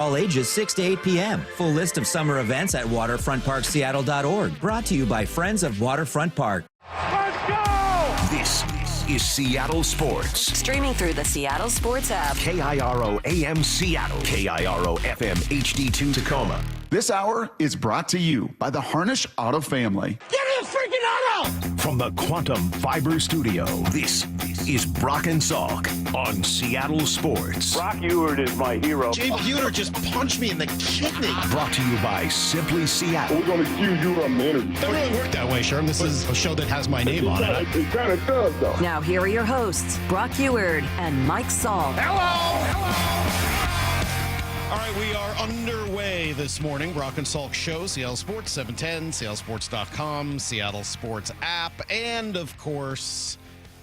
All ages 6 to 8 p.m. Full list of summer events at waterfrontparkseattle.org. Brought to you by Friends of Waterfront Park. Let's go! This is Seattle Sports. Streaming through the Seattle Sports app. KIRO AM Seattle. KIRO FM HD2 Tacoma. This hour is brought to you by the Harnish Auto family. Give me a freaking auto! From the Quantum Fiber Studio, this is Brock and Salk on Seattle Sports. Brock Ewert is my hero. Jay Buhner just punched me in the kidney. Brought to you by Simply Seattle. We're going to cue you on the interview. That really worked that way, Sherm. This is a show that has my name on it. It kind of does, though. Now here are your hosts, Brock Ewert and Mike Saul. All right, we are underway this morning. Brock and Salk Show, Seattle Sports 710, seattlesports.com, Seattle Sports app, and, of course,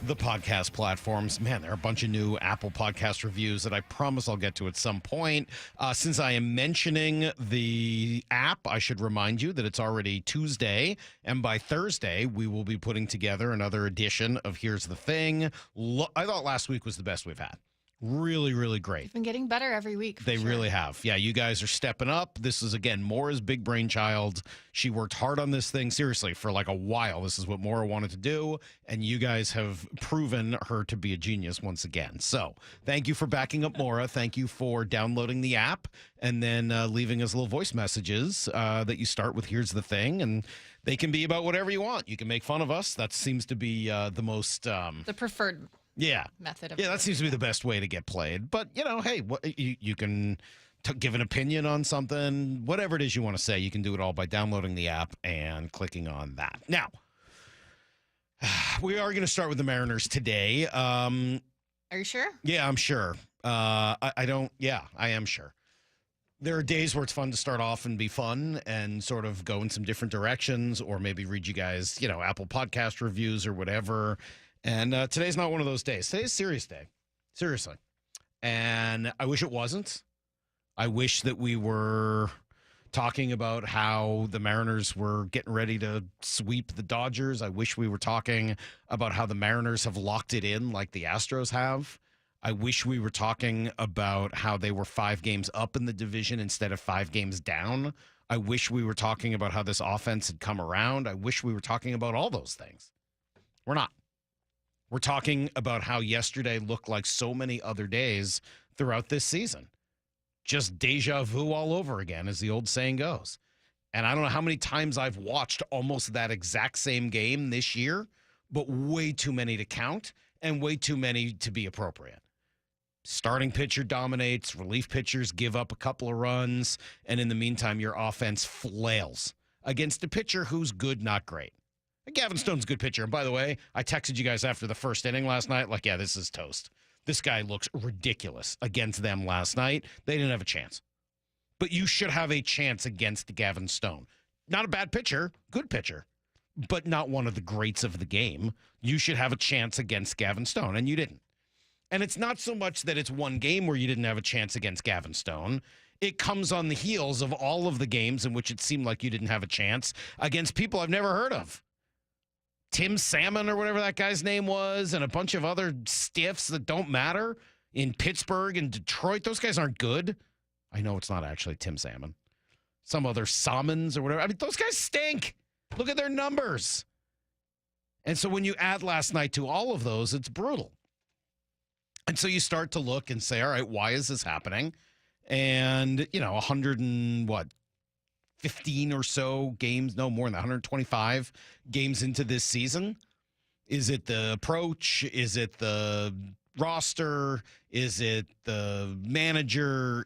the podcast platforms. Man, there are a bunch of new Apple podcast reviews that I promise I'll get to at some point. Since I am mentioning the app, I should remind you that it's already Tuesday, and by Thursday, we will be putting together another edition of Here's the Thing. I thought last week was the best we've had. Really, really great. They've been getting better every week. They really have. Yeah, you guys are stepping up. This is, again, Maura's big brainchild. She worked hard on this thing, seriously, for like a while. This is what Maura wanted to do, and you guys have proven her to be a genius once again. So thank you for backing up Maura. Thank you for downloading the app and then leaving us little voice messages that you start with Here's the Thing, and they can be about whatever you want. You can make fun of us. That seems to be the most... the preferred method of that seems to be the best way to get played. But, hey, you can give an opinion on something, whatever it is you want to say. You can do it all by downloading the app and clicking on that. Now, we are going to start with the Mariners today. Are you sure? Yeah, I'm sure. I am sure. There are days where it's fun to start off and be fun and sort of go in some different directions, or maybe read you guys, Apple Podcast reviews or whatever. And today's not one of those days. Today's a serious day. Seriously. And I wish it wasn't. I wish that we were talking about how the Mariners were getting ready to sweep the Dodgers. I wish we were talking about how the Mariners have locked it in like the Astros have. I wish we were talking about how they were 5 games up in the division instead of 5 games down. I wish we were talking about how this offense had come around. I wish we were talking about all those things. We're not. We're talking about how yesterday looked like so many other days throughout this season. Just deja vu all over again, as the old saying goes. And I don't know how many times I've watched almost that exact same game this year, but way too many to count and way too many to be appropriate. Starting pitcher dominates, relief pitchers give up a couple of runs, and in the meantime, your offense flails against a pitcher who's good, not great. Gavin Stone's a good pitcher. And by the way, I texted you guys after the first inning last night, this is toast. This guy looks ridiculous against them last night. They didn't have a chance. But you should have a chance against Gavin Stone. Not a bad pitcher, good pitcher, but not one of the greats of the game. You should have a chance against Gavin Stone, and you didn't. And it's not so much that it's one game where you didn't have a chance against Gavin Stone. It comes on the heels of all of the games in which it seemed like you didn't have a chance against people I've never heard of. Tim Salmon or whatever that guy's name was, and a bunch of other stiffs that don't matter in Pittsburgh and Detroit. Those guys aren't good. I know it's not actually Tim Salmon. Some other Salmons or whatever. I mean, those guys stink. Look at their numbers. And so when you add last night to all of those, it's brutal. And so you start to look and say, all right, why is this happening? And, 15 or so games, no more than 125 games into this season. Is it the approach? Is it the roster? Is it the manager?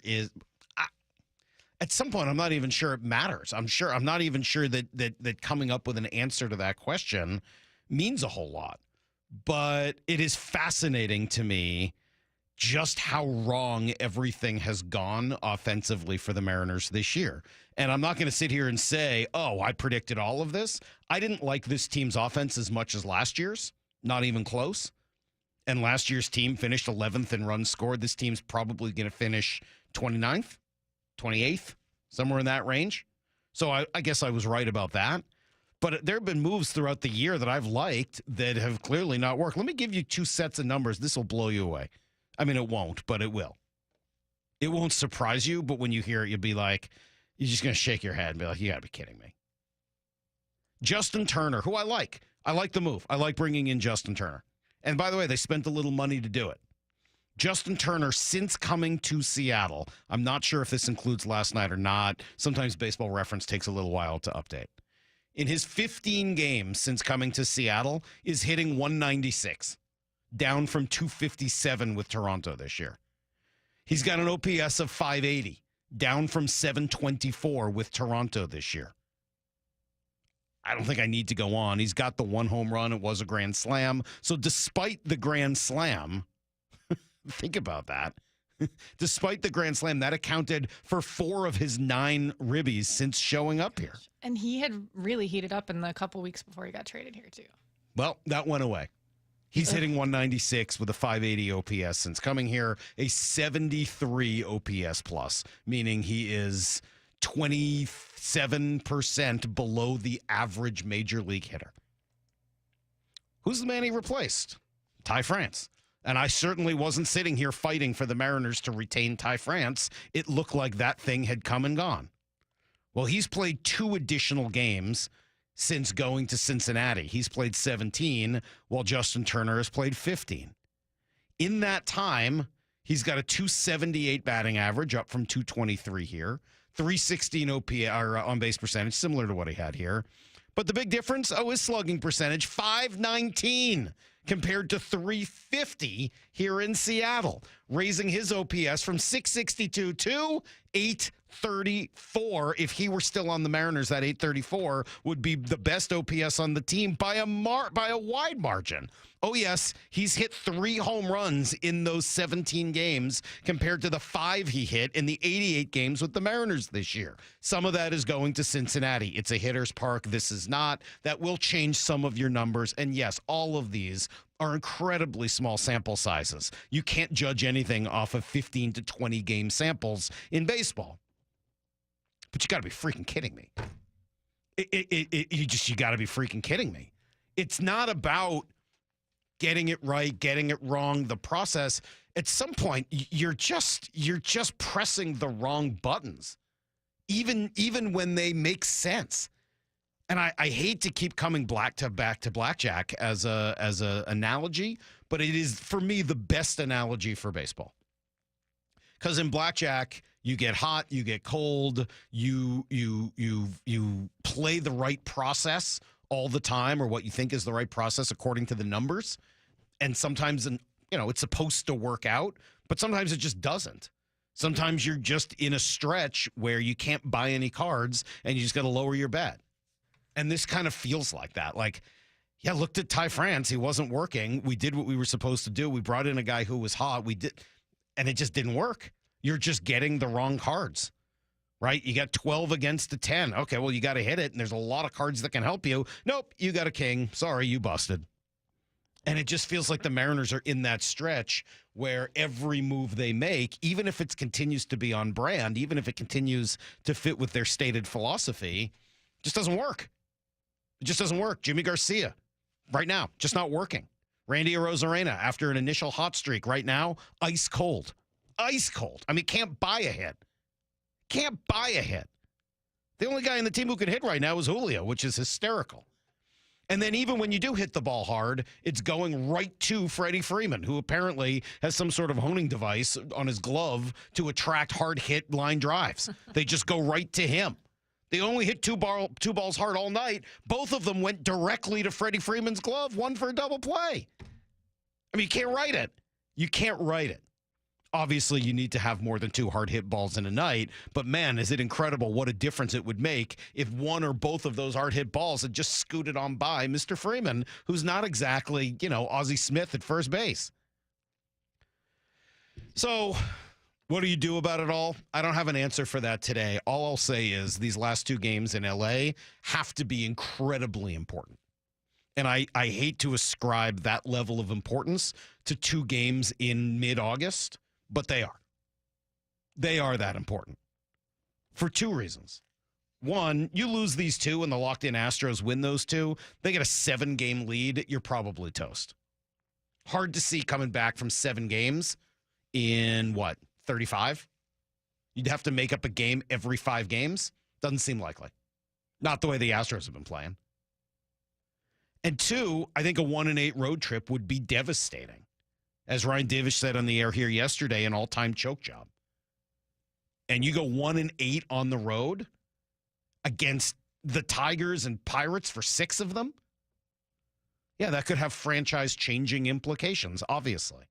At some point, I'm not even sure it matters. I'm not even sure that coming up with an answer to that question means a whole lot. But it is fascinating to me just how wrong everything has gone offensively for the Mariners this year. And I'm not going to sit here and say, I predicted all of this. I didn't like this team's offense as much as last year's, not even close. And last year's team finished 11th in runs scored. This team's probably going to finish 29th, 28th, somewhere in that range. So I guess I was right about that. But there have been moves throughout the year that I've liked that have clearly not worked. Let me give you 2 sets of numbers. This will blow you away. I mean, it won't, but it will. It won't surprise you, but when you hear it, you'll be like, you're just going to shake your head and be like, you got to be kidding me. Justin Turner, who I like. I like the move. I like bringing in Justin Turner. And by the way, they spent a little money to do it. Justin Turner, since coming to Seattle, I'm not sure if this includes last night or not. Sometimes Baseball Reference takes a little while to update. In his 15 games since coming to Seattle, is hitting 196, down from 257 with Toronto this year. He's got an OPS of 580, down from 724 with Toronto this year. I don't think I need to go on. He's got the one home run. It was a grand slam. So despite the grand slam, think about that. Despite the grand slam, that accounted for 4 of his 9 ribbies since showing up here. And he had really heated up in the couple weeks before he got traded here, too. Well, that went away. He's hitting 196 with a 580 OPS since coming here, a 73 OPS plus, meaning he is 27% below the average major league hitter. Who's the man he replaced? Ty France. And I certainly wasn't sitting here fighting for the Mariners to retain Ty France. It looked like that thing had come and gone. Well, he's played 2 additional games since going to Cincinnati. He's played 17, while Justin Turner has played 15. In that time, he's got a 278 batting average, up from 223 here. 316 on base percentage, similar to what he had here. But the big difference, his slugging percentage, 519 compared to 350 here in Seattle, raising his OPS from 662 to 834. If he were still on the Mariners, that 834 would be the best OPS on the team by a wide margin. Oh, yes, he's hit 3 home runs in those 17 games compared to the 5 he hit in the 88 games with the Mariners this year. Some of that is going to Cincinnati. It's a hitter's park. This is not. That will change some of your numbers. And yes, all of these are incredibly small sample sizes. You can't judge anything off of 15 to 20 game samples in baseball. But you got to be freaking kidding me. You got to be freaking kidding me. It's not about getting it right, getting it wrong, the process. At some point, you're just pressing the wrong buttons, even when they make sense. And I hate to keep coming back to blackjack as a analogy, but it is for me the best analogy for baseball. Because in blackjack, you get hot, you get cold, you play the right process all the time, or what you think is the right process according to the numbers. And sometimes, it's supposed to work out, but sometimes it just doesn't. Sometimes you're just in a stretch where you can't buy any cards and you just got to lower your bet. And this kind of feels like that. Like, yeah, looked at Ty France. He wasn't working. We did what we were supposed to do. We brought in a guy who was hot. And it just didn't work. You're just getting the wrong cards, right? You got 12 against a 10. Okay, well, you got to hit it, and there's a lot of cards that can help you. Nope, you got a king. Sorry, you busted. And it just feels like the Mariners are in that stretch where every move they make, even if it continues to be on brand, even if it continues to fit with their stated philosophy, just doesn't work. It just doesn't work. Jimmy Garcia, right now, just not working. Randy Arozarena, after an initial hot streak, right now, ice cold. Ice cold. I mean, can't buy a hit. Can't buy a hit. The only guy in the team who can hit right now is Julio, which is hysterical. And then even when you do hit the ball hard, it's going right to Freddie Freeman, who apparently has some sort of honing device on his glove to attract hard hit line drives. They just go right to him. They only hit two balls hard all night. Both of them went directly to Freddie Freeman's glove, one for a double play. I mean, you can't write it. You can't write it. Obviously, you need to have more than 2 hard hit balls in a night, but man, is it incredible what a difference it would make if one or both of those hard hit balls had just scooted on by Mr. Freeman, who's not exactly, Ozzie Smith at first base. So, what do you do about it all? I don't have an answer for that today. All I'll say is these last 2 games in LA have to be incredibly important. And I hate to ascribe that level of importance to 2 games in mid-August, but they are. They are that important for 2 reasons. One, you lose these 2 and the locked-in Astros win those 2, they get a 7-game lead, you're probably toast. Hard to see coming back from 7 games in, 35? You'd have to make up a game every 5 games. Doesn't seem likely. Not the way the Astros have been playing. And 2, I think a 1-8 road trip would be devastating. As Ryan Davis said on the air here yesterday, an all-time choke job. And you go 1-8 on the road against the Tigers and Pirates for 6 of them? Yeah, that could have franchise-changing implications, obviously.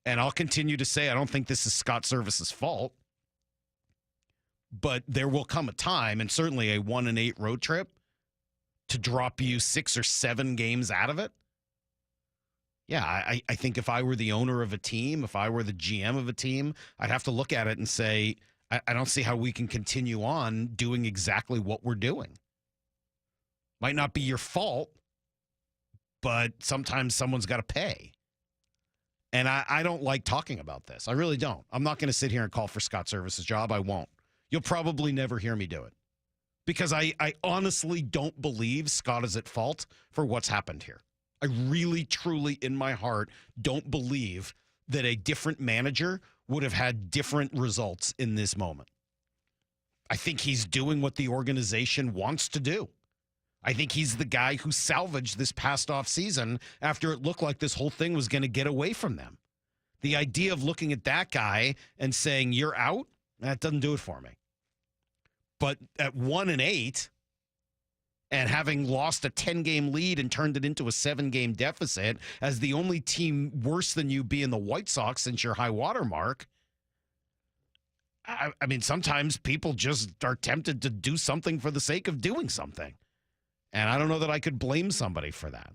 And I'll continue to say I don't think this is Scott Servais' fault. But there will come a time, and certainly a 1-8 road trip, to drop you 6 or 7 games out of it. Yeah, I think if I were the owner of a team, if I were the GM of a team, I'd have to look at it and say, I don't see how we can continue on doing exactly what we're doing. Might not be your fault, but sometimes someone's got to pay. And I don't like talking about this. I really don't. I'm not going to sit here and call for Scott Servais' job. I won't. You'll probably never hear me do it. Because I honestly don't believe Scott is at fault for what's happened here. I really, truly, in my heart, don't believe that a different manager would have had different results in this moment. I think he's doing what the organization wants to do. I think he's the guy who salvaged this past offseason after it looked like this whole thing was going to get away from them. The idea of looking at that guy and saying, you're out, that doesn't do it for me. But at 1-8, and having lost a 10-game lead and turned it into a 7-game deficit as the only team worse than you being the White Sox since your high water mark, I mean, sometimes people just are tempted to do something for the sake of doing something. And I don't know that I could blame somebody for that.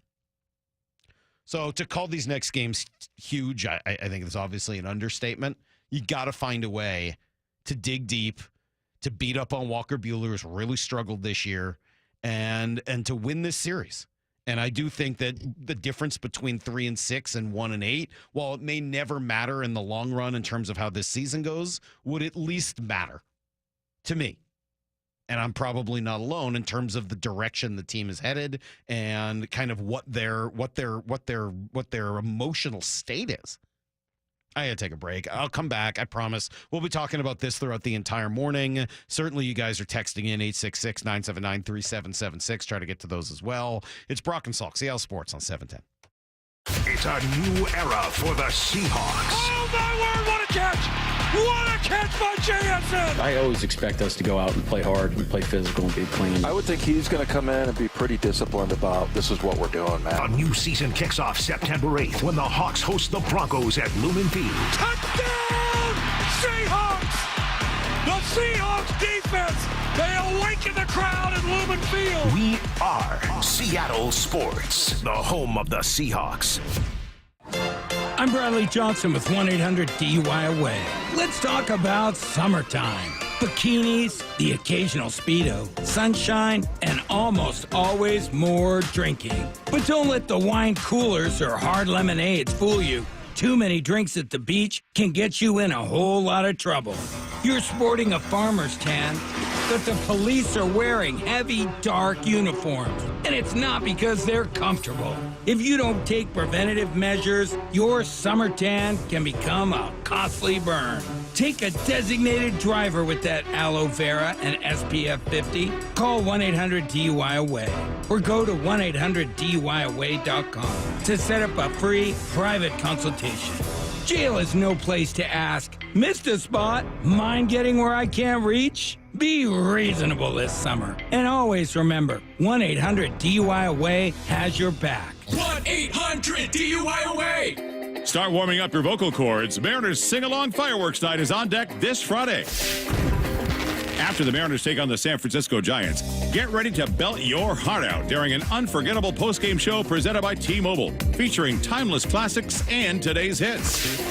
So to call these next games huge, I think it's obviously an understatement. You got to find a way to dig deep, to beat up on Walker Buehler, who's really struggled this year, and to win this series. And I do think that the difference between 3-6 and 1-8, while it may never matter in the long run in terms of how this season goes, would at least matter to me. And I'm probably not alone in terms of the direction the team is headed and kind of what their emotional state is. I got to take a break. I'll come back. I promise. We'll be talking about this throughout the entire morning. Certainly, you guys are texting in 866-979-3776. Try to get to those as well. It's Brock and Salk, Seattle Sports on 710. It's a new era for the Seahawks. Oh, my word, what a catch! What a catch by JSN! I always expect us to go out and play hard and play physical and be clean. I would think he's going to come in and be pretty disciplined about this is what we're doing, man. A new season kicks off September 8th when the Hawks host the Broncos at Lumen Field. Touchdown! Seahawks! The Seahawks defense, they awaken the crowd at Lumen Field. We are Seattle Sports, the home of the Seahawks. I'm Bradley Johnson with 1-800-DUI-AWAY. Let's talk about summertime. Bikinis, the occasional Speedo, sunshine, and almost always more drinking. But don't let the wine coolers or hard lemonades fool you. Too many drinks at the beach can get you in a whole lot of trouble. You're sporting a farmer's tan, but the police are wearing heavy, dark uniforms, and it's not because they're comfortable. If you don't take preventative measures, your summer tan can become a costly burn. Take a designated driver with that aloe vera and SPF 50. Call 1-800-DUI-AWAY or go to 1-800-DUI-AWAY.com to set up a free private consultation. Jail is no place to ask, missed a spot? Mind getting where I can't reach? Be reasonable this summer. And always remember, 1-800-DUI-AWAY has your back. 1-800-DUI-AWAY! Start warming up your vocal cords. Mariners Sing-Along Fireworks Night is on deck this Friday. After the Mariners take on the San Francisco Giants, get ready to belt your heart out during an unforgettable postgame show presented by T-Mobile, featuring timeless classics and today's hits.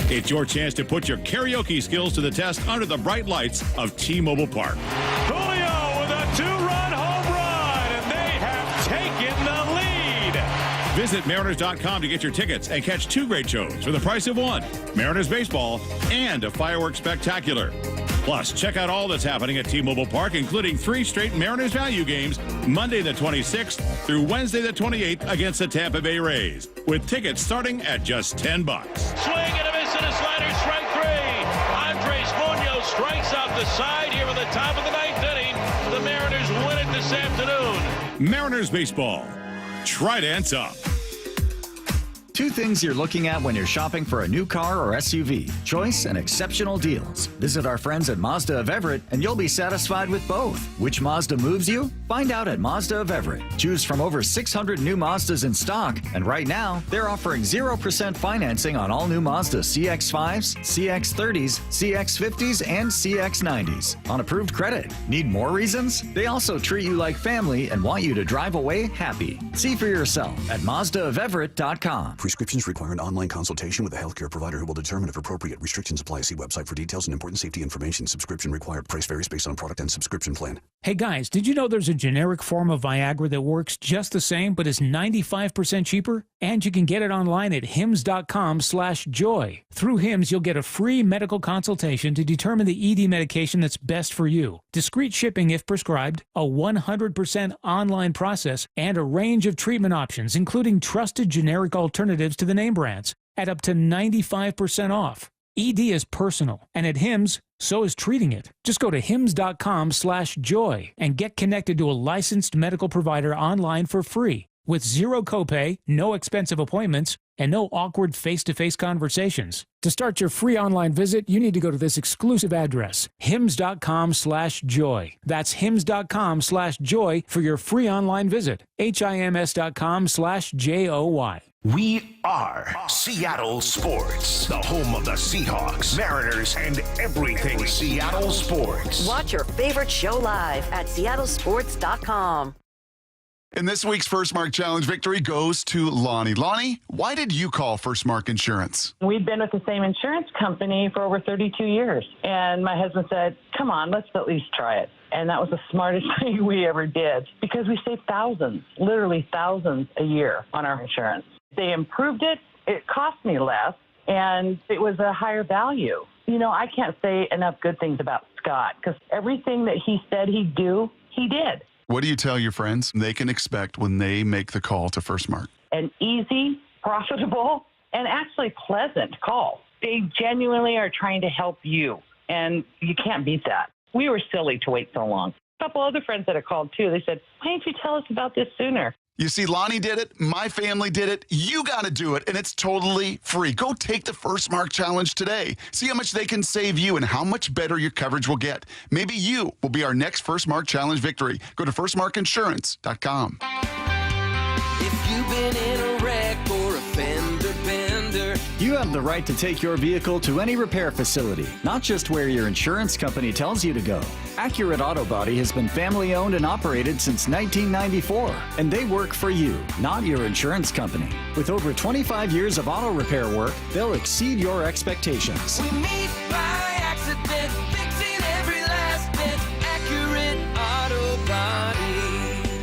It's your chance to put your karaoke skills to the test under the bright lights of T-Mobile Park. Julio with a 2-run home run, and they have taken the lead. Visit Mariners.com to get your tickets and catch 2 great shows for the price of 1. Mariners baseball and a fireworks spectacular. Plus, check out all that's happening at T-Mobile Park, including 3 straight Mariners value games, Monday the 26th through Wednesday the 28th against the Tampa Bay Rays, with tickets starting at just $10. Swing and a miss and a slider, strike 3. Andre decide here in the top of the ninth inning. The Mariners win it this afternoon. Mariners baseball. Trident's up. Two things you're looking at when you're shopping for a new car or SUV: choice and exceptional deals. Visit our friends at Mazda of Everett and you'll be satisfied with both. Which Mazda moves you? Find out at Mazda of Everett. Choose from over 600 new Mazdas in stock, and right now they're offering 0% financing on all new Mazda CX-5s, CX-30s, CX-50s, and CX-90s on approved credit. Need more reasons? They also treat you like family and want you to drive away happy. See for yourself at MazdaofEverett.com. Prescriptions require an online consultation with a healthcare provider who will determine if appropriate. Restrictions apply. See website for details and important safety information. Subscription required. Price varies based on product and subscription plan. Hey guys, did you know there's a generic form of Viagra that works just the same but is 95% cheaper? And you can get it online at hims.com/joy. Through Hims, you'll get a free medical consultation to determine the ED medication that's best for you. Discreet shipping if prescribed, a 100% online process, and a range of treatment options, including trusted generic alternatives to the name brands at up to 95% off. ED is personal, and at Hims, so is treating it. Just go to hims.com/joy and get connected to a licensed medical provider online for free with zero copay, no expensive appointments, and no awkward face-to-face conversations. To start your free online visit, you need to go to this exclusive address, hims.com/joy. That's hims.com/joy for your free online visit. hims.com/joy. We are Seattle Sports, the home of the Seahawks, Mariners, and everything Seattle sports. Watch your favorite show live at seattlesports.com. And this week's First Mark Challenge victory goes to Lonnie. Lonnie, why did you call First Mark Insurance? We've been with the same insurance company for over 32 years. And my husband said, come on, let's at least try it. And that was the smartest thing we ever did because we save thousands, literally thousands a year on our insurance. They improved it. It cost me less, and it was a higher value. You know, I can't say enough good things about Scott because everything that he said he'd do, he did. What do you tell your friends they can expect when they make the call to First Mark? An easy, profitable, and actually pleasant call. They genuinely are trying to help you, and you can't beat that. We were silly to wait so long. A couple other friends that have called, too, they said, why didn't you tell us about this sooner? You see, Lonnie did it. My family did it. You got to do it, and it's totally free. Go take the First Mark Challenge today. See how much they can save you and how much better your coverage will get. Maybe you will be our next First Mark Challenge victory. Go to firstmarkinsurance.com. If you've been in a wreck or a fender bender, You have the right to take your vehicle to any repair facility, not just where your insurance company tells you to go. Accurate Auto Body has been family owned and operated since 1994, and they work for you, not your insurance company. With over 25 years of auto repair work, they'll exceed your expectations. we meet by accident, fixing every last bit. Accurate Auto Body.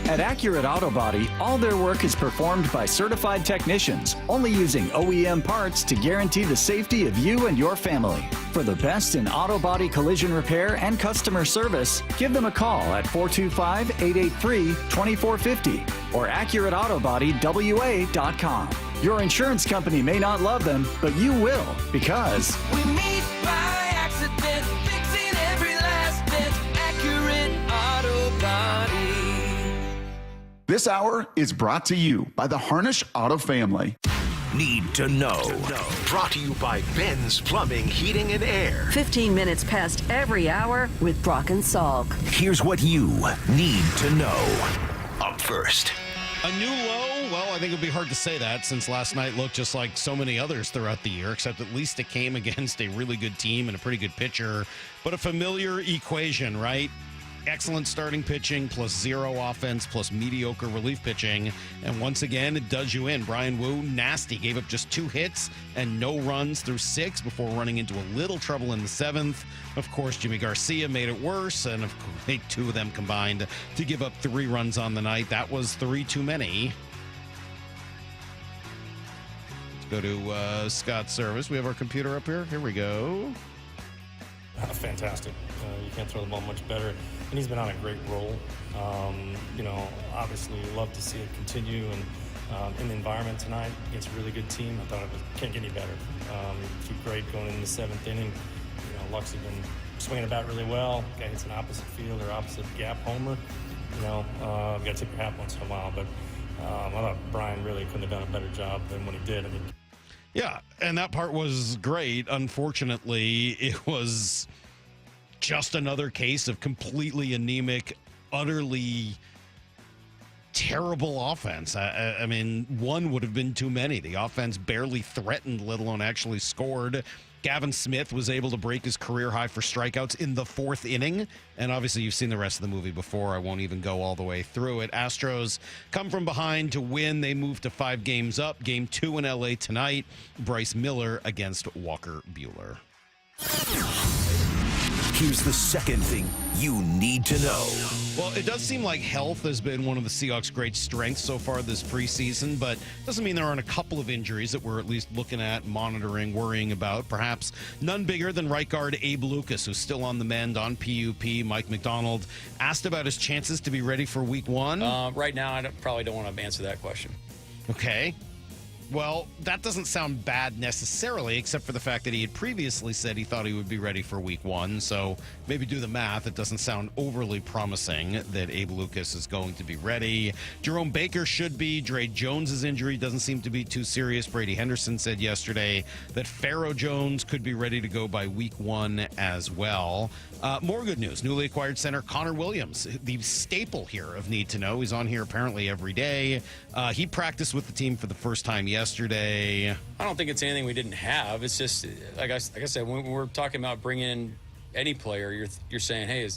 At Accurate Auto Body, all their work is performed by certified technicians, only using OEM parts to guarantee the safety of you and your family. For the best in auto body collision repair and customer service, give them a call at 425-883-2450 or AccurateAutoBodyWA.com. Your insurance company may not love them, but you will, because we meet by accident, fixing every last bit. Accurate Auto Body. This hour is brought to you by the Harnish Auto family. Need to know. Brought to you by Ben's Plumbing, Heating, and Air. 15 minutes past every hour with Brock and Salk. Here's what you need to know. Up first. A new low? Well, I think it would be hard to say that since last night looked just like so many others throughout the year, except at least it came against a really good team and a pretty good pitcher. But a familiar equation, right? Excellent starting pitching plus zero offense plus mediocre relief pitching. And once again, it does you in. Brian Wu, nasty, gave up just 2 hits and no runs through 6 before running into a little trouble in the 7th. Of course, Jimmy Garcia made it worse, and of course, 2 of them combined to give up 3 runs on the night. That was 3 too many. Let's go to Scott's service. We have our computer up here. Here we go. Fantastic. You can't throw the ball much better. And he's been on a great roll. Obviously, love to see it continue. And in the environment tonight against a really good team, I thought it can't get any better. Keep great going in the 7th inning. Luck's been swinging the bat really well. Guy hits an opposite field or opposite gap homer. You got to tip your hat once in a while. But I thought Brian really couldn't have done a better job than what he did. I mean, yeah, and that part was great. Unfortunately, it was just another case of completely anemic, utterly terrible offense. I mean, one would have been too many. The offense barely threatened, let alone actually scored. Gavin Smith was able to break his career high for strikeouts in the fourth inning. And obviously, you've seen the rest of the movie before. I won't even go all the way through it. Astros come from behind to win. They move to 5 games up. Game 2 in L.A. tonight. Bryce Miller against Walker Buehler. Here's the second thing you need to know. Well, it does seem like health has been one of the Seahawks' great strengths so far this preseason, but doesn't mean there aren't a couple of injuries that we're at least looking at, monitoring, worrying about. Perhaps none bigger than right guard Abe Lucas, who's still on the mend on PUP. Mike McDonald asked about his chances to be ready for Week 1. Right now, probably don't want to answer that question. Okay. Well, that doesn't sound bad necessarily, except for the fact that he had previously said he thought he would be ready for Week 1. So maybe do the math. It doesn't sound overly promising that Abe Lucas is going to be ready. Jerome Baker should be. Dre Jones' injury doesn't seem to be too serious. Brady Henderson said yesterday that Pharaoh Jones could be ready to go by Week 1 as well. More good news. Newly acquired center Connor Williams, the staple here of Need to Know. He's on here apparently every day. He practiced with the team for the first time yesterday. I don't think it's anything we didn't have. It's just, like I said, when we're talking about bringing in any player, you're saying, hey,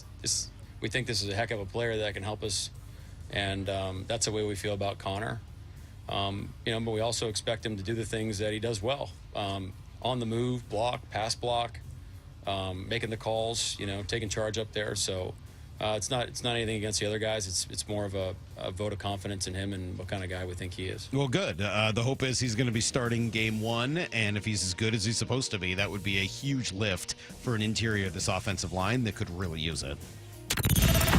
we think this is a heck of a player that can help us. And that's the way we feel about Connor. But we also expect him to do the things that he does well. On the move, block, pass block. Making the calls, taking charge up there. So it's not anything against the other guys. It's more of a vote of confidence in him and what kind of guy we think he is. Well, good. The hope is he's going to be starting Game 1, and if he's as good as he's supposed to be, that would be a huge lift for an interior of this offensive line that could really use it.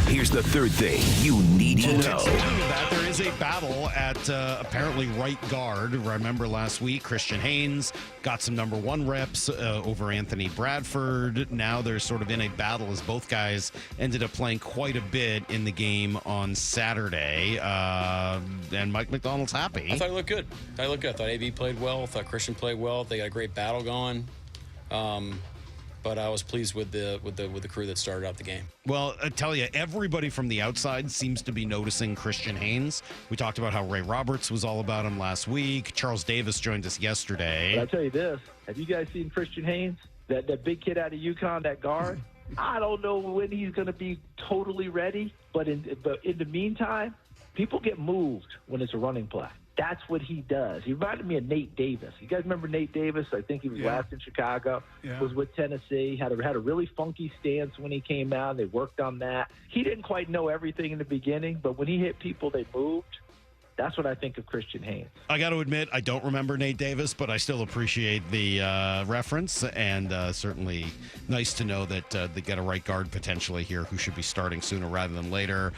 Here's the third thing you need to know. That there is a battle at apparently right guard. Remember last week, Christian Haynes got some number 1 reps over Anthony Bradford. Now they're sort of in a battle as both guys ended up playing quite a bit in the game on Saturday. And Mike McDonald's happy. I thought he looked good. I thought AB played well. I thought Christian played well. They got a great battle going. But I was pleased with the crew that started out the game. Well, I tell you, everybody from the outside seems to be noticing Christian Haynes. We talked about how Ray Roberts was all about him last week. Charles Davis joined us yesterday. But I'll tell you this. Have you guys seen Christian Haynes? That big kid out of UConn, that guard? I don't know when he's going to be totally ready. But in the meantime, people get moved when it's a running play. That's what he does. He reminded me of Nate Davis. You guys remember Nate Davis? I think he was last in Chicago. Was with Tennessee. Had a really funky stance when he came out. They worked on that. He didn't quite know everything in the beginning, but when he hit people, they moved. That's what I think of Christian Haynes. I got to admit, I don't remember Nate Davis, but I still appreciate the reference, and certainly nice to know that they get a right guard potentially here who should be starting sooner rather than later.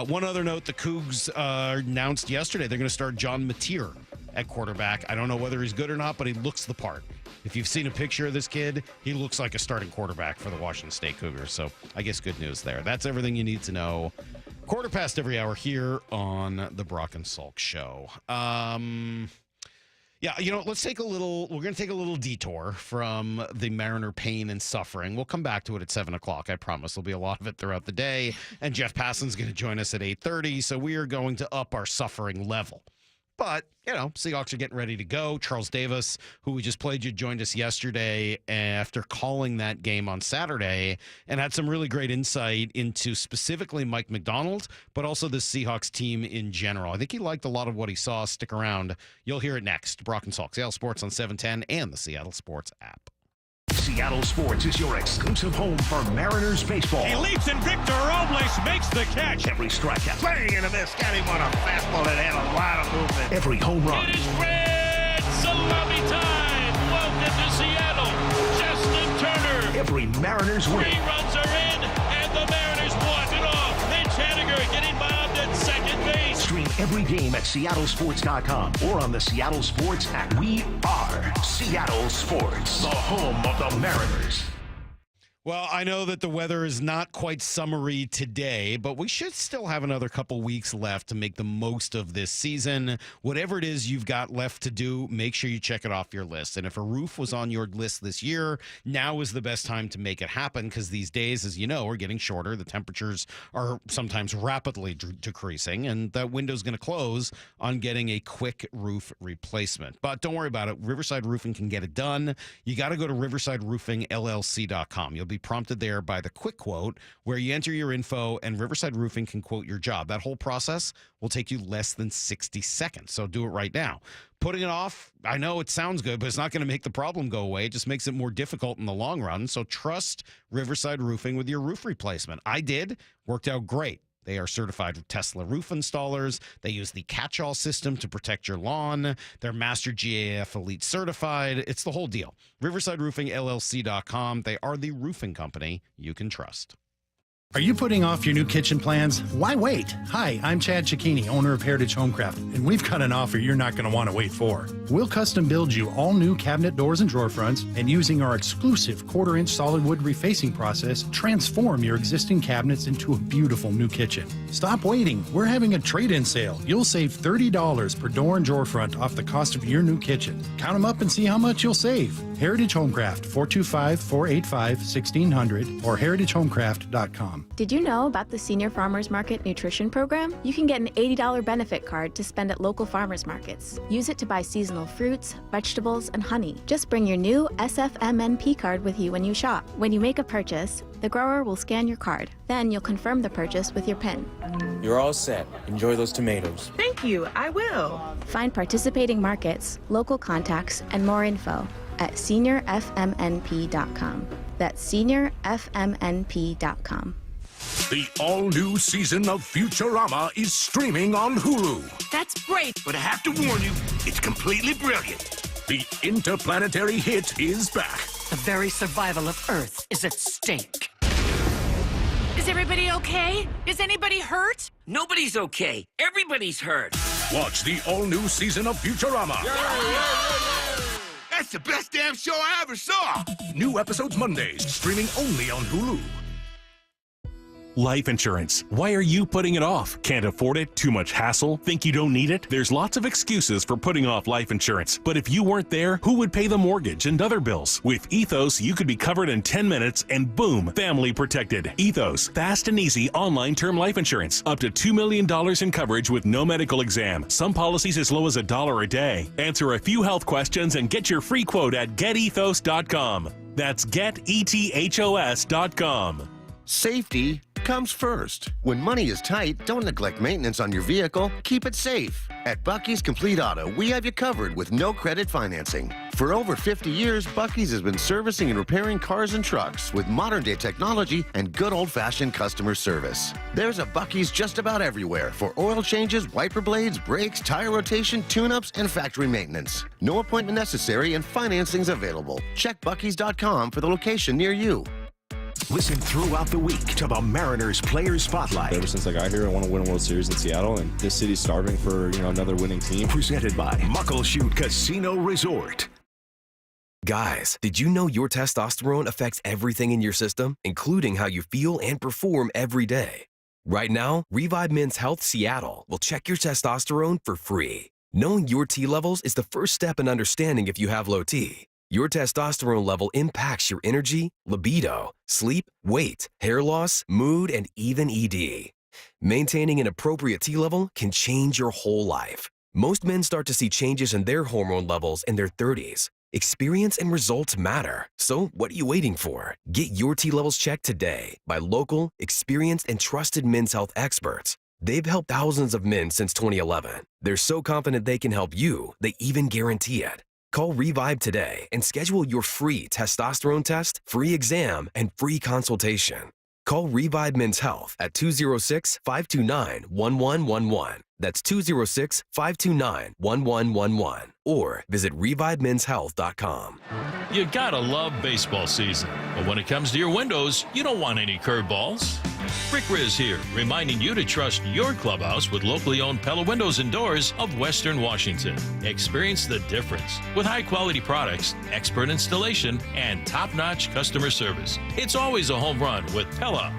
One other note, the Cougs announced yesterday they're going to start John Mateer at quarterback. I don't know whether he's good or not, but he looks the part. If you've seen a picture of this kid, he looks like a starting quarterback for the Washington State Cougars, so I guess good news there. That's everything you need to know. Quarter past every hour here on the Brock and Salk Show. Let's take we're going to take a little detour from the Mariner pain and suffering. We'll come back to it at 7 o'clock. I promise there'll be a lot of it throughout the day. And Jeff Passan's going to join us at 8:30. So we are going to up our suffering level. But, Seahawks are getting ready to go. Charles Davis, who we just played, you joined us yesterday after calling that game on Saturday and had some really great insight into specifically Mike McDonald, but also the Seahawks team in general. I think he liked a lot of what he saw. Stick around. You'll hear it next. Brock and Salk, Seattle Sports on 710 and the Seattle Sports app. Seattle Sports is your exclusive home for Mariners baseball. He leaps and Victor Robles makes the catch. Every strikeout. Swing into this. Got him on a fastball that had a lot of movement. Every home run. It is red salami time. Welcome to Seattle. Justin Turner. Every Mariners win. 3 runs are in, and the Mariners walk it off. Mitch Haniger getting bombed at second base. Stream every game at SeattleSports.com or on the Seattle Sports app. We are Seattle Sports, the home of the Mariners. Well, I know that the weather is not quite summery today, but we should still have another couple weeks left to make the most of this season. Whatever it is you've got left to do, make sure you check it off your list. And if a roof was on your list this year, now is the best time to make it happen, because these days, as you know, are getting shorter. The temperatures are sometimes rapidly decreasing, and that window's going to close on getting a quick roof replacement. But don't worry about it. Riverside Roofing can get it done. You got to go to riversideroofingllc.com. You'll be prompted there by the quick quote, where you enter your info and Riverside Roofing can quote your job. That whole process will take you less than 60 seconds. So do it right now. Putting it off, I know it sounds good, but it's not going to make the problem go away. It just makes it more difficult in the long run. So trust Riverside Roofing with your roof replacement. I did. Worked out great. They are certified Tesla roof installers. They use the catch-all system to protect your lawn. They're Master GAF Elite certified. It's the whole deal. RiversideRoofingLLC.com. They are the roofing company you can trust. Are you putting off your new kitchen plans? Why wait? Hi, I'm Chad Cicchini, owner of Heritage Homecraft, and we've got an offer you're not going to want to wait for. We'll custom build you all new cabinet doors and drawer fronts, and using our exclusive 1/4-inch solid wood refacing process, transform your existing cabinets into a beautiful new kitchen. Stop waiting. We're having a trade-in sale. You'll save $30 per door and drawer front off the cost of your new kitchen. Count them up and see how much you'll save. Heritage Homecraft, 425-485-1600 or heritagehomecraft.com. Did you know about the Senior Farmers Market Nutrition Program? You can get an $80 benefit card to spend at local farmers markets. Use it to buy seasonal fruits, vegetables, and honey. Just bring your new SFMNP card with you when you shop. When you make a purchase, the grower will scan your card. Then you'll confirm the purchase with your PIN. You're all set. Enjoy those tomatoes. Thank you, I will. Find participating markets, local contacts, and more info at seniorfmnp.com. That's seniorfmnp.com. The all-new season of Futurama is streaming on Hulu. That's great, but I have to warn you, it's completely brilliant. The interplanetary hit is back. The very survival of Earth is at stake. Is everybody okay? Is anybody hurt? Nobody's okay. Everybody's hurt. Watch the all-new season of Futurama. That's the best damn show I ever saw. New episodes Mondays, streaming only on Hulu. Life insurance. Why are you putting it off? Can't afford it? Too much hassle? Think you don't need it? There's lots of excuses for putting off life insurance. But if you weren't there, who would pay the mortgage and other bills? With Ethos, you could be covered in 10 minutes and boom, family protected. Ethos, fast and easy online term life insurance. Up to $2 million in coverage with no medical exam. Some policies as low as $1 a day. Answer a few health questions and get your free quote at getethos.com. That's getethos.com. Safety comes first. When money is tight, don't neglect maintenance on your vehicle. Keep it safe. At Bucky's Complete Auto, we have you covered with no credit financing. For over 50 years, Bucky's has been servicing and repairing cars and trucks with modern-day technology and good old-fashioned customer service. There's a Bucky's just about everywhere for oil changes, wiper blades, brakes, tire rotation, tune-ups, and factory maintenance. No appointment necessary and financing's available. Check Bucky's.com for the location near you. Listen throughout the week to the Mariners Player Spotlight. Ever since I got here, I want to win a World Series in Seattle, and this city's starving for another winning team. Presented by Muckleshoot Casino Resort. Guys, did you know your testosterone affects everything in your system, including how you feel and perform every day? Right now, Revive Men's Health Seattle will check your testosterone for free. Knowing your T levels is the first step in understanding if you have low T. Your testosterone level impacts your energy, libido, sleep, weight, hair loss, mood, and even ED. Maintaining an appropriate T level can change your whole life. Most men start to see changes in their hormone levels in their 30s. Experience and results matter. So what are you waiting for? Get your T levels checked today by local, experienced, and trusted men's health experts. They've helped thousands of men since 2011. They're so confident they can help you, they even guarantee it. Call Revive today and schedule your free testosterone test, free exam, and free consultation. Call Revive Men's Health at 206-529-1111. That's 206-529-1111. Or visit ReviveMen'sHealth.com. You gotta love baseball season. But when it comes to your windows, you don't want any curveballs. Rick Riz here, reminding you to trust your clubhouse with locally owned Pella Windows and Doors of Western Washington. Experience the difference with high-quality products, expert installation, and top-notch customer service. It's always a home run with Pella.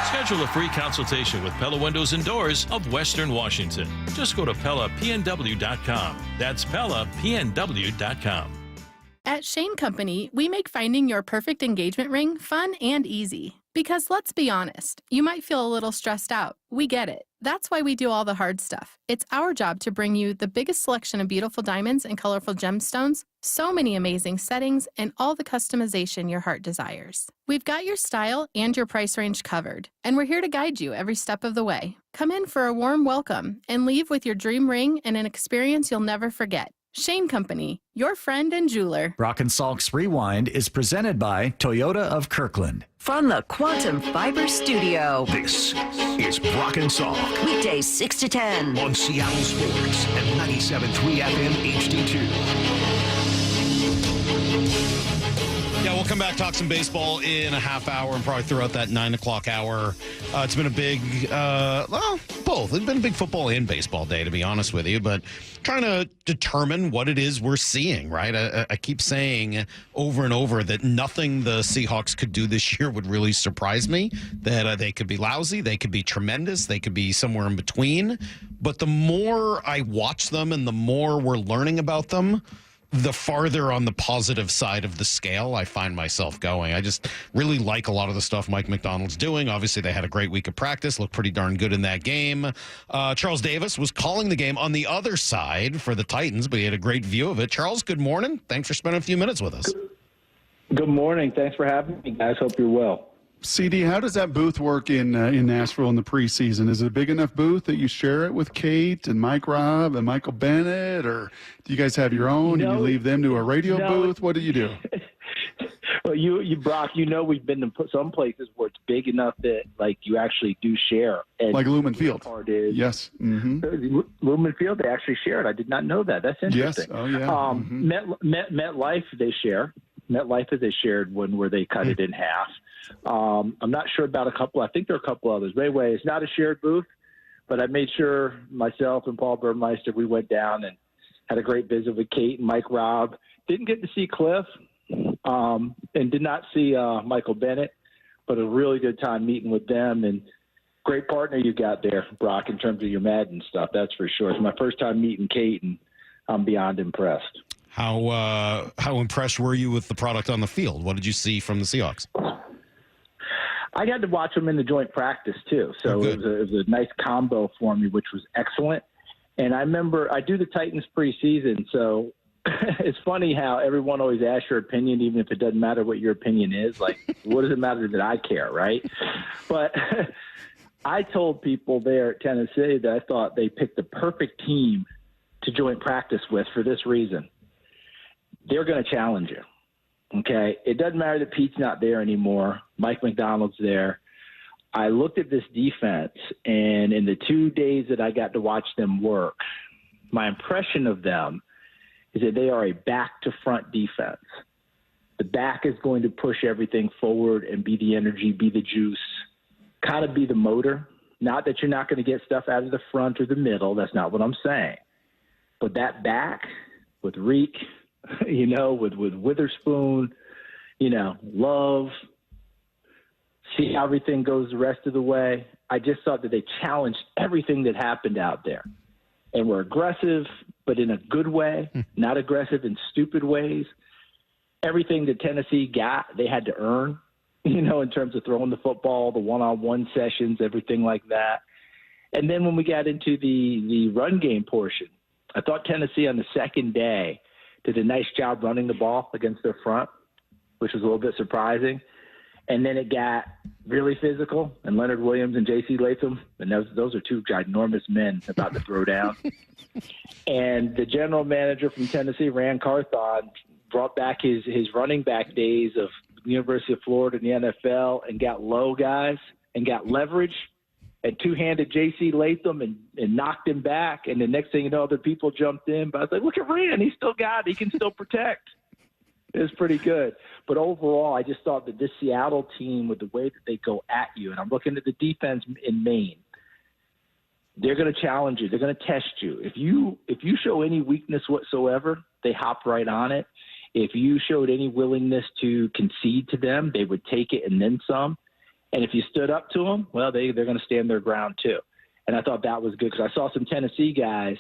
Schedule a free consultation with Pella Windows and Doors of Western Washington. Just go to PellaPNW.com. That's PellaPNW.com. At Shane Company, we make finding your perfect engagement ring fun and easy. Because let's be honest, you might feel a little stressed out. We get it. That's why we do all the hard stuff. It's our job to bring you the biggest selection of beautiful diamonds and colorful gemstones, so many amazing settings, and all the customization your heart desires. We've got your style and your price range covered, and we're here to guide you every step of the way. Come in for a warm welcome and leave with your dream ring and an experience you'll never forget. Shane Company, your friend and jeweler. Brock and Salk's Rewind is presented by Toyota of Kirkland. From the Quantum Fiber Studio. This is Brock and Salk. Weekdays 6 to 10. On Seattle Sports at 97.3 FM HD2. Yeah, we'll come back, talk some baseball in a half hour and probably throughout that 9 o'clock hour. It's been a big, both. It's been a big football and baseball day, to be honest with you, but trying to determine what it is we're seeing, right? I keep saying over and over that nothing the Seahawks could do this year would really surprise me, that they could be lousy, they could be tremendous, they could be somewhere in between. But the more I watch them and the more we're learning about them, the farther on the positive side of the scale I find myself going. I just really like a lot of the stuff Mike McDonald's doing. Obviously, they had a great week of practice, looked pretty darn good in that game. Charles Davis was calling the game on the other side for the Titans, but he had a great view of it. Charles, good morning. Thanks for spending a few minutes with us. Good morning. Thanks for having me, guys. Hope you're well. CD, how does that booth work in Nashville in the preseason? Is it a big enough booth that you share it with Kate and Mike Robb and Michael Bennett, or do you guys have your own? No, and you leave them to a radio booth? What do you do? Well, you Brock, we've been to some places where it's big enough that like you actually do share. And like Lumen Field. Yes. Mm-hmm. Lumen Field, they actually share it. I did not know that. That's interesting. Yes. Oh yeah. MetLife, they share. MetLife is they shared one where they cut it in half. I'm not sure about a couple. I think there are a couple others. But anyway, it's not a shared booth, but I made sure myself and Paul Burmeister, we went down and had a great visit with Kate and Mike Robb. Didn't get to see Cliff and did not see Michael Bennett, but a really good time meeting with them. And great partner you got there, Brock, in terms of your Madden stuff. That's for sure. It's my first time meeting Kate, and I'm beyond impressed. How impressed were you with the product on the field? What did you see from the Seahawks? I got to watch them in the joint practice, too. So it was a nice combo for me, which was excellent. And I remember I do the Titans preseason, so it's funny how everyone always asks your opinion, even if it doesn't matter what your opinion is. Like, what does it matter that I care, right? But I told people there at Tennessee that I thought they picked the perfect team to joint practice with for this reason. They're going to challenge you. Okay, it doesn't matter that Pete's not there anymore. Mike McDonald's there. I looked at this defense, and in the 2 days that I got to watch them work, my impression of them is that they are a back-to-front defense. The back is going to push everything forward and be the energy, be the juice, kind of be the motor. Not that you're not going to get stuff out of the front or the middle. That's not what I'm saying. But that back with Reek, with Witherspoon, Love, see how everything goes the rest of the way. I just thought that they challenged everything that happened out there and were aggressive, but in a good way, not aggressive in stupid ways. Everything that Tennessee got, they had to earn, in terms of throwing the football, the one-on-one sessions, everything like that. And then when we got into the run game portion, I thought Tennessee on the second day did a nice job running the ball against their front, which was a little bit surprising. And then it got really physical, and Leonard Williams and J.C. Latham, and those are two ginormous men about to throw down. And the general manager from Tennessee, Rand Carthon, brought back his running back days of the University of Florida and the NFL and got low guys and got leverage and two-handed J.C. Latham and knocked him back. And the next thing you know, other people jumped in. But I was like, look at Rand. He still got it. He can still protect. It was pretty good. But overall, I just thought that this Seattle team, with the way that they go at you, and I'm looking at the defense in Maine, they're going to challenge you. They're going to test you. If you show any weakness whatsoever, they hop right on it. If you showed any willingness to concede to them, they would take it and then some. And if you stood up to them, well, they're going to stand their ground too. And I thought that was good because I saw some Tennessee guys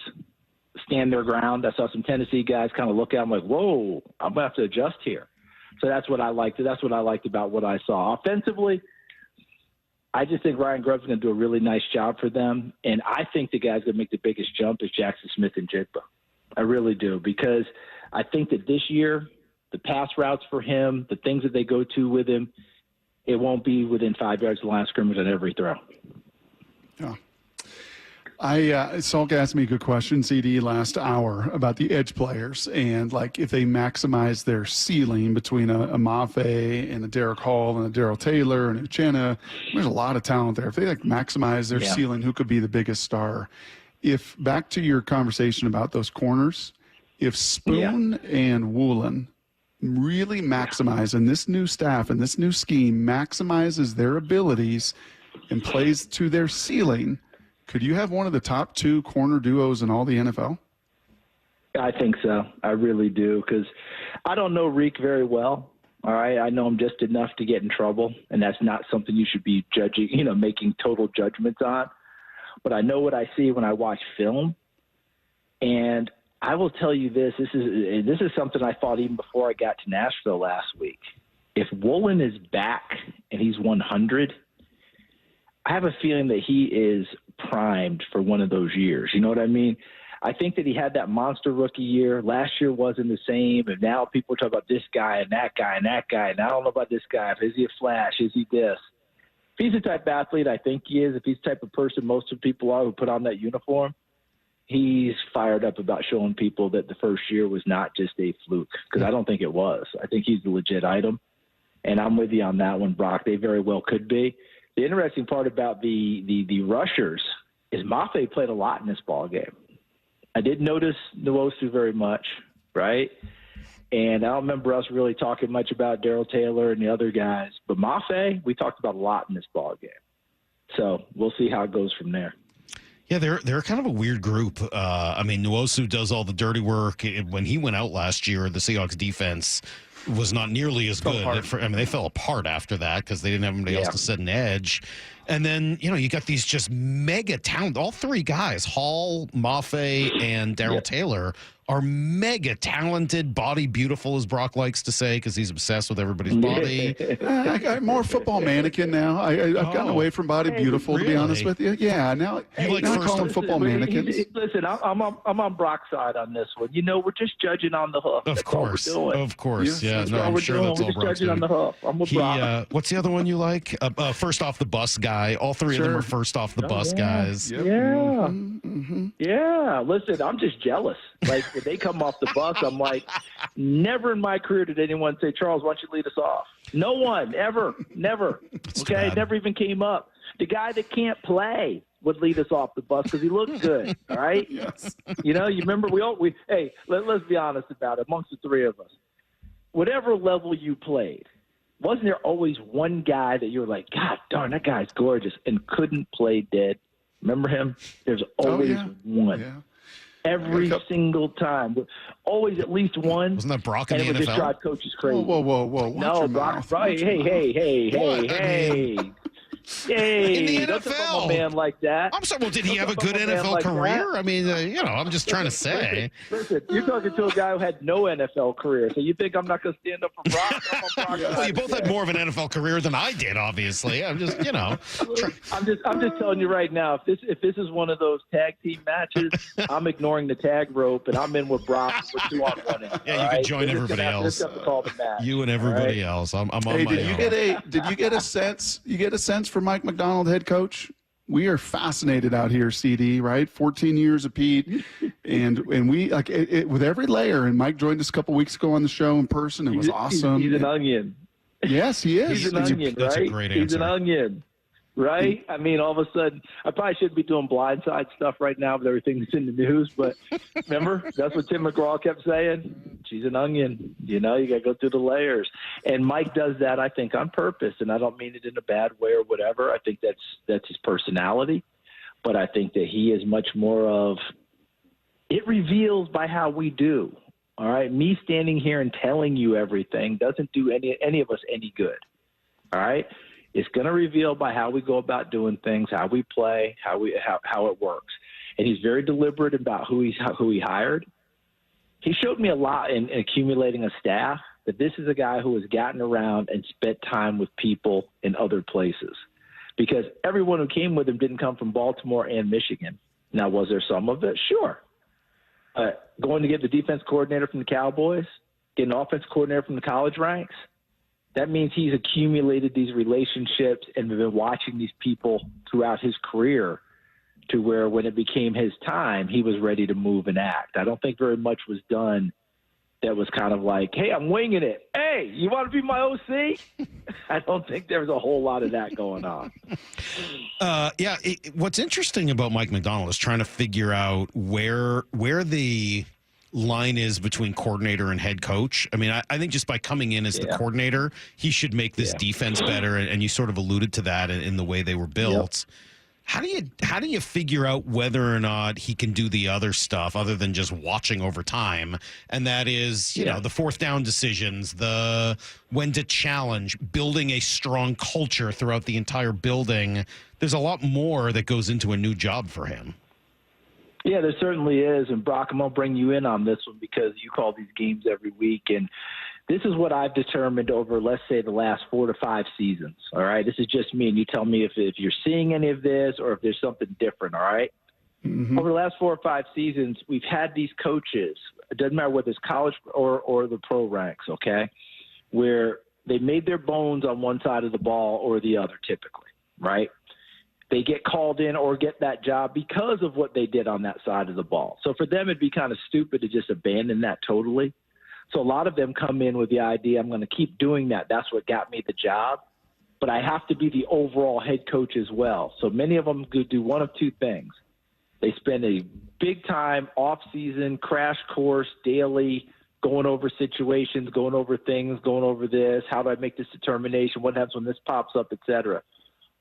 stand their ground. I saw some Tennessee guys kind of look at them like, whoa, I'm going to have to adjust here. So that's what I liked. That's what I liked about what I saw. Offensively, I just think Ryan Grubb's going to do a really nice job for them. And I think the guy's going to make the biggest jump is Jackson Smith and Jigba. I really do, because I think that this year, the pass routes for him, the things that they go to with him, it won't be within 5 yards of the line of scrimmage on every throw. Yeah. Salk asked me a good question, CD, last hour about the edge players and like if they maximize their ceiling between a Mafe and a Derek Hall and a Darrell Taylor and a Uchenna. There's a lot of talent there. If they like maximize their ceiling, who could be the biggest star? If back to your conversation about those corners, if Spoon and Woolen really maximize, and this new staff and this new scheme maximizes their abilities and plays to their ceiling, could you have one of the top two corner duos in all the NFL? I think so. I really do, because I don't know Reek very well. All right, I know him just enough to get in trouble, and that's not something you should be judging, making total judgments on. But I know what I see when I watch film, and I will tell you this is something I thought even before I got to Nashville last week. If Woolen is back and he's 100, I have a feeling that he is primed for one of those years. You know what I mean? I think that he had that monster rookie year. Last year wasn't the same, and now people are talking about this guy and that guy and that guy, and I don't know about this guy. Is he a flash? Is he this? If he's the type of athlete I think he is, if he's the type of person most of people are who put on that uniform, he's fired up about showing people that the first year was not just a fluke, because I don't think it was. I think he's the legit item, and I'm with you on that one, Brock. They very well could be. The interesting part about the rushers is Mafe played a lot in this ball game. I didn't notice Nwosu very much, right? And I don't remember us really talking much about Darrell Taylor and the other guys. But Mafe, we talked about a lot in this ball game. So we'll see how it goes from there. Yeah, they're kind of a weird group. I mean, Nwosu does all the dirty work. When he went out last year, the Seahawks defense was not nearly as good. They fell apart after that because they didn't have anybody else to set an edge. And then, you got these just mega talent. All three guys, Hall, Mafe, and Darrell Taylor, are mega talented, body beautiful, as Brock likes to say, because he's obsessed with everybody's body. I got more football mannequin now. I've gotten away from body beautiful, to be honest with you. Yeah, now I call them football mannequins. Listen, I'm on Brock's side on this one. We're just judging on the hoof. Of course. Yeah, no, I'm sure that's all Brock's Brock's doing. On the hoof. I'm with Brock. What's the other one you like? First off the bus guy. All three of them are first off the bus guys. Yep. Yeah. Listen, I'm just jealous. Like, when they come off the bus, I'm like, never in my career did anyone say, Charles, why don't you lead us off? No one, ever, never. Okay, it never even came up. The guy that can't play would lead us off the bus because he looks good, all right? Yes. You remember, let's be honest about it, amongst the three of us. Whatever level you played, wasn't there always one guy that you were like, God darn, that guy's gorgeous, and couldn't play dead? Remember him? There's always one. Yeah. Every single time. Always at least one. Wasn't that Brock in the NFL? And it would just drive coaches crazy. Whoa. No, Brock. Right. Hey. In the don't NFL, a man like that. I'm sorry. Well, did he have a good NFL career? I mean, I'm just trying to say. Listen, you're talking to a guy who had no NFL career, so you think I'm not going to stand up for Brock? I'm on Brock's well, you both had more of an NFL career than I did, obviously. I'm just, I'm just telling you right now. If this is one of those tag team matches, I'm ignoring the tag rope and I'm in with Brock. We're 2-on-1. Yeah, you can join everybody else. You and everybody else. I'm on my own. Did you get a sense? You get a sense for Mike McDonald, head coach? We are fascinated out here, CD, right? 14 years of Pete. And we, like, it, with every layer, and Mike joined us a couple weeks ago on the show in person. It was awesome. He's an onion. Yes, he is. He's an onion, right? That's a great answer. He's an onion. Right? I mean, all of a sudden, I probably shouldn't be doing blindside stuff right now with everything that's in the news. But remember, that's what Tim McGraw kept saying. She's an onion. You got to go through the layers. And Mike does that, I think, on purpose. And I don't mean it in a bad way or whatever. I think that's his personality. But I think that he is much more of it reveals by how we do. All right? Me standing here and telling you everything doesn't do any of us any good. All right? It's going to reveal by how we go about doing things, how we play, how it works. And he's very deliberate about who he hired. He showed me a lot in accumulating a staff, that this is a guy who has gotten around and spent time with people in other places. Because everyone who came with him didn't come from Baltimore and Michigan. Now, was there some of it? Sure. Going to get the defense coordinator from the Cowboys, get an offense coordinator from the college ranks, that means he's accumulated these relationships and been watching these people throughout his career to where when it became his time, he was ready to move and act. I don't think very much was done that was kind of like, hey, I'm winging it. Hey, you want to be my OC? I don't think there was a whole lot of that going on. What's interesting about Mike Macdonald is trying to figure out where the line is between coordinator and head coach. I mean, I think just by coming in as the coordinator, he should make this defense better, and you sort of alluded to that in the way they were built. Yep. How do you figure out whether or not he can do the other stuff other than just watching over time? And that is, you know, the fourth down decisions, the when to challenge, building a strong culture throughout the entire building. There's a lot more that goes into a new job for him. Yeah, there certainly is. And Brock, I'm going to bring you in on this one because you call these games every week. And this is what I've determined over, let's say, the last 4 to 5 seasons. All right. This is just me. And you tell me if you're seeing any of this or if there's something different. All right. Mm-hmm. Over the last 4 or 5 seasons, we've had these coaches. It doesn't matter whether it's college or the pro ranks. Okay. Where they made their bones on one side of the ball or the other, typically. Right. They get called in or get that job because of what they did on that side of the ball. So for them, it'd be kind of stupid to just abandon that totally. So a lot of them come in with the idea, I'm going to keep doing that. That's what got me the job. But I have to be the overall head coach as well. So many of them do one of two things. They spend a big time off-season crash course daily, going over situations, going over things, going over this. How do I make this determination? What happens when this pops up, et cetera?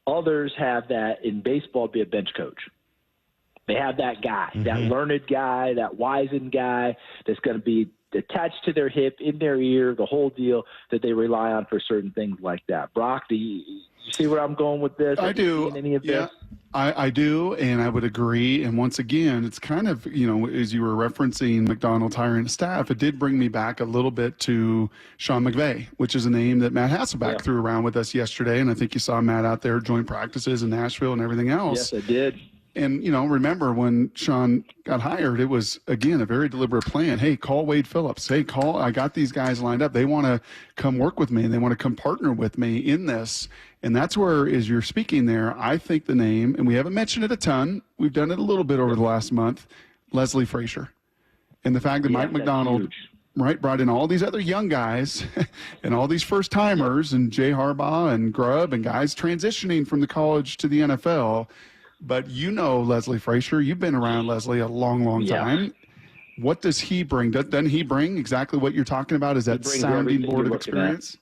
Others have that in baseball, be a bench coach. They have that guy, that learned guy, that wizened guy that's going to be attached to their hip, in their ear, the whole deal that they rely on for certain things like that. Brock, do you see where I'm going with this? I do. Any of this? I do, and I would agree. And once again, it's kind of, as you were referencing McDonald's hiring staff, it did bring me back a little bit to Sean McVay, which is a name that Matt Hasselbeck threw around with us yesterday. And I think you saw Matt out there joint practices in Nashville and everything else. Yes, I did. And, remember when Sean got hired, it was, again, a very deliberate plan. Hey, call Wade Phillips. Hey, I got these guys lined up. They want to come work with me, and they want to come partner with me in this. And that's where, as you're speaking there, I think the name, and we haven't mentioned it a ton, we've done it a little bit over the last month, Leslie Frazier. And the fact that Mike Macdonald, brought in all these other young guys and all these first-timers and Jay Harbaugh and Grubb and guys transitioning from the college to the NFL. But Leslie Frazier, you've been around Leslie a long, long time. What does he bring? Doesn't he bring exactly what you're talking about? Is that sounding board of experience?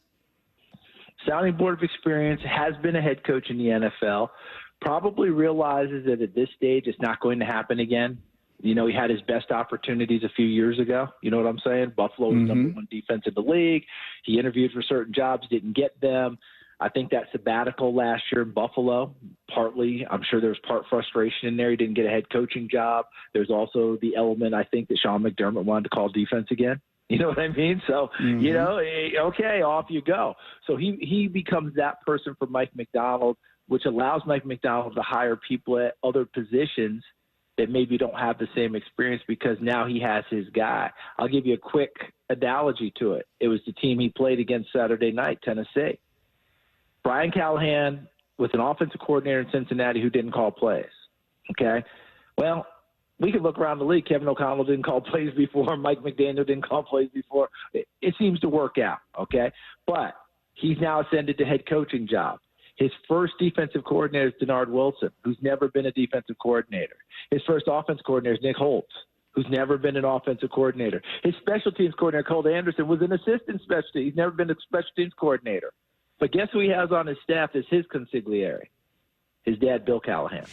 Sounding board of experience, has been a head coach in the NFL, probably realizes that at this stage it's not going to happen again. He had his best opportunities a few years ago. You know what I'm saying? Buffalo was number 1 defense in the league. He interviewed for certain jobs, didn't get them. I think that sabbatical last year in Buffalo, partly, I'm sure there was part frustration in there. He didn't get a head coaching job. There's also the element, I think, that Sean McDermott wanted to call defense again. You know what I mean? So, okay, off you go. So he becomes that person for Mike Macdonald, which allows Mike Macdonald to hire people at other positions that maybe don't have the same experience because now he has his guy. I'll give you a quick analogy to it. It was the team he played against Saturday night, Tennessee. Brian Callahan was an offensive coordinator in Cincinnati who didn't call plays. Okay? Well, we could look around the league. Kevin O'Connell didn't call plays before. Mike McDaniel didn't call plays before. It seems to work out, okay? But he's now ascended to head coaching job. His first defensive coordinator is Denard Wilson, who's never been a defensive coordinator. His first offensive coordinator is Nick Holtz, who's never been an offensive coordinator. His special teams coordinator, Colt Anderson, was an assistant special team. He's never been a special teams coordinator. But guess who he has on his staff as his consigliere? His dad, Bill Callahan,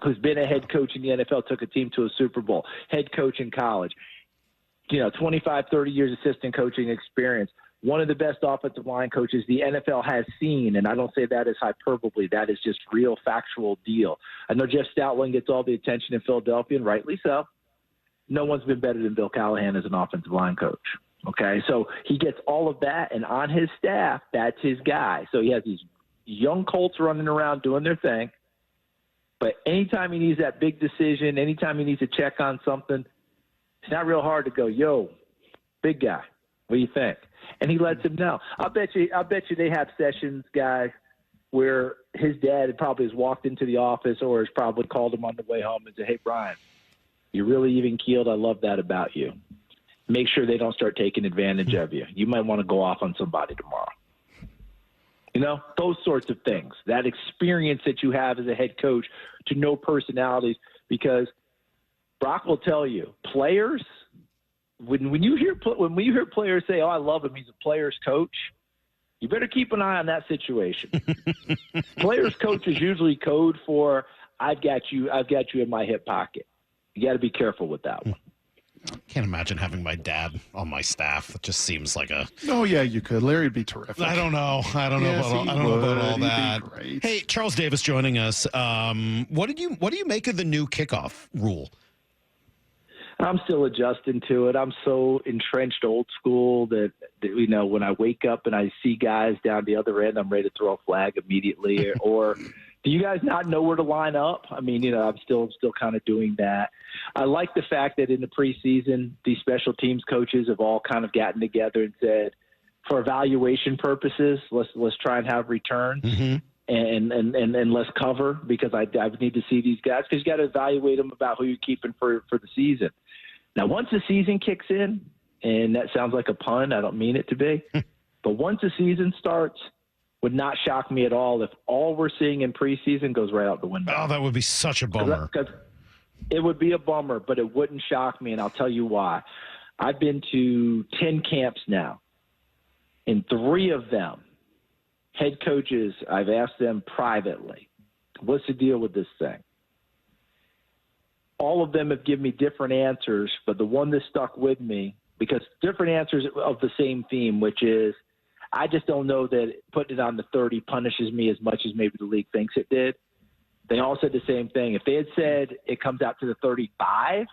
who's been a head coach in the NFL, took a team to a Super Bowl, head coach in college. 25, 30 years assistant coaching experience. One of the best offensive line coaches the NFL has seen, and I don't say that as hyperbole. That is just real factual deal. I know Jeff Stoutland gets all the attention in Philadelphia, and rightly so. No one's been better than Bill Callahan as an offensive line coach. Okay, so he gets all of that, and on his staff, that's his guy. So he has these young Colts running around doing their thing, but anytime he needs that big decision, anytime he needs to check on something, it's not real hard to go, yo, big guy, what do you think? And he lets him know. I'll bet you they have sessions, guys, where his dad probably has walked into the office or has probably called him on the way home and said, hey, Brian, you're really even-keeled. I love that about you. Make sure they don't start taking advantage of you. You might want to go off on somebody tomorrow. Those sorts of things, that experience that you have as a head coach to know personalities, because Brock will tell you, players, when we hear players say, oh, I love him, he's a player's coach, you better keep an eye on that situation. Players coach is usually code for, I've got you in my hip pocket. You got to be careful with that one. Can't imagine having my dad on my staff. It just seems like a. Oh yeah, you could. Larry'd be terrific. I don't know about all that. Hey, Charles Davis joining us. What do you make of the new kickoff rule? I'm still adjusting to it. I'm so entrenched old school that when I wake up and I see guys down the other end, I'm ready to throw a flag immediately. Or do you guys not know where to line up? I mean, I'm still kind of doing that. I like the fact that in the preseason, these special teams coaches have all kind of gotten together and said, for evaluation purposes, let's try and have returns. Mm-hmm. And let's cover, because I need to see these guys, because you got to evaluate them about who you're keeping for the season. Now, once the season kicks in, and that sounds like a pun, I don't mean it to be, but once the season starts, would not shock me at all if all we're seeing in preseason goes right out the window. Oh, that would be such a bummer. Because it would be a bummer, but it wouldn't shock me, and I'll tell you why. I've been to 10 camps now. In 3 of them, head coaches, I've asked them privately, what's the deal with this thing? All of them have given me different answers, but the one that stuck with me, because different answers of the same theme, which is, I just don't know that putting it on the 30 punishes me as much as maybe the league thinks it did. They all said the same thing. If they had said it comes out to the 35,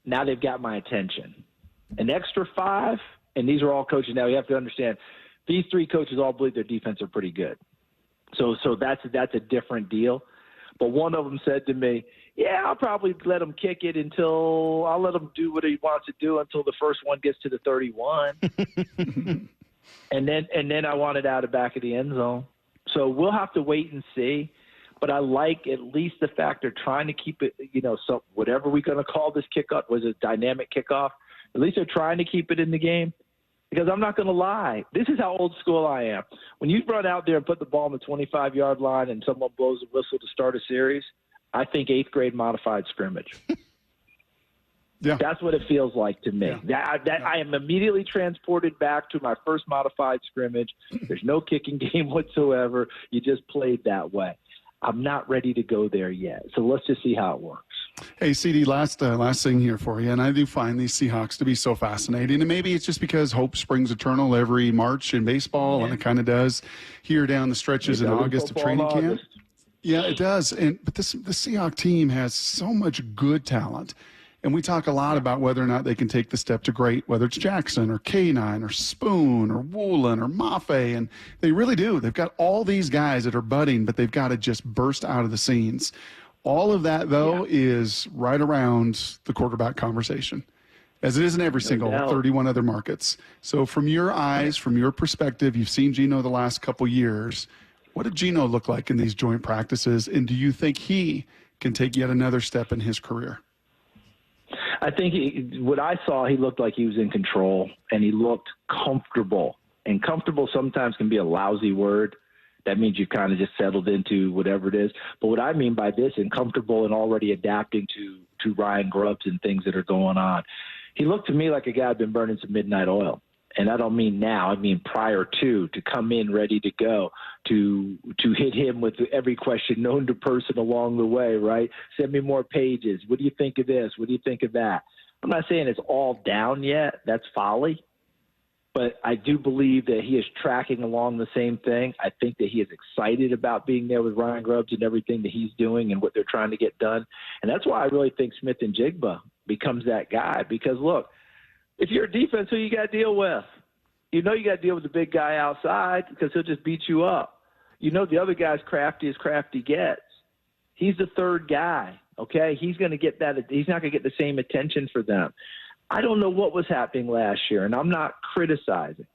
now they've got my attention. An extra 5, and these are all coaches now. You have to understand, these 3 coaches all believe their defense are pretty good. So that's a different deal. But one of them said to me, yeah, I'll probably let him kick it until I'll let him do what he wants to do until the first one gets to the 31. and then I want it out of back of the end zone. So we'll have to wait and see. But I like at least the fact they're trying to keep it, so whatever we're going to call this kickoff, was a dynamic kickoff. At least they're trying to keep it in the game. Because I'm not going to lie, this is how old school I am. When you run out there and put the ball on the 25-yard line and someone blows a whistle to start a series, I think 8th grade modified scrimmage. Yeah, that's what it feels like to me. Yeah. I am immediately transported back to my first modified scrimmage. There's no kicking game whatsoever. You just played that way. I'm not ready to go there yet. So let's just see how it works. Hey, CD, last thing here for you. And I do find these Seahawks to be so fascinating. And maybe it's just because hope springs eternal every March in baseball, and it kind of does here down the stretches in August of training camp. Yeah, it does. But the Seahawks team has so much good talent. And we talk a lot about whether or not they can take the step to great, whether it's Jackson or K9 or Spoon or Woolen or Mafe. And they really do. They've got all these guys that are budding, but they've got to just burst out of the scenes. All of that, though, is right around the quarterback conversation, as it is in every single 31 other markets. So from your eyes, from your perspective, you've seen Geno the last couple years. What did Geno look like in these joint practices? And do you think he can take yet another step in his career? I think what I saw, he looked like he was in control, and he looked comfortable And comfortable sometimes can be a lousy word. That means you've kind of just settled into whatever it is. But what I mean by this, and comfortable and already adapting to Ryan Grubbs and things that are going on, he looked to me like a guy who'd been burning some midnight oil. And I don't mean now, I mean prior to come in ready to go, to hit him with every question known to person along the way, right? Send me more pages. What do you think of this? What do you think of that? I'm not saying it's all down yet. That's folly. But I do believe that he is tracking along the same thing. I think that he is excited about being there with Ryan Grubbs and everything that he's doing and what they're trying to get done. And that's why I really think Smith and Jigba becomes that guy. Because, look, if you're a defense, who you got to deal with? You know you got to deal with the big guy outside because he'll just beat you up. You know the other guy's crafty as crafty gets. He's the third guy, okay? He's going to get that. He's not going to get the same attention for them. I don't know what was happening last year, and I'm not criticizing.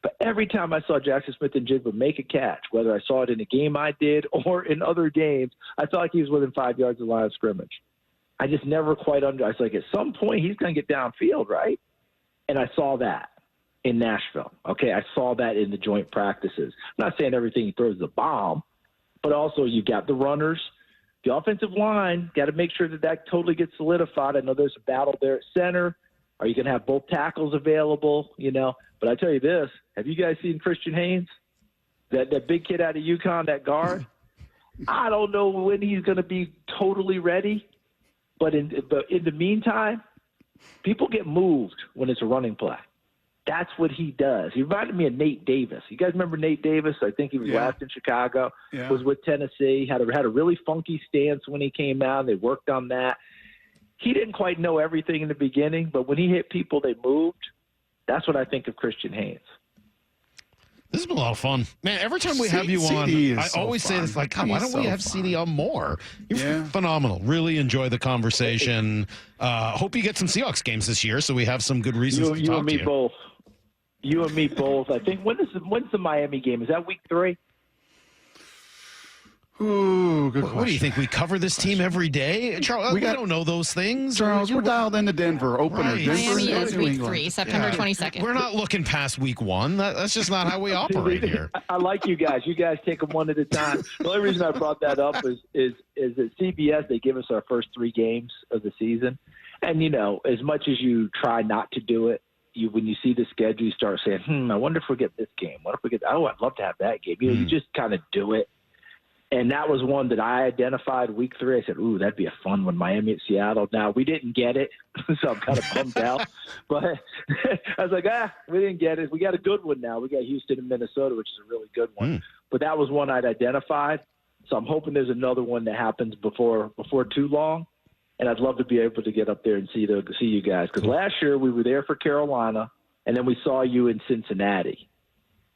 But every time I saw Jackson Smith and Jigba make a catch, whether I saw it in a game I did or in other games, I felt like he was within 5 yards of the line of scrimmage. I just never quite I was like, at some point he's going to get downfield, right? And I saw that in Nashville. Okay, I saw that in the joint practices. I'm not saying everything he throws is a bomb, but also you got the runners. The offensive line, got to make sure that totally gets solidified. I know there's a battle there at center. Are you going to have both tackles available? You know, but I tell you this: have you guys seen Christian Haynes, that big kid out of UConn, that guard? I don't know when he's going to be totally ready, but in the meantime, people get moved when it's a running play. That's what he does. He reminded me of Nate Davis. You guys remember Nate Davis? I think he was last in Chicago. Yeah. Was with Tennessee. Had a really funky stance when he came out. They worked on that. He didn't quite know everything in the beginning, but when he hit people, they moved. That's what I think of Christian Haynes. This has been a lot of fun. Man, every time we have you on, I always say this, like, God, why don't we have CD on more? You're phenomenal. Really enjoy the conversation. Hope you get some Seahawks games this year so we have some good reasons to talk to you. You and me both. You and me both. I think, when's the Miami game? Is that week 3? Ooh, good question. What do you think? We cover this team every day? Charles, we don't know those things. Charles, we're dialed into Denver. Opener. Right. Denver Miami is New week England. 3, September 22nd. We're not looking past week 1. That's just not how we operate here. I like you guys. You guys take them one at a time. The only reason I brought that up is at CBS, they give us our first 3 games of the season. And, you know, as much as you try not to do it, when you see the schedule, you start saying, I wonder if we get this game. What if we get, I'd love to have that game. You know, you just kind of do it. And that was one that I identified week 3. I said, ooh, that'd be a fun one, Miami at Seattle. Now, we didn't get it, so I'm kind of bummed out. But I was like, we didn't get it. We got a good one now. We got Houston and Minnesota, which is a really good one. But that was one I'd identified. So I'm hoping there's another one that happens before too long. And I'd love to be able to get up there and see you guys. Because last year we were there for Carolina, and then we saw you in Cincinnati.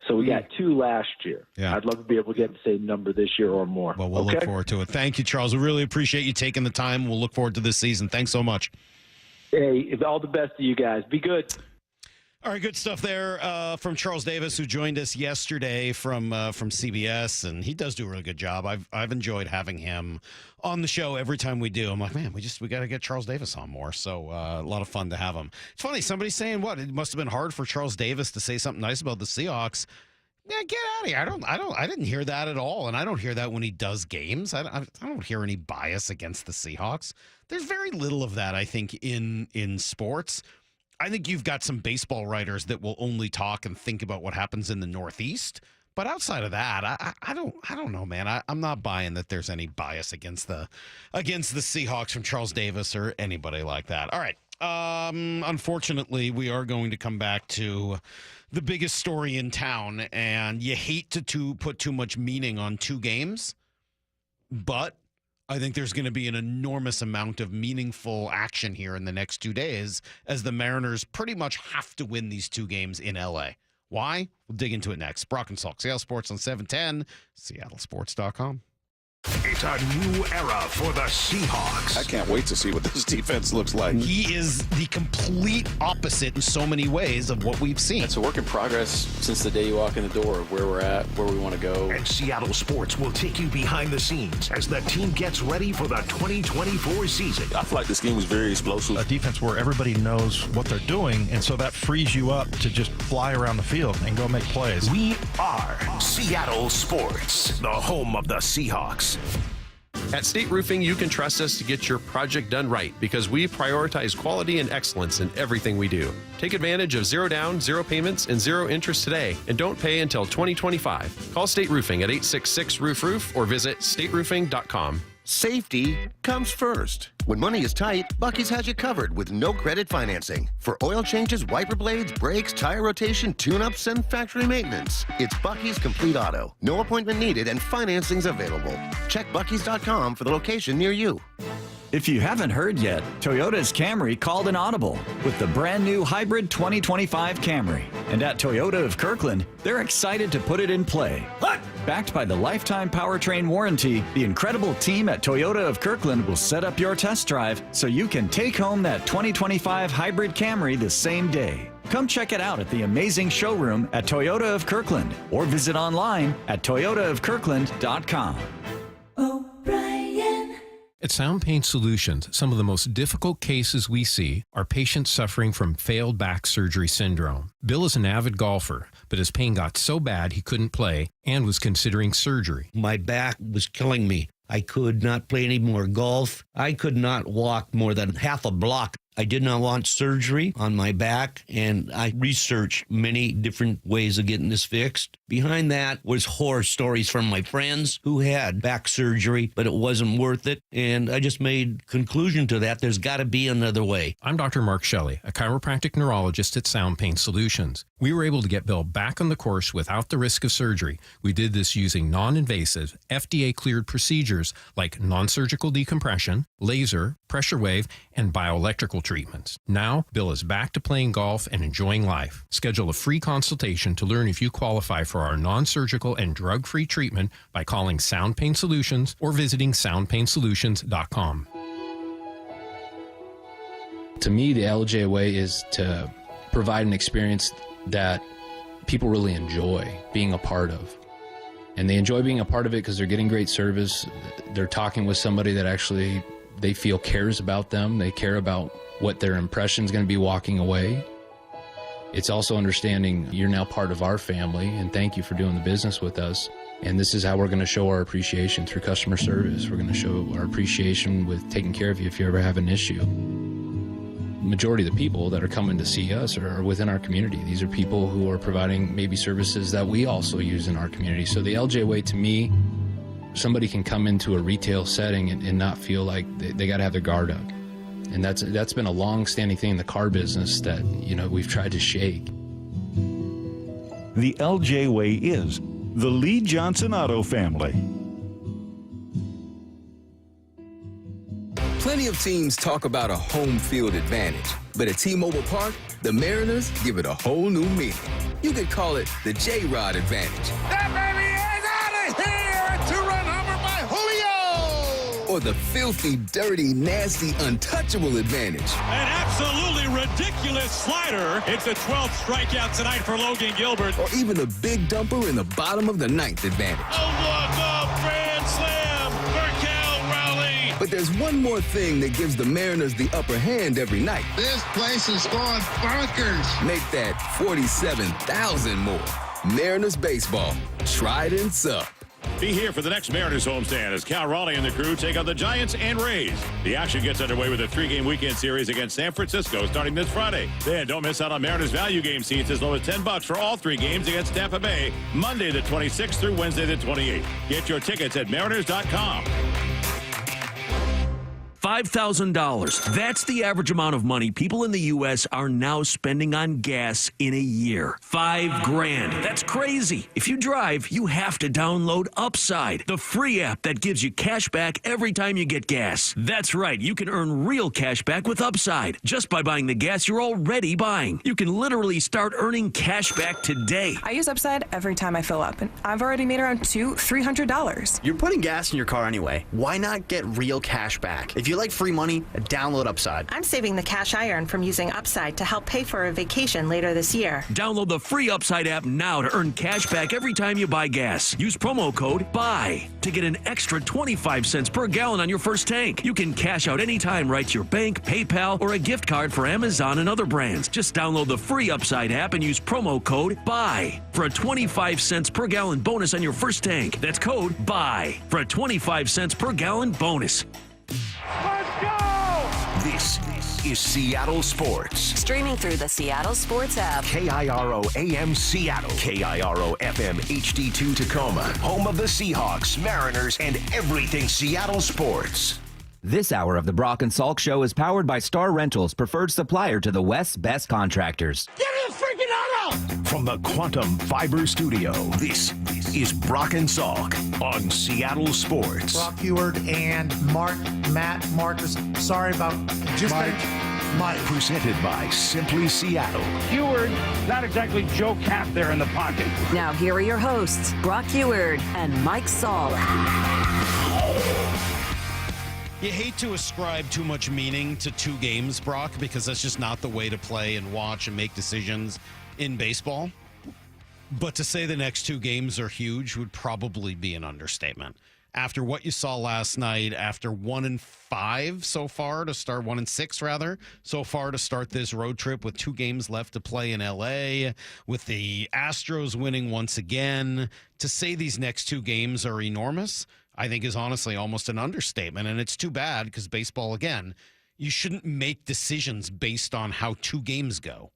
So we got 2 last year. Yeah. I'd love to be able to get the same number this year or more. Well, we'll look forward to it. Thank you, Charles. We really appreciate you taking the time. We'll look forward to this season. Thanks so much. Hey, all the best to you guys. Be good. All right, good stuff there from Charles Davis, who joined us yesterday from CBS, and he does do a really good job. I've enjoyed having him on the show every time we do. I'm like, man, we got to get Charles Davis on more. So a lot of fun to have him. It's funny, somebody's saying it must have been hard for Charles Davis to say something nice about the Seahawks. Yeah, get out of here. I didn't hear that at all, and I don't hear that when he does games. I don't hear any bias against the Seahawks. There's very little of that, I think, in sports. I think you've got some baseball writers that will only talk and think about what happens in the Northeast. But outside of that, I don't know, man. I'm not buying that there's any bias against the Seahawks from Charles Davis or anybody like that. All right. Unfortunately, we are going to come back to the biggest story in town, and you hate to put too much meaning on 2 games, but I think there's going to be an enormous amount of meaningful action here in the next 2 days as the Mariners pretty much have to win these 2 games in L.A. Why? We'll dig into it next. Brock and Salk, Seattle Sports on 710, seattlesports.com. It's a new era for the Seahawks. I can't wait to see what this defense looks like. He is the complete opposite in so many ways of what we've seen. It's a work in progress since the day you walk in the door of where we're at, where we want to go. And Seattle Sports will take you behind the scenes as the team gets ready for the 2024 season. I feel like this game was very explosive. A defense where everybody knows what they're doing, and so that frees you up to just fly around the field and go make plays. We are Seattle Sports, the home of the Seahawks. At State Roofing, you can trust us to get your project done right because we prioritize quality and excellence in everything we do. Take advantage of 0 down, 0 payments, and 0 interest today, and don't pay until 2025. Call State Roofing at 866-ROOF-ROOF or visit stateroofing.com. Safety comes first. When money is tight, Buc-ee's has you covered with no credit financing. For oil changes, wiper blades, brakes, tire rotation, tune-ups, and factory maintenance. It's Buc-ee's Complete Auto. No appointment needed and financing's available. Check Buc-ee's.com for the location near you. If you haven't heard yet, Toyota's Camry called an audible with the brand new hybrid 2025 Camry. And at Toyota of Kirkland, they're excited to put it in play. Backed by the lifetime powertrain warranty, the incredible team at Toyota of Kirkland will set up your test drive so you can take home that 2025 hybrid Camry the same day. Come check it out at the amazing showroom at Toyota of Kirkland or visit online at toyotaofkirkland.com. At Sound Pain Solutions, some of the most difficult cases we see are patients suffering from failed back surgery syndrome. Bill is an avid golfer, but his pain got so bad he couldn't play and was considering surgery. My back was killing me. I could not play any more golf. I could not walk more than half a block. I did not want surgery on my back, and I researched many different ways of getting this fixed. Behind that was horror stories from my friends who had back surgery, but it wasn't worth it, and I just made conclusion to that. There's got to be another way. I'm Dr. Mark Shelley, a chiropractic neurologist at Sound Pain Solutions. We were able to get Bill back on the course without the risk of surgery. We did this using non-invasive, FDA-cleared procedures like non-surgical decompression, laser, pressure wave, and bioelectrical treatments. Now, Bill is back to playing golf and enjoying life. Schedule a free consultation to learn if you qualify for our non-surgical and drug-free treatment by calling Sound Pain Solutions or visiting soundpainsolutions.com. To me, the LJ way is to provide an experience that people really enjoy being a part of. And they enjoy being a part of it because they're getting great service. They're talking with somebody that actually they feel cares about them. They care about what their impression is going to be walking away. It's also understanding you're now part of our family, and thank you for doing the business with us. And this is how we're going to show our appreciation through customer service. We're going to show our appreciation with taking care of you if you ever have an issue. The majority of the people that are coming to see us are within our community. These are people who are providing maybe services that we also use in our community. So the LJ way, to me, somebody can come into a retail setting and not feel like they got to have their guard up. And that's been a long-standing thing in the car business that, you know, we've tried to shake. The LJ way is the Lee Johnson Auto family. Plenty of teams talk about a home field advantage, but at T-Mobile Park, the Mariners give it a whole new meaning. You could call it the J-Rod advantage. That baby is out of here! A two-run homer by Julio! Or the filthy, dirty, nasty, untouchable advantage. An absolutely ridiculous slider. It's the 12th strikeout tonight for Logan Gilbert. Or even the big dumper in the bottom of the ninth advantage. A walk-off grand slam for Cal Raleigh. But there's one more thing that gives the Mariners the upper hand every night. This place is going bonkers. Make that 47,000 more. Mariners baseball. Trident Sup. Be here for the next Mariners homestand as Cal Raleigh and the crew take on the Giants and Rays. The action gets underway with a 3-game weekend series against San Francisco starting this Friday. Then don't miss out on Mariners value game seats as low as $10 for all 3 games against Tampa Bay, Monday the 26th through Wednesday the 28th. Get your tickets at mariners.com. $5,000. That's the average amount of money people in the U.S. are now spending on gas in a year. $5,000. That's crazy. If you drive, you have to download Upside, the free app that gives you cash back every time you get gas. That's right. You can earn real cash back with Upside just by buying the gas you're already buying. You can literally start earning cash back today. I use Upside every time I fill up, and I've already made around $300. You're putting gas in your car anyway. Why not get real cash back? If you like free money, download Upside. I'm saving the cash I earn from using Upside to help pay for a vacation later this year. Download the free Upside app now to earn cash back every time you buy gas. Use promo code BUY to get an extra 25 cents per gallon on your first tank. You can cash out anytime right to your bank, PayPal, or a gift card for Amazon and other brands. Just download the free Upside app and use promo code BUY for a 25 cents per gallon bonus on your first tank. That's code BUY for a 25 cents per gallon bonus. Let's go! This is Seattle Sports. Streaming through the Seattle Sports app. KIRO AM Seattle. KIRO FM HD2 Tacoma. Home of the Seahawks, Mariners, and everything Seattle sports. This hour of the Brock and Salk Show is powered by Star Rentals, preferred supplier to the West's best contractors. Get in the freaking auto! From the Quantum Fiber Studio, this is Brock and Salk on Seattle Sports. Brock Eward and Matt Marcus. Sorry about just Mike. Presented by Simply Seattle. Eward, not exactly Joe Cap there in the pocket. Now here are your hosts, Brock Eward and Mike Salk. You hate to ascribe too much meaning to two games, Brock, because that's just not the way to play and watch and make decisions in baseball. But to say the next two games are huge would probably be an understatement. After what you saw last night, after 1-5 so far to start, 1-6 rather, so far to start this road trip with two games left to play in LA, with the Astros winning once again, to say these next two games are enormous, I think is honestly almost an understatement. And it's too bad because baseball, again, you shouldn't make decisions based on how two games go.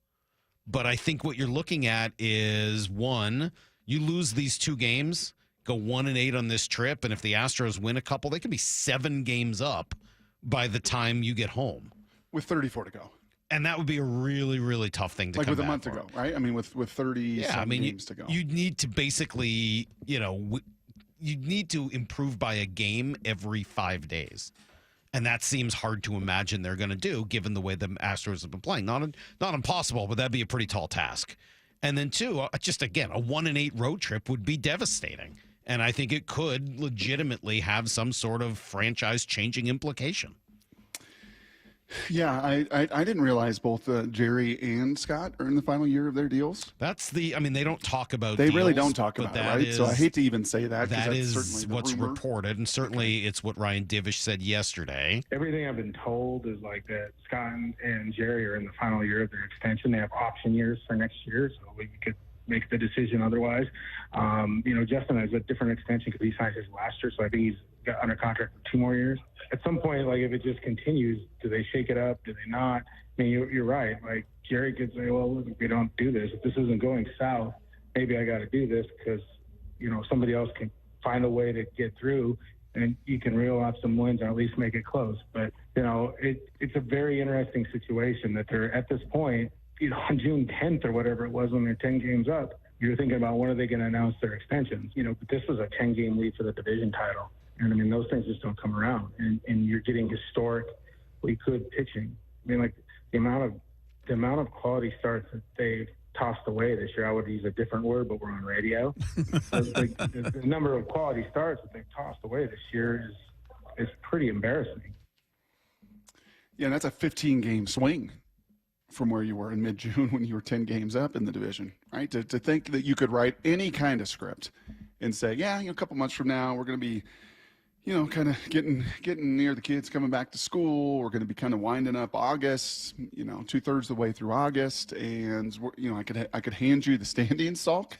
But I think what you're looking at is, one, you lose these two games, go 1-8 on this trip, and if the Astros win a couple, they could be 7 games up by the time you get home. With 34 to go. And that would be a really, really tough thing to come with a back month from. ago, right? I mean, with 30 games to go. You need to basically, you need to improve by a game every 5 days. And that seems hard to imagine they're going to do, given the way the Astros have been playing. Not impossible, but that'd be a pretty tall task. And then, two, just again, a 1-8 road trip would be devastating. And I think it could legitimately have some sort of franchise-changing implication. Yeah, I didn't realize both Jerry and Scott are in the final year of their deals. They don't talk about They deals, really don't talk about it, right? So I hate to even say that. That is certainly what's rumor. reported, and certainly it's what Ryan Divish said yesterday. Everything I've been told is like that Scott and Jerry are in the final year of their extension. They have option years for next year, so we could make the decision otherwise. Justin has a different extension because he signed his last year, so I think he's got under contract for 2 more years. At some point, like if it just continues, do they shake it up? Do they not? I mean, you're right. Like Jerry could say, well, look, if we don't do this, if this isn't going south, maybe I got to do this because, somebody else can find a way to get through and you can reel off some wins or at least make it close. But, it's a very interesting situation that they're at this point, on June 10th or whatever it was when they're 10 games up, you're thinking about when are they going to announce their extensions? But this was a 10-game lead for the division title. And, I mean, those things just don't come around. And you're getting historically good pitching. I mean, like, the amount of quality starts that they've tossed away this year, I would use a different word, but we're on radio. The number of quality starts that they've tossed away this year is pretty embarrassing. Yeah, and that's a 15-game swing from where you were in mid-June when you were 10 games up in the division, right? To think that you could write any kind of script and say, yeah, a couple months from now, we're going to be, kind of getting near the kids coming back to school. We're going to be kind of winding up August, 2/3 of the way through August. And, I could hand you the standings, Salk,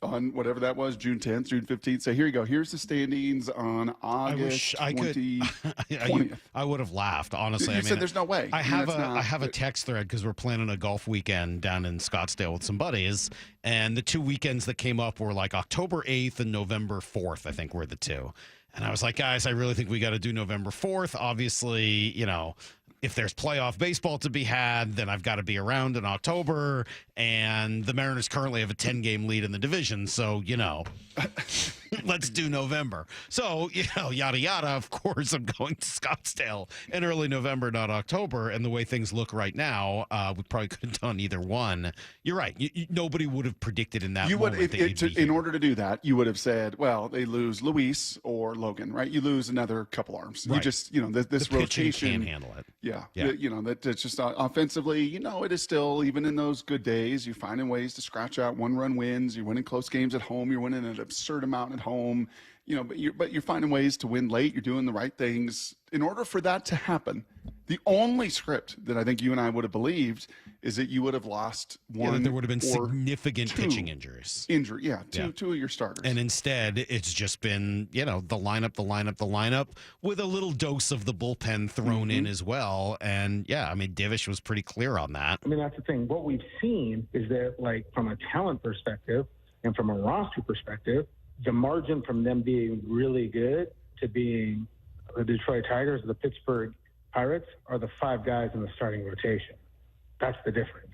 on whatever that was, June 10th, June 15th. Say, here you go. Here's the standings on August 20th. I would have laughed, honestly. You said there's no way. I have a text thread because we're planning a golf weekend down in Scottsdale with some buddies. And the 2 weekends that came up were like October 8th and November 4th, I think were the two. And I was like, guys, I really think we got to do November 4th. Obviously, if there's playoff baseball to be had, then I've got to be around in October. And the Mariners currently have a 10-game lead in the division. So, let's do November. So, yada, yada. Of course, I'm going to Scottsdale in early November, not October. And the way things look right now, we probably could have done either one. You're right. Nobody would have predicted in that moment. In order to do that, you would have said, well, they lose Luis or Logan, right? You lose another couple arms. Right. You just, this the rotation can't handle it. Yeah. Yeah. That's just offensively, it is still, even in those good days, you're finding ways to scratch out one-run wins. You're winning close games at home. You're winning an absurd amount at home. But you're finding ways to win late. You're doing the right things. In order for that to happen, the only script that I think you and I would have believed is that you would have lost one. That there would have been or significant pitching injuries. Two of your starters. And instead, it's just been, the lineup with a little dose of the bullpen thrown in as well. And Divish was pretty clear on that. That's the thing. What we've seen is that, from a talent perspective and from a roster perspective, the margin from them being really good to being the Detroit Tigers or the Pittsburgh Pirates are the 5 guys in the starting rotation. That's the difference.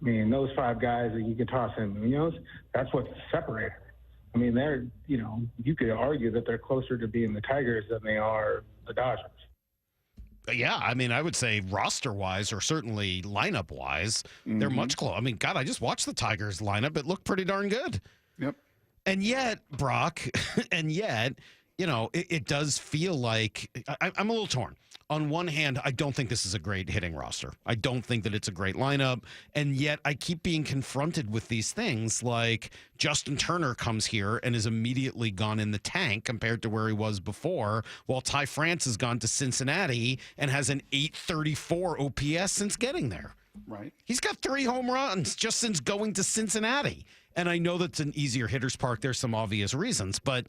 Those 5 guys that you can toss in Munoz, that's what's the separator. They're, you could argue that they're closer to being the Tigers than they are the Dodgers. Yeah, I would say roster-wise or certainly lineup-wise, they're much closer. God, I just watched the Tigers lineup. It looked pretty darn good. Yep. And yet, Brock, it does feel like I'm a little torn. On one hand, I don't think this is a great hitting roster. I don't think that it's a great lineup. And yet I keep being confronted with these things like Justin Turner comes here and is immediately gone in the tank compared to where he was before, while Ty France has gone to Cincinnati and has an 834 OPS since getting there. Right. He's got 3 home runs just since going to Cincinnati. And I know that's an easier hitter's park. There's some obvious reasons, but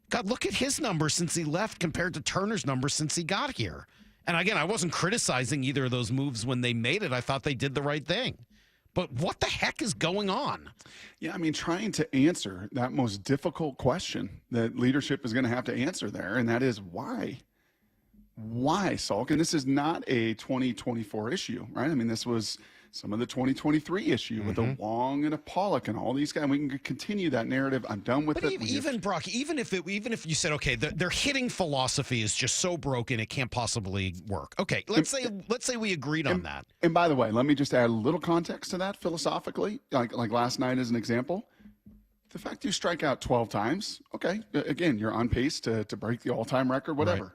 God, look at his numbers since he left compared to Turner's numbers since he got here. And again, I wasn't criticizing either of those moves when they made it. I thought they did the right thing. But what the heck is going on? Yeah, trying to answer that most difficult question that leadership is going to have to answer there, and that is why? Why, Salk? And this is not a 2024 issue, right? This was some of the 2023 issue with a Wong and a Pollock and all these guys. We can continue that narrative. I'm done with it. Even Brock, even if you said, okay, their hitting philosophy is just so broken it can't possibly work. Okay, let's say we agreed on that. And by the way, let me just add a little context to that philosophically. Like last night as an example, the fact you strike out 12 times, okay, again, you're on pace to break the all-time record, whatever. Right.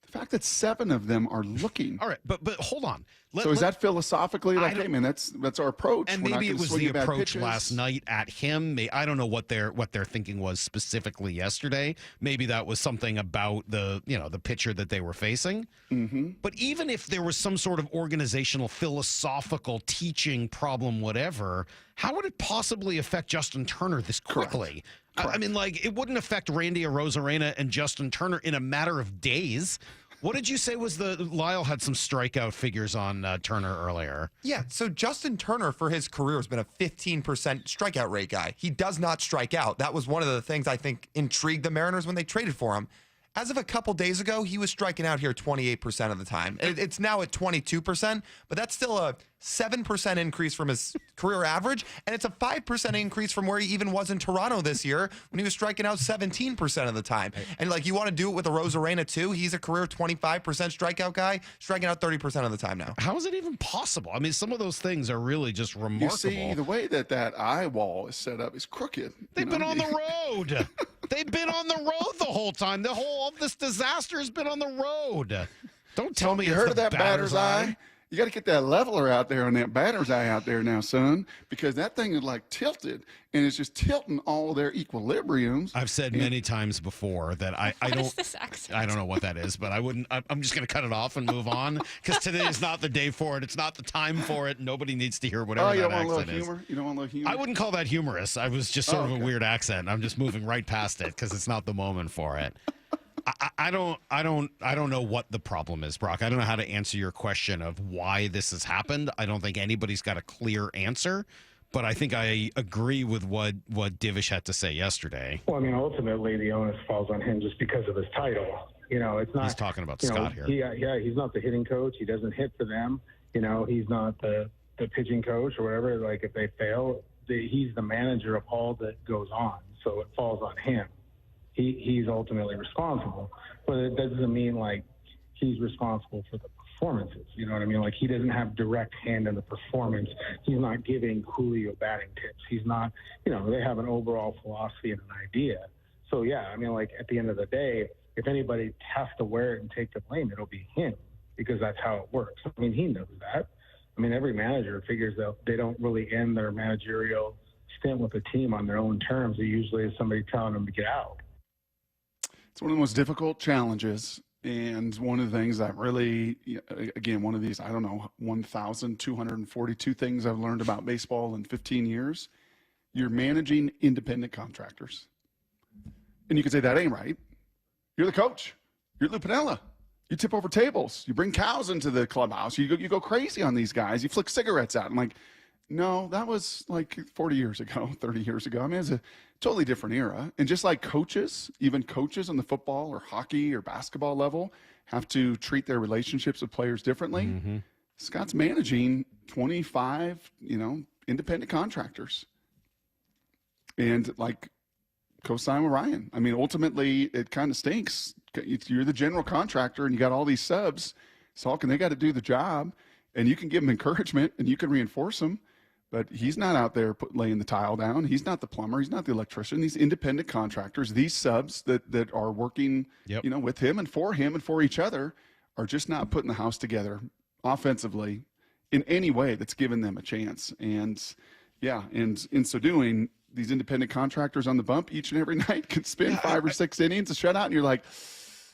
The fact that 7 of them are looking. All right, but hold on. Is that philosophically like, hey, man, that's our approach. And maybe it was the approach last night at him. I don't know what their thinking was specifically yesterday. Maybe that was something about the pitcher that they were facing. But even if there was some sort of organizational, philosophical teaching problem, whatever, how would it possibly affect Justin Turner this quickly? Correct. It wouldn't affect Randy Arozarena and Justin Turner in a matter of days. What did you say was Lyle had some strikeout figures on Turner earlier? Yeah, so Justin Turner for his career has been a 15% strikeout rate guy. He does not strike out. That was one of the things I think intrigued the Mariners when they traded for him. As of a couple days ago, he was striking out here 28% of the time. It's now at 22%, but that's still a 7% increase from his career average, and it's a 5% increase from where he even was in Toronto this year when he was striking out 17% of the time. And you want to do it with Arozarena too. He's a career 25% strikeout guy, striking out 30% of the time now. How is it even possible? Some of those things are really just remarkable. You see, the way that eye wall is set up is crooked. They've been on the road. They've been on the road the whole time. All this disaster has been on the road. Don't tell me you heard of that batter's eye? You got to get that leveler out there and that batter's eye out there now, son, because that thing is tilted, and it's just tilting all their equilibriums. I've said many times before that I don't know what that is, but I'm just going to cut it off and move on because today is not the day for it. It's not the time for it. Nobody needs to hear whatever that accent is. You don't want a little humor? I wouldn't call that humorous. I was just sort of a weird accent. I'm just moving right past it because it's not the moment for it. I don't know what the problem is, Brock. I don't know how to answer your question of why this has happened. I don't think anybody's got a clear answer. But I think I agree with what Divish had to say yesterday. Well, I mean, ultimately, the onus falls on him just because of his title. It's not. He's talking about Scott here. He's not the hitting coach. He doesn't hit for them. He's not the pitching coach or whatever. Like, if they fail, he's the manager of all that goes on. So it falls on him. He's ultimately responsible. But it doesn't mean, like, he's responsible for the performances. You know what I mean? Like, he doesn't have direct hand in the performance. He's not giving Julio batting tips. He's not, they have an overall philosophy and an idea. So, yeah, I mean, like, at the end of the day, if anybody has to wear it and take the blame, it'll be him, because that's how it works. I mean, he knows that. I mean, every manager figures that they don't really end their managerial stint with a team on their own terms. It usually is somebody telling them to get out. It's one of the most difficult challenges. And one of the things that really, again, one of these, 1,242 things I've learned about baseball in 15 years, you're managing independent contractors. And you could say that ain't right. You're the coach. You're Lou Piniella. You tip over tables. You bring cows into the clubhouse. You go crazy on these guys. You flick cigarettes at them. Like, no, that was like 40 years ago, 30 years ago. I mean, it's a totally different era. And just like coaches, even coaches on the football or hockey or basketball level have to treat their relationships with players differently. Mm-hmm. Scott's managing 25, independent contractors. And like co-sign with Ryan. I mean, ultimately, it kind of stinks. You're the general contractor and you got all these subs. Salk, and they got to do the job. And you can give them encouragement and you can reinforce them. But he's not out there laying the tile down. He's not the plumber. He's not the electrician. These independent contractors, these subs that are working, with him and for each other, are just not putting the house together offensively in any way that's given them a chance. And and in so doing, these independent contractors on the bump each and every night can spend 5 or 6 innings, a shutout, and you're like,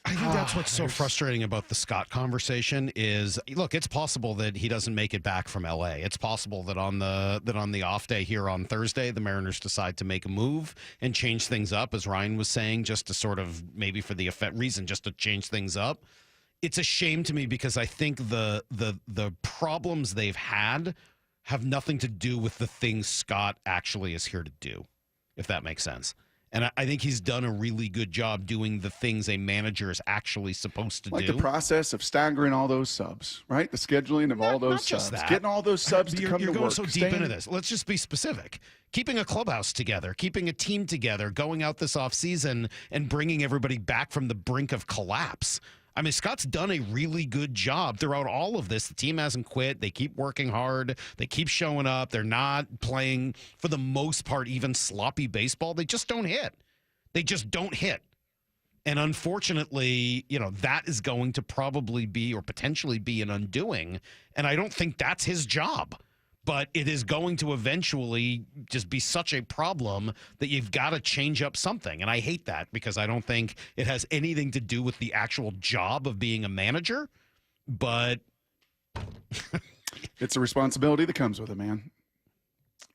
I think that's what's so frustrating about the Scott conversation is, look, it's possible that he doesn't make it back from LA. It's possible that on the off day here on Thursday, the Mariners decide to make a move and change things up, as Ryan was saying, just to sort of maybe for the reason just to change things up. It's a shame to me because I think the problems they've had have nothing to do with the things Scott actually is here to do, if that makes sense. And I think he's done a really good job doing the things a manager is actually supposed to do. Like the process of staggering all those subs, right? The scheduling of all those subs. Getting all those subs to come to work. You're going so deep into this. Let's just be specific. Keeping a clubhouse together, keeping a team together, going out this offseason and bringing everybody back from the brink of collapse. I mean, Scott's done a really good job throughout all of this. The team hasn't quit. They keep working hard. They keep showing up. They're not playing, for the most part, even sloppy baseball. They just don't hit. They just don't hit. And unfortunately, that is going to probably be or potentially be an undoing. And I don't think that's his job. But it is going to eventually just be such a problem that you've got to change up something. And I hate that because I don't think it has anything to do with the actual job of being a manager. But it's a responsibility that comes with it, man.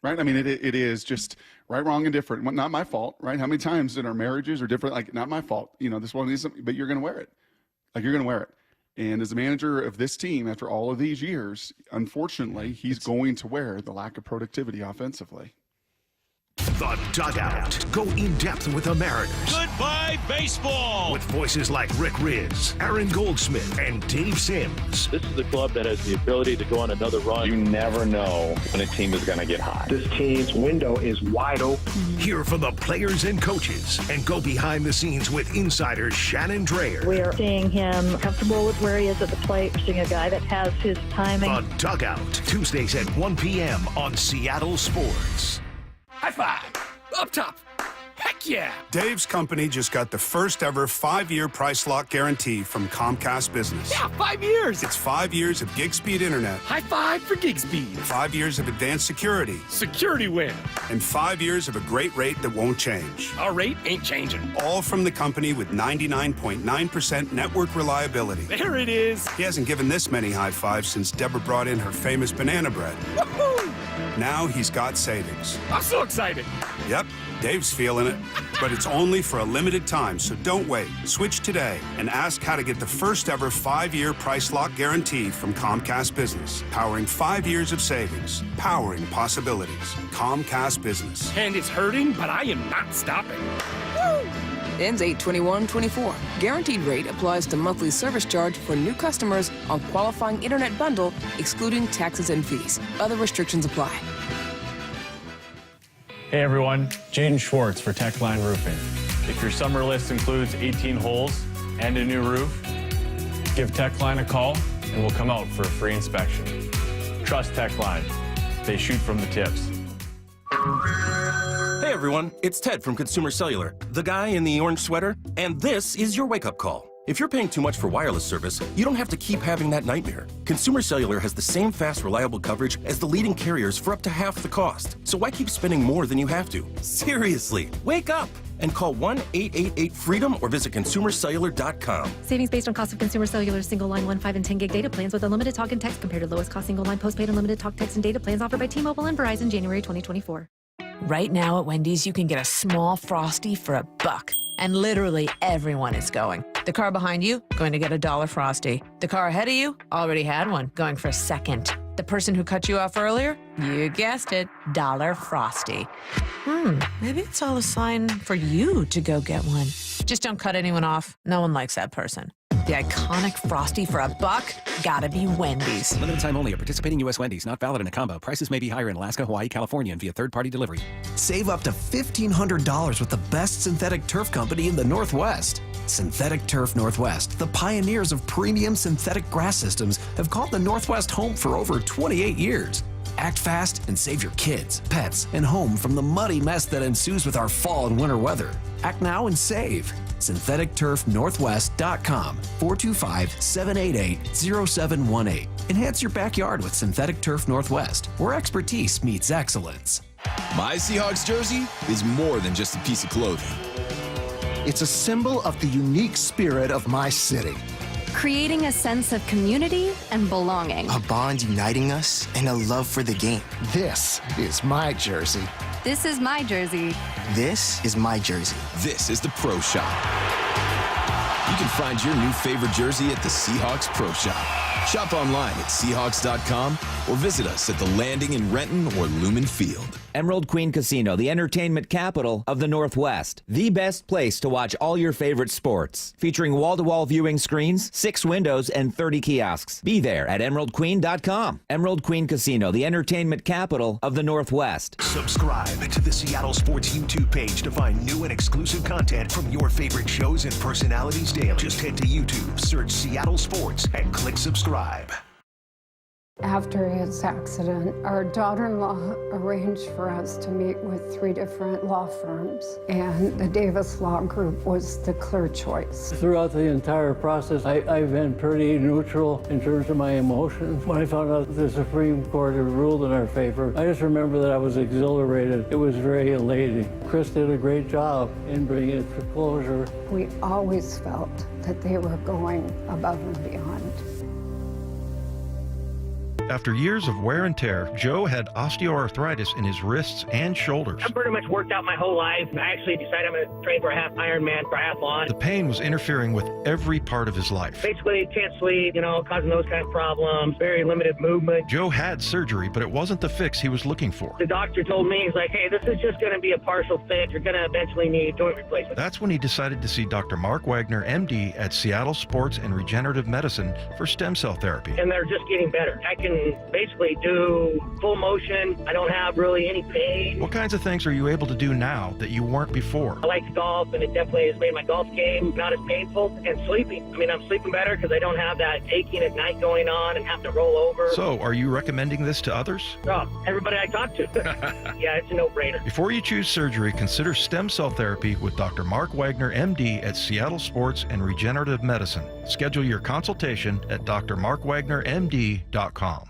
Right? I mean, it is just right, wrong, and different. Not my fault, right? How many times in our marriages are different? Like, not my fault. This one isn't, but you're going to wear it. Like, you're going to wear it. And as a manager of this team, after all of these years, unfortunately, he's going to wear the lack of productivity offensively. The Dugout. Go in depth with the Mariners. Goodbye, baseball. With voices like Rick Riz, Aaron Goldsmith, and Dave Sims. This is a club that has the ability to go on another run. You never know when a team is going to get hot. This team's window is wide open. Hear from the players and coaches and go behind the scenes with insider Shannon Dreyer. We are seeing him comfortable with where he is at the plate. We're seeing a guy that has his timing. The Dugout. Tuesdays at 1 p.m. on Seattle Sports. High five! Up top! Heck yeah! Dave's company just got the first ever 5-year price lock guarantee from Comcast Business. Yeah, 5 years! It's 5 years of gig speed internet. High five for gig speed. 5 years of advanced security. Security win. And 5 years of a great rate that won't change. Our rate ain't changing. All from the company with 99.9% network reliability. There it is. He hasn't given this many high fives since Deborah brought in her famous banana bread. Woohoo! Now he's got savings. I'm so excited. Yep. Dave's feeling it, but it's only for a limited time, so don't wait. Switch today and ask how to get the first ever 5-year price lock guarantee from Comcast Business. Powering 5 years of savings, powering possibilities. Comcast Business. And it's hurting, but I am not stopping. Woo! Ends 8/21/24. Guaranteed rate applies to monthly service charge for new customers on qualifying internet bundle, excluding taxes and fees. Other restrictions apply. Hey everyone, Jaden Schwartz for Techline Roofing. If your summer list includes 18 holes and a new roof, give Techline a call and we'll come out for a free inspection. Trust Techline. They shoot from the tips. Hey everyone, it's Ted from Consumer Cellular, the guy in the orange sweater, and this is your wake-up call. If you're paying too much for wireless service, you don't have to keep having that nightmare. Consumer Cellular has the same fast, reliable coverage as the leading carriers for up to half the cost. So why keep spending more than you have to? Seriously, wake up and call 1-888-FREEDOM or visit consumercellular.com. Savings based on cost of Consumer Cellular single line 1, 5, and 10 gig data plans with unlimited talk and text compared to lowest cost single line postpaid unlimited talk, text, and data plans offered by T-Mobile and Verizon January 2024. Right now at Wendy's, you can get a small Frosty for $1. And literally everyone is going. The car behind you, going to get a $1 Frosty. The car ahead of you, already had one, going for a second. The person who cut you off earlier, you guessed it, $1 Frosty. Maybe it's all a sign for you to go get one. Just don't cut anyone off. No one likes that person. The iconic Frosty for $1? Gotta be Wendy's. Limited time only at participating U.S. Wendy's. Not valid in a combo. Prices may be higher in Alaska, Hawaii, California, and via third-party delivery. Save up to $1,500 with the best synthetic turf company in the Northwest. Synthetic Turf Northwest, the pioneers of premium synthetic grass systems, have called the Northwest home for over 28 years. Act fast and save your kids, pets, and home from the muddy mess that ensues with our fall and winter weather. Act now and save. SyntheticTurfNorthwest.com 425-788-0718. Enhance your backyard with Synthetic Turf Northwest, where expertise meets excellence. My Seahawks jersey is more than just a piece of clothing. It's a symbol of the unique spirit of my city. Creating a sense of community and belonging. A bond uniting us and a love for the game. This is my jersey. This is my jersey. This is my jersey. This is the Pro Shop. You can find your new favorite jersey at the Seahawks Pro Shop. Shop online at Seahawks.com or visit us at The Landing in Renton or Lumen Field. Emerald Queen Casino, the entertainment capital of the Northwest. The best place to watch all your favorite sports. Featuring wall-to-wall viewing screens, 6 windows, and 30 kiosks. Be there at emeraldqueen.com. Emerald Queen Casino, the entertainment capital of the Northwest. Subscribe to the Seattle Sports YouTube page to find new and exclusive content from your favorite shows and personalities daily. Just head to YouTube, search Seattle Sports, and click subscribe. After his accident, our daughter-in-law arranged for us to meet with 3 different law firms, and the Davis Law Group was the clear choice. Throughout the entire process, I've been pretty neutral in terms of my emotions. When I found out the Supreme Court had ruled in our favor, I just remember that I was exhilarated. It was very elating. Chris did a great job in bringing it to closure. We always felt that they were going above and beyond. After years of wear and tear, Joe had osteoarthritis in his wrists and shoulders. I've pretty much worked out my whole life. I actually decided I'm going to train for a half Ironman triathlon. The pain was interfering with every part of his life. Basically, can't sleep, causing those kind of problems, very limited movement. Joe had surgery, but it wasn't the fix he was looking for. The doctor told me, he's like, hey, this is just going to be a partial fix. You're going to eventually need joint replacement. That's when he decided to see Dr. Mark Wagner, MD, at Seattle Sports and Regenerative Medicine for stem cell therapy. And they're just getting better. I can basically do full motion. I don't have really any pain. What kinds of things are you able to do now that you weren't before? I like to golf, and it definitely has made my golf game not as painful. And sleeping. I mean, I'm sleeping better because I don't have that aching at night going on and having to roll over. So, are you recommending this to others? Oh, everybody I talk to. Yeah, it's a no-brainer. Before you choose surgery, consider stem cell therapy with Dr. Mark Wagner, MD, at Seattle Sports and Regenerative Medicine. Schedule your consultation at drmarkwagnermd.com.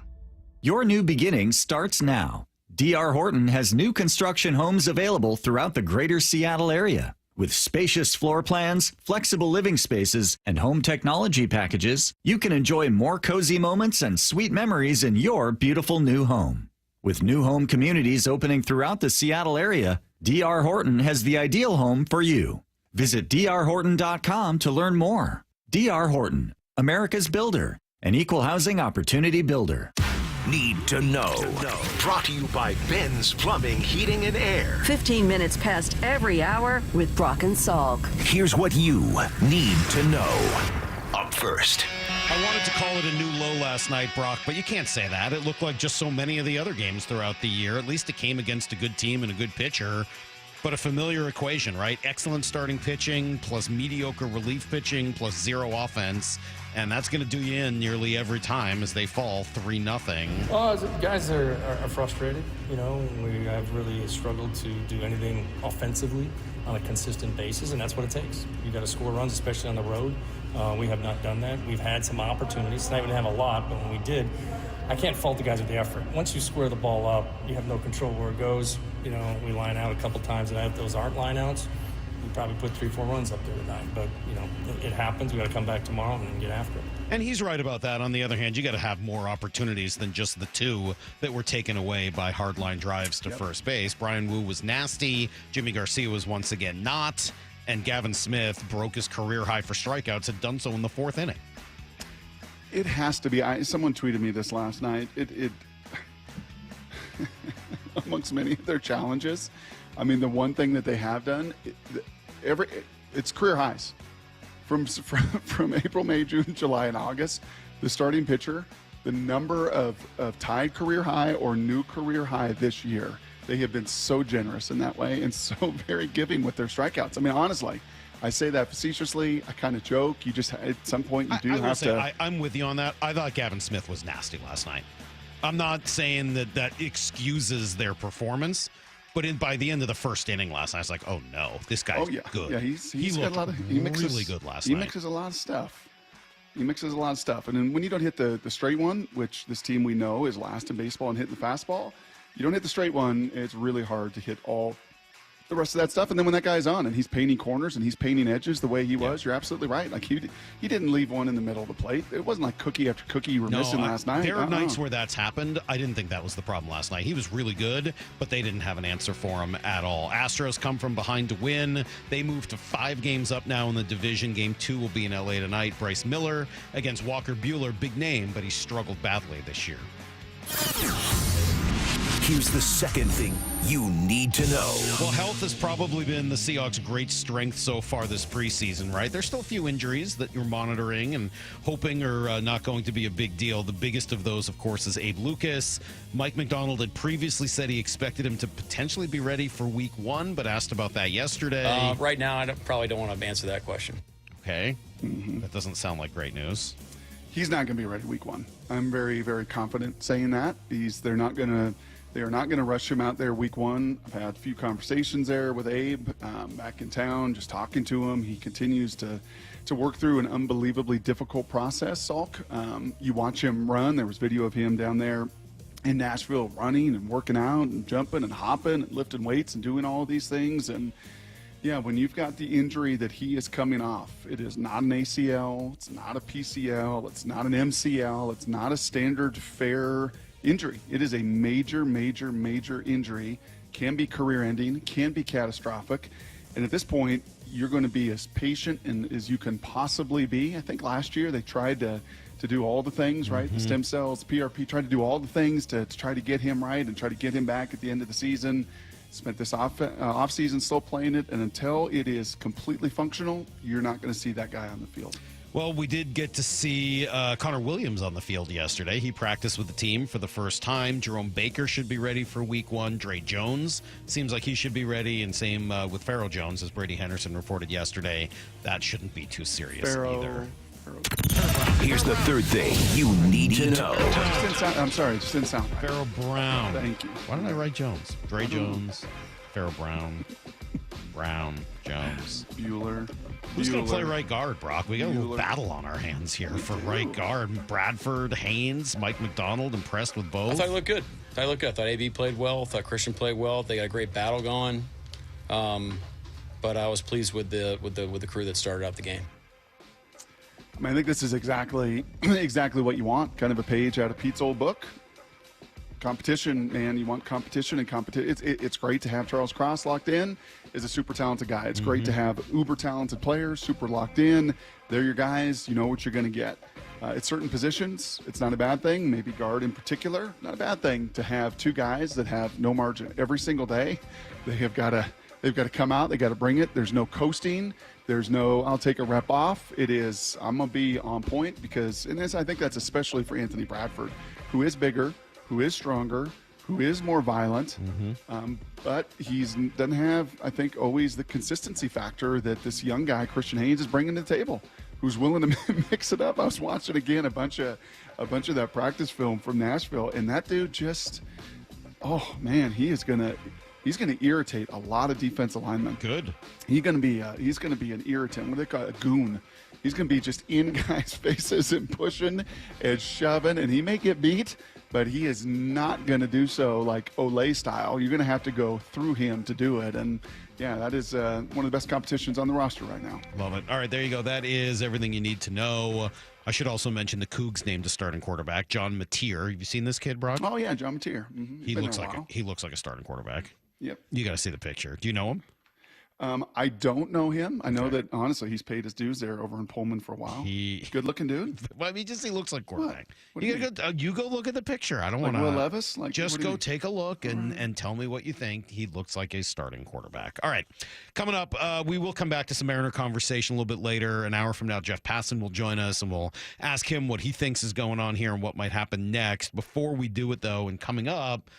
Your new beginning starts now. D.R. Horton has new construction homes available throughout the greater Seattle area. With spacious floor plans, flexible living spaces, and home technology packages, you can enjoy more cozy moments and sweet memories in your beautiful new home. With new home communities opening throughout the Seattle area, D.R. Horton has the ideal home for you. Visit drhorton.com to learn more. D.R. Horton, America's builder, an equal housing opportunity builder. Need to know. Brought to you by Ben's Plumbing, Heating, and Air. 15 minutes past every hour with Brock and Salk. Here's what you need to know. Up first. I wanted to call it a new low last night, Brock, but you can't say that. It looked like just so many of the other games throughout the year. At least it came against a good team and a good pitcher. But a familiar equation, right? Excellent starting pitching plus mediocre relief pitching plus zero offense. And that's going to do you in nearly every time as they fall 3-0. Well, guys are frustrated. You know, we have really struggled to do anything offensively on a consistent basis, and that's what it takes. You got to score runs, especially on the road. We have not done that. We've had some opportunities. Tonight we didn't have a lot, but when we did, I can't fault the guys with the effort. Once you square the ball up, you have no control where it goes. You know, we line out a couple times, and if those aren't line outs, we probably put 3-4 runs up there tonight. But, you know, it happens. We got to come back tomorrow and get after it. And he's right about that. On the other hand, you got to have more opportunities than just the two that were taken away by hardline drives to first base. Brian Wu was nasty. Jimmy Garcia was once again not. And Gavin Smith broke his career high for strikeouts, had done so in the fourth inning. It has to be. Someone tweeted me this last night. It amongst many of their challenges, I mean, the one thing that they have done, it's career highs. From April, May, June, July, and August, the starting pitcher, the number of tied career high or new career high this year, they have been so generous in that way and so very giving with their strikeouts. I mean, honestly, I say that facetiously. I kind of joke. You just, at some point, you do have to. I'm with you on that. I thought Gavin Smith was nasty last night. I'm not saying that excuses their performance, but by the end of the first inning last night, I was like, oh no, this guy's good. Yeah, he got a lot of. He mixes really good last night. He mixes a lot of stuff. And then when you don't hit the straight one, which this team we know is last in baseball and hitting the fastball, you don't hit the straight one, it's really hard to hit all the rest of that stuff. And then when that guy's on and he's painting corners and he's painting edges the way he was, you're absolutely right. Like he didn't leave one in the middle of the plate. It wasn't like cookie after cookie you were missing last night. There are nights where that's happened. I didn't think that was the problem last night. He was really good, but they didn't have an answer for him at all. Astros come from behind to win. They move to 5 games up now in the division. Game 2 will be in LA tonight. Bryce Miller against Walker Buehler. Big name, but he struggled badly this year. Here's the second thing you need to know. Well, health has probably been the Seahawks' great strength so far this preseason, right? There's still a few injuries that you're monitoring and hoping are not going to be a big deal. The biggest of those, of course, is Abe Lucas. Mike McDonald had previously said he expected him to potentially be ready for week 1, but asked about that yesterday. Right now, I probably don't want to answer that question. Okay. That doesn't sound like great news. He's not going to be ready week 1. I'm very, very confident saying that. They are not going to rush him out there week 1. I've had a few conversations there with Abe back in town, just talking to him. He continues to work through an unbelievably difficult process, Salk. You watch him run. There was video of him down there in Nashville running and working out and jumping and hopping and lifting weights and doing all of these things. And, yeah, when you've got the injury that he is coming off, it is not an ACL, it's not a PCL, it's not an MCL, it's not a standard fair injury. It is a major, major, major injury. Can be career-ending, can be catastrophic. And at this point, you're going to be as patient and as you can possibly be. I think last year they tried to do all the things, right? The stem cells, PRP, tried to do all the things to try to get him right and try to get him back at the end of the season. Spent this off season still playing it, and until it is completely functional, you're not going to see that guy on the field. Well, we did get to see Connor Williams on the field yesterday. He practiced with the team for the first time. Jerome Baker should be ready for week 1. Dre Jones seems like he should be ready, and same with Pharaoh Jones, as Brady Henderson reported yesterday. That shouldn't be too serious either. Here's the third thing you need to know. I'm sorry, it just didn't sound right. Pharaoh Brown. Thank you. Why did I write Jones? Dre Jones, Pharaoh Brown, Jones. Bueller. Who's going to play right guard, Brock? We got a little battle on our hands here for right guard. Bradford, Haynes, Mike McDonald, impressed with both. I thought he looked good. I thought AB played well. I thought Christian played well. They got a great battle going. But I was pleased with the crew that started out the game. I mean, I think this is exactly what you want. Kind of a page out of Pete's old book. competition, man. You want competition and competition. It's great to have Charles Cross locked in as a super talented guy. It's great to have uber talented players, super locked in. They're your guys. You know what you're going to get. At certain positions, it's not a bad thing. Maybe guard in particular, not a bad thing to have two guys that have no margin every single day. They've got to come out. They got to bring it. There's no coasting. There's no, I'll take a rep off. It is, I'm going to be on point because, and I think that's especially for Anthony Bradford, who is bigger, who is stronger, who is more violent, but he doesn't have, I think, always the consistency factor that this young guy, Christian Haynes, is bringing to the table, who's willing to mix it up. I was watching again a bunch of that practice film from Nashville, and that dude just, oh man, he's gonna irritate a lot of defensive linemen. Good. He's gonna be an irritant. What do they call it? A goon. He's gonna be just in guys' faces and pushing and shoving, and he may get beat, but he is not gonna do so like Olay style. You're gonna have to go through him to do it, and yeah, that is one of the best competitions on the roster right now. Love it. All right, there you go. That is everything you need to know. I should also mention the Cougs named a starting quarterback, John Mateer. Have you seen this kid, Brock? Oh yeah, John Mateer. He looks like a starting quarterback. Yep. You got to see the picture. Do you know him? I don't know him. I know that, honestly, he's paid his dues there over in Pullman for a while. Good-looking dude. Well, I mean, he looks like quarterback. You go look at the picture. I don't want to. Will Levis? Just go take a look and tell me what you think. He looks like a starting quarterback. All right. Coming up, we will come back to some Mariner conversation a little bit later. An hour from now, Jeff Passan will join us, and we'll ask him what he thinks is going on here and what might happen next. Before we do it, though, and coming up,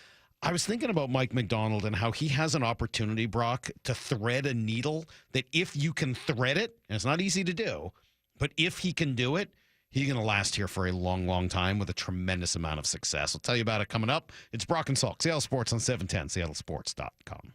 I was thinking about Mike McDonald and how he has an opportunity, Brock, to thread a needle that if you can thread it, and it's not easy to do, but if he can do it, he's going to last here for a long, long time with a tremendous amount of success. I'll tell you about it coming up. It's Brock and Salk, Seattle Sports on 710, seattlesports.com.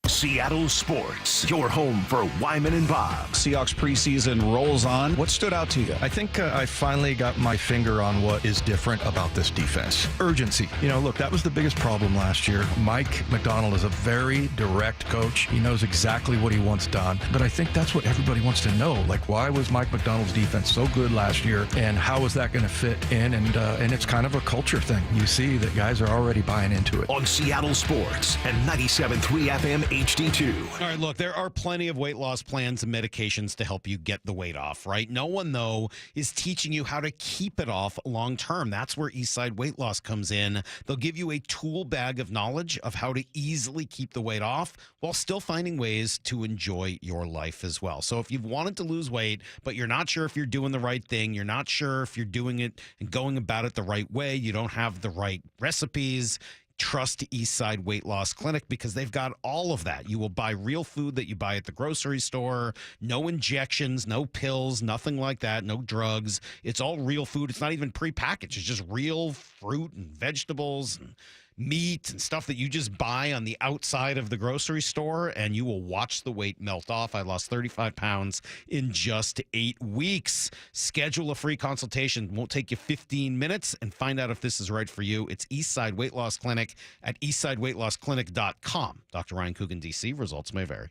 Seattle Sports, your home for Wyman and Bob. Seahawks preseason rolls on. What stood out to you? I think I finally got my finger on what is different about this defense. Urgency. Look, that was the biggest problem last year. Mike McDonald is a very direct coach. He knows exactly what he wants done. But I think that's what everybody wants to know. Like, why was Mike McDonald's defense so good last year? And how is that going to fit in? And it's kind of a culture thing. You see that guys are already buying into it. On Seattle Sports and 97.3 FM HD2. All right, look, there are plenty of weight loss plans and medications to help you get the weight off, right? No one, though, is teaching you how to keep it off long term. That's where Eastside Weight Loss comes in. They'll give you a tool bag of knowledge of how to easily keep the weight off while still finding ways to enjoy your life as well. So if you've wanted to lose weight, but you're not sure if you're doing the right thing, you're not sure if you're doing it and going about it the right way, you don't have the right recipes, trust Eastside Weight Loss Clinic because they've got all of that. You will buy real food that you buy at the grocery store, no injections, no pills, nothing like that, no drugs. It's all real food. It's not even prepackaged. It's just real fruit and vegetables and meat and stuff that you just buy on the outside of the grocery store, and you will watch the weight melt off. I lost 35 pounds in just 8 weeks. Schedule a free consultation. It won't take you 15 minutes, and find out if this is right for you. It's Eastside Weight Loss Clinic at eastsideweightlossclinic.com. Dr. Ryan Coogan, D.C. Results may vary.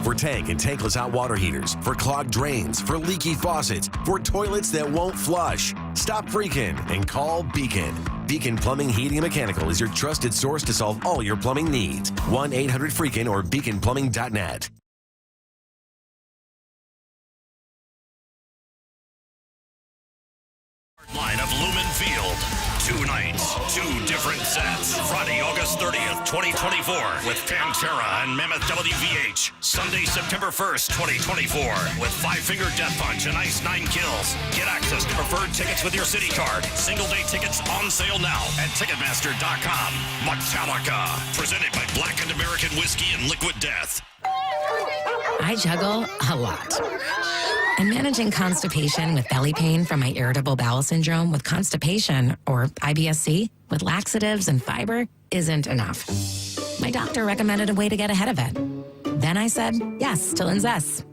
For tank and tankless hot water heaters, for clogged drains, for leaky faucets, for toilets that won't flush. Stop freaking and call Beacon. Beacon Plumbing, Heating, and Mechanical is your trusted source to solve all your plumbing needs. 1-800-FREAKIN or beaconplumbing.net. Line of Lumen Field. 2 nights, 2 different sets. Friday, August 30th, 2024 with Pantera and Mammoth WVH. Sunday, September 1st, 2024 with Five Finger Death Punch and Ice 9 Kills. Get access to preferred tickets with your City Card. Single day tickets on sale now at Ticketmaster.com. Metallica, presented by Blackened American Whiskey and Liquid Death. I juggle a lot. And managing constipation with belly pain from my irritable bowel syndrome with constipation, or IBS-C, with laxatives and fiber isn't enough. My doctor recommended a way to get ahead of it. Then I said yes to Linzess.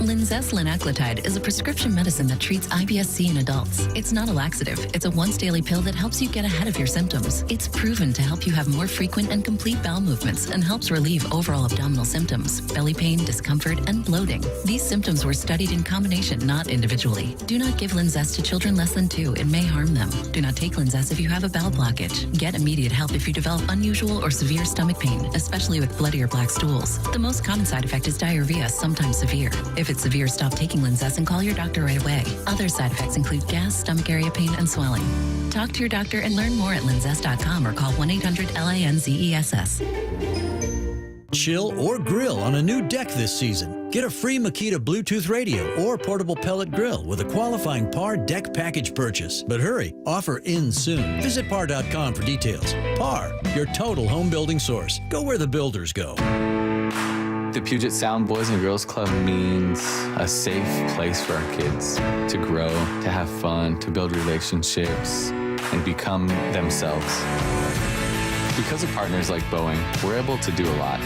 Linzess linaclotide is a prescription medicine that treats IBS-C in adults. It's not a laxative. It's a once-daily pill that helps you get ahead of your symptoms. It's proven to help you have more frequent and complete bowel movements and helps relieve overall abdominal symptoms, belly pain, discomfort, and bloating. These symptoms were studied in combination, not individually. Do not give Linzess to children less than 2. It may harm them. Do not take Linzess if you have a bowel blockage. Get immediate help if you develop unusual or severe stomach pain, especially with bloody or black stools. The most common side effect is diarrhea, sometimes severe. If it's severe, stop taking Linzess and call your doctor right away. Other side effects include gas, stomach area pain, and swelling. Talk to your doctor and learn more at linzess.com or call 1-800-LINZESS. Chill or grill on a new deck this season. Get a free Makita Bluetooth radio or portable pellet grill with a qualifying PAR deck package purchase. But hurry, offer ends soon. Visit par.com for details. PAR, your total home building source. Go where the builders go. The Puget Sound Boys and Girls Club means a safe place for our kids to grow, to have fun, to build relationships, and become themselves. Because of partners like Boeing, we're able to do a lot.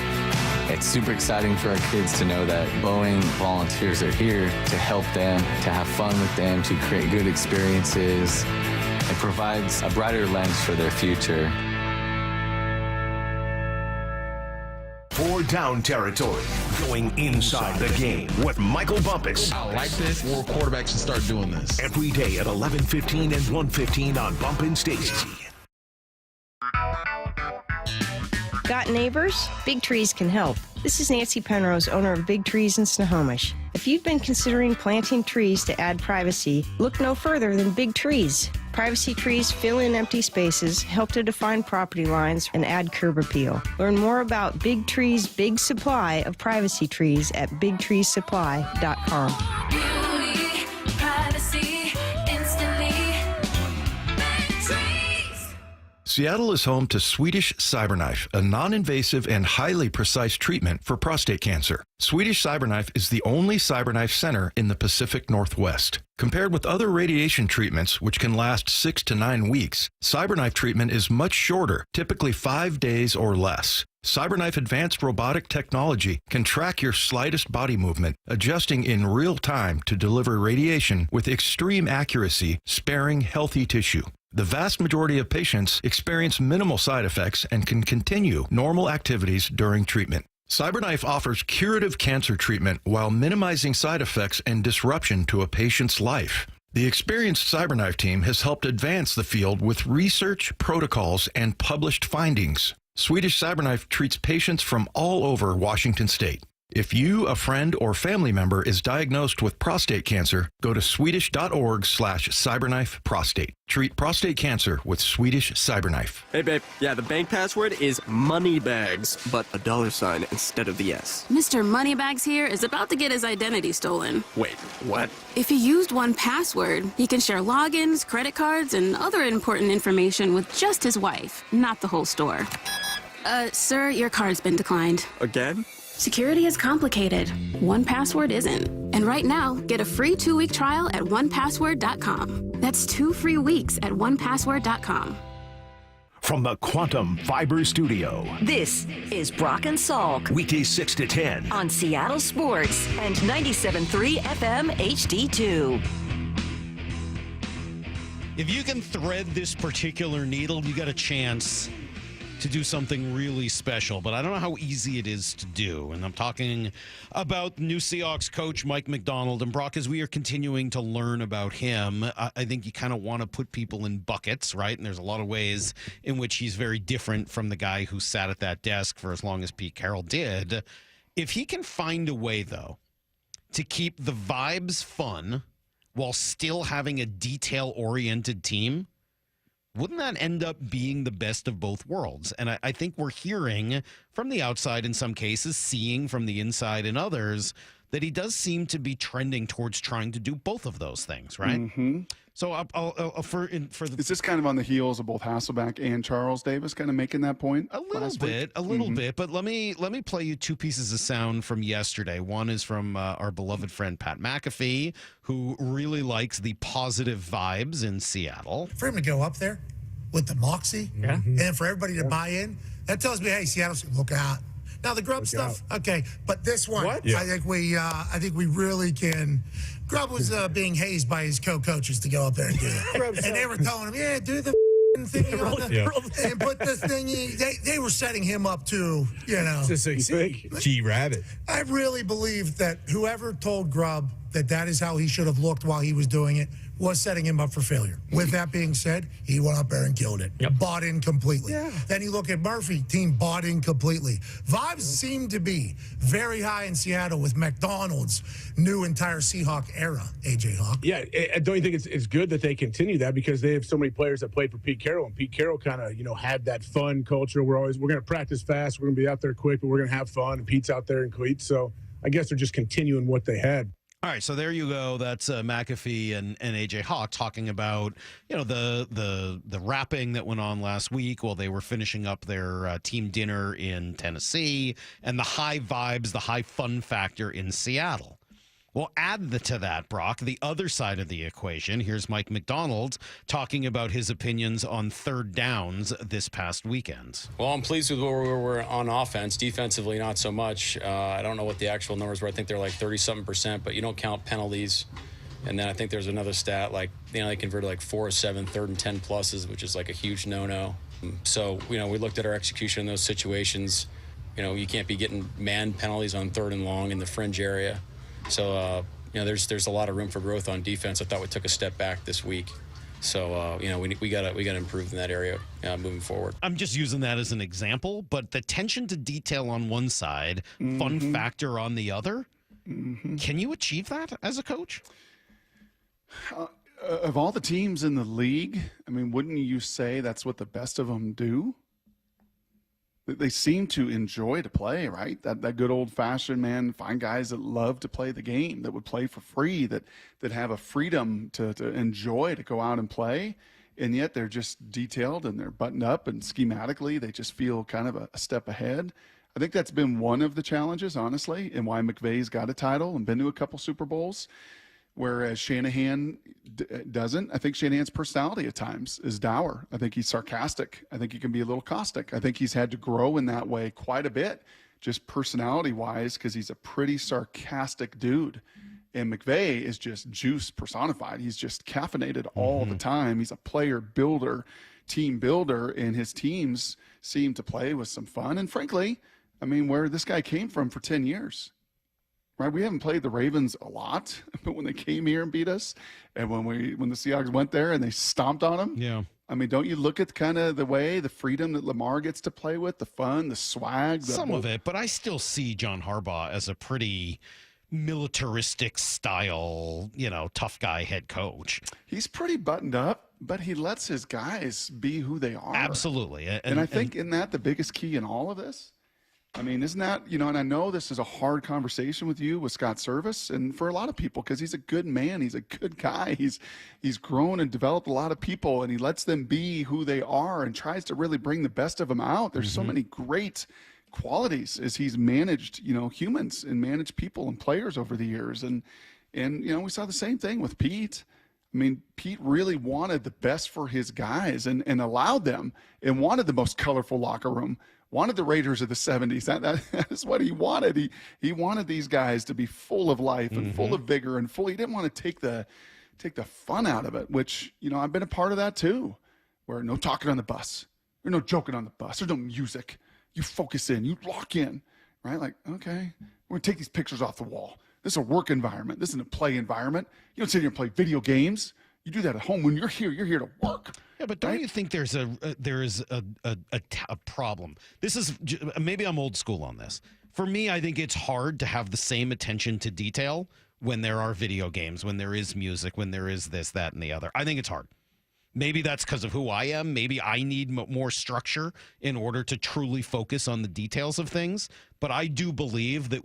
It's super exciting for our kids to know that Boeing volunteers are here to help them, to have fun with them, to create good experiences. It provides a brighter lens for their future. For Down Territory, going inside the game with Michael Bumpus. I like this. More quarterbacks should start doing this. Every day at 11:15 and 1:15 on Bumpin' Stacy. Got neighbors? Big Trees can help. This is Nancy Penrose, owner of Big Trees in Snohomish. If you've been considering planting trees to add privacy, look no further than Big Trees. Privacy trees fill in empty spaces, help to define property lines, and add curb appeal. Learn more about Big Trees' big supply of privacy trees at bigtreesupply.com. Beauty, privacy, instantly. Big Trees. Seattle is home to Swedish CyberKnife, a non-invasive and highly precise treatment for prostate cancer. Swedish CyberKnife is the only CyberKnife center in the Pacific Northwest. Compared with other radiation treatments, which can last 6 to 9 weeks, CyberKnife treatment is much shorter, typically 5 days or less. CyberKnife advanced robotic technology can track your slightest body movement, adjusting in real time to deliver radiation with extreme accuracy, sparing healthy tissue. The vast majority of patients experience minimal side effects and can continue normal activities during treatment. CyberKnife offers curative cancer treatment while minimizing side effects and disruption to a patient's life. The experienced CyberKnife team has helped advance the field with research, protocols, and published findings. Swedish CyberKnife treats patients from all over Washington state. If you, a friend, or family member is diagnosed with prostate cancer, go to swedish.org/cyberknifeprostate. Treat prostate cancer with Swedish CyberKnife. Hey, babe. Yeah, the bank password is moneybags, but a $sign instead of the S. Mr. Moneybags here is about to get his identity stolen. Wait, what? If he used 1Password, he can share logins, credit cards, and other important information with just his wife, not the whole store. Sir, your card's been declined. Again? Security is complicated. 1Password isn't. And right now, get a free 2-week trial at 1password.com. That's 2 free weeks at 1password.com. From the Quantum Fiber Studio. This is Brock and Salk. Weekdays 6 to 10. On Seattle Sports and 97.3 FM HD2. If you can thread this particular needle, you got a chance to do something really special, but I don't know how easy it is to do. And I'm talking about new Seahawks coach Mike Macdonald. And Brock, as we are continuing to learn about him, I think you kind of want to put people in buckets, right? And there's a lot of ways in which he's very different from the guy who sat at that desk for as long as Pete Carroll did. If he can find a way, though, to keep the vibes fun while still having a detail-oriented team, wouldn't that end up being the best of both worlds? And I think we're hearing from the outside in some cases, seeing from the inside in others, that he does seem to be trending towards trying to do both of those things, right? Mm-hmm. So is this kind of on the heels of both Hasselbeck and Charles Davis kind of making that point? A little bit. But let me play you 2 pieces of sound from yesterday. One is from our beloved friend Pat McAfee, who really likes the positive vibes in Seattle. For him to go up there with the moxie and for everybody to buy in, that tells me, hey, Seattle, look out. Now the Grubb stuff, okay, but this one, What? Yeah. I think we really can. Grubb was being hazed by his co-coaches to go up there and do it, and they were telling him, "Yeah, do the thingy on the, and put the thingy." They were setting him up to, To succeed. G-Rabbit. I really believe that whoever told Grubb that is how he should have looked while he was doing it was setting him up for failure. With that being said, he went up there and killed it. Bought in completely. Yeah. Then you look at Murphy, team bought in completely. Vibes seem to be very high in Seattle with McDonald's new entire Seahawk era, AJ Hawk. Yeah, don't you think it's good that they continue that, because they have so many players that played for Pete Carroll, and Pete Carroll kind of, had that fun culture. We're going to practice fast, we're going to be out there quick, but we're going to have fun, and Pete's out there in cleats. So I guess they're just continuing what they had. All right, so there you go. That's McAfee and AJ Hawk talking about the rapping that went on last week while they were finishing up their team dinner in Tennessee, and the high vibes, the high fun factor in Seattle. Well, add to that, Brock, the other side of the equation. Here's Mike McDonald talking about his opinions on third downs this past weekend. Well, I'm pleased with where we were on offense. Defensively, not so much. I don't know what the actual numbers were. I think they're like 30-something%, but you don't count penalties. And then I think there's another stat, like, they converted like 4 of 7 third and 10 pluses, which is like a huge no-no. So, we looked at our execution in those situations. You can't be getting man penalties on third and long in the fringe area. So, there's a lot of room for growth on defense. I thought we took a step back this week. So, we got to improve in that area moving forward. I'm just using that as an example, but the attention to detail on one side, fun factor on the other, can you achieve that as a coach? Of all the teams in the league, wouldn't you say that's what the best of them do? They seem to enjoy to play, right? That good old-fashioned, man, find guys that love to play the game, that would play for free, that have a freedom to enjoy, to go out and play, and yet they're just detailed and they're buttoned up, and schematically they just feel kind of a step ahead. I think that's been one of the challenges, honestly, and why McVay's got a title and been to a couple Super Bowls, whereas Shanahan doesn't. I think Shanahan's personality at times is dour. I think he's sarcastic. I think he can be a little caustic. I think he's had to grow in that way quite a bit, just personality-wise, because he's a pretty sarcastic dude. And McVay is just juice personified. He's just caffeinated all the time. He's a player builder, team builder, and his teams seem to play with some fun. And frankly, where this guy came from for 10 years. Right, we haven't played the Ravens a lot, but when they came here and beat us, and when the Seahawks went there and they stomped on them, yeah. Don't you look at kind of the freedom that Lamar gets to play with, the fun, the swag? Some of it, but I still see John Harbaugh as a pretty militaristic style, tough guy head coach. He's pretty buttoned up, but he lets his guys be who they are. Absolutely. And I think isn't that the biggest key in all of this? Isn't that, and I know this is a hard conversation with you, with Scott Service, and for a lot of people, because he's a good man, he's a good guy, he's grown and developed a lot of people, and he lets them be who they are and tries to really bring the best of them out. There's so many great qualities as he's managed, humans and managed people and players over the years. And we saw the same thing with Pete. Pete really wanted the best for his guys and allowed them, and wanted the most colorful locker room, wanted the Raiders of the 70s. That is what he wanted. He wanted these guys to be full of life and full of vigor and he didn't want to take the fun out of it, which, I've been a part of that too, where no talking on the bus, there's no joking on the bus, there's no music. You focus in, you lock in, right? Like, okay, we're going to take these pictures off the wall. This is a work environment. This isn't a play environment. You don't sit here and play video games. You do that at home. When you're here to work. Yeah, but don't you think there is a problem? This is maybe I'm old school on this. For me, I think it's hard to have the same attention to detail when there are video games, when there is music, when there is this, that, and the other. I think it's hard. Maybe that's because of who I am. Maybe I need more structure in order to truly focus on the details of things. But I do believe that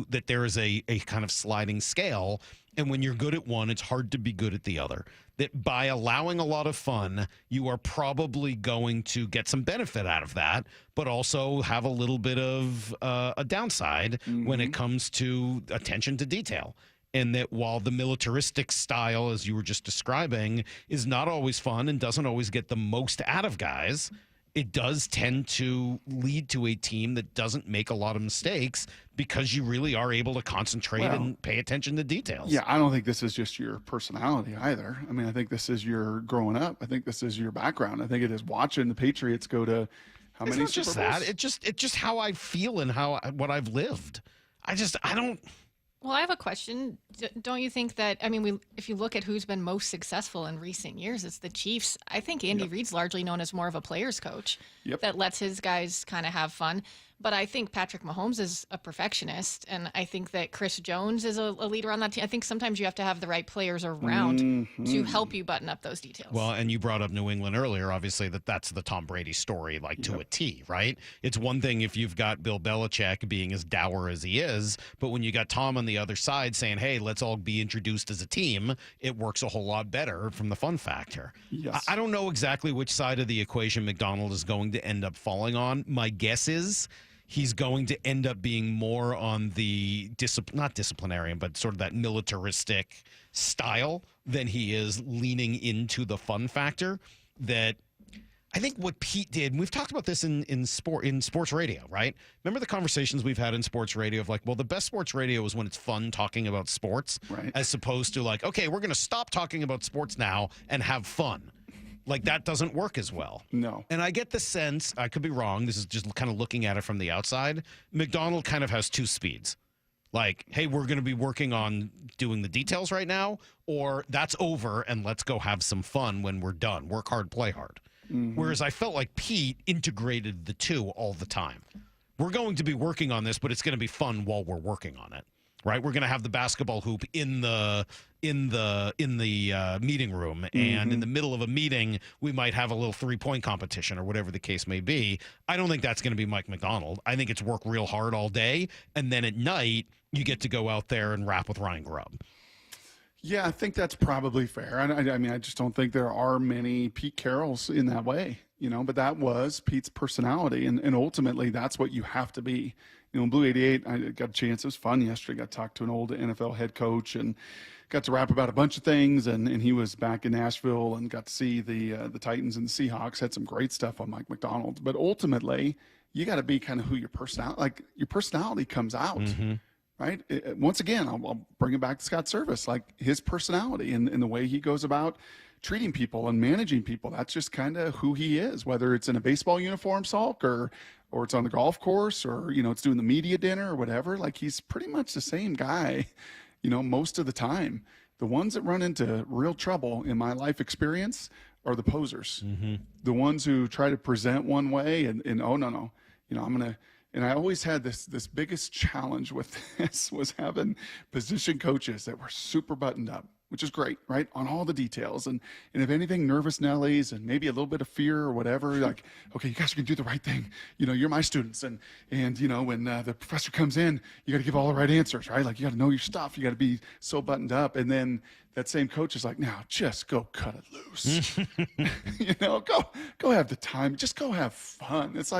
that there is a kind of sliding scale, and when you're good at one, it's hard to be good at the other. That by allowing a lot of fun, you are probably going to get some benefit out of that, but also have a little bit of a downside when it comes to attention to detail. And that while the militaristic style, as you were just describing, is not always fun and doesn't always get the most out of guys, it does tend to lead to a team that doesn't make a lot of mistakes because you really are able to concentrate and pay attention to details. Yeah, I don't think this is just your personality either. I mean, I think this is your growing up. I think this is your background. I think it is watching the Patriots go to how many It's not just Super Bowls? that. It's just how I feel and what I've lived. I don't. Well, I have a question. Don't you think that, I mean, if you look at who's been most successful in recent years, it's the Chiefs. I think Andy Reid's largely known as more of a player's coach that lets his guys kind of have fun. But I think Patrick Mahomes is a perfectionist, and I think that Chris Jones is a leader on that team. I think sometimes you have to have the right players around to help you button up those details. Well, and you brought up New England earlier. Obviously, that's the Tom Brady story, to a T, right? It's one thing if you've got Bill Belichick being as dour as he is, but when you got Tom on the other side saying, hey, let's all be introduced as a team, it works a whole lot better from the fun factor. Yes. I don't know exactly which side of the equation McDonald is going to end up falling on. My guess is he's going to end up being more on the not disciplinarian, but sort of that militaristic style than he is leaning into the fun factor. That I think what Pete did, and we've talked about this in sports radio, right? Remember the conversations we've had in sports radio of the best sports radio is when it's fun talking about sports, right? As opposed to okay, we're going to stop talking about sports now and have fun. That doesn't work as well. No. And I get the sense, I could be wrong, this is just kind of looking at it from the outside, McDonald kind of has two speeds. Hey, we're going to be working on doing the details right now, or that's over and let's go have some fun when we're done. Work hard, play hard. Whereas I felt like Pete integrated the two all the time. We're going to be working on this, but it's going to be fun while we're working on it. Right, we're going to have the basketball hoop in the meeting room, and in the middle of a meeting, we might have a little 3-point competition or whatever the case may be. I don't think that's going to be Mike McDonald. I think it's work real hard all day, and then at night you get to go out there and rap with Ryan Grubb. Yeah, I think that's probably fair. I mean, I just don't think there are many Pete Carrolls in that way, but that was Pete's personality, and ultimately that's what you have to be. In Blue 88, I got a chance. It was fun yesterday. Got to talk to an old NFL head coach and got to rap about a bunch of things. And he was back in Nashville and got to see the Titans and the Seahawks. Had some great stuff on Mike McDonald. But ultimately, you got to be kind of who your personality comes out, right? Once again, I'll bring it back to Scott Service, his personality and the way he goes about treating people and managing people. That's just kind of who he is, whether it's in a baseball uniform, Salk, or it's on the golf course, or, it's doing the media dinner or whatever. He's pretty much the same guy, most of the time. The ones that run into real trouble in my life experience are the posers. The ones who try to present one way and oh, no, I'm going to, and I always had this biggest challenge with this was having position coaches that were super buttoned up, which is great, right? On all the details. And if anything, nervous Nellies and maybe a little bit of fear or whatever, okay, you guys are going to do the right thing. You're my students. And when the professor comes in, you got to give all the right answers, right? You got to know your stuff. You got to be so buttoned up. And then that same coach is now just go cut it loose. Go have the time. Just go have fun. It's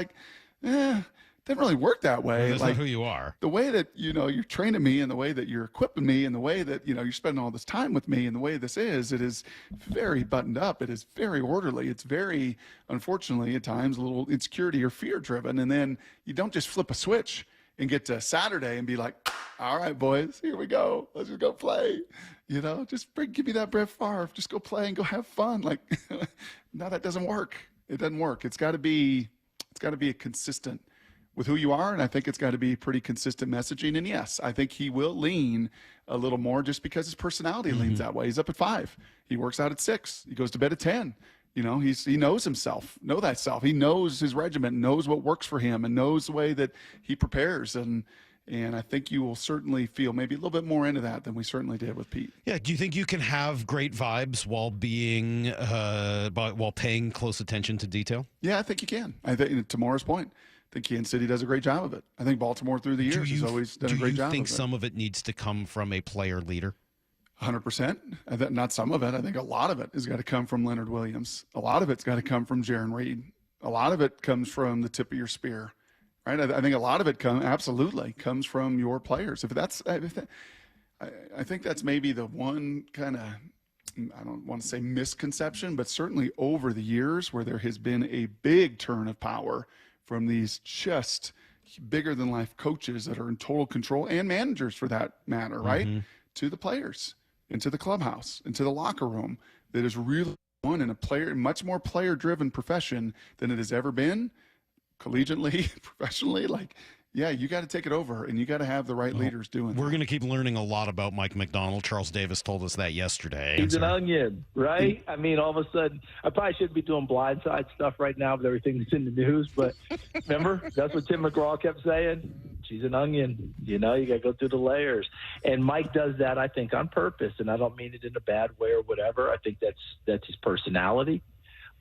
doesn't really work that way. That's not who you are. The way that, you're training me and the way that you're equipping me and the way that, you're spending all this time with me and the way it is very buttoned up. It is very orderly. It's very, unfortunately, at times a little insecurity or fear driven. And then you don't just flip a switch and get to Saturday and be like, all right, boys, here we go. Let's just go play. Give me that Brett Favre. Just go play and go have fun. No, that doesn't work. It doesn't work. It's got to be a consistent with who you are, and I think it's got to be pretty consistent messaging. And yes, I think he will lean a little more just because his personality leans that way. He's up at 5. He works out at 6. He goes to bed at 10. He knows himself, know that self. He knows his regiment, knows what works for him, and knows the way that he prepares. And I think you will certainly feel maybe a little bit more into that than we certainly did with Pete. Yeah. Do you think you can have great vibes while while paying close attention to detail? Yeah, I think you can. I think, to Maura's point, I think Kansas City does a great job of it. I think Baltimore through the years has always done a great job of it. Do you think some of it needs to come from a player leader? 100%. Not some of it. I think a lot of it has got to come from Leonard Williams. A lot of it's got to come from Jaron Reed. A lot of it comes from the tip of your spear, right? I think a lot of it absolutely comes from your players. I think that's maybe the one kind of I don't want to say misconception, but certainly over the years where there has been a big turn of power from these just bigger than life coaches that are in total control, and managers for that matter, right? To the players, into the clubhouse, into the locker room, that is really one in a much more player driven profession than it has ever been, collegiately, professionally. Like, yeah, you got to take it over, and you got to have the right leaders doing it. We're going to keep learning a lot about Mike McDonald. Charles Davis told us that yesterday. He's an onion, right? I mean, all of a sudden, I probably shouldn't be doing blindside stuff right now with everything that's in the news, but remember, that's what Tim McGraw kept saying. She's an onion. You got to go through the layers. And Mike does that, I think, on purpose, and I don't mean it in a bad way or whatever. I think that's his personality,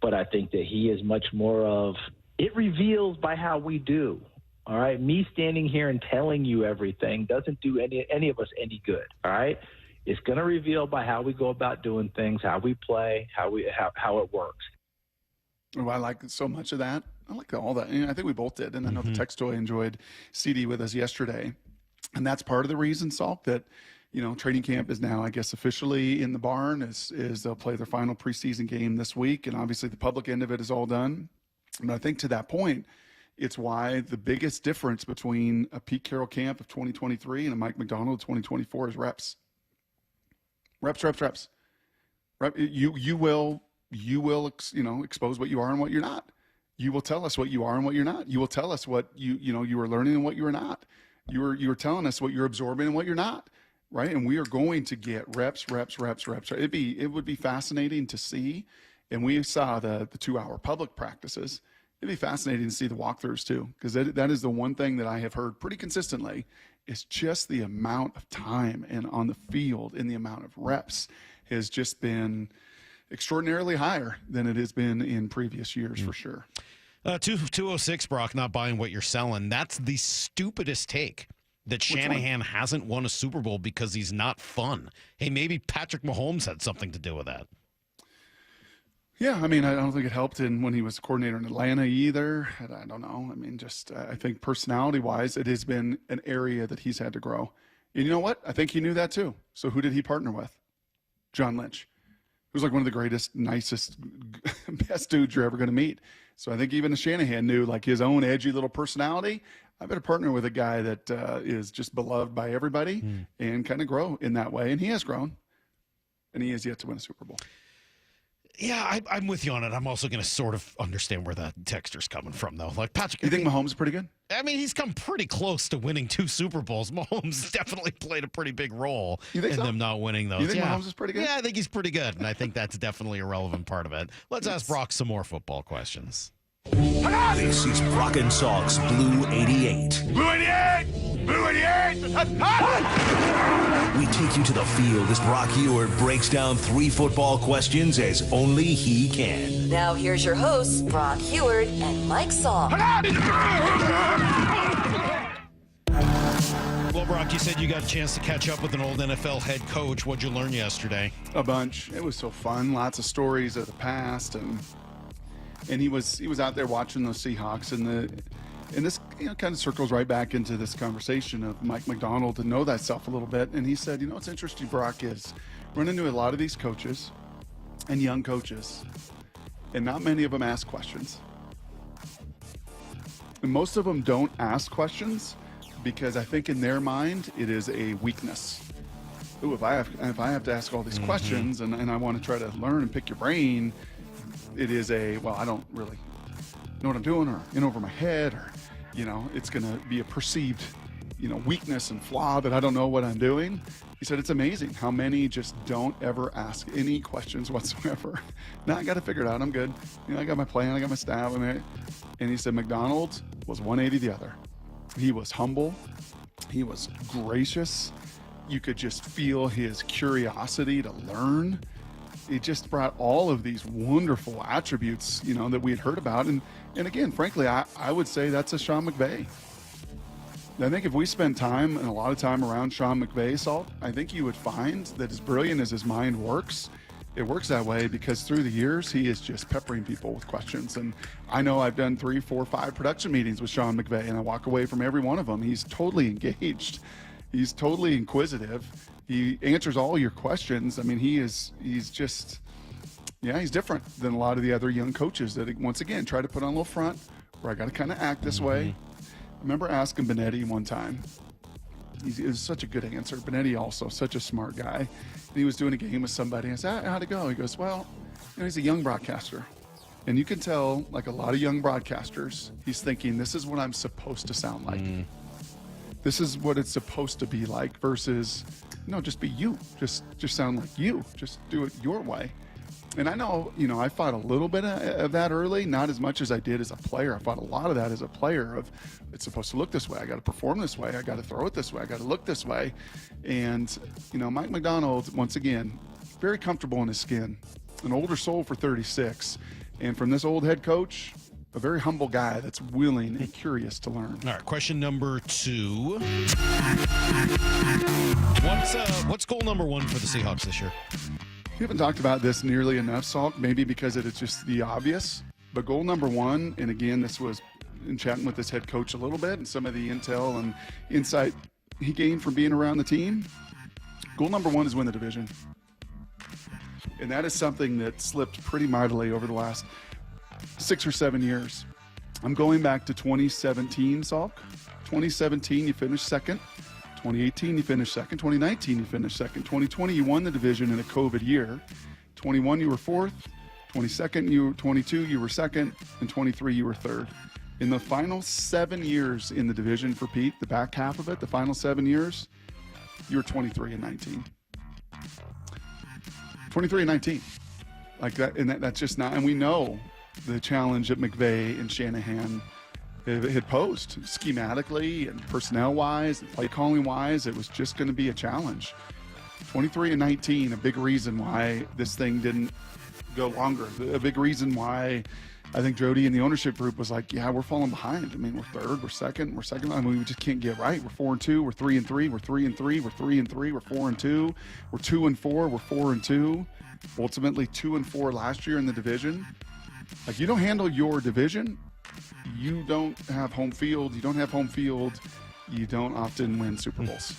but I think that he is much more of, it reveals by how we do. All right, me standing here and telling you everything doesn't do any of us any good. All right, it's going to reveal by how we go about doing things, how we play, how it works. Oh, I like so much of that. I like all that. And I think we both did. And I know the text toy enjoyed CD with us yesterday, and that's part of the reason, Salk, that training camp is now, I guess, officially in the barn. Is they'll play their final preseason game this week, and obviously the public end of it is all done. But I think to that point, it's why the biggest difference between a Pete Carroll camp of 2023 and a Mike McDonald 2024 is reps. Reps. You will expose what you are and what you're not. You will tell us what you are and what you're not. You will tell us what you are learning and what you are not. You are telling us what you're absorbing and what you're not, right? And we are going to get reps. It would be fascinating to see, and we saw the 2-hour public practices. It'd be fascinating to see the walkthroughs too, because that is the one thing that I have heard pretty consistently is just the amount of time and on the field and the amount of reps has just been extraordinarily higher than it has been in previous years for sure. 206, Brock, not buying what you're selling. That's the stupidest take, that Shanahan hasn't won a Super Bowl because he's not fun. Hey, maybe Patrick Mahomes had something to do with that. Yeah, I mean, I don't think it helped when he was coordinator in Atlanta either. I don't know. I mean, I think personality-wise, it has been an area that he's had to grow. And you know what? I think he knew that too. So who did he partner with? John Lynch, who's like one of the greatest, nicest, best dudes you're ever going to meet. So I think even Shanahan knew, like, his own edgy little personality. I better partner with a guy that is just beloved by everybody and kind of grow in that way. And he has grown, and he has yet to win a Super Bowl. Yeah, I'm with you on it. I'm also going to sort of understand where that texter's coming from, though. Like, Patrick, you think Mahomes is pretty good? I mean, he's come pretty close to winning 2 Super Bowls. Mahomes definitely played a pretty big role in them not winning those. You think Mahomes is pretty good? Yeah, I think he's pretty good, and I think that's definitely a relevant part of it. Let's ask Brock some more football questions. This is Brock and Salk's Blue 88. Blue 88! Blue 88! We take you to the field as Brock Ewert breaks down 3 football questions as only he can. Now here's your hosts, Brock Ewert and Mike Salk. Well, Brock, you said you got a chance to catch up with an old NFL head coach. What'd you learn yesterday? A bunch. It was so fun. Lots of stories of the past, and he was out there watching those Seahawks, and this kind of circles right back into this conversation of Mike McDonald, to know thyself a little bit. And he said, what's interesting, Brock, is run into a lot of these coaches and young coaches, and not many of them ask questions. And most of them don't ask questions because I think in their mind it is a weakness. Ooh, if I have to ask all these questions and I want to try to learn and pick your brain, it is I don't really know what I'm doing, or in over my head, or it's going to be a perceived weakness and flaw that I don't know what I'm doing. He said it's amazing how many just don't ever ask any questions whatsoever. Now I got to figure it out. I'm good. I got my plan. I got my staff. And he said McDonald was 180 the other. He was humble. He was gracious. You could just feel his curiosity to learn. It just brought all of these wonderful attributes, that we had heard about. And again, frankly, I would say that's a Sean McVay. I think if we spend time and a lot of time around Sean McVay, Salt, I think you would find that as brilliant as his mind works, it works that way because through the years, he is just peppering people with questions. And I know I've done 3, 4, 5 production meetings with Sean McVay, and I walk away from every one of them. He's totally engaged. He's totally inquisitive. He answers all your questions. I mean, he's just, he's different than a lot of the other young coaches that, once again, try to put on a little front where I got to kind of act this way. I remember asking Benetti one time. It was such a good answer. Benetti also, such a smart guy. And he was doing a game with somebody. I said, how'd it go? He goes, well, he's a young broadcaster. And you can tell, like a lot of young broadcasters, he's thinking, this is what I'm supposed to sound like. This is what it's supposed to be like versus, just be you. Just sound like you. Just do it your way. And I know, I fought a little bit of that early, not as much as I did as a player. I fought a lot of that as a player of, it's supposed to look this way. I got to perform this way. I got to throw it this way. I got to look this way. And, Mike Macdonald, once again, very comfortable in his skin, an older soul for 36. And from this old head coach, a very humble guy that's willing and curious to learn. All right, question number 2. What's goal number 1 for the Seahawks this year? We haven't talked about this nearly enough, Salk, maybe because it's just the obvious. But goal number 1, and again, this was in chatting with this head coach a little bit and some of the intel and insight he gained from being around the team. Goal number 1 is win the division. And that is something that slipped pretty mightily over the last 6 or 7 years. I'm going back to 2017, Salk. 2017, you finished second. 2018, you finished second. 2019, you finished second. 2020, you won the division in a COVID year. 21, you were fourth. 22, you were second. And 23, you were third. In the final 7 years in the division for Pete, the back half of it, the final 7 years, you were 23 and 19. 23 and 19. Like that, and that's just not, and we know the challenge that McVay and Shanahan had posed schematically and personnel-wise and play-calling-wise. It was just going to be a challenge. 23 and 19, a big reason why this thing didn't go longer. A big reason why I think Jody and the ownership group was like, we're falling behind. I mean, we're third, we're second. I mean, we just can't get right. We're 4-2, we're 3-3, we're 3-3, we're 3-3, we're 4-2, we're 2-4, we're 4-2. Ultimately 2-4 last year in the division. Like, you don't handle your division, you don't have home field. You don't have home field, you don't often win Super Bowls.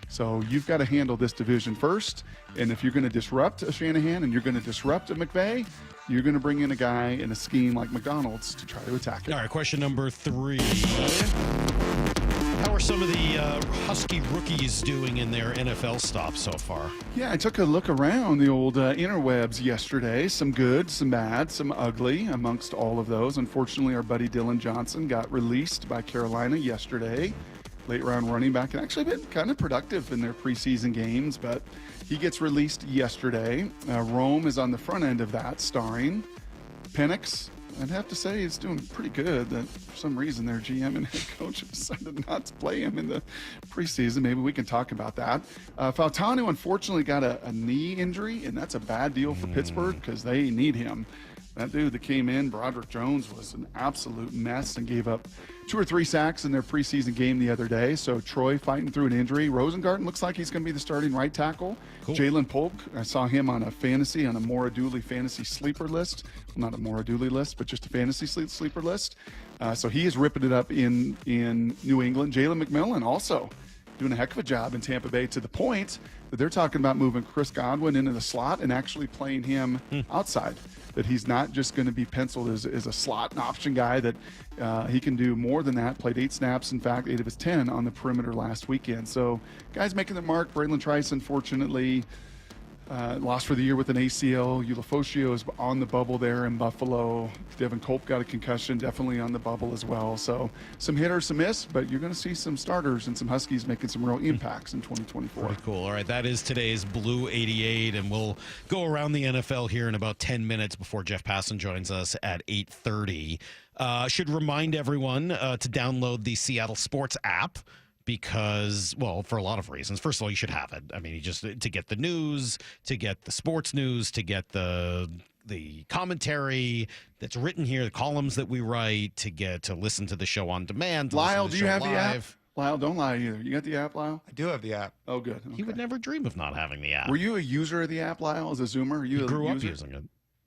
So you've got to handle this division first. And if you're going to disrupt a Shanahan and you're going to disrupt a McVay, you're going to bring in a guy in a scheme like McDonald's to try to attack it. All right, question number 3. How are some of the Husky rookies doing in their NFL stops so far? Yeah, I took a look around the old interwebs yesterday. Some good, some bad, some ugly amongst all of those. Unfortunately, our buddy Dylan Johnson got released by Carolina yesterday. Late round running back, and actually been kind of productive in their preseason games, but he gets released yesterday. Rome is on the front end of that, starring Penix. I'd have to say he's doing pretty good. That for some reason their GM and head coach have decided not to play him in the preseason. Maybe we can talk about that. Fautanu unfortunately got a knee injury, and that's a bad deal for Pittsburgh because they need him. That dude that came in, Broderick Jones, was an absolute mess and gave up 2 or 3 sacks in their preseason game the other day. So Troy fighting through an injury. Rosengarten looks like he's going to be the starting right tackle. Cool. Jalen Polk, I saw him on a Maura Dooley fantasy sleeper list. Well, not a Maura Dooley list, but just a fantasy sleeper list. So he is ripping it up in New England. Jalen McMillan also doing a heck of a job in Tampa Bay, to the point that they're talking about moving Chris Godwin into the slot and actually playing him outside. That he's not just going to be penciled as a slot and option guy, that he can do more than that. Played 8 snaps, in fact, 8 of his 10 on the perimeter last weekend. So guys making the mark. Braylon Trice, unfortunately, lost for the year with an ACL. Ulafosio is on the bubble there in Buffalo. Devin Culp got a concussion, definitely on the bubble as well. So some hit or some miss, but you're going to see some starters and some Huskies making some real impacts in 2024. Pretty cool. All right, that is today's Blue 88, and we'll go around the NFL here in about 10 minutes before Jeff Passan joins us at 8:30. Should remind everyone to download the Seattle Sports app, because, well, for a lot of reasons. First of all, you should have it. I mean, just to get the news, to get the sports news, to get the commentary that's written here, the columns that we write, to listen to the show on demand. Lyle, do you have the app? Lyle, don't lie either. You got the app, Lyle? I do have the app. Oh, good. Okay. He would never dream of not having the app. Were you a user of the app, Lyle, as a Zoomer? You grew up using it.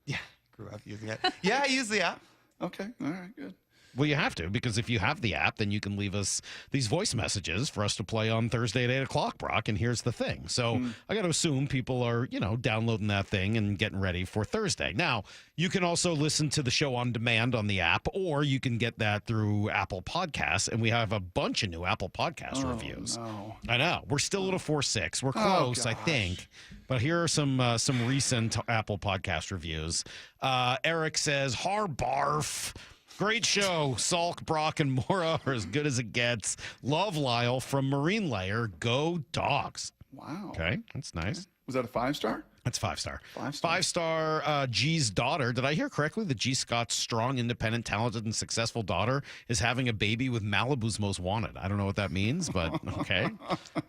Yeah, grew up using it. Yeah, I use the app. Okay, all right, good. Well, you have to, because if you have the app, then you can leave us these voice messages for us to play on Thursday at 8 o'clock, Brock. And here's the thing. So I got to assume people are, downloading that thing and getting ready for Thursday. Now, you can also listen to the show on demand on the app, or you can get that through Apple Podcasts. And we have a bunch of new Apple Podcast reviews. No. I know. We're still at a 4.6. We're close, I think. But here are some recent Apple Podcast reviews. Eric says, barf. Great show. Salk, Brock, and Mora are as good as it gets. Love Lyle from Marine Layer. Go Dogs. Wow. Okay, that's nice. Was that a 5-star? That's 5-star. 5-star. 5-star, G's daughter. Did I hear correctly that G. Scott's strong, independent, talented, and successful daughter is having a baby with Malibu's Most Wanted? I don't know what that means, but okay.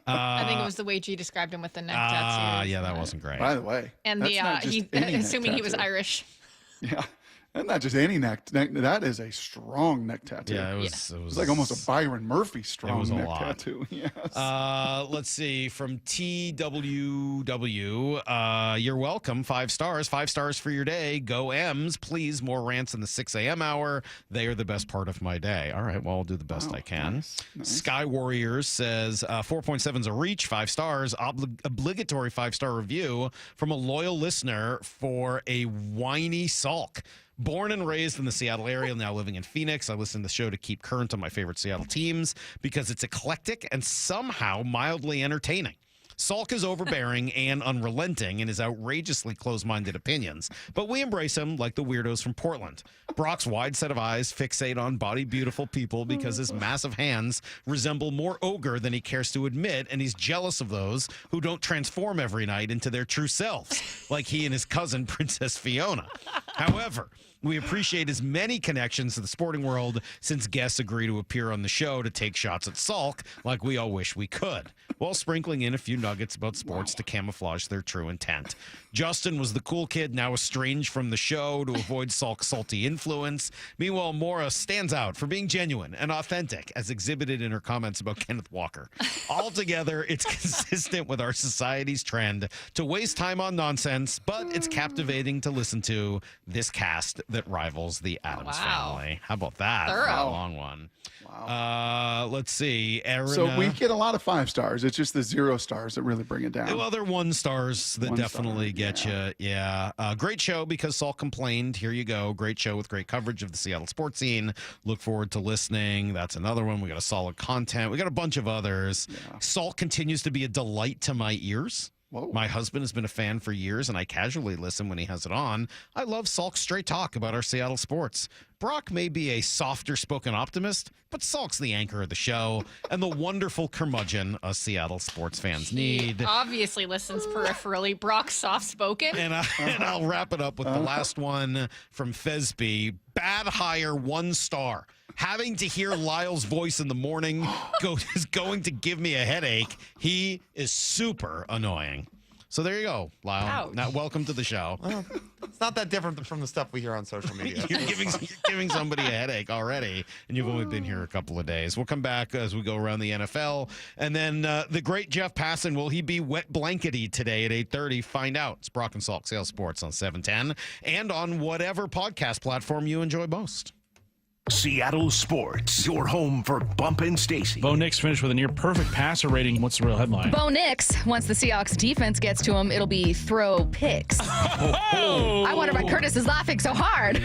I think it was the way G described him with the neck tattoos. Yeah, that wasn't great. By the way. And assuming he was Irish. Yeah. And not just any neck. That is a strong neck tattoo. Yeah, it was It's like almost a Byron Murphy strong neck tattoo. Yes. Let's see. From TWW, you're welcome. 5 stars. 5 stars for your day. Go M's. Please, more rants in the 6 a.m. hour. They are the best part of my day. All right, well, I'll do the best I can. Nice. Sky Warriors says 4.7 is a reach. 5 stars. Obligatory 5-star review from a loyal listener for a whiny Salk. Born and raised in the Seattle area, now living in Phoenix. I listen to the show to keep current on my favorite Seattle teams because it's eclectic and somehow mildly entertaining. Salk is overbearing and unrelenting in his outrageously close-minded opinions, but we embrace him like the weirdos from Portland. Brock's wide set of eyes fixate on body beautiful people because his massive hands resemble more ogre than he cares to admit, and he's jealous of those who don't transform every night into their true selves, like he and his cousin Princess Fiona. However, we appreciate his many connections to the sporting world since guests agree to appear on the show to take shots at Salk like we all wish we could, while sprinkling in a few nuggets about sports to camouflage their true intent. Justin was the cool kid, now estranged from the show to avoid Salk's salty influence. Meanwhile, Maura stands out for being genuine and authentic, as exhibited in her comments about Kenneth Walker. Altogether, it's consistent with our society's trend to waste time on nonsense, but it's captivating to listen to this cast that rivals the Addams Family. How about that? Thorough. A long one. Wow. Let's see. Aaron, so we get a lot of 5 stars. It's just the 0 stars that really bring it down. Well, they're 1 stars that definitely get you. Yeah. Great show because Saul complained. Here you go. Great show with great coverage of the Seattle sports scene. Look forward to listening. That's another one. We got a solid content. We got a bunch of others. Yeah. Salt continues to be a delight to my ears. Whoa. My husband has been a fan for years, and I casually listen when he has it on. I love Salk's straight talk about our Seattle sports. Brock may be a softer-spoken optimist, but Salk's the anchor of the show and the wonderful curmudgeon us Seattle sports fans need. He obviously listens peripherally. Brock's soft-spoken. And I'll wrap it up with the last one from Fesby. Bad hire, 1 star. Having to hear Lyle's voice in the morning is going to give me a headache. He is super annoying. So there you go, Lyle. Ouch. Now, welcome to the show. Well, it's not that different from the stuff we hear on social media. You're giving somebody a headache already, and you've only been here a couple of days. We'll come back as we go around the NFL. And then the great Jeff Passan, will he be wet blankety today at 8:30? Find out. It's Brock and Salk Sales Sports on 710 and on whatever podcast platform you enjoy most. Seattle Sports, your home for Bump and Stacy. Bo Nix finished with a near-perfect passer rating. What's the real headline? Bo Nix, once the Seahawks defense gets to him, it'll be throw picks. Oh. I wonder why Curtis is laughing so hard.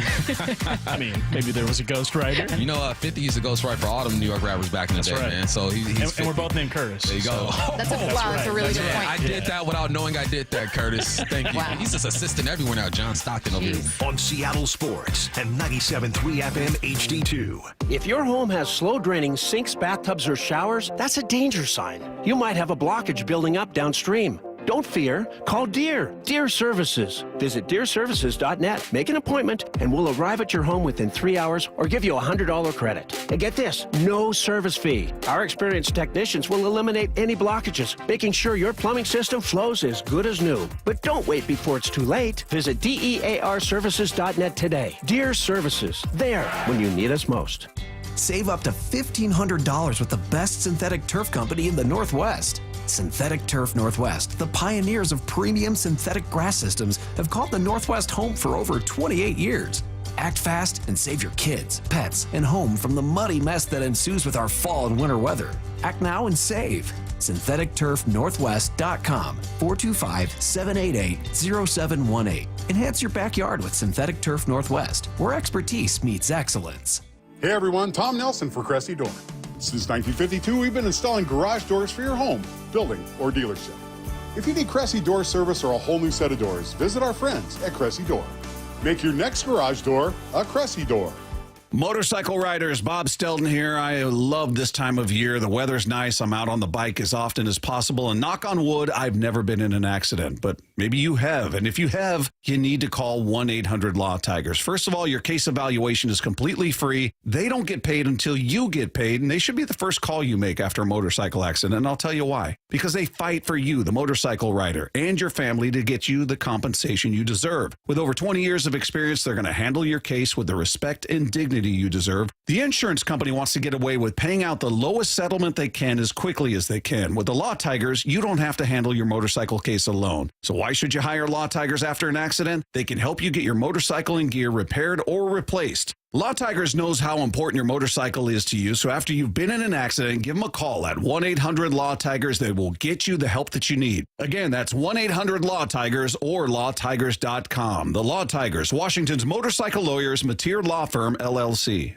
I mean, maybe there was a ghostwriter. You know, 50 used to ghostwrite for all them New York rappers back in the day, right. man. So he's and we're both named Curtis. There you go. That's a really good point. I did that without knowing I did that, Curtis. Thank you. Wow. He's just assisting everyone now. John Stockton over here. On Seattle Sports and 97.3 FM HD2. If your home has slow-draining sinks, bathtubs, or showers, that's a danger sign. You might have a blockage building up downstream. Don't fear. Call Deere Services. Visit DeereServices.net. Make an appointment, and we'll arrive at your home within 3 hours or give you a $100 credit. And get this, no service fee. Our experienced technicians will eliminate any blockages, making sure your plumbing system flows as good as new. But don't wait before it's too late. Visit DearServices.net today. Deere Services. There when you need us most. Save up to $1,500 with the best synthetic turf company in the Northwest. Synthetic Turf Northwest, the pioneers of premium synthetic grass systems, have called the Northwest home for over 28 years. Act fast and save your kids, pets, and home from the muddy mess that ensues with our fall and winter weather. Act now and save. SyntheticTurfNorthwest.com 425-788-0718. Enhance your backyard with Synthetic Turf Northwest, where expertise meets excellence. Hey everyone, Tom Nelson for Cressy Door. Since 1952, we've been installing garage doors for your home, building, or dealership. If you need Cressy Door service or a whole new set of doors, visit our friends at Cressy Door. Make your next garage door a Cressy Door. Motorcycle riders, Bob Stelton here. I love this time of year. The weather's nice. I'm out on the bike as often as possible. And knock on wood, I've never been in an accident. But maybe you have. And if you have, you need to call 1-800-LAW-TIGERS. First of all, your case evaluation is completely free. They don't get paid until you get paid. And they should be the first call you make after a motorcycle accident. And I'll tell you why. Because they fight for you, the motorcycle rider, and your family to get you the compensation you deserve. With over 20 years of experience, they're going to handle your case with the respect and dignity you deserve. The insurance company wants to get away with paying out the lowest settlement they can as quickly as they can. With the Law Tigers, you don't have to handle your motorcycle case alone. So why should you hire Law Tigers after an accident? They can help you get your motorcycle and gear repaired or replaced. Law Tigers knows how important your motorcycle is to you, so after you've been in an accident, give them a call at 1-800-LAW-TIGERS. They will get you the help that you need. Again, that's 1-800-LAW-TIGERS or lawtigers.com. The Law Tigers, Washington's motorcycle lawyers, Mateer Law Firm, LLC.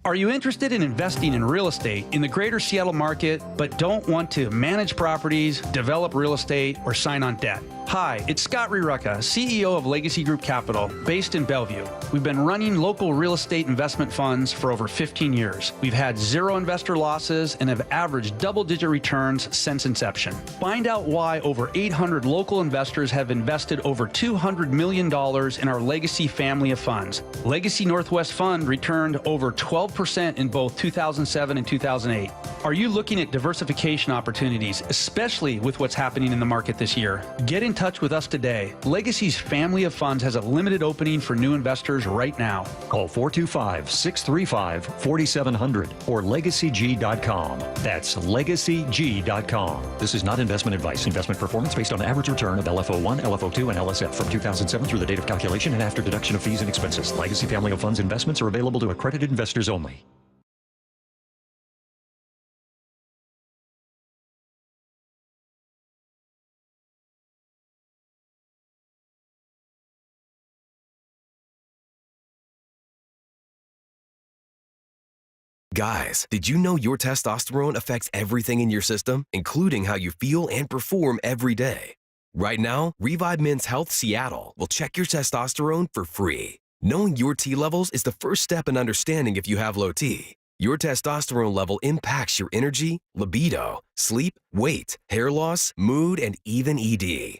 Are you interested in investing in real estate in the greater Seattle market, but don't want to manage properties, develop real estate, or sign on debt? Hi, it's Scott Rirucka, CEO of Legacy Group Capital, based in Bellevue. We've been running local real estate investment funds for over 15 years. We've had 0 investor losses and have averaged double-digit returns since inception. Find out why over 800 local investors have invested over $200 million in our Legacy family of funds. Legacy Northwest Fund returned over 12% in both 2007 and 2008. Are you looking at diversification opportunities, especially with what's happening in the market this year? Get in touch with us today. Legacy's family of funds has a limited opening for new investors right now. Call 425-635-4700 or legacyg.com. That's legacyg.com. This is not investment advice. Investment performance based on average return of LFO1, LFO2, and LSF from 2007 through the date of calculation and after deduction of fees and expenses. Legacy family of funds investments are available to accredited investors only. Guys, did you know your testosterone affects everything in your system, including how you feel and perform every day? Right now, Revive Men's Health Seattle will check your testosterone for free. Knowing your T levels is the first step in understanding if you have low T. Your testosterone level impacts your energy, libido, sleep, weight, hair loss, mood, and even ED.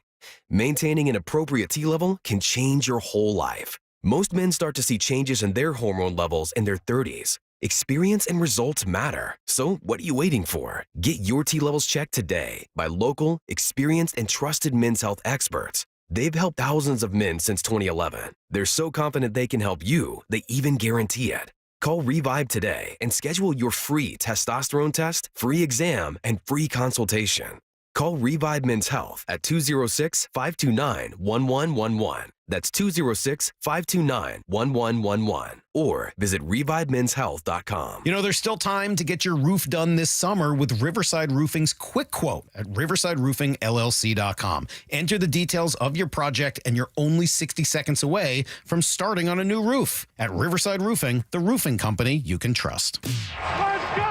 Maintaining an appropriate T level can change your whole life. Most men start to see changes in their hormone levels in their 30s. Experience and results matter. So what are you waiting for? Get your T levels checked today by local, experienced, and trusted men's health experts. They've helped thousands of men since 2011. They're so confident they can help you, they even guarantee it. Call Revive today and schedule your free testosterone test, free exam, and free consultation. Call Revive Men's Health at 206-529-1111. That's 206-529-1111. Or visit ReviveMen'sHealth.com. You know, there's still time to get your roof done this summer with Riverside Roofing's quick quote at RiversideRoofingLLC.com. Enter the details of your project and you're only 60 seconds away from starting on a new roof. At Riverside Roofing, the roofing company you can trust. Let's go!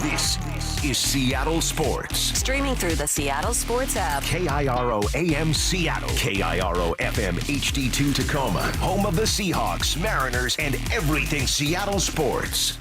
This is Seattle Sports. Streaming through the Seattle Sports app. KIRO AM Seattle. KIRO FM HD2 Tacoma. Home of the Seahawks, Mariners, and everything Seattle sports.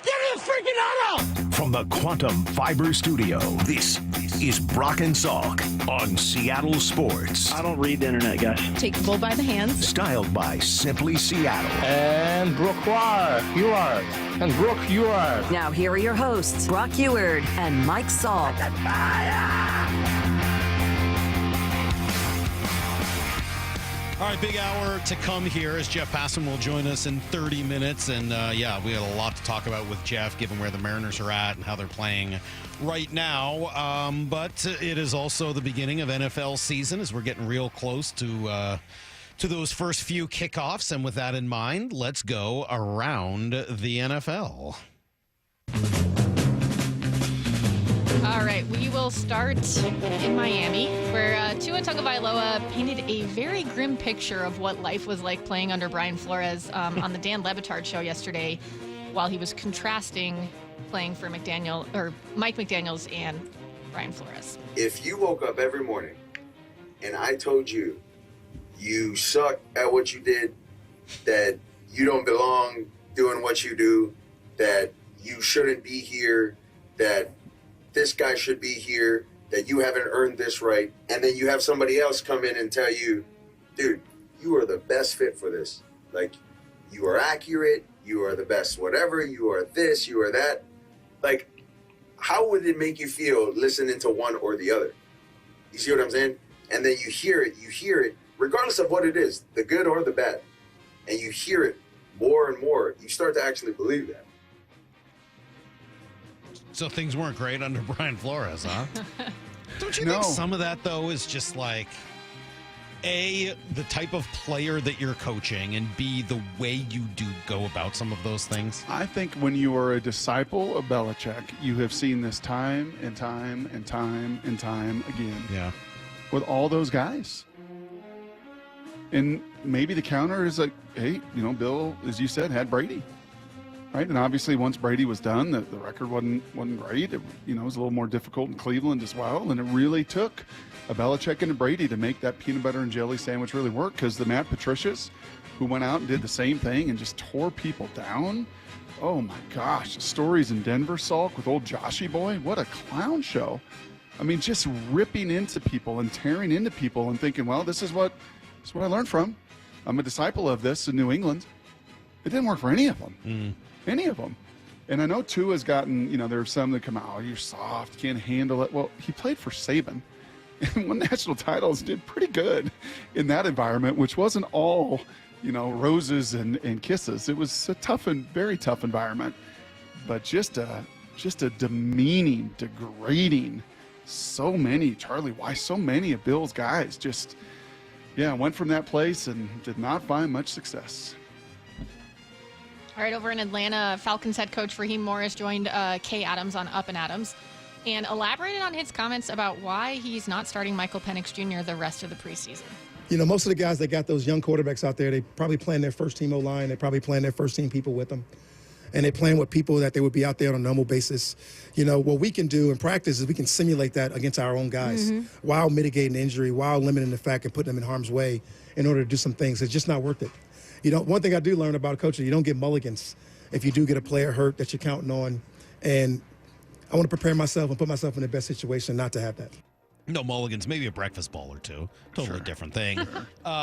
Get his freaking auto! From the Quantum Fiber Studio, this is Brock and Salk on Seattle Sports. I don't read the internet, guys. Take the bull by the hands. Styled by Simply Seattle. And Brooke Ewart. And Brooke Ewart. Now here are your hosts, Brock Ewart and Mike Salk. All right, big hour to come here as Jeff Passan will join us in 30 minutes. And, yeah, we had a lot to talk about with Jeff, given where the Mariners are at and how they're playing right now. But it is also the beginning of NFL season as we're getting real close to those first few kickoffs. And with that in mind, let's go around the NFL. All right, we will start in Miami, where Tua Tagovailoa painted a very grim picture of what life was like playing under Brian Flores on the Dan Le Batard show yesterday, while he was contrasting playing for Mike McDaniels and Brian Flores. If you woke up every morning and I told you you suck at what you did, that you don't belong doing what you do, that you shouldn't be here, that this guy should be here, that you haven't earned this right, and then you have somebody else come in and tell you, dude, you are the best fit for this. Like, you are accurate, you are the best whatever, you are this, you are that. Like, how would it make you feel listening to one or the other? You see what I'm saying? And then you hear it, regardless of what it is, the good or the bad, and you hear it more and more, you start to actually believe that. So things weren't great under Brian Flores, huh? Don't you think some of that, though, is just like, A, the type of player that you're coaching, and B, the way you do go about some of those things? I think when you are a disciple of Belichick, you have seen this time and time and time and time again. Yeah. With all those guys. And maybe the counter is like, hey, Bill, as you said, had Brady. Right, and obviously once Brady was done, the record wasn't great. It, was a little more difficult in Cleveland as well, and it really took a Belichick and a Brady to make that peanut butter and jelly sandwich really work, because the Matt Patricias, who went out and did the same thing and just tore people down, oh my gosh, the stories in Denver, Salk, with old Joshy boy, what a clown show. I mean, just ripping into people and tearing into people and thinking, well, this is what I learned from. I'm a disciple of this in New England. It didn't work for any of them. Any of them. And I know Tua's gotten, there are some that come out, oh, you're soft, can't handle it. Well, he played for Saban and won national titles, did pretty good in that environment, which wasn't all, roses and kisses. It was a tough and very tough environment, but just a demeaning, degrading, so many of Bill's guys just, went from that place and did not find much success. All right, over in Atlanta, Falcons head coach Raheem Morris joined Kay Adams on Up and Adams and elaborated on his comments about why he's not starting Michael Penix Jr. the rest of the preseason. Most of the guys that got those young quarterbacks out there, they probably playing their first-team O-line. They probably playing their first-team people with them. And they're playing with people that they would be out there on a normal basis. What we can do in practice is we can simulate that against our own guys while mitigating injury, while limiting the fact and putting them in harm's way in order to do some things. It's just not worth it. One thing I do learn about coaching, you don't get mulligans if you do get a player hurt that you're counting on. And I want to prepare myself and put myself in the best situation not to have that. No mulligans, maybe a breakfast bowl or two. Totally different thing.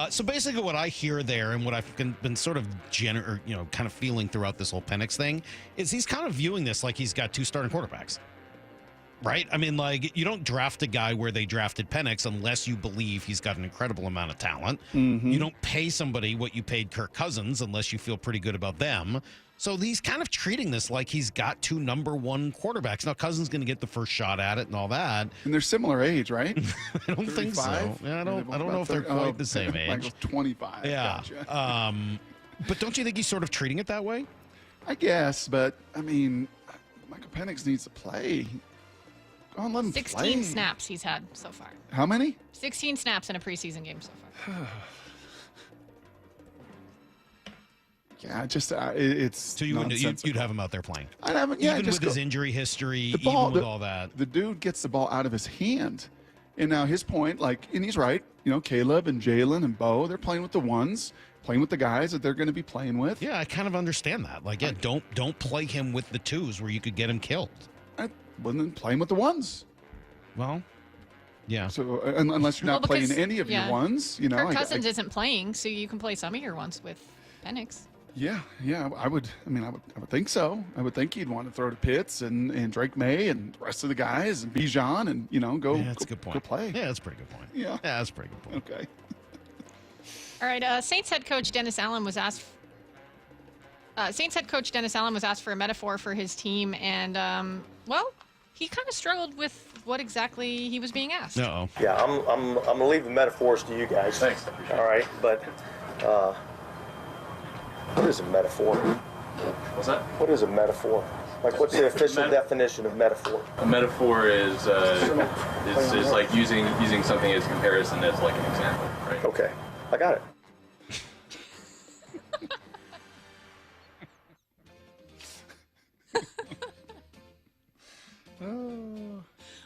So basically what I hear there and what I've been sort of kind of feeling throughout this whole Penix thing is he's kind of viewing this like he's got two starting quarterbacks. Right? I mean, like, you don't draft a guy where they drafted Penix unless you believe he's got an incredible amount of talent. You don't pay somebody what you paid Kirk Cousins unless you feel pretty good about them. So he's kind of treating this like he's got two number one quarterbacks. Now, Cousins going to get the first shot at it and all that. And they're similar age, right? I don't think so. Yeah, I don't know if they're quite the same age. Michael's 25. Yeah. Gotcha. But don't you think he's sort of treating it that way? I guess, but, I mean, Michael Penix needs to play. Oh, let him 16 play. snaps he's had so far. How many? 16 snaps in a preseason game so far. Yeah, just it's. So you'd have him out there playing. I'd have him, yeah, even just with his injury history, ball, even with all that. The dude gets the ball out of his hand, and now his point, and he's right. Caleb and Jalen and Bo, they're playing with the ones, playing with the guys that they're going to be playing with. Yeah, I kind of understand that. Like, yeah, don't play him with the twos where you could get him killed. I wasn't playing with the ones. Well, yeah. So unless you're not playing any of your ones, Kirk Cousins isn't playing, so you can play some of your ones with Penix. Yeah, I would think so. I would think he'd want to throw to Pitts and Drake May and the rest of the guys and Bijan and go. Yeah, that's a good point. Go play. Yeah, that's a pretty good point. Yeah, that's a pretty good point. Okay. All right. Saints head coach Dennis Allen was asked. Saints head coach Dennis Allen was asked for a metaphor for his team, and well, he kind of struggled with what exactly he was being asked. Uh-oh. Yeah, I'm gonna leave the metaphors to you guys. Thanks. All right, but what is a metaphor? What's that? What is a metaphor? Like, what's the official definition of metaphor? A metaphor is like using something as comparison as like an example, right? Okay, I got it.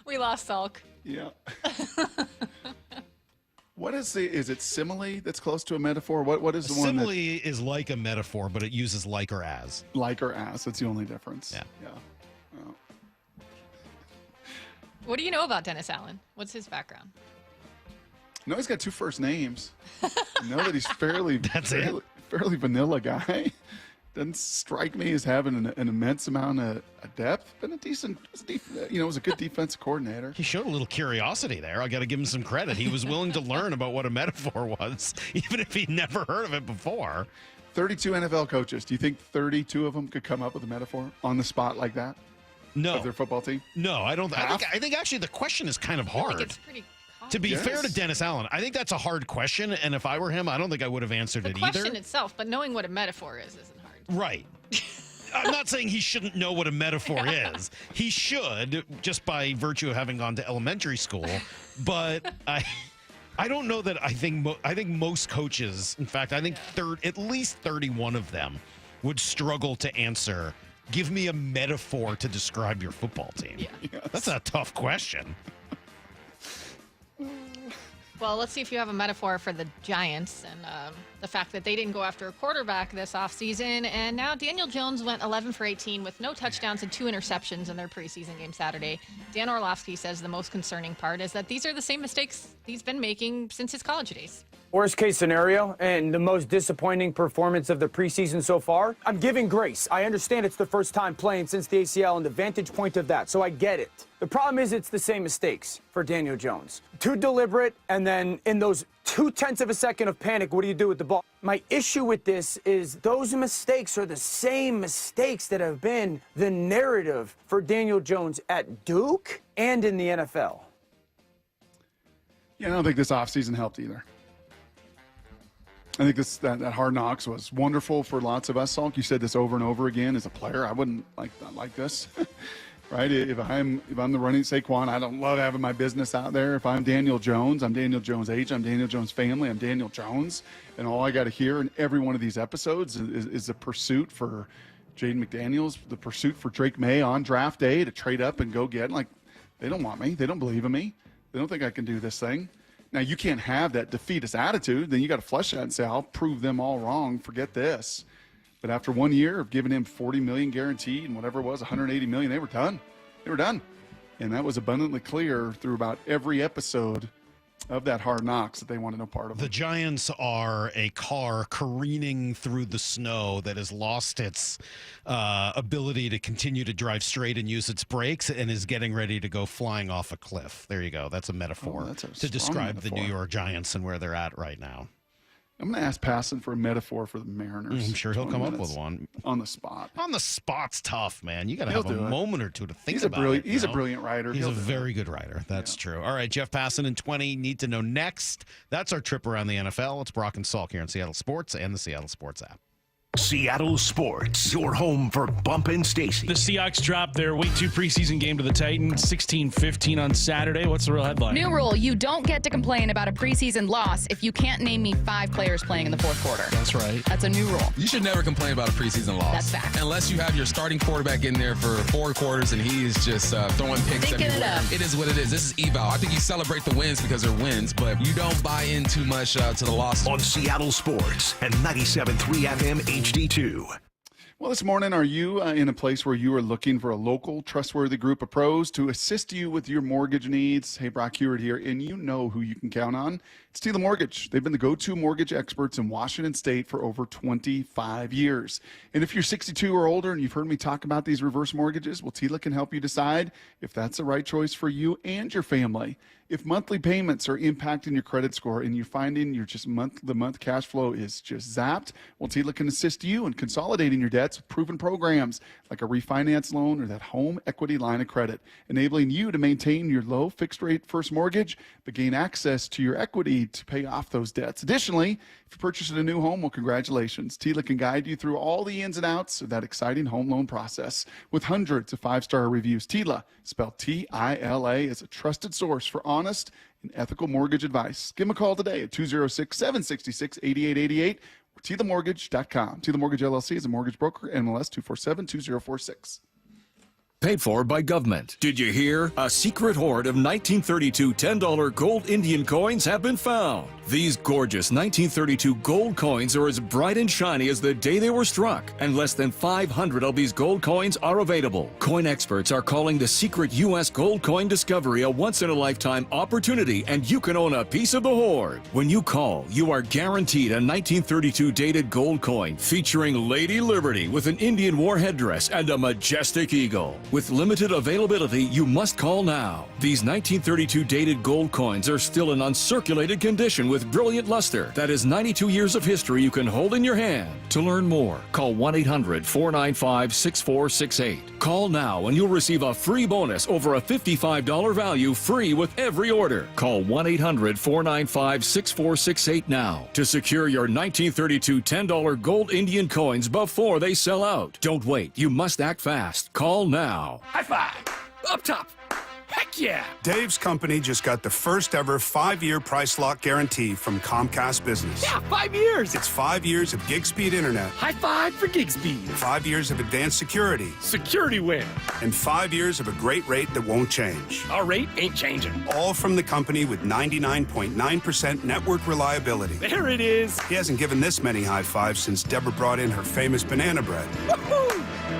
We lost Salk. Yeah. What is it simile that's close to a metaphor? What is the one simile is like a metaphor, but it uses like or as. Like or as. That's the only difference. Yeah. Oh. What do you know about Dennis Allen? What's his background? No, he's got 2 first names. I know that he's fairly vanilla guy. Doesn't strike me as having an immense amount of depth. Been was a good defensive coordinator. He showed a little curiosity there. I got to give him some credit. He was willing to learn about what a metaphor was, even if he'd never heard of it before. 32 NFL coaches. Do you think 32 of them could come up with a metaphor on the spot like that? No. Of their football team? No, I don't. I think actually the question is kind of hard. It's pretty common. To be fair to Dennis Allen, I think that's a hard question, and if I were him, I don't think I would have answered it either. The question itself, but knowing what a metaphor is isn't hard. Right. I'm not saying he shouldn't know what a metaphor is. He should, just by virtue of having gone to elementary school. But I don't know that I think most coaches, in fact, I think at least 31 of them would struggle to answer, give me a metaphor to describe your football team. Yeah. Yes. That's a tough question. Well, let's see if you have a metaphor for the Giants and the fact that they didn't go after a quarterback this offseason. And now Daniel Jones went 11 for 18 with no touchdowns and 2 interceptions in their preseason game Saturday. Dan Orlovsky says the most concerning part is that these are the same mistakes he's been making since his college days. Worst case scenario and the most disappointing performance of the preseason so far, I'm giving grace. I understand it's the first time playing since the ACL and the vantage point of that, so I get it. The problem is it's the same mistakes for Daniel Jones. Too deliberate, and then in those 0.2 of a second of panic, what do you do with the ball? My issue with this is those mistakes are the same mistakes that have been the narrative for Daniel Jones at Duke and in the NFL. Yeah, I don't think this offseason helped either. I think that Hard Knocks was wonderful for lots of us. Salk, you said this over and over again. As a player, I wouldn't like this, right? If I'm the running Saquon, I don't love having my business out there. If I'm Daniel Jones, I'm Daniel Jones' age, I'm Daniel Jones' family, I'm Daniel Jones, and all I got to hear in every one of these episodes is the pursuit for Jaden McDaniels, the pursuit for Drake May on draft day to trade up and go get. Like, they don't want me. They don't believe in me. They don't think I can do this thing. Now, you can't have that defeatist attitude. Then you got to flush that and say, I'll prove them all wrong. Forget this. But after 1 year of giving him $40 million guaranteed and whatever it was, $180 million, they were done. They were done. And that was abundantly clear through about every episode of that Hard Knocks that they wanted no part of. The Giants are a car careening through the snow that has lost its ability to continue to drive straight and use its brakes and is getting ready to go flying off a cliff. There you go. That's a metaphor to describe the New York Giants and where they're at right now. I'm going to ask Passan for a metaphor for the Mariners. I'm sure he'll come up with one. On the spot. On the spot's tough, man. You got to have a moment or two to think about it. He's a brilliant writer. He's a very good writer. That's true. All right, Jeff Passan in 20. Need to know next. That's our trip around the NFL. It's Brock and Salk here on Seattle Sports and the Seattle Sports app. Seattle Sports, your home for Bump and Stacy. The Seahawks dropped their Week 2 preseason game to the Titans, 16-15 on Saturday. What's the real headline? New rule, you don't get to complain about a preseason loss if you can't name me 5 players playing in the fourth quarter. That's right. That's a new rule. You should never complain about a preseason loss. That's fact. Unless you have your starting quarterback in there for 4 quarters and he's just throwing picks everywhere. It is what it is. This is eval. I think you celebrate the wins because they're wins, but you don't buy in too much to the loss. On Seattle Sports and 97.3 FM HD2. Well, this morning, are you in a place where you are looking for a local, trustworthy group of pros to assist you with your mortgage needs? Hey, Brock Hewitt here, and you know who you can count on. It's Tila Mortgage. They've been the go-to mortgage experts in Washington State for over 25 years. And if you're 62 or older and you've heard me talk about these reverse mortgages, well, Tila can help you decide if that's the right choice for you and your family. If monthly payments are impacting your credit score and you're finding your just month-to-month cash flow is just zapped, well, TILA can assist you in consolidating your debts with proven programs like a refinance loan or that home equity line of credit, enabling you to maintain your low fixed-rate first mortgage but gain access to your equity to pay off those debts. Additionally, if you're purchasing a new home, well, congratulations. TILA can guide you through all the ins and outs of that exciting home loan process. With hundreds of 5-star reviews, TILA, spelled TILA, is a trusted source for honest and ethical mortgage advice. Give them a call today at 206-766-8888 or TILAmortgage.com. TILA Mortgage LLC is a mortgage broker, MLS 247-2046. Paid for by government. Did you hear? A secret hoard of 1932 $10 gold Indian coins have been found. These gorgeous 1932 gold coins are as bright and shiny as the day they were struck, and less than 500 of these gold coins are available. Coin experts are calling the secret U.S. gold coin discovery a once-in-a-lifetime opportunity, and you can own a piece of the hoard. When you call, you are guaranteed a 1932 dated gold coin featuring Lady Liberty with an Indian war headdress and a majestic eagle. With limited availability, you must call now. These 1932 dated gold coins are still in uncirculated condition with brilliant luster. That is 92 years of history you can hold in your hand. To learn more, call 1-800-495-6468. Call now and you'll receive a free bonus over a $55 value free with every order. Call 1-800-495-6468 now to secure your 1932 $10 gold Indian coins before they sell out. Don't wait. You must act fast. Call now. High five! Up top! Heck yeah! Dave's company just got the first ever 5-year price lock guarantee from Comcast Business. Yeah, 5 years! It's 5 years of gig speed internet. High five for gig speed! 5 years of advanced security. Security win! And 5 years of a great rate that won't change. Our rate ain't changing. All from the company with 99.9% network reliability. There it is! He hasn't given this many high fives since Deborah brought in her famous banana bread. Woohoo!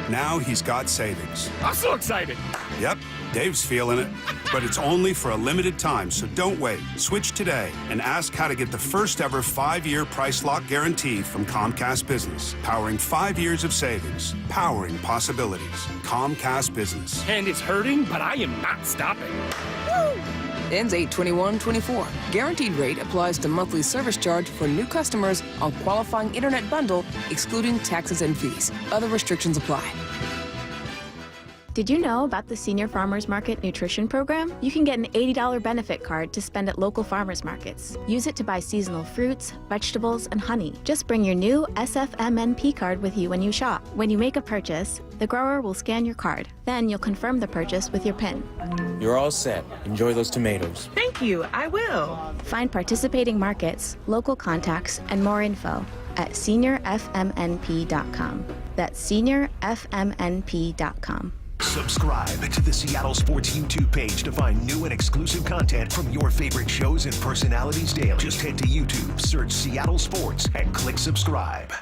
Now he's got savings. I'm so excited! Yep, Dave's feeling it. But it's only for a limited time, so don't wait. Switch today and ask how to get the first ever 5-year price lock guarantee from Comcast Business. Powering 5 years of savings. Powering possibilities. Comcast Business. And it's hurting, but I am not stopping. Woo! Ends 8/21/24. Guaranteed rate applies to monthly service charge for new customers on qualifying internet bundle, excluding taxes and fees. Other restrictions apply. Did you know about the Senior Farmers Market Nutrition Program? You can get an $80 benefit card to spend at local farmers markets. Use it to buy seasonal fruits, vegetables, and honey. Just bring your new SFMNP card with you when you shop. When you make a purchase, the grower will scan your card. Then you'll confirm the purchase with your PIN. You're all set. Enjoy those tomatoes. Thank you, I will. Find participating markets, local contacts, and more info at seniorfmnp.com. That's seniorfmnp.com. Subscribe to the Seattle Sports YouTube page to find new and exclusive content from your favorite shows and personalities daily. Just head to YouTube, search Seattle Sports, and click subscribe.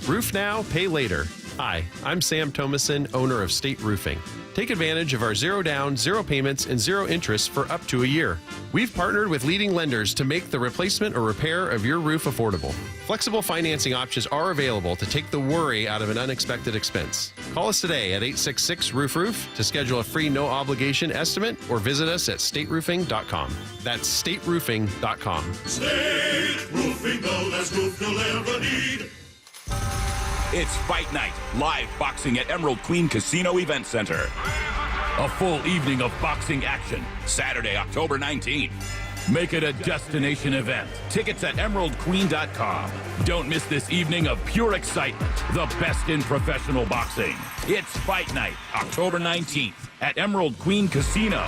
Roof now, pay later. Hi, I'm Sam Thomason, owner of State Roofing. Take advantage of our 0 down, 0 payments, and 0 interest for up to a year. We've partnered with leading lenders to make the replacement or repair of your roof affordable. Flexible financing options are available to take the worry out of an unexpected expense. Call us today at 866-ROOF-ROOF to schedule a free no-obligation estimate or visit us at stateroofing.com. That's stateroofing.com. State Roofing, the last roof you'll ever need. It's Fight Night, live boxing at Emerald Queen Casino Event Center. A full evening of boxing action, Saturday, October 19th. Make it a destination event. Tickets at emeraldqueen.com. Don't miss this evening of pure excitement, the best in professional boxing. It's Fight Night, October 19th at Emerald Queen Casino,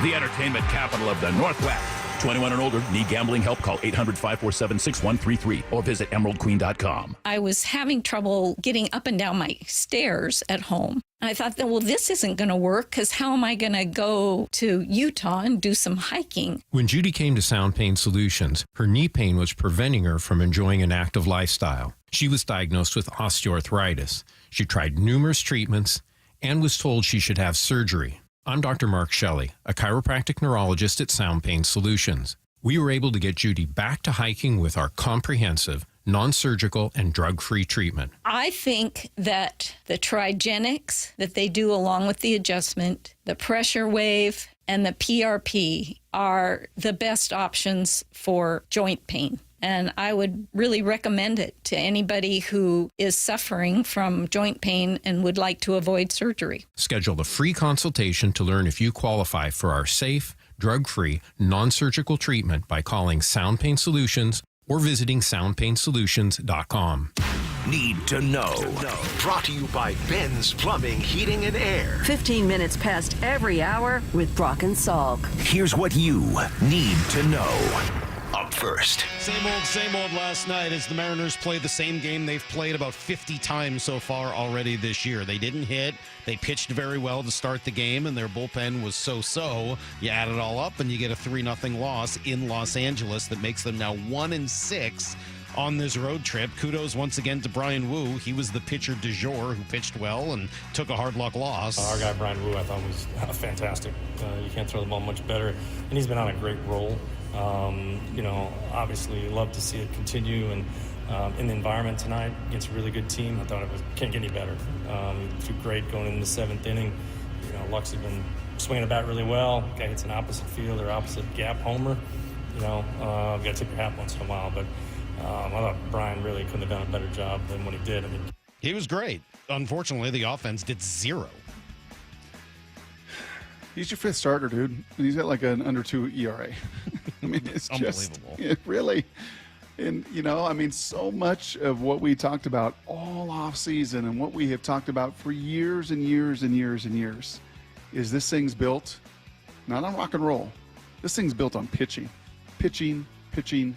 the entertainment capital of the Northwest. 21 and older, need gambling help? Call 800-547-6133 or visit emeraldqueen.com. I was having trouble getting up and down my stairs at home. And I thought, well, this isn't going to work because how am I going to go to Utah and do some hiking? When Judy came to Sound Pain Solutions, her knee pain was preventing her from enjoying an active lifestyle. She was diagnosed with osteoarthritis. She tried numerous treatments and was told she should have surgery. I'm Dr. Mark Shelley, a chiropractic neurologist at Sound Pain Solutions. We were able to get Judy back to hiking with our comprehensive, non-surgical, and drug-free treatment. I think that the Trigenics that they do along with the adjustment, the pressure wave, and the PRP are the best options for joint pain. And I would really recommend it to anybody who is suffering from joint pain and would like to avoid surgery. Schedule a free consultation to learn if you qualify for our safe, drug-free, non-surgical treatment by calling Sound Pain Solutions or visiting soundpainsolutions.com. Need to know. Brought to you by Ben's Plumbing, Heating, and Air. 15 minutes past every hour with Brock and Salk. Here's what you need to know. Up first. Same old last night as the Mariners played the same game they've played about 50 times so far already this year. They didn't hit. They pitched very well to start the game, and their bullpen was so-so. You add it all up, and you get a 3-0 loss in Los Angeles that makes them now 1-6 on this road trip. Kudos once again to Brian Wu. He was the pitcher du jour who pitched well and took a hard luck loss. Our guy Brian Wu I thought was fantastic. You can't throw the ball much better, and he's been on a great roll. Obviously love to see it continue, and in the environment tonight against a really good team, I thought it can't get any better. Too great going into the 7th inning. Lux has been swinging the bat really well. Guy hits an opposite field or opposite gap homer. You got to tip your hat once in a while, but I thought Brian really couldn't have done a better job than what he did. He was great. Unfortunately, the offense did 0. He's your 5th starter, dude. And he's got like an under 2 ERA. I mean, it's unbelievable. Really. And, so much of what we talked about all offseason and what we have talked about for years and years and years and years is this thing's built not on rock and roll. This thing's built on pitching. Pitching. And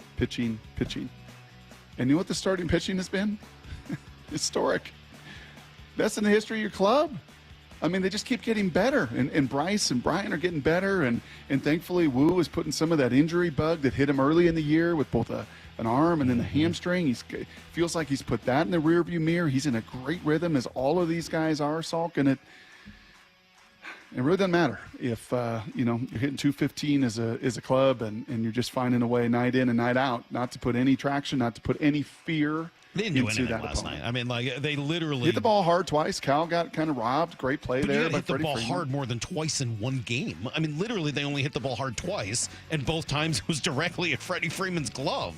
you know what the starting pitching has been? Historic. Best in the history of your club. I mean, they just keep getting better. And Bryce and Brian are getting better. And thankfully, Wu is putting some of that injury bug that hit him early in the year with both an arm and then the hamstring. He feels like he's put that in the rearview mirror. He's in a great rhythm, as all of these guys are, Salk. And it really doesn't matter if, you're hitting 215 as a club and you're just finding a way night in and night out, not to put any traction, not to put any fear. They didn't do anything last night. I mean, they literally hit the ball hard twice. Cal got kind of robbed. Great play there. You hit the ball hard more than twice in one game. I mean, literally, they only hit the ball hard twice, and both times it was directly at Freddie Freeman's glove.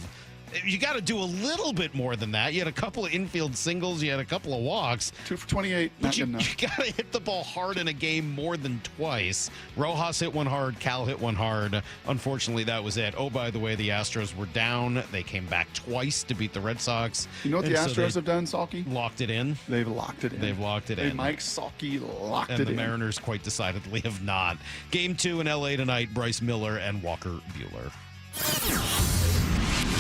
You got to do a little bit more than that. You had a couple of infield singles. You had a couple of walks. 2 for 28. Not good enough. You got to hit the ball hard in a game more than twice. Rojas hit one hard. Cal hit one hard. Unfortunately, that was it. Oh, by the way, the Astros were down. They came back twice to beat the Red Sox. You know what the Astros have done, Salky? Locked it in. They've locked it in. Mike Salky locked it in. And the Mariners quite decidedly have not. Game 2 in L.A. tonight, Bryce Miller and Walker Buehler.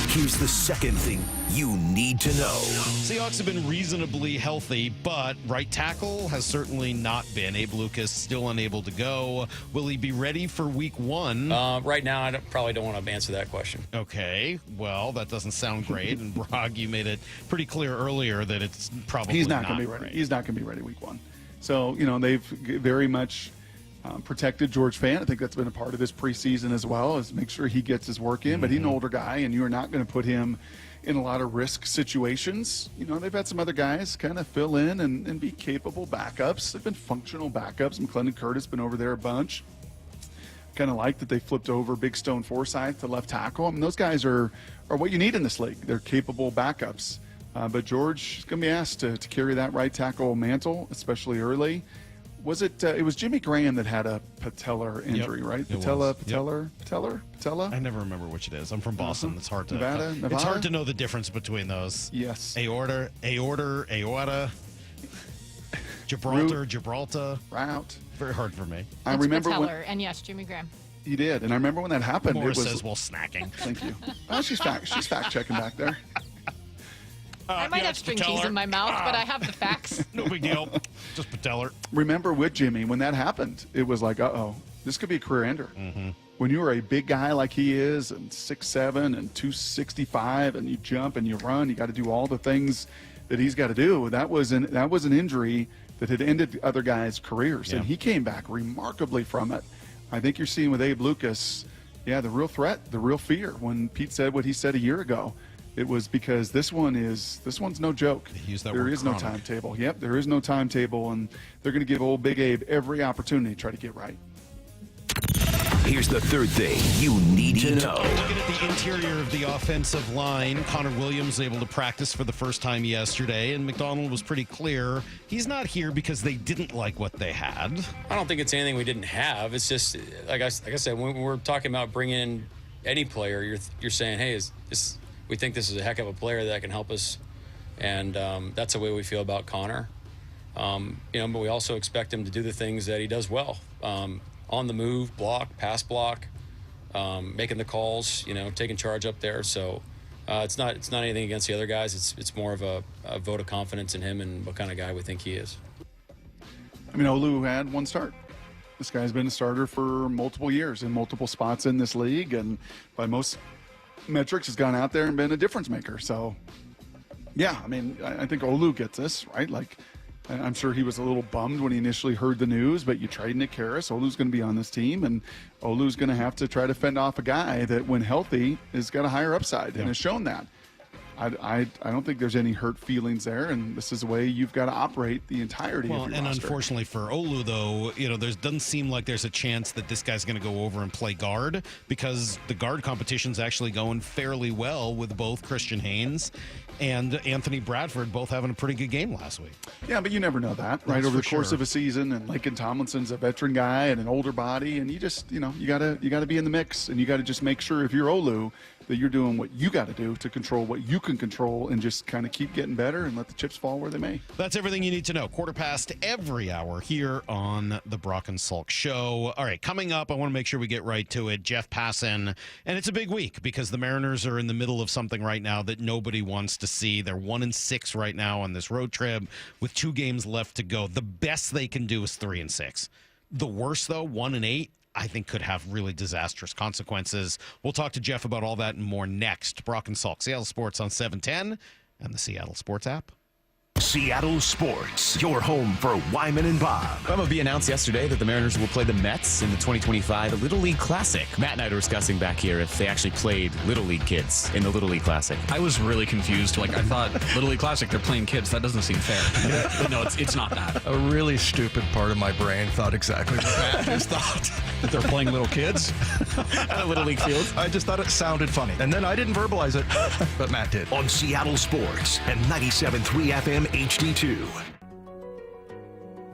Here's the second thing you need to know. Seahawks have been reasonably healthy, but right tackle has certainly not been. Abe Lucas still unable to go. Will he be ready for week 1? Right now, I probably don't want to answer that question. Okay, well, that doesn't sound great. And Brock, you made it pretty clear earlier that it's probably He's not going to be ready. Right. He's not going to be ready week 1. So, they've very much protected George Fant. I think that's been a part of this preseason as well, is make sure he gets his work in. But he's an older guy, and you are not going to put him in a lot of risk situations. They've had some other guys kind of fill in and be capable backups. They've been functional backups. McClendon Curtis been over there a bunch. Kind of like that they flipped over Big Stone Forsythe to left tackle. I mean, those guys are what you need in this league. They're capable backups. But George is going to be asked to carry that right tackle mantle, especially early. Was it? It was Jimmy Graham that had a patellar injury, right? Patella. I never remember which it is. I'm from Boston. It's hard to Nevada? It's hard to know the difference between those. Yes. Aorta, Gibraltar. Route. Very hard for me. I remember patellar, and yes, Jimmy Graham. He did, and I remember when that happened. Morris it was, says, "Well, snacking." Thank you. Oh, she's fact checking back there. I might have string cheese in my mouth, but I have the facts. No big deal. Just patellar. Remember with Jimmy, when that happened, it was like, uh-oh, this could be a career ender. Mm-hmm. When you are a big guy like he is, and 6'7", and 265, and you jump and you run, you got to do all the things that he's got to do. That was an injury that had ended other guys' careers, and he came back remarkably from it. I think you're seeing with Abe Lucas, the real threat, the real fear. When Pete said what he said a year ago, It was because this one's no joke. There is no timetable. Yep, there is no timetable, and they're going to give old Big Abe every opportunity to try to get right. Here's the third thing you need to know. Looking at the interior of the offensive line, Connor Williams was able to practice for the first time yesterday, and McDonald was pretty clear he's not here because they didn't like what they had. I don't think it's anything we didn't have. It's just, like I said, when we're talking about bringing in any player, you're saying, hey, we think this is a heck of a player that can help us, and that's the way we feel about Connor. But we also expect him to do the things that he does well. On the move, pass block, making the calls, taking charge up there. So it's not anything against the other guys. It's more of a vote of confidence in him and what kind of guy we think he is. Olu had one start. This guy's been a starter for multiple years in multiple spots in this league, and by most metrics has gone out there and been a difference maker. So, yeah, I think Olu gets this, right? Like, I'm sure he was a little bummed when he initially heard the news, but you trade Nick Harris, Olu's going to be on this team, and Olu's going to have to try to fend off a guy that, when healthy, has got a higher upside and has shown that. I don't think there's any hurt feelings there, and this is the way you've got to operate the entirety of your roster. Unfortunately for Olu, though, there doesn't seem like there's a chance that this guy's going to go over and play guard, because the guard competition's actually going fairly well with both Christian Haynes and Anthony Bradford both having a pretty good game last week. Yeah, but you never know that, right? Over the course of a season, and Lincoln Tomlinson's a veteran guy and an older body, and you just, you gotta be in the mix, and you got to just make sure, if you're Olu, that you're doing what you got to do to control what you can control, and just kind of keep getting better and let the chips fall where they may. That's everything you need to know. 1/4 every hour here on the Brock and Salk Show. All right, coming up, I want to make sure we get right to it. Jeff Passan, and it's a big week because the Mariners are in the middle of something right now that nobody wants to see. They're 1-6 right now on this road trip with 2 games left to go. The best they can do is 3-6. The worst, though, 1-8. I think could have really disastrous consequences. We'll talk to Jeff about all that and more next. Brock and Salk, Seattle Sports on 710 and the Seattle Sports app. Seattle Sports, your home for Wyman and Bob. MLB announced yesterday that the Mariners will play the Mets in the 2025 Little League Classic. Matt and I were discussing back here if they actually played Little League kids in the Little League Classic. I was really confused. I thought Little League Classic, they're playing kids. That doesn't seem fair. But no, it's not that. A really stupid part of my brain thought exactly what Matt just thought. That they're playing little kids at a Little League field. I just thought it sounded funny. And then I didn't verbalize it, but Matt did. On Seattle Sports and 97.3 FM HD2.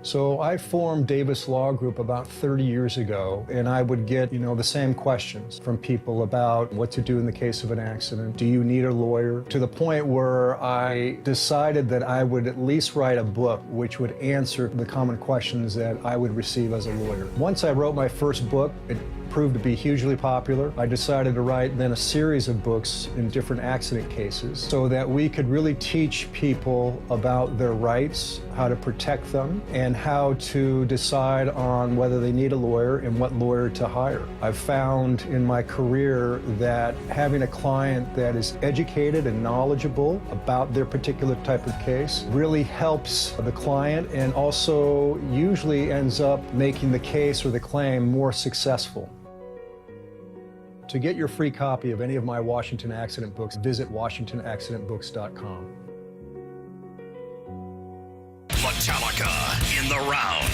So I formed Davis Law Group about 30 years ago, and I would get, the same questions from people about what to do in the case of an accident. Do you need a lawyer? To the point where I decided that I would at least write a book which would answer the common questions that I would receive as a lawyer. Once I wrote my first book, it proved to be hugely popular. I decided to write then a series of books in different accident cases so that we could really teach people about their rights, how to protect them, and how to decide on whether they need a lawyer and what lawyer to hire. I've found in my career that having a client that is educated and knowledgeable about their particular type of case really helps the client, and also usually ends up making the case or the claim more successful. To get your free copy of any of my Washington accident books, visit WashingtonAccidentBooks.com. Metallica in the round.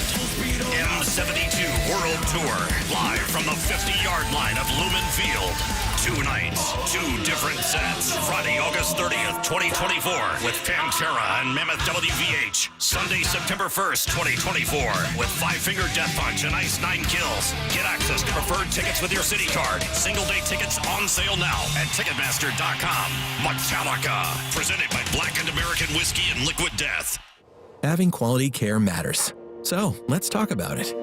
M72 World Tour, live from the 50-yard line of Lumen Field. 2 nights, 2 different sets. Friday, August 30th, 2024, with Pantera and Mammoth WVH. Sunday, September 1st, 2024, with Five Finger Death Punch and Ice 9 Kills. Get access to preferred tickets with your City Card. Single-day tickets on sale now at Ticketmaster.com. Metallica, presented by Blackened American Whiskey and Liquid Death. Having quality care matters. So, let's talk about it.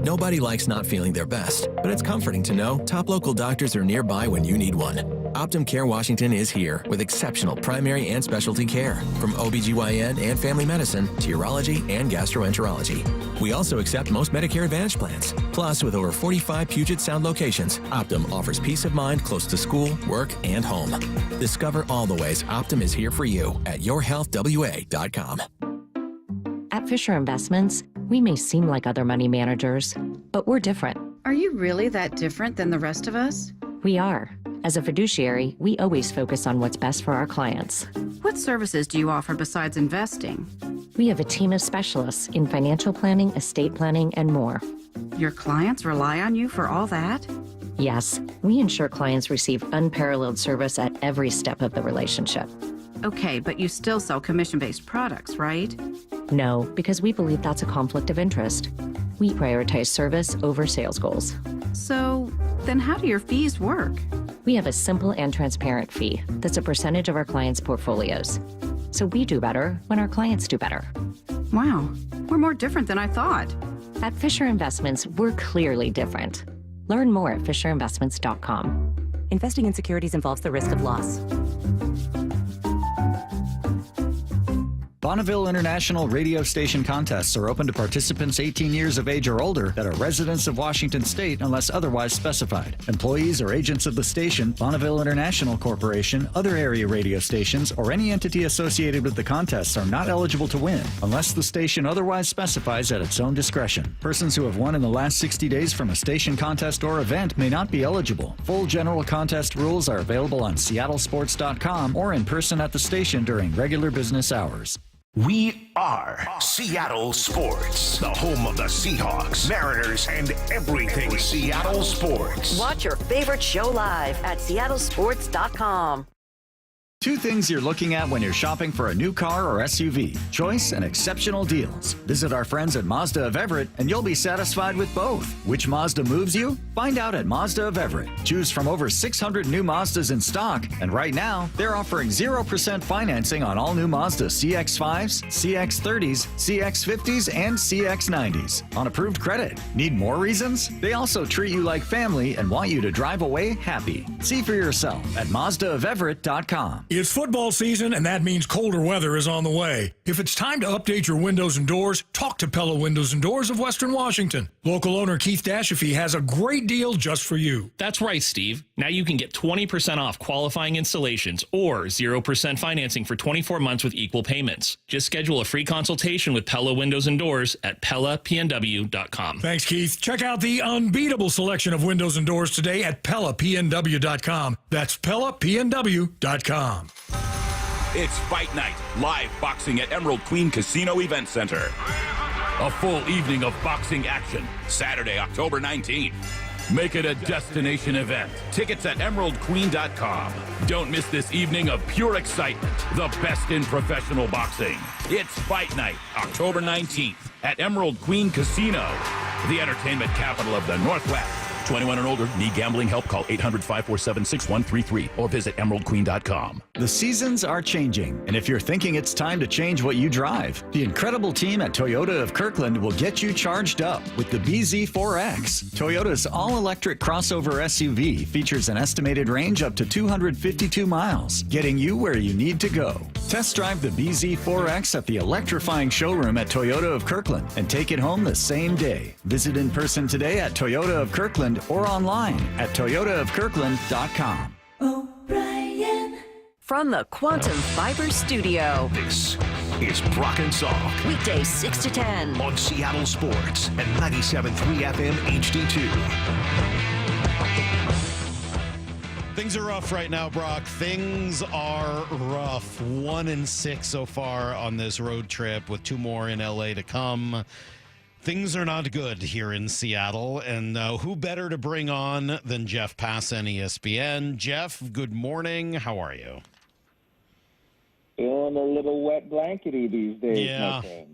Nobody likes not feeling their best, but it's comforting to know top local doctors are nearby when you need one. Optum Care Washington is here with exceptional primary and specialty care, from OBGYN and family medicine to urology and gastroenterology. We also accept most Medicare Advantage plans. Plus, with over 45 Puget Sound locations, Optum offers peace of mind close to school, work, and home. Discover all the ways Optum is here for you at yourhealthwa.com. At Fisher Investments, we may seem like other money managers, but we're different. Are you really that different than the rest of us? We are. As a fiduciary, we always focus on what's best for our clients. What services do you offer besides investing? We have a team of specialists in financial planning, estate planning, and more. Your clients rely on you for all that? Yes, we ensure clients receive unparalleled service at every step of the relationship. Okay, but you still sell commission-based products, right? No, because we believe that's a conflict of interest. We prioritize service over sales goals. So, then how do your fees work? We have a simple and transparent fee that's a percentage of our clients' portfolios. So we do better when our clients do better. Wow, we're more different than I thought. At Fisher Investments, we're clearly different. Learn more at FisherInvestments.com. Investing in securities involves the risk of loss. Bonneville International radio station contests are open to participants 18 years of age or older that are residents of Washington State unless otherwise specified. Employees or agents of the station, Bonneville International Corporation, other area radio stations, or any entity associated with the contests are not eligible to win unless the station otherwise specifies at its own discretion. Persons who have won in the last 60 days from a station contest or event may not be eligible. Full general contest rules are available on seattlesports.com or in person at the station during regular business hours. We are Seattle Sports, the home of the Seahawks, Mariners, and everything Seattle sports. Watch your favorite show live at seattlesports.com. Two things you're looking at when you're shopping for a new car or SUV: choice and exceptional deals. Visit our friends at Mazda of Everett and you'll be satisfied with both. Which Mazda moves you? Find out at Mazda of Everett. Choose from over 600 new Mazdas in stock, and right now they're offering 0% financing on all new Mazda CX-5s, CX-30s, CX-50s, and CX-90s on approved credit. Need more reasons? They also treat you like family and want you to drive away happy. See for yourself at MazdaofEverett.com. It's football season, and that means colder weather is on the way. If it's time to update your windows and doors, talk to Pella Windows and Doors of Western Washington. Local owner Keith Dashafee has a great deal just for you. That's right, Steve. Now you can get 20% off qualifying installations or 0% financing for 24 months with equal payments. Just schedule a free consultation with Pella Windows and Doors at PellaPNW.com. Thanks, Keith. Check out the unbeatable selection of windows and doors today at PellaPNW.com. That's PellaPNW.com. It's Fight Night, live boxing at Emerald Queen Casino Event Center. A full evening of boxing action, Saturday, October 19th. Make it a destination event. Tickets at emeraldqueen.com. Don't miss this evening of pure excitement, the best in professional boxing. It's Fight Night, October 19th at Emerald Queen Casino, the entertainment capital of the Northwest. 21 and older. Need gambling help? Call 800-547-6133 or visit emeraldqueen.com. The seasons are changing, and if you're thinking it's time to change what you drive, the incredible team at Toyota of Kirkland will get you charged up with the BZ4X. Toyota's all-electric crossover SUV features an estimated range up to 252 miles, getting you where you need to go. Test drive the BZ4X at the electrifying showroom at Toyota of Kirkland and take it home the same day. Visit in person today at Toyota of Kirkland or online at toyotaofkirkland.com. O'Brien. From the Quantum Fiber Studio. This is Brock and Salk. Weekdays 6 to 10. On Seattle Sports and 97.3 FM HD2. Things are rough right now, Brock. Things are rough. 1-6 so far on this road trip with 2 more in LA to come. Things are not good here in Seattle, and who better to bring on than Jeff Passan, ESPN. Jeff, good morning. How are you? Feeling a little wet blankety these days.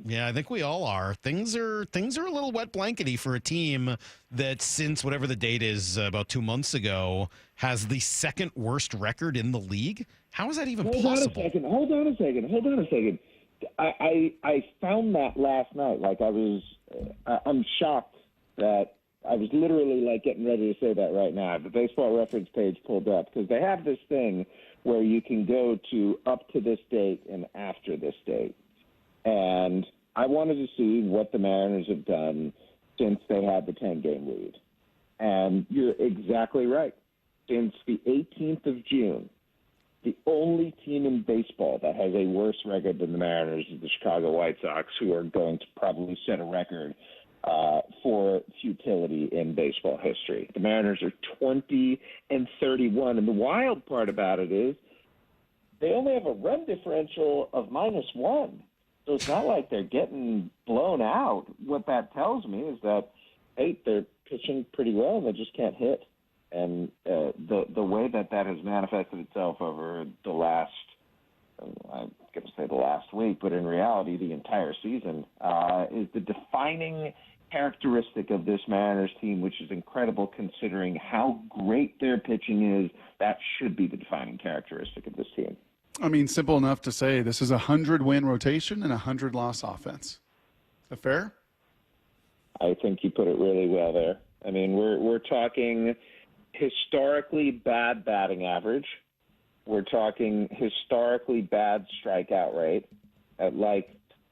Yeah, I think we all are. Things are a little wet blankety for a team that, since whatever the date is, about 2 months ago, has the second worst record in the league. How is that even possible? Hold on a second. I found that last night. I'm shocked that I was literally getting ready to say that right now. The baseball reference page pulled up because they have this thing where you can go to up to this date and after this date. And I wanted to see what the Mariners have done since they had the 10-game lead. And you're exactly right. Since the 18th of June, the only team in baseball that has a worse record than the Mariners is the Chicago White Sox, who are going to probably set a record for futility in baseball history. The Mariners are 20-31, and the wild part about it is they only have a run differential of -1. So it's not like they're getting blown out. What that tells me is that, hey, they're pitching pretty well and they just can't hit. And the way that has manifested itself over the last, I'm going to say the last week, but in reality the entire season, is the defining characteristic of this Mariners team, which is incredible considering how great their pitching is. That should be the defining characteristic of this team. I mean, simple enough to say this is a 100-win rotation and a 100-loss offense. Is that fair? I think you put it really well there. I mean, we're talking historically bad batting average. We're talking historically bad strikeout rate,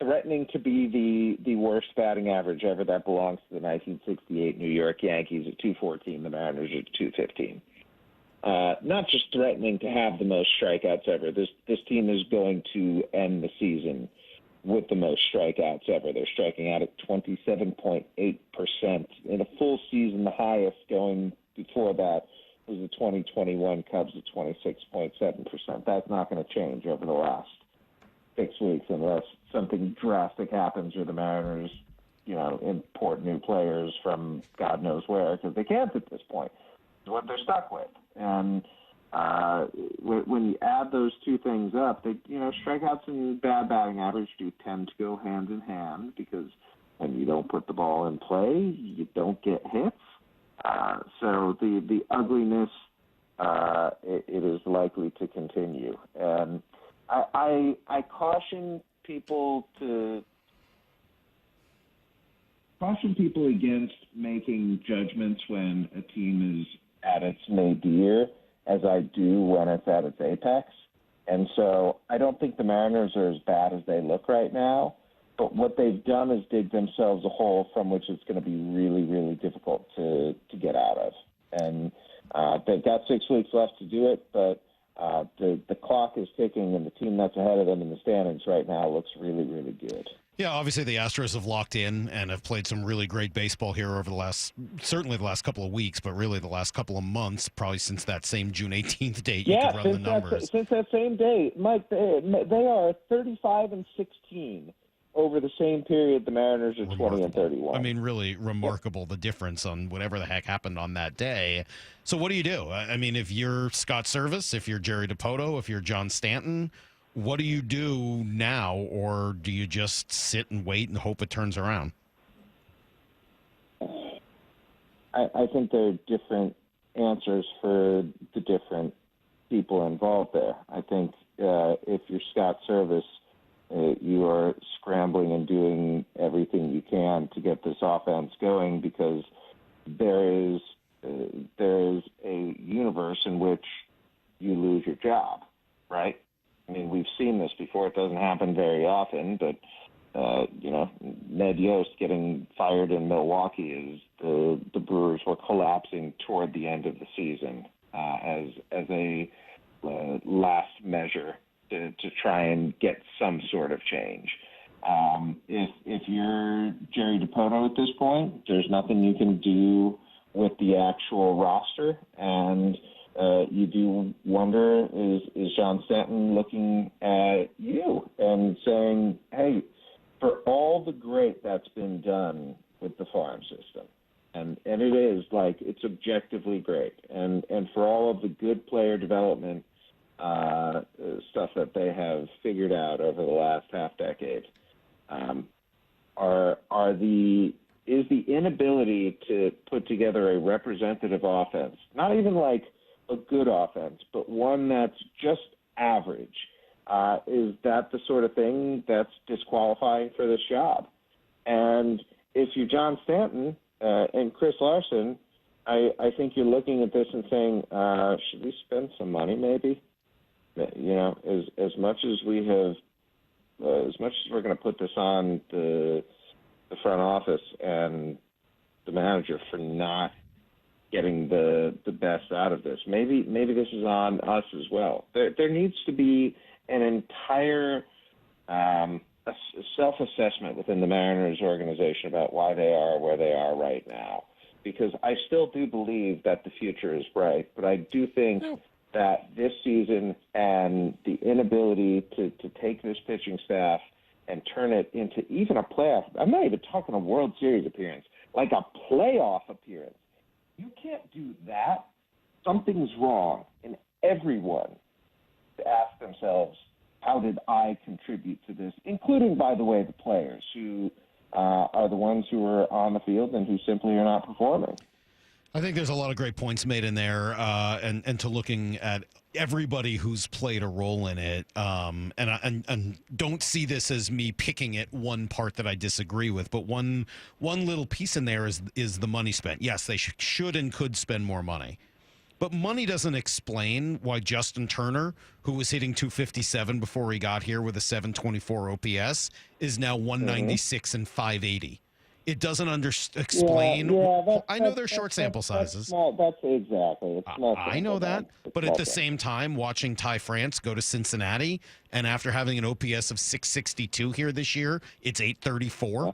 threatening to be the worst batting average ever. That belongs to the 1968 New York Yankees at 214. The Mariners at 215. Not just threatening to have the most strikeouts ever. This team is going to end the season with the most strikeouts ever. They're striking out at 27.8%. In a full season, the highest going before that was the 2021 Cubs at 26.7%. That's not going to change over the last 6 weeks unless something drastic happens or the Mariners, import new players from God knows where, because they can't at this point. It's what they're stuck with. And when you add those two things up, strikeouts and bad batting average do tend to go hand in hand, because when you don't put the ball in play, you don't get hits. So the ugliness, it is likely to continue. And I caution people against making judgments when a team is at its nadir, as I do when it's at its apex. And so I don't think the Mariners are as bad as they look right now, but what they've done is dig themselves a hole from which it's going to be really, really difficult to get out of. And they've got 6 weeks left to do it, but the clock is ticking, and the team that's ahead of them in the standings right now looks really, really good. Yeah, obviously the Astros have locked in and have played some really great baseball here over certainly the last couple of weeks, but really the last couple of months, probably since that same June 18th date. You could run the numbers. Since that same day, Mike, they are 35-16 over the same period. The Mariners are 20-31. I mean, really remarkable, the difference on whatever the heck happened on that day. So what do you do? I mean, if you're Scott Service, if you're Jerry Dipoto, if you're John Stanton, what do you do now, or do you just sit and wait and hope it turns around? I think there are different answers for the different people involved there. I think if you're Scott Service, you are scrambling and doing everything you can to get this offense going, because there is a universe in which you lose your job, right? I mean, we've seen this before. It doesn't happen very often, but, Ned Yost getting fired in Milwaukee is the Brewers were collapsing toward the end of the season as a last measure to try and get some sort of change. If you're Jerry Dipoto at this point, there's nothing you can do with the actual roster, and you do wonder, is John Stanton looking at you and saying, hey, for all the great that's been done with the farm system, and it is, it's objectively great, and for all of the good player development stuff that they have figured out over the last half decade, is the inability to put together a representative offense, not even like a good offense, but one that's just average, is that the sort of thing that's disqualifying for this job? And if you're John Stanton and Chris Larson, I think you're looking at this and saying, should we spend some money maybe? As much as we have, as much as we're going to put this on the front office and the manager for not getting the best out of this, maybe this is on us as well. There needs to be an entire a self-assessment within the Mariners organization about why they are where they are right now. Because I still do believe that the future is bright, but I do think that this season and the inability to take this pitching staff and turn it into even a playoff, I'm not even talking a World Series appearance, like a playoff appearance. You can't do that. Something's wrong. And everyone to ask themselves, how did I contribute to this? Including, by the way, the players who are the ones who are on the field and who simply are not performing. I think there's a lot of great points made in there, and to looking at everybody who's played a role in it, and don't see this as me picking at one part that I disagree with, but one little piece in there is the money spent. Yes, they should and could spend more money. But money doesn't explain why Justin Turner, who was hitting 257 before he got here with a 724 OPS, is now 196 and 580. It doesn't explain. I know they're short sample sizes. That's exactly. It's small I know that. But at the same time, watching Ty France go to Cincinnati, and after having an OPS of 662 here this year, it's 834.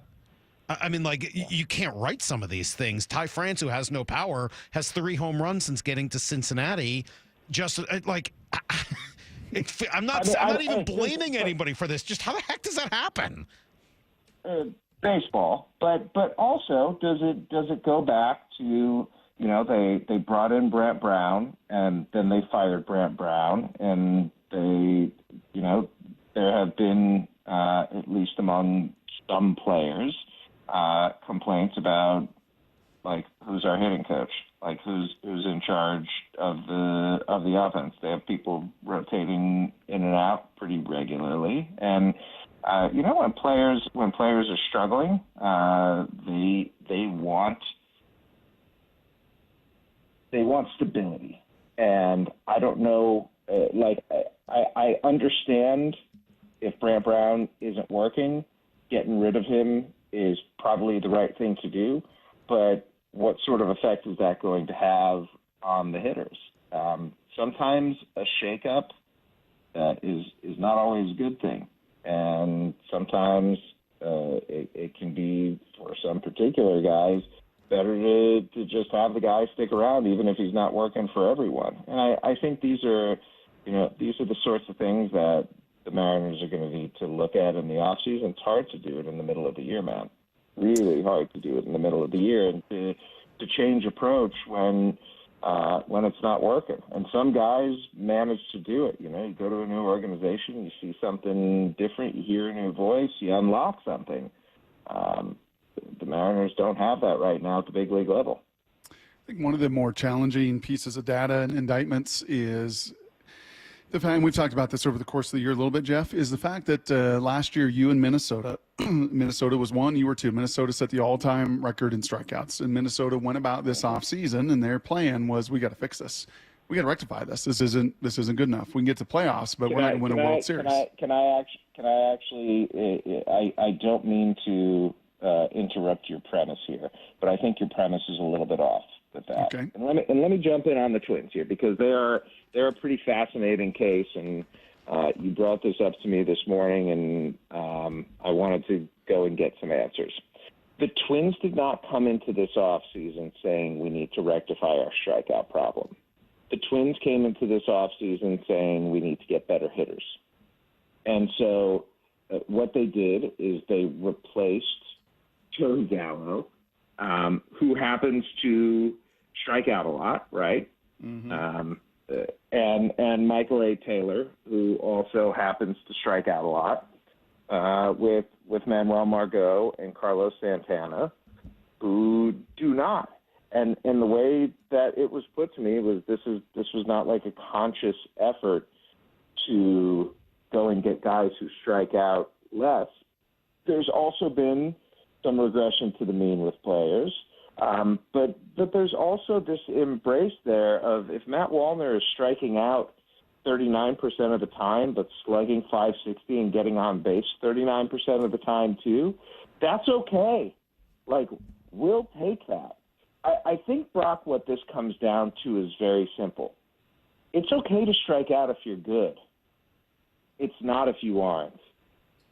I mean, like, you can't write some of these things. Ty France, who has no power, has 3 home runs since getting to Cincinnati. Just like, I'm not even blaming anybody for this. Just how the heck does that happen? Baseball, but also does it go back to, they brought in Brant Brown and then they fired Brant Brown, and they, there have been at least among some players complaints about, like, who's our hitting coach, like who's in charge of the offense. They have people rotating in and out pretty regularly, and when players are struggling, they want stability, and I don't know. I understand if Brant Brown isn't working, getting rid of him is probably the right thing to do, but what sort of effect is that going to have on the hitters? Sometimes a shakeup is not always a good thing, and sometimes it can be, for some particular guys, better to just have the guy stick around even if he's not working for everyone. And I think these are the sorts of things that the Mariners are going to need to look at in the offseason. It's hard to do it in the middle of the year, man. Really hard to do it in the middle of the year, and to change approach when it's not working. And some guys manage to do it. You go to a new organization, you see something different, you hear a new voice, you unlock something. The Mariners don't have that right now at the big league level. I think one of the more challenging pieces of data and indictments is the fact, and we've talked about this over the course of the year a little bit, Jeff, is the fact that last year you and Minnesota, Minnesota was 1, you were 2. Minnesota set the all-time record in strikeouts, and Minnesota went about this offseason, and their plan was, we got to fix this. We got to rectify this. This isn't good enough. We can get to playoffs, but we're not going to win a World Series. Can I actually? I don't mean to interrupt your premise here, but I think your premise is a little bit off with that. Okay. And let me jump in on the Twins here, because they're a pretty fascinating case, and you brought this up to me this morning, and I wanted to go and get some answers. The Twins did not come into this offseason saying we need to rectify our strikeout problem. The Twins came into this offseason saying we need to get better hitters. And so what they did is they replaced Joey Gallo, who happens to strike out a lot, right? Mm-hmm. And Michael A. Taylor, who also happens to strike out a lot, with Manuel Margot and Carlos Santana, who do not. And the way that it was put to me was this was not like a conscious effort to go and get guys who strike out less. There's also been some regression to the mean with players. But there's also this embrace there of, if Matt Wallner is striking out 39% of the time, but slugging 560 and getting on base 39% of the time too, that's okay. Like, we'll take that. I think, Brock, what this comes down to is very simple. It's okay to strike out if you're good. It's not if you aren't.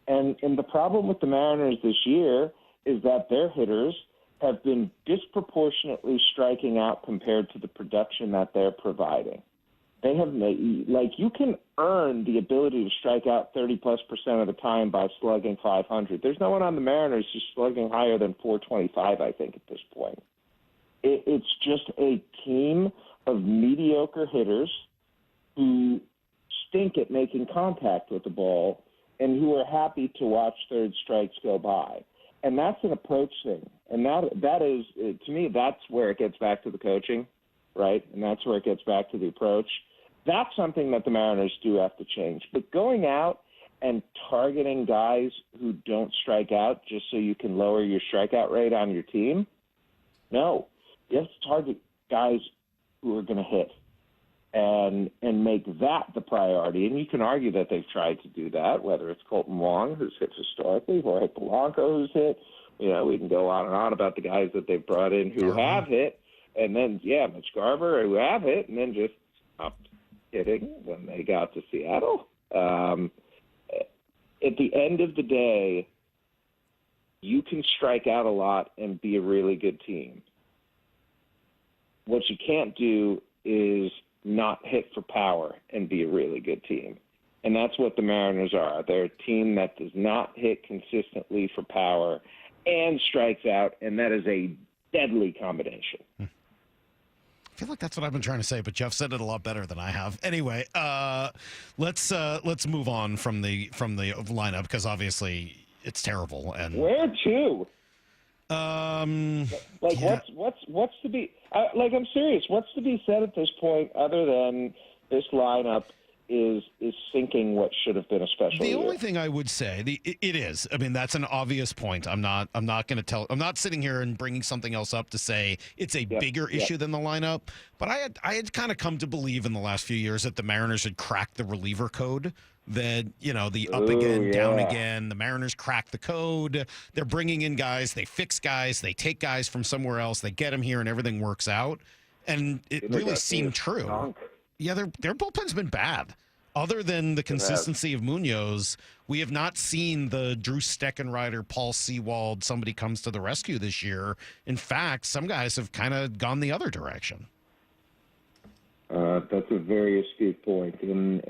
And the problem with the Mariners this year is that their hitters have been disproportionately striking out compared to the production that they're providing. They have you can earn the ability to strike out 30+% of the time by slugging 500. There's no one on the Mariners who's slugging higher than 425, I think, at this point. It's just a team of mediocre hitters who stink at making contact with the ball and who are happy to watch third strikes go by. And that's an approach thing. And that is, to me, that's where it gets back to the coaching, right? And that's where it gets back to the approach. That's something that the Mariners do have to change. But going out and targeting guys who don't strike out just so you can lower your strikeout rate on your team, no. You have to target guys who are going to hit and make that the priority. And you can argue that they've tried to do that, whether it's Colton Wong, who's hit historically, or Polanco, who's hit. You know, we can go on and on about the guys that they've brought in who have hit, and then, Mitch Garver, who have hit, and then just stopped hitting when they got to Seattle. At the end of the day, you can strike out a lot and be a really good team. What you can't do is not hit for power and be a really good team. And that's what the Mariners are. They're a team that does not hit consistently for power and strikes out, and that is a deadly combination. I feel like that's what I've been trying to say, but Jeff said it a lot better than I have. Anyway, let's move on from the lineup, because obviously it's terrible. And where to? Yeah. What's to be I'm serious. What's to be said at this point other than this lineup is sinking what should have been a special The year? only thing I would say, it is. I mean, that's an obvious point. I'm not going to tell. I'm not sitting here and bringing something else up to say it's a bigger issue than the lineup. But I had kind of come to believe in the last few years that the Mariners had cracked the reliever code. That, the up again, down again. The Mariners crack the code. They're bringing in guys. They fix guys. They take guys from somewhere else. They get them here, and everything works out. And it really seemed true. Yeah, their bullpen's been bad. Other than the consistency of Munoz, we have not seen the Drew Steckenrider, Paul Sewald, somebody comes to the rescue this year. In fact, some guys have kind of gone the other direction. That's a very astute point. And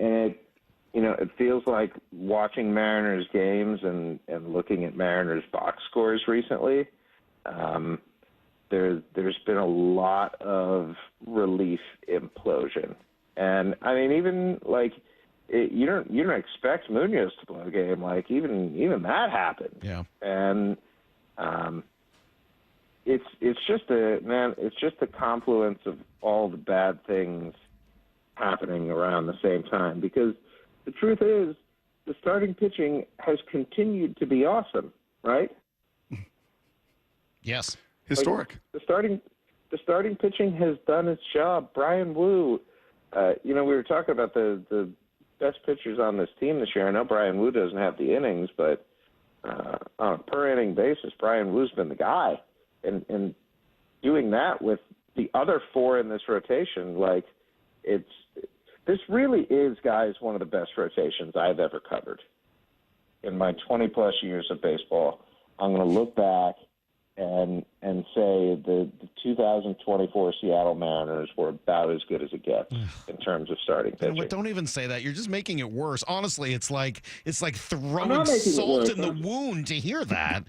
it feels like watching Mariners games and looking at Mariners box scores recently, there's been a lot of relief implosion. And I mean, even you don't expect Munoz to blow a game. Like even that happened. Yeah. And it's just a confluence of all the bad things happening around the same time. Because the truth is, the starting pitching has continued to be awesome, right? Yes. Historic. The starting pitching has done its job. Brian Wu. We were talking about the best pitchers on this team this year. I know Brian Wu doesn't have the innings, but on a per-inning basis, Brian Wu's been the guy. And doing that with the other four in this rotation, this really is, guys, one of the best rotations I've ever covered. In my 20-plus years of baseball, I'm going to look back and say the 2024 Seattle Mariners were about as good as it gets in terms of starting pitching. Don't even say that. You're just making it worse. Honestly, it's like throwing salt in the wound to hear that.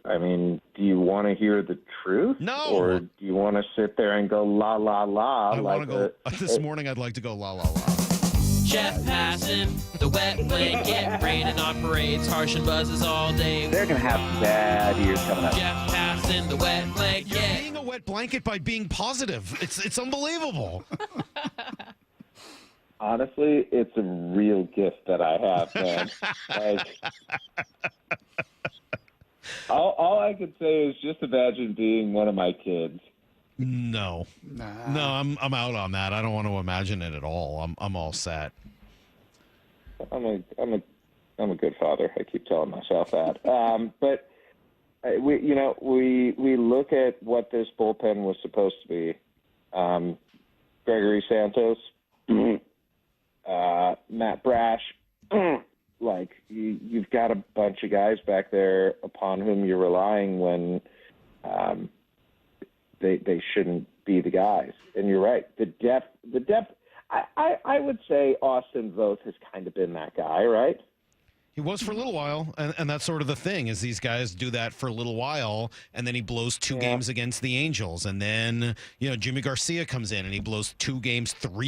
I mean, do you want to hear the truth? No. Or do you want to sit there and go la la la? I want to go. This morning, I'd like to go la la la. Jeff Passan, the wet blanket, raining on parades, harsh and buzzes all day. They're going to have bad years coming up. Jeff Passan, the wet blanket. You're being a wet blanket by being positive. It's unbelievable. Honestly, it's a real gift that I have, man. All I could say is just imagine being one of my kids. No, I'm out on that. I don't want to imagine it at all. I'm all set. I'm a good father. I keep telling myself that. But we look at what this bullpen was supposed to be. Gregory Santos, Matt Brash, like you've got a bunch of guys back there upon whom you're relying when they shouldn't be the guys. And you're right. The depth. I would say Austin Voth has kind of been that guy, right? He was for a little while, and that's sort of the thing, is these guys do that for a little while, and then he blows two games against the Angels, and then, Jimmy Garcia comes in, and he blows 3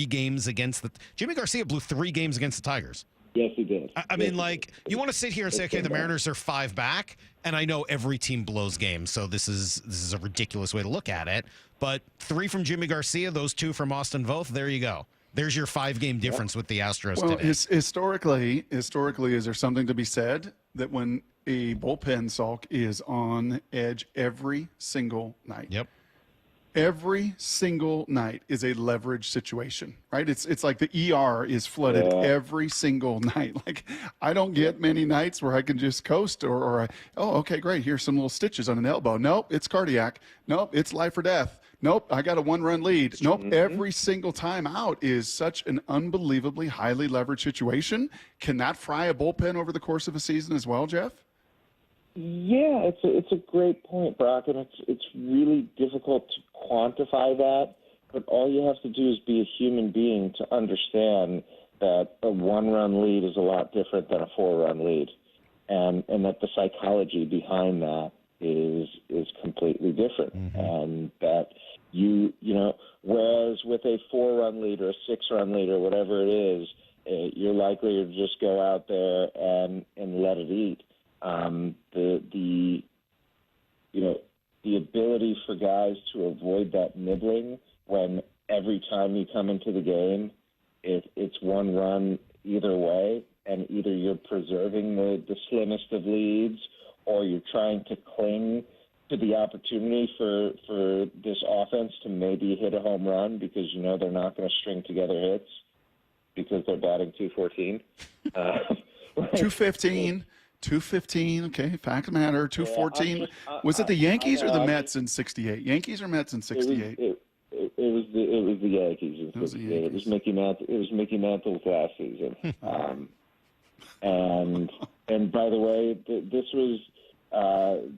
games against the... Jimmy Garcia blew 3 games against the Tigers. Yes, he did. I mean, you want to sit here and say, okay, the Mariners are 5 back, and I know every team blows games, so this is a ridiculous way to look at it, but 3 from Jimmy Garcia, those 2 from Austin Voth, there you go. There's your 5-game difference with the Astros today. Historically, is there something to be said that when a bullpen, Salk, is on edge every single night? Yep. Every single night is a leverage situation, right? It's like the ER is flooded every single night. Like, I don't get many nights where I can just coast okay, great, here's some little stitches on an elbow. Nope, it's cardiac. Nope, it's life or death. Nope, I got a 1-run lead. Nope, every single time out is such an unbelievably highly leveraged situation. Can that fry a bullpen over the course of a season as well, Jeff? Yeah, it's a great point, Brock, and it's really difficult to quantify that. But all you have to do is be a human being to understand that a 1-run lead is a lot different than a 4-run lead, and that the psychology behind that is completely different, and that whereas with a 4-run lead or a 6-run lead or whatever it is, you're likely to just go out there and let it eat. The ability for guys to avoid that nibbling when every time you come into the game, it's 1 run either way, and either you're preserving the slimmest of leads or you're trying to cling to the opportunity for this offense to maybe hit a home run because they're not going to string together hits because they're batting .214. 215. 215, okay, fact matter. 214. Was it the Yankees or the Mets in '68? Yankees or Mets in '68? It was the Yankees in '68. It was Mickey Mantle's last season. And by the way, this was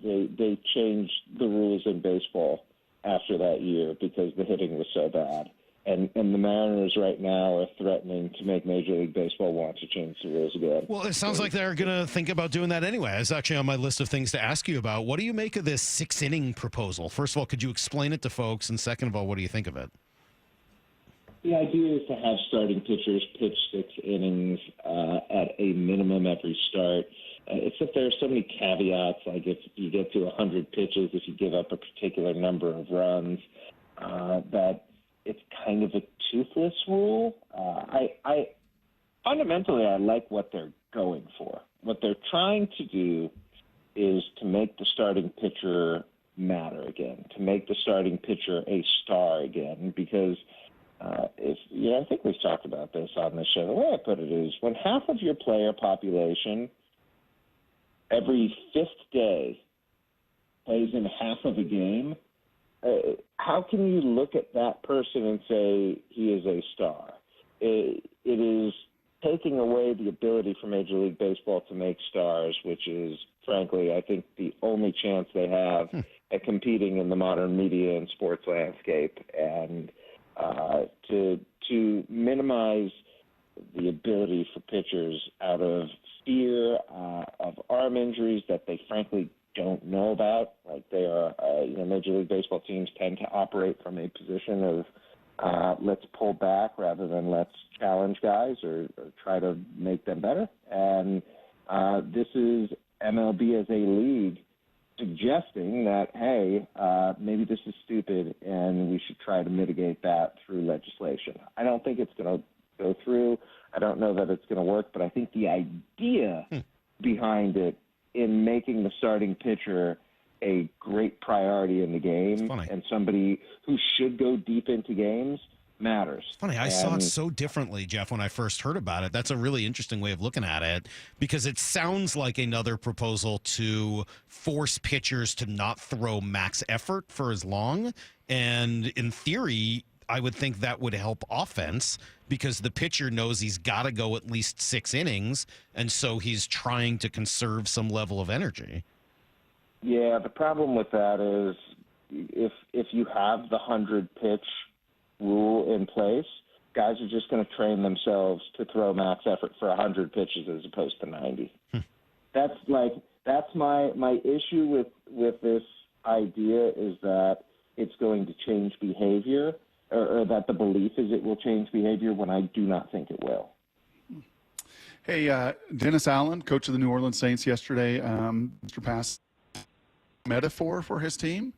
they changed the rules in baseball after that year because the hitting was so bad. And the Mariners right now are threatening to make Major League Baseball want to change the rules again. Well, it sounds like they're going to think about doing that anyway. It's actually on my list of things to ask you about. What do you make of this 6-inning proposal? First of all, could you explain it to folks? And second of all, what do you think of it? The idea is to have starting pitchers pitch 6 innings at a minimum every start. Except there are so many caveats, like if you get to 100 pitches, if you give up a particular number of runs, that it's kind of a toothless rule. I fundamentally, I like what they're going for. What they're trying to do is to make the starting pitcher matter again, to make the starting pitcher a star again, because I think we've talked about this on the show. The way I put it is when half of your player population every 5th day plays in half of a game, how can you look at that person and say he is a star? It is taking away the ability for Major League Baseball to make stars, which is, frankly, I think the only chance they have at competing in the modern media and sports landscape. And to minimize the ability for pitchers out of fear of arm injuries that they frankly don't know about. Like they are, Major League Baseball teams tend to operate from a position of let's pull back rather than let's challenge guys or try to make them better. And this is MLB as a league suggesting that, hey, maybe this is stupid and we should try to mitigate that through legislation. I don't think it's going to go through. I don't know that it's going to work, but I think the idea behind it in making the starting pitcher a great priority in the game and somebody who should go deep into games matters. It's funny. I saw it so differently, Jeff, when I first heard about it. That's a really interesting way of looking at it because it sounds like another proposal to force pitchers to not throw max effort for as long. And in theory, I would think that would help offense because the pitcher knows he's got to go at least 6 innings, and so he's trying to conserve some level of energy. Yeah, the problem with that is if you have the 100-pitch rule in place, guys are just going to train themselves to throw max effort for 100 pitches as opposed to 90. That's my issue with this idea is that it's going to change behavior, or that the belief is it will change behavior when I do not think it will. Hey, Dennis Allen, coach of the New Orleans Saints yesterday, Mr. Pass metaphor for his team,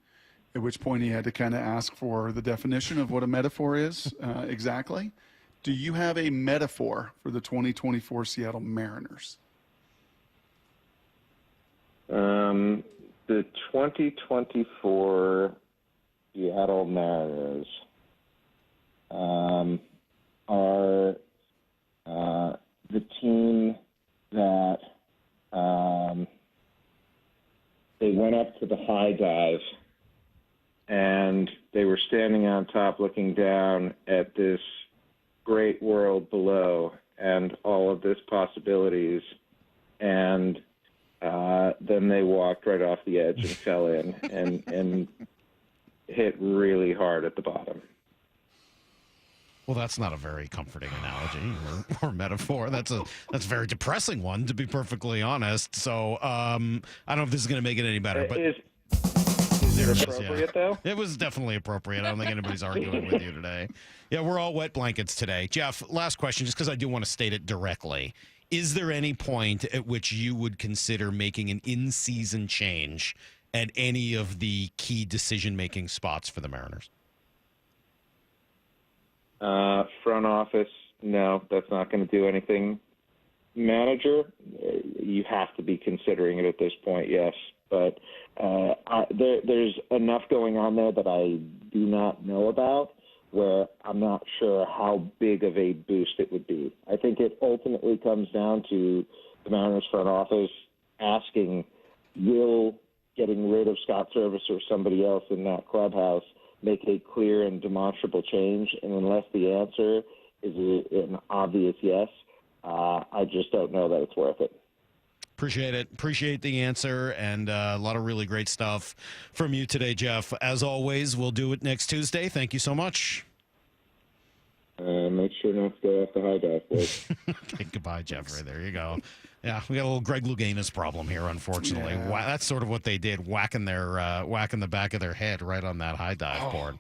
at which point he had to kind of ask for the definition of what a metaphor is exactly. Do you have a metaphor for the 2024 Seattle Mariners? The 2024 Seattle Mariners are the team that they went up to the high dive and they were standing on top looking down at this great world below and all of this possibilities, and then they walked right off the edge and fell in and hit really hard at the bottom. Well, that's not a very comforting analogy or metaphor. That's a very depressing one, to be perfectly honest. So I don't know if this is going to make it any better. But Is it appropriate, though? It was definitely appropriate. I don't think anybody's arguing with you today. Yeah, we're all wet blankets today. Jeff, last question, just because I do want to state it directly. Is there any point at which you would consider making an in-season change at any of the key decision-making spots for the Mariners? Front office, no, that's not going to do anything. Manager, you have to be considering it at this point, yes. But there's enough going on there that I do not know about where I'm not sure how big of a boost it would be. I think it ultimately comes down to the Mariners front office asking, will getting rid of Scott Service or somebody else in that clubhouse make a clear and demonstrable change? And unless the answer is an obvious yes, I just don't know that it's worth it. Appreciate it. Appreciate the answer, and a lot of really great stuff from you today, Jeff. As always, we'll do it next Tuesday. Thank you so much. Make sure not to go off the high dive, please. Okay, goodbye, Jeffrey. There you go. Yeah, we got a little Greg Louganis problem here, unfortunately. Yeah. That's sort of what they did, whacking the back of their head right on that high dive board.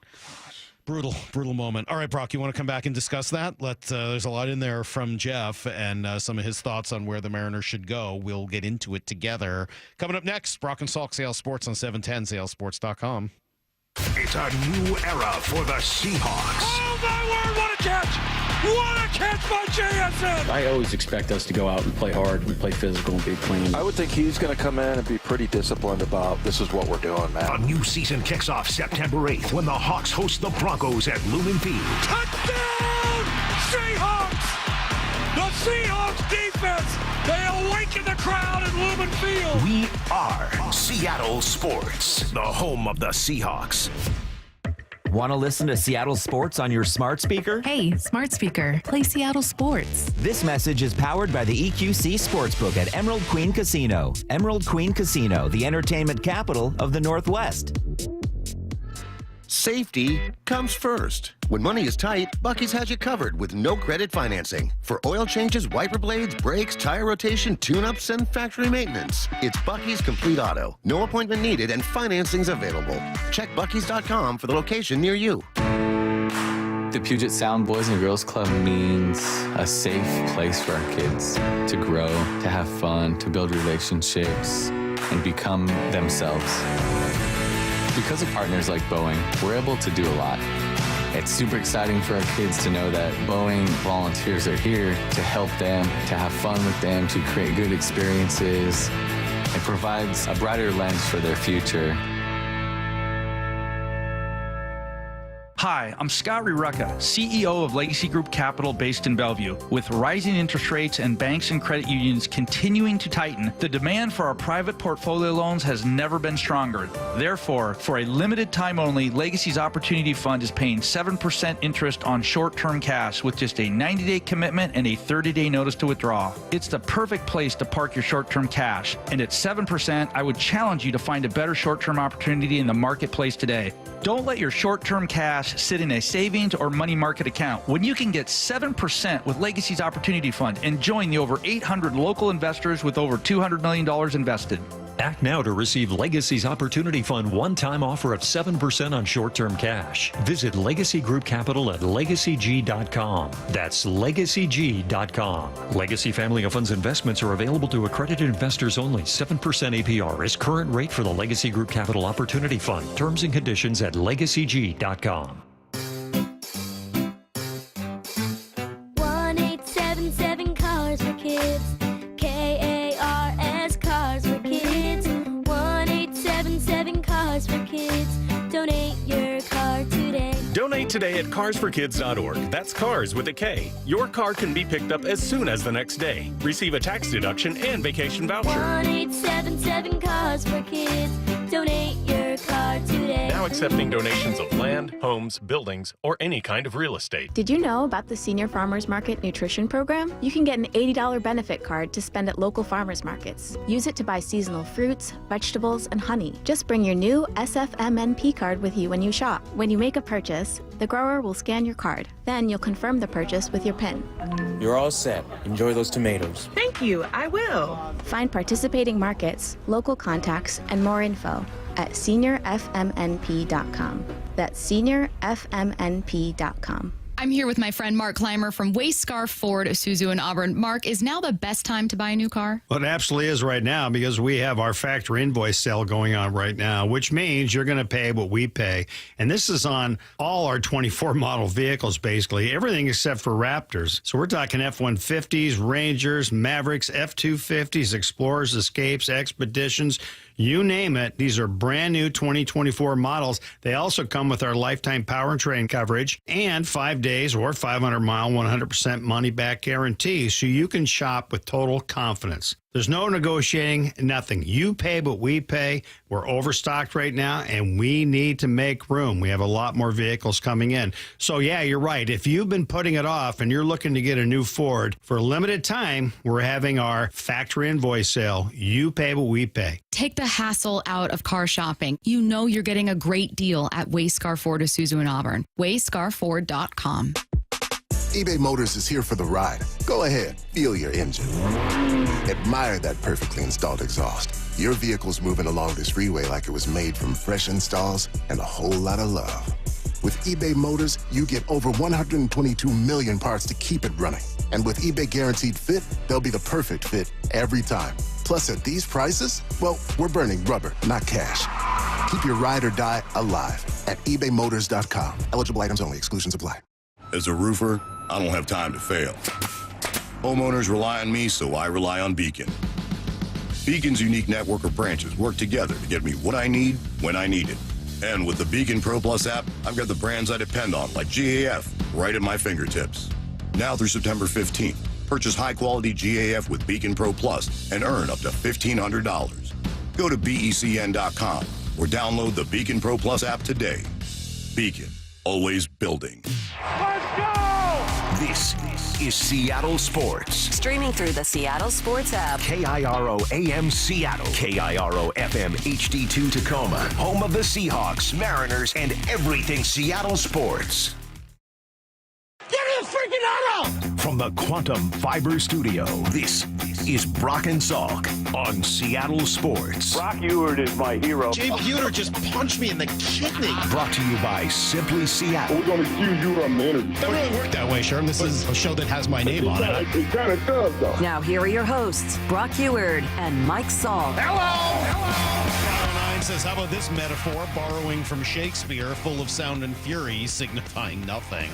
Brutal moment. All right, Brock, you want to come back and discuss that? There's a lot in there from Jeff and some of his thoughts on where the Mariners should go. We'll get into it together. Coming up next, Brock and Salk, Seattle Sports on 710, SeattleSports.com. It's a new era for the Seahawks. Oh, my word, what a catch! What a catch by JSN! I always expect us to go out and play hard and play physical and be clean. I would think he's going to come in and be pretty disciplined about this is what we're doing, man. A new season kicks off September 8th when the Hawks host the Broncos at Lumen Field. Touchdown, Seahawks! The Seahawks defense, they awaken the crowd at Lumen Field. We are Seattle Sports, the home of the Seahawks. Want to listen to Seattle Sports on your smart speaker? Hey, smart speaker, play Seattle Sports. This message is powered by the EQC Sportsbook at Emerald Queen Casino. Emerald Queen Casino, the entertainment capital of the Northwest. Safety comes first. When money is tight, Buc-ee's has you covered with no credit financing. For oil changes, wiper blades, brakes, tire rotation, tune-ups, and factory maintenance. It's Buc-ee's Complete Auto. No appointment needed and financing's available. Check Buc-ee's.com for the location near you. The Puget Sound Boys and Girls Club means a safe place for our kids to grow, to have fun, to build relationships, and become themselves. Because of partners like Boeing, we're able to do a lot. It's super exciting for our kids to know that Boeing volunteers are here to help them, to have fun with them, to create good experiences. It provides a brighter lens for their future. Hi, I'm Scott Rirucka, CEO of Legacy Group Capital based in Bellevue. With rising interest rates and banks and credit unions continuing to tighten, the demand for our private portfolio loans has never been stronger. Therefore, for a limited time only, Legacy's Opportunity Fund is paying 7% interest on short-term cash with just a 90-day commitment and a 30-day notice to withdraw. It's the perfect place to park your short-term cash. And at 7%, I would challenge you to find a better short-term opportunity in the marketplace today. Don't let your short-term cash sit in a savings or money market account when you can get 7% with Legacy's Opportunity Fund and join the over 800 local investors with over $200 million invested. Act now to receive Legacy's Opportunity Fund one-time offer of 7% on short-term cash. Visit Legacy Group Capital at legacyg.com. That's legacyg.com. Legacy Family of Funds investments are available to accredited investors only. 7% APR is current rate for the Legacy Group Capital Opportunity Fund. Terms and conditions at legacyg.com. 1877 Cars for Kids. KARS Cars for Kids. 1877 Cars for Kids. Donate your car today. Donate today at carsforkids.org. That's cars with a K. Your car can be picked up as soon as the next day. Receive a tax deduction and vacation voucher. 1877 Cars for Kids. Donate your car today. Now accepting donations of land, homes, buildings, or any kind of real estate. Did you know about the Senior Farmers Market Nutrition Program? You can get an $80 benefit card to spend at local farmers markets. Use it to buy seasonal fruits, vegetables, and honey. Just bring your new SFMNP card with you when you shop. When you make a purchase, the grower will scan your card. Then you'll confirm the purchase with your PIN. You're all set. Enjoy those tomatoes. Thank you, I will. Find participating markets, local contacts, and more info at seniorfmnp.com. That's seniorfmnp.com. I'm here with my friend Mark Clymer from Wayscar Ford, Isuzu in Auburn. Mark, is now the best time to buy a new car? Well, it absolutely is right now because we have our factory invoice sale going on right now, which means you're going to pay what we pay. And this is on all our 24 model vehicles, basically, everything except for Raptors. So we're talking F-150s, Rangers, Mavericks, F-250s, Explorers, Escapes, Expeditions, you name it. These are brand new 2024 models. They also come with our lifetime powertrain coverage and 5 days or 500-mile, 100% money-back guarantee, so you can shop with total confidence. There's no negotiating, nothing. You pay what we pay. We're overstocked right now, and we need to make room. We have a lot more vehicles coming in. So, yeah, you're right. If you've been putting it off and you're looking to get a new Ford, for a limited time, we're having our factory invoice sale. You pay what we pay. Take the hassle out of car shopping. You know you're getting a great deal at Wayscar Ford, Isuzu in Auburn. Wayscarford.com. eBay Motors is here for the ride. Go ahead, feel your engine. Admire that perfectly installed exhaust. Your vehicle's moving along this freeway like it was made from fresh installs and a whole lot of love. With eBay Motors, you get over 122 million parts to keep it running. And with eBay Guaranteed Fit, they'll be the perfect fit every time. Plus, at these prices, well, we're burning rubber, not cash. Keep your ride or die alive at ebaymotors.com. Eligible items only. Exclusions apply. As a roofer, I don't have time to fail. Homeowners rely on me, so I rely on Beacon. Beacon's unique network of branches work together to get me what I need when I need it. And with the Beacon Pro Plus app, I've got the brands I depend on, like GAF, right at my fingertips. Now through September 15th, purchase high-quality GAF with Beacon Pro Plus and earn up to $1,500. Go to BECN.com or download the Beacon Pro Plus app today. Beacon, always building. Let's go! This is Seattle Sports. Streaming through the Seattle Sports app. KIRO AM Seattle. KIRO FM HD2 Tacoma. Home of the Seahawks, Mariners, and everything Seattle sports. Give me a freaking auto! From the Quantum Fiber Studio, this is Brock and Salk on Seattle Sports. Brock Ewert is my hero. Jay Buhner just punched me in the kidney. Brought to you by Simply Seattle. We're going to accuse you of manager. That really worked that way, Sherm. This is a show that has my name on it. It kind of does, though. Now, here are your hosts, Brock Ewert and Mike Salk. Hello! Says, how about this metaphor, borrowing from Shakespeare, full of sound and fury, signifying nothing.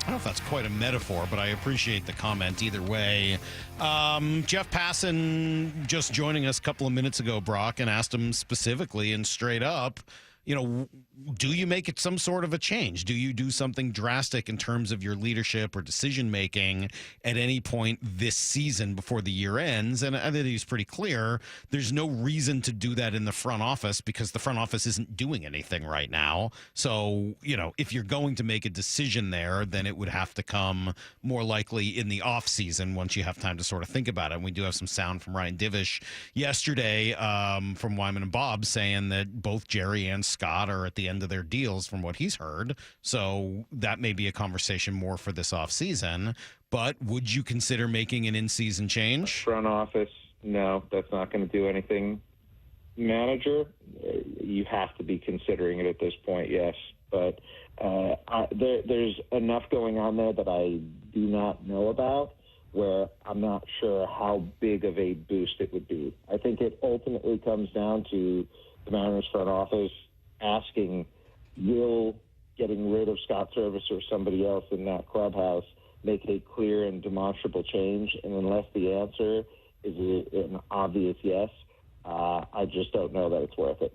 I don't know if that's quite a metaphor, but I appreciate the comment either way. Jeff Passan just joining us a couple of minutes ago, Brock, and asked him specifically and straight up, do you make it some sort of a change? Do you do something drastic in terms of your leadership or decision making at any point this season before the year ends? And I think he's pretty clear. There's no reason to do that in the front office because the front office isn't doing anything right now. So, if you're going to make a decision there, then it would have to come more likely in the off season once you have time to sort of think about it. And we do have some sound from Ryan Divish yesterday from Wyman and Bob saying that both Jerry and Scott are at the end of their deals from what he's heard. So that may be a conversation more for this offseason. But would you consider making an in-season change? Front office, no, that's not going to do anything. Manager, you have to be considering it at this point, yes. But there's enough going on there that I do not know about where I'm not sure how big of a boost it would be. I think it ultimately comes down to the Mariners front office asking, will getting rid of Scott Service or somebody else in that clubhouse make a clear and demonstrable change? And unless the answer is an obvious yes, I just don't know that it's worth it.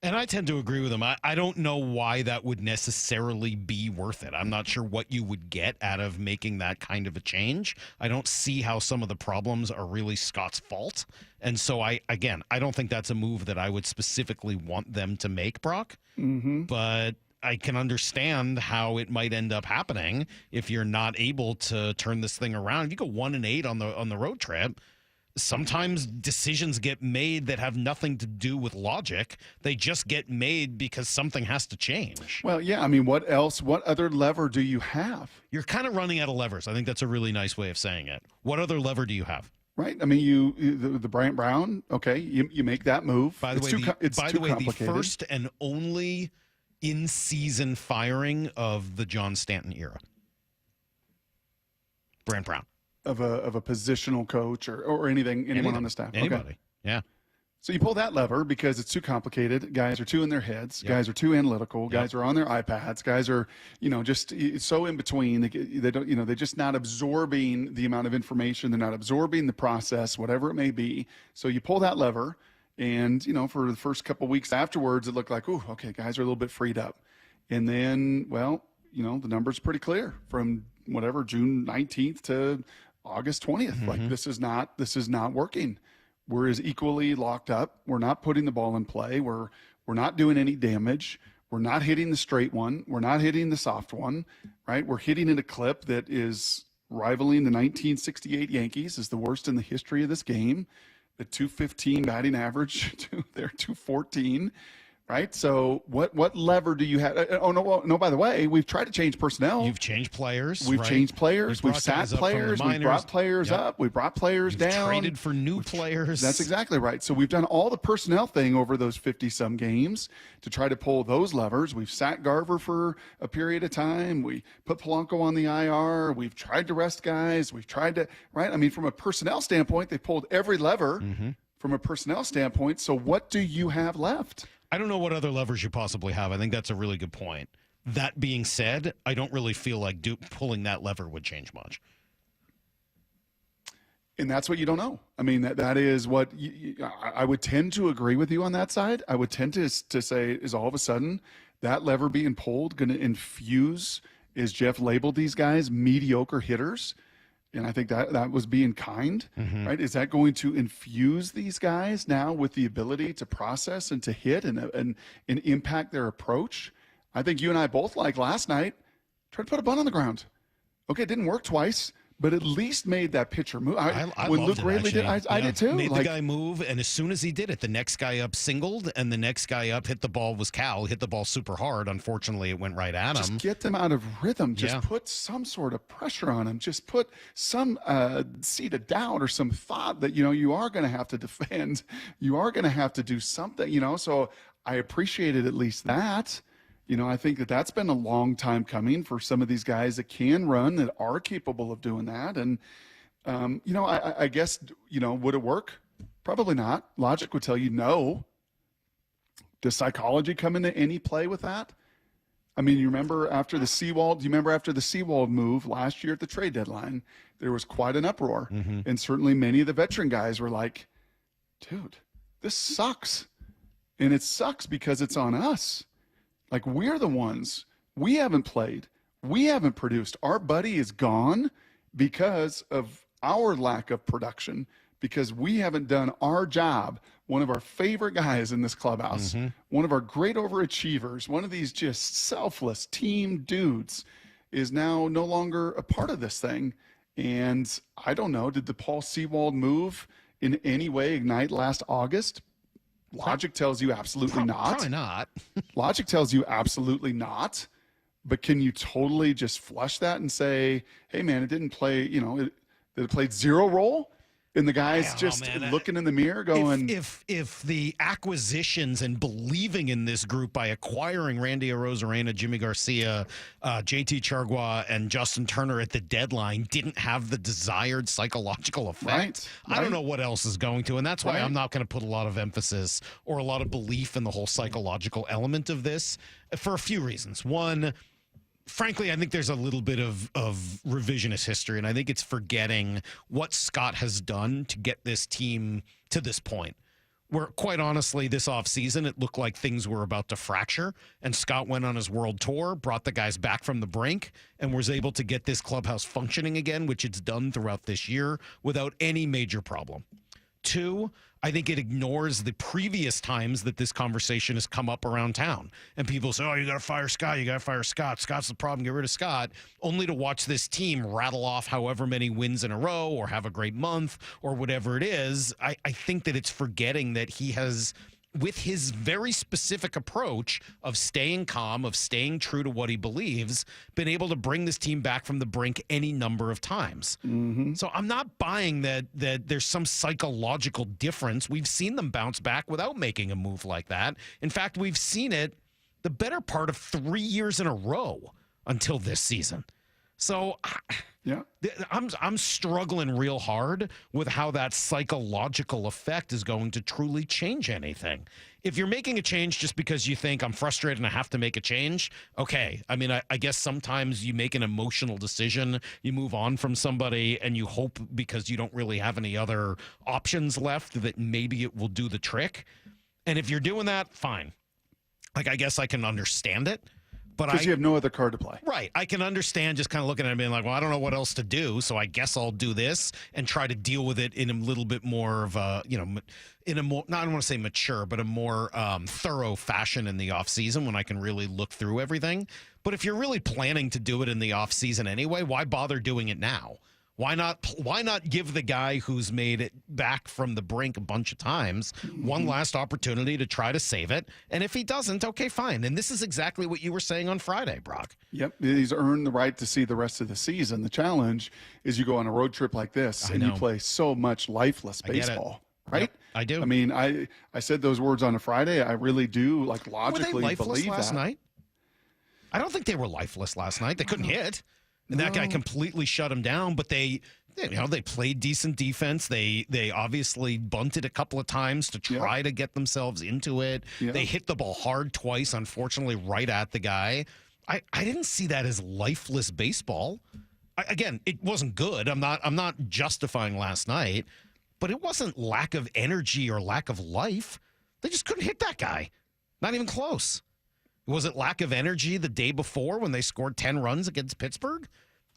And I tend to agree with him. I don't know why that would necessarily be worth it. I'm not sure what you would get out of making that kind of a change. I don't see how some of the problems are really Scott's fault. And so, I don't think that's a move that I would specifically want them to make, Brock. Mm-hmm. But I can understand how it might end up happening if you're not able to turn this thing around. If you go 1-8 on the road trip, sometimes decisions get made that have nothing to do with logic. They just get made because something has to change. Well, yeah. I mean, what other lever do you have? You're kind of running out of levers. I think that's a really nice way of saying it. What other lever do you have? Right. I mean, the Bryant Brown, okay, you make that move. By the way, the first and only in-season firing of the John Stanton era. Bryant Brown. Of a positional coach or anyone on the staff. Anybody. Okay. Yeah. So you pull that lever because it's too complicated. Guys are too in their heads. Yep. Guys are too analytical. Yep. Guys are on their iPads. Guys are, just so in between. They don't, they're just not absorbing the amount of information. They're not absorbing the process, whatever it may be. So you pull that lever, and for the first couple of weeks afterwards, it looked like, ooh, okay, guys are a little bit freed up. And then, well, the number's pretty clear from whatever June 19th to August 20th. Mm-hmm. Like this is not working. We're as equally locked up. We're not putting the ball in play. We're not doing any damage. We're not hitting the straight one. We're not hitting the soft one, right? We're hitting in a clip that is rivaling the 1968 Yankees as the worst in the history of this game. The 215 batting average to their 214. Right. So what lever do you have? No, by the way, we've tried to change personnel. You've changed players. We've changed players. We've sat players. We've brought players up. We've brought players down. Traded for new players. That's exactly right. So we've done all the personnel thing over those 50-some games to try to pull those levers. We've sat Garver for a period of time. We put Polanco on the IR. We've tried to rest guys. We've tried to, right? I mean, from a personnel standpoint, they pulled every lever from a personnel standpoint. So what do you have left? I don't know what other levers you possibly have. I think that's a really good point. That being said, I don't really feel like pulling that lever would change much. And that's what you don't know. I mean, that is what I would tend to agree with you on that side. I would tend to say is all of a sudden that lever being pulled going to infuse, as Jeff labeled these guys, mediocre hitters. And I think that was being kind, right? Is that going to infuse these guys now with the ability to process and to hit and impact their approach? I think you and I both, like last night, tried to put a bunt on the ground. Okay, it didn't work twice, but at least made that pitcher move. When Luke Raley did, I did too. Made the guy move, and as soon as he did it, the next guy up singled, and the next guy up hit the ball was Cal. Hit the ball super hard. Unfortunately, it went right at him. Just get them out of rhythm. Just put some sort of pressure on them. Just put some seed of doubt or some thought that, you are going to have to defend. You are going to have to do something, So I appreciated at least that. I think that's been a long time coming for some of these guys that can run, that are capable of doing that. And, I guess, would it work? Probably not. Logic would tell you no. Does psychology come into any play with that? I mean, you remember after the Seawald move last year at the trade deadline, there was quite an uproar. And certainly many of the veteran guys were like, dude, this sucks. And it sucks because it's on us. Like, we're the ones. We haven't played. We haven't produced. Our buddy is gone because of our lack of production, because we haven't done our job. One of our favorite guys in this clubhouse, one of our great overachievers, one of these just selfless team dudes is now no longer a part of this thing. And I don't know, did the Paul Sewald move in any way ignite last August? Logic tells you absolutely not. Probably not. Logic tells you absolutely not. But can you totally just flush that and say, hey, man, it didn't play, did it play zero role? And the guy's just looking in the mirror going... If the acquisitions and believing in this group by acquiring Randy Arozarena, Jimmy Garcia, JT Chargois, and Justin Turner at the deadline didn't have the desired psychological effect, I don't know what else is going to. And that's why I'm not going to put a lot of emphasis or a lot of belief in the whole psychological element of this for a few reasons. One, frankly, I think there's a little bit of revisionist history, and I think it's forgetting what Scott has done to get this team to this point. Where, quite honestly, this offseason, it looked like things were about to fracture, and Scott went on his world tour, brought the guys back from the brink, and was able to get this clubhouse functioning again, which it's done throughout this year without any major problem. Two, I think it ignores the previous times that this conversation has come up around town. And people say, oh, you got to fire Scott. You got to fire Scott. Scott's the problem. Get rid of Scott. Only to watch this team rattle off however many wins in a row or have a great month or whatever it is. I think that it's forgetting that he has, with his very specific approach of staying calm, of staying true to what he believes, been able to bring this team back from the brink any number of times. So I'm not buying that there's some psychological difference. We've seen them bounce back without making a move like that. In fact, we've seen it the better part of 3 years in a row until this season. So I'm struggling real hard with how that psychological effect is going to truly change anything. If you're making a change just because you think I'm frustrated and I have to make a change, okay. I mean, I guess sometimes you make an emotional decision, you move on from somebody, and you hope because you don't really have any other options left that maybe it will do the trick. And if you're doing that, fine. Like, I guess I can understand it. Because you have no other card to play. Right. I can understand just kind of looking at it and being like, well, I don't know what else to do, so I guess I'll do this and try to deal with it in a little bit more of a, in a more, not I don't want to say mature, but a more thorough fashion in the offseason when I can really look through everything. But if you're really planning to do it in the offseason anyway, why bother doing it now? Why not give the guy who's made it back from the brink a bunch of times one last opportunity to try to save it? And if he doesn't, okay, fine. And this is exactly what you were saying on Friday, Brock. Yep. He's earned the right to see the rest of the season. The challenge is you go on a road trip like this and you play so much lifeless baseball. Right? Yep, I do. I mean, I said those words on a Friday. I really do logically were they lifeless believe last that. night? I don't think they were lifeless last night. They couldn't hit. And that guy completely shut him down, but they played decent defense. They obviously bunted a couple of times to try to get themselves into it. They hit the ball hard twice, unfortunately, right at the guy. I didn't see that as lifeless baseball. Again, it wasn't good. I'm not justifying last night, but it wasn't lack of energy or lack of life. They just couldn't hit that guy. Not even close. Was it lack of energy the day before when they scored 10 runs against Pittsburgh?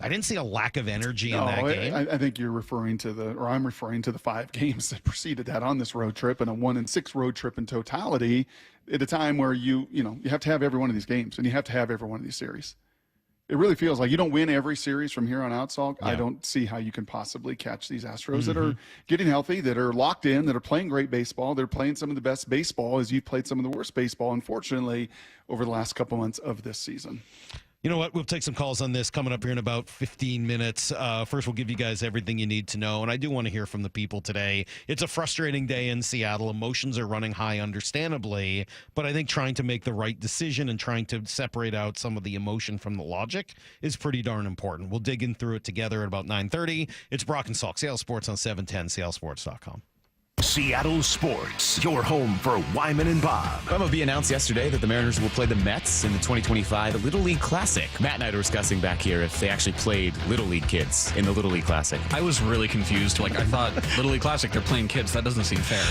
I didn't see a lack of energy in that game. I think you're referring to I'm referring to the 5 games that preceded that on this road trip and a 1-6 road trip in totality at a time where you have to have every one of these games and you have to have every one of these series. It really feels like you don't win every series from here on out, Salk. I don't see how you can possibly catch these Astros that are getting healthy, that are locked in, that are playing great baseball. They're playing some of the best baseball as you've played some of the worst baseball, unfortunately, over the last couple months of this season. You know what? We'll take some calls on this coming up here in about 15 minutes. First, we'll give you guys everything you need to know, and I do want to hear from the people today. It's a frustrating day in Seattle. Emotions are running high, understandably, but I think trying to make the right decision and trying to separate out some of the emotion from the logic is pretty darn important. We'll dig in through it together at about 9:30. It's Brock and Salk, Seattle Sports on 710, seattlesports.com. Seattle Sports, your home for Wyman and Bob. MLB announced yesterday that the Mariners will play the Mets in the 2025 Little League Classic. Matt and I were discussing back here if they actually played Little League kids in the Little League Classic. I was really confused. I thought Little League Classic, they're playing kids. That doesn't seem fair.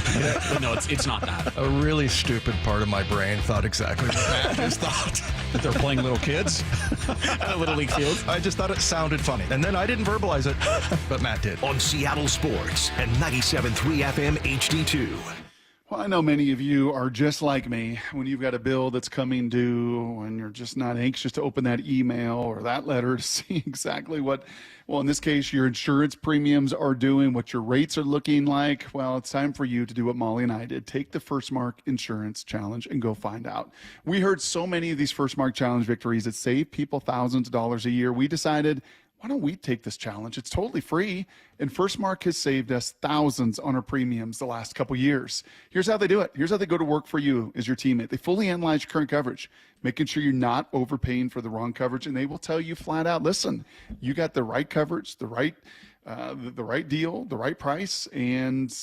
But no, it's not that. A really stupid part of my brain thought exactly what Matt just thought. That they're playing little kids at a Little League field. I just thought it sounded funny. And then I didn't verbalize it, but Matt did. On Seattle Sports and 97.3 FM HD2. Well, I know many of you are just like me when you've got a bill that's coming due and you're just not anxious to open that email or that letter to see exactly what, well, in this case, your insurance premiums are doing, what your rates are looking like. Well, it's time for you to do what Molly and I did. Take the First Mark Insurance Challenge and go find out. We heard so many of these First Mark Challenge victories that save people thousands of dollars a year. We decided, why don't we take this challenge? It's totally free, and First Mark has saved us thousands on our premiums the last couple years. Here's how they do it. Here's how they go to work for you as your teammate. They fully analyze your current coverage, making sure you're not overpaying for the wrong coverage, and they will tell you flat out, listen, you got the right coverage, the right deal, the right price, and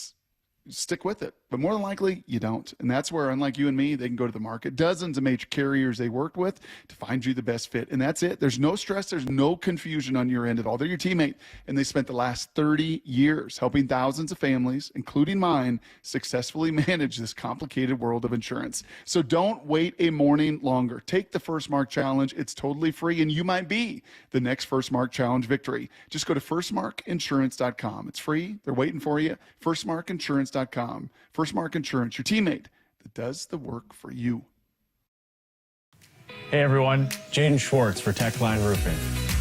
stick with it. But more than likely, you don't. And that's where, unlike you and me, they can go to the market. Dozens of major carriers they worked with to find you the best fit. And that's it. There's no stress. There's no confusion on your end at all. They're your teammate. And they spent the last 30 years helping thousands of families, including mine, successfully manage this complicated world of insurance. So don't wait a morning longer. Take the First Mark Challenge. It's totally free, and you might be the next First Mark Challenge victory. Just go to firstmarkinsurance.com. It's free. They're waiting for you. Firstmarkinsurance.com. First Mark Insurance, your teammate that does the work for you. Hey everyone, Jaden Schwartz for Techline Roofing.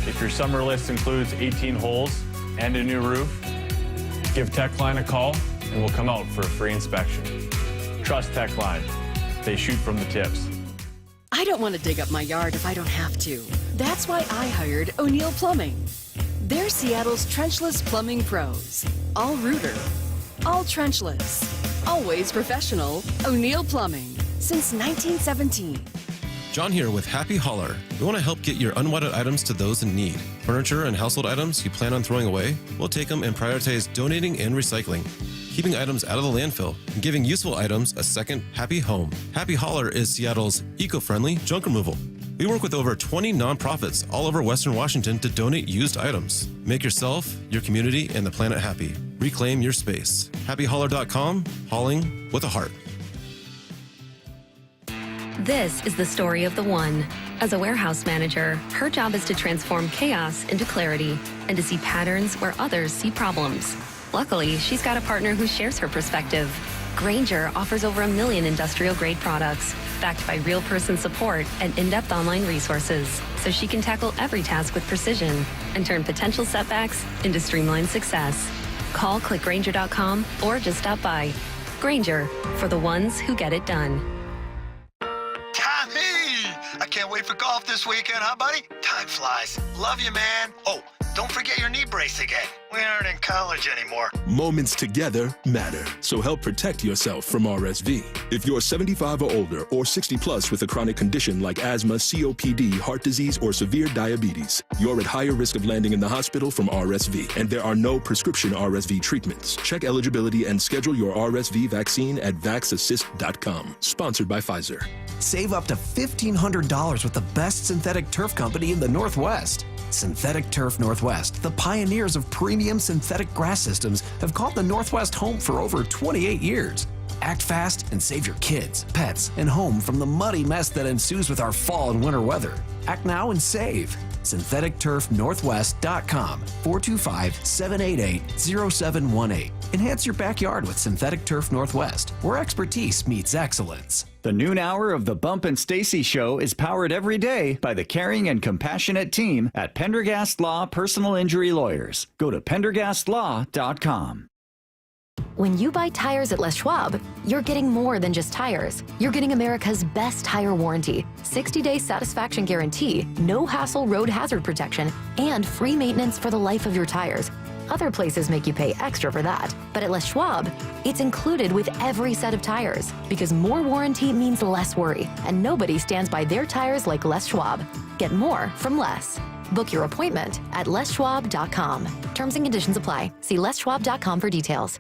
If your summer list includes 18 holes and a new roof, give Techline a call and we'll come out for a free inspection. Trust Techline. They shoot from the tips. I don't want to dig up my yard if I don't have to. That's why I hired O'Neill Plumbing. They're Seattle's trenchless plumbing pros. All rooter, all trenchless. Always professional, O'Neill Plumbing, since 1917. John here with Happy Hauler. We want to help get your unwanted items to those in need. Furniture and household items you plan on throwing away? We'll take them and prioritize donating and recycling, keeping items out of the landfill, and giving useful items a second happy home. Happy Hauler is Seattle's eco-friendly junk removal. We work with over 20 nonprofits all over Western Washington to donate used items. Make yourself, your community, and the planet happy. Reclaim your space. HappyHauler.com, hauling with a heart. This is the story of the one. As a warehouse manager, her job is to transform chaos into clarity and to see patterns where others see problems. Luckily, she's got a partner who shares her perspective. Grainger offers over 1 million industrial-grade products, backed by real person support and in-depth online resources, so she can tackle every task with precision and turn potential setbacks into streamlined success. Call clickgrainger.com or just stop by. Grainger, for the ones who get it done. Tommy! I can't wait for golf this weekend, huh, buddy? Time flies. Love you, man. Oh, don't forget your knee brace again. We aren't in college anymore. Moments together matter, so help protect yourself from RSV. If you're 75 or older or 60 plus with a chronic condition like asthma, COPD, heart disease, or severe diabetes, you're at higher risk of landing in the hospital from RSV, and there are no prescription RSV treatments. Check eligibility and schedule your RSV vaccine at vaxassist.com. Sponsored by Pfizer. Save up to $1,500 with the best synthetic turf company in the Northwest. Synthetic Turf Northwest, the pioneers of premium synthetic grass systems, have called the Northwest home for over 28 years. Act fast and save your kids, pets, and home from the muddy mess that ensues with our fall and winter weather. Act now and save. SyntheticTurfNorthwest.com, 425-788-0718. Enhance your backyard with Synthetic Turf Northwest, where expertise meets excellence. The noon hour of the Bump and Stacy Show is powered every day by the caring and compassionate team at Pendergast Law Personal Injury Lawyers. Go to PendergastLaw.com. When you buy tires at Les Schwab, you're getting more than just tires. You're getting America's best tire warranty, 60-day satisfaction guarantee, no hassle road hazard protection, and free maintenance for the life of your tires. Other places make you pay extra for that, but at Les Schwab, it's included with every set of tires, because more warranty means less worry, and nobody stands by their tires like Les Schwab. Get more from less. Book your appointment at leschwab.com. Terms and conditions apply. See leschwab.com for details.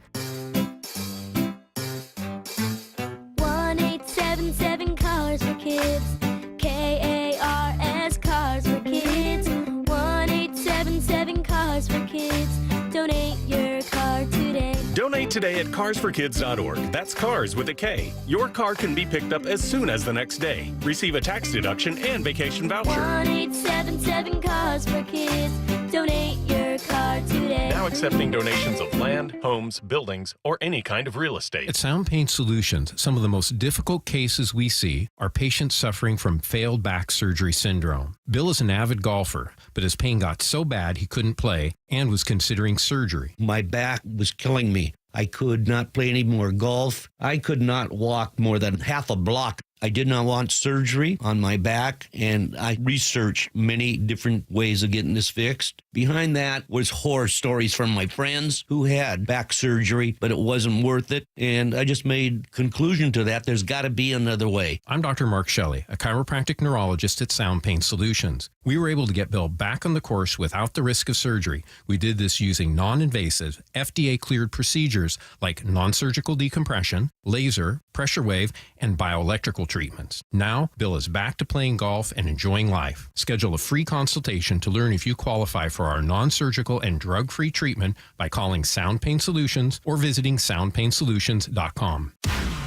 Donate today at carsforkids.org. That's cars with a K. Your car can be picked up as soon as the next day. Receive a tax deduction and vacation voucher. 1-877 Cars for Kids. Donate your car today. Now accepting donations of land, homes, buildings, or any kind of real estate. At Sound Pain Solutions, some of the most difficult cases we see are patients suffering from failed back surgery syndrome. Bill is an avid golfer, but his pain got so bad he couldn't play and was considering surgery. My back was killing me. I could not play any more golf. I could not walk more than half a block. I did not want surgery on my back, and I researched many different ways of getting this fixed. Behind that was horror stories from my friends who had back surgery, but it wasn't worth it, and I just made conclusion to that. There's got to be another way. I'm Dr. Mark Shelley, a chiropractic neurologist at Sound Pain Solutions. We were able to get Bill back on the course without the risk of surgery. We did this using non-invasive, FDA-cleared procedures like non-surgical decompression, laser, pressure wave, and bioelectrical treatments. Now, Bill is back to playing golf and enjoying life. Schedule a free consultation to learn if you qualify for our non-surgical and drug-free treatment by calling Sound Pain Solutions or visiting soundpainsolutions.com.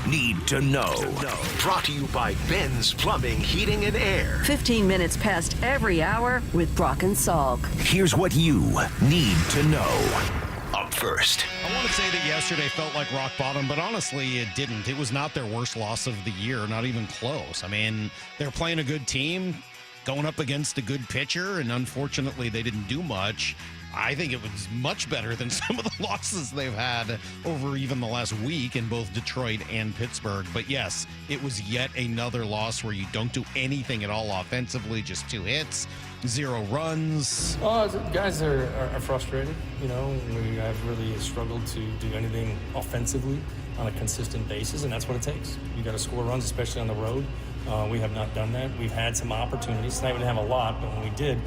Need to know. Brought to you by Ben's Plumbing, Heating, and Air. 15 minutes past every hour with Brock and Salk. Here's what you need to know. Up first. I want to say that yesterday felt like rock bottom, but honestly, it didn't. It was not their worst loss of the year, not even close. I mean, they're playing a good team, going up against a good pitcher, and unfortunately, they didn't do much. I think it was much better than some of the losses they've had over even the last week in both Detroit and Pittsburgh. But yes, it was yet another loss where you don't do anything at all offensively, just 2 hits, 0 runs. Guys are frustrated. You know, we have really struggled to do anything offensively on a consistent basis, and that's what it takes. You got to score runs, especially on the road. We have not done that. We've had some opportunities. Tonight we didn't have a lot, but when we did,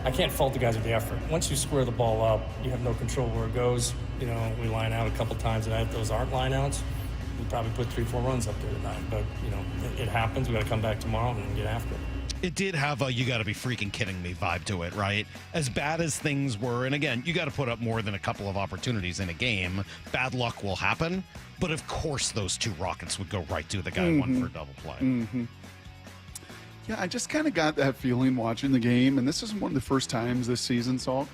I can't fault the guys with the effort. Once you square the ball up, you have no control where it goes. You know, we line out a couple times tonight. If those aren't line outs, we probably put 3-4 runs up there tonight. But, you know, it happens. We got to come back tomorrow and get after it. It did have a you got to be freaking kidding me vibe to it, right? As bad as things were, and again, you got to put up more than a couple of opportunities in a game. Bad luck will happen. But, of course, those 2 rockets would go right to the guy who won for a double play. Mm-hmm. Yeah, I just kind of got that feeling watching the game, and this is one of the first times this season, Salt,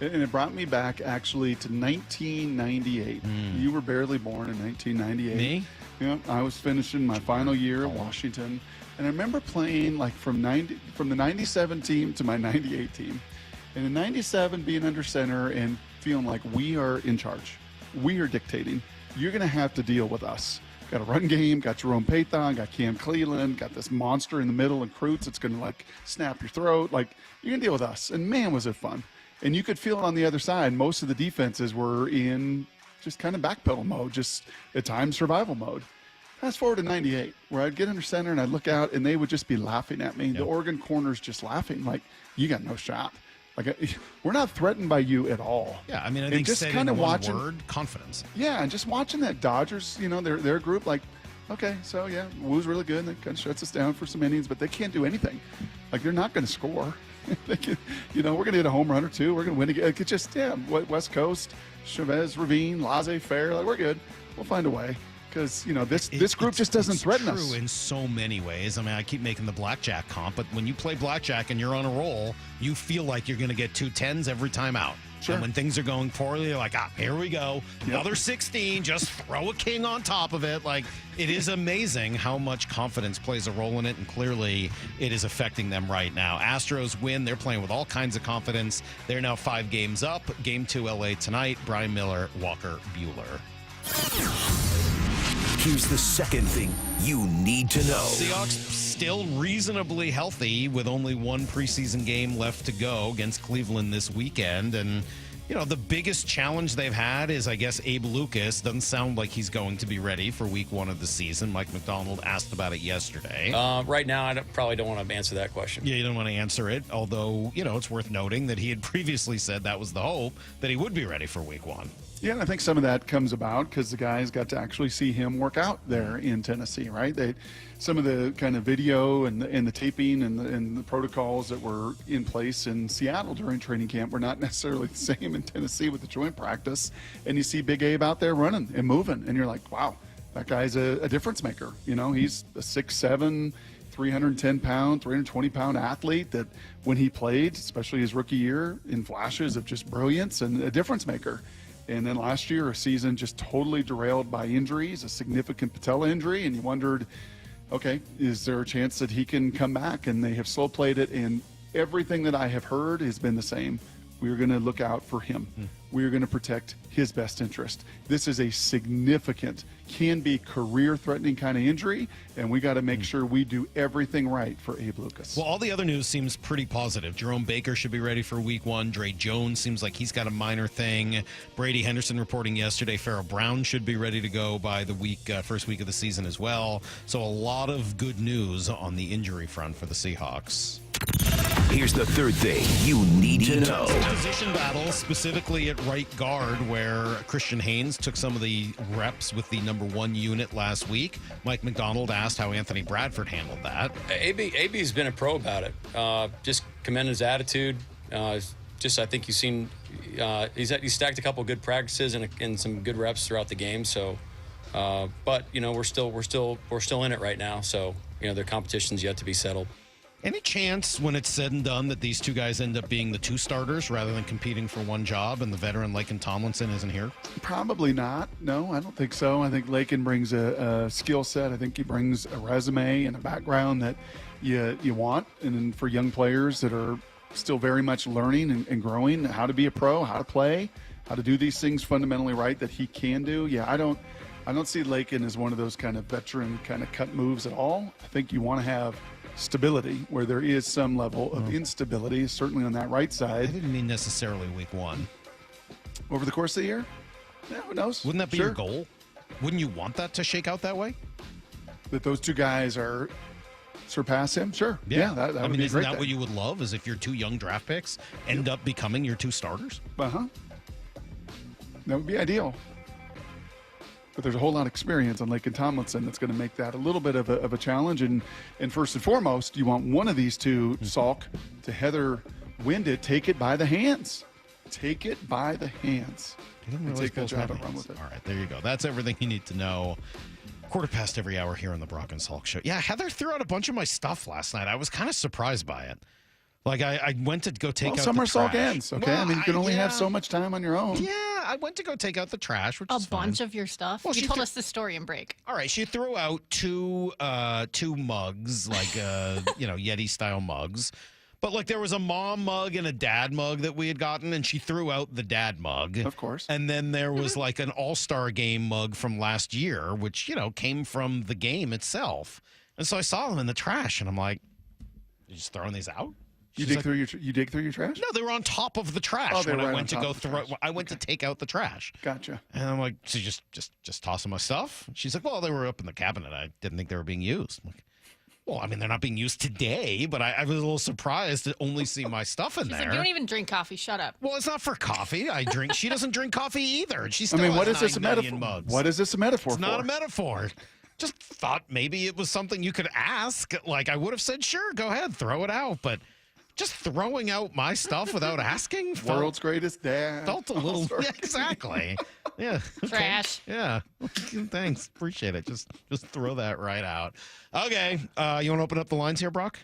and it brought me back actually to 1998. You were barely born in 1998. Me? Yeah, I was finishing my final year at Washington, and I remember playing like from the 97 team to my 98 team, and in 97 being under center and feeling like we are in charge. We are dictating. You're going to have to deal with us. Got a run game, got Jerome Pathon, got Cam Cleveland, got this monster in the middle and Kreutz. It's going to like snap your throat. Like, you're going to deal with us. And man, was it fun. And you could feel it on the other side. Most of the defenses were in just kind of backpedal mode, just at times survival mode. Fast forward to 98, where I'd get under center and I'd look out and they would just be laughing at me. Yep. The Oregon corners just laughing like, you got no shot. Like, we're not threatened by you at all. Yeah, I mean, I think just kind of watching word, confidence. Yeah, and just watching that Dodgers, you know, their group, like, okay, so yeah, Woo's really good. They kind of shuts us down for some innings, but they can't do anything. Like, they're not going to score. They can, you know, we're going to hit a home run or 2. We're going to win again. It's just, yeah, West Coast, Chavez, Ravine, laissez-faire. Like, we're good. We'll find a way. Because, you know, this group just doesn't threaten us. It's true in so many ways. I mean, I keep making the blackjack comp, but when you play blackjack and you're on a roll, you feel like you're going to get 2 10s every time out. Sure. And when things are going poorly, you're like, here we go. Another 16, just throw a king on top of it. Like, it is amazing how much confidence plays a role in it, and clearly it is affecting them right now. Astros win. They're playing with all kinds of confidence. They're now 5 games up. Game 2 LA tonight. Brian Miller, Walker Buehler. Here's the second thing you need to know. Seahawks still reasonably healthy with only 1 preseason game left to go against Cleveland this weekend. And, you know, the biggest challenge they've had is, I guess, Abe Lucas. Doesn't sound like he's going to be ready for week 1 of the season. Mike McDonald asked about it yesterday. Right now, I probably don't want to answer that question. Yeah, you don't want to answer it. Although, you know, it's worth noting that he had previously said that was the hope, that he would be ready for week 1. Yeah, and I think some of that comes about because the guys got to actually see him work out there in Tennessee, right? Some of the kind of video and the taping and the protocols that were in place in Seattle during training camp were not necessarily the same in Tennessee with the joint practice. And you see Big Abe out there running and moving, and you're like, wow, that guy's a difference maker. He's a 6'7", 310-pound, 320-pound athlete that when he played, especially his rookie year, in flashes of just brilliance and a difference maker. And then last year, a season just totally derailed by injuries, a significant patella injury, and you wondered, okay, is there a chance that he can come back? And they have slow played it, and everything that I have heard has been the same. We're going to look out for him. We're going to protect his best interest. This is a significant, can be career-threatening kind of injury, and we got to make sure we do everything right for Abe Lucas. Well, all the other news seems pretty positive. Jerome Baker should be ready for week 1. Dre Jones seems like he's got a minor thing. Brady Henderson reporting yesterday. Farrell Brown should be ready to go by the first week of the season as well. So a lot of good news on the injury front for the Seahawks. Here's the third thing you need to know. Position battle, specifically at right guard, where Christian Haynes took some of the reps with the number 1 unit last week. Mike McDonald asked how Anthony Bradford handled that. AB's been a pro about it. Just commend his attitude. I think you've seen he's stacked a couple good practices and some good reps throughout the game. So, but we're still in it right now. So their competition's yet to be settled. Any chance when it's said and done that these two guys end up being the 2 starters rather than competing for one job and the veteran Laken Tomlinson isn't here? Probably not. No, I don't think so. I think Laken brings a skill set. I think he brings a resume and a background that you want. And then for young players that are still very much learning and growing how to be a pro, how to play, how to do these things fundamentally right that he can do. Yeah, I don't see Laken as one of those kind of veteran kind of cut moves at all. I think you want to have stability where there is some level of instability, certainly on that right side. I didn't mean necessarily week 1. Over the course of the year? Yeah, who knows? Wouldn't that be your goal? Wouldn't you want that to shake out that way? That those two guys surpass him? Sure. Yeah, that would be isn't great that thing. what you would love, is if your 2 young draft picks end up becoming your 2 starters? Uh-huh. That would be ideal. But there's a whole lot of experience on Laken Tomlinson that's going to make that a little bit of a challenge. And first and foremost, you want one of these two, Salk, to Heather wind it, take it by the hands. Take it by the hands. And take that job and run with it. All right, there you go. That's everything you need to know. 1/4 every hour here on the Brock and Salk Show. Yeah, Heather threw out a bunch of my stuff last night. I was kind of surprised by it. Like, I went to go take out the trash. Summer Salk ends, okay? Well, you can only have so much time on your own. Yeah, I went to go take out the trash, which is a bunch of your stuff. Well, you she told us the story in break. All right, she threw out two mugs, like Yeti style mugs. But like there was a mom mug and a dad mug that we had gotten, and she threw out the dad mug. Of course. And then there was like an all-star game mug from last year, which, came from the game itself. And so I saw them in the trash, and I'm like, you just throwing these out? You dig through your trash? No, they were on top of the trash when I went to go throw. I went to take out the trash. Gotcha. And I'm like, so just tossing my stuff? She's like, well, they were up in the cabinet. I didn't think they were being used. I'm like, well, I mean, they're not being used today, but I was a little surprised to only see my stuff in She's there. like, you don't even drink coffee. Shut up. Well, it's not for coffee. I drink. She doesn't drink coffee either. She still what has is this a 9 metaphor? million mugs. What is this a metaphor It's for? not a metaphor. Just thought maybe it was something you could ask. Like, I would have said, sure, go ahead, throw it out. But just throwing out my stuff without asking. World's greatest dad. Felt a little. Yeah, exactly. Yeah. Okay. Trash. Yeah. Thanks. Appreciate it. Just throw that right out. Okay. You want to open up the lines here, Brock?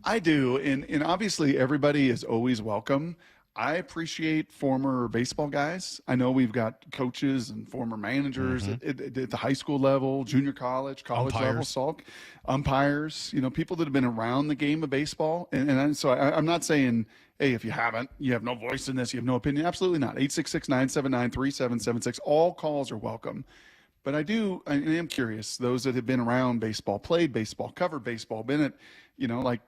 I do. And obviously everybody is always welcome. I appreciate former baseball guys. I know we've got coaches and former managers at the high school level, junior college level, Salk, umpires, people that have been around the game of baseball. So I'm not saying, hey, if you haven't, you have no voice in this, you have no opinion. Absolutely not. 866-979-3776. All calls are welcome. But I am curious, those that have been around baseball, played baseball, covered baseball, been at, like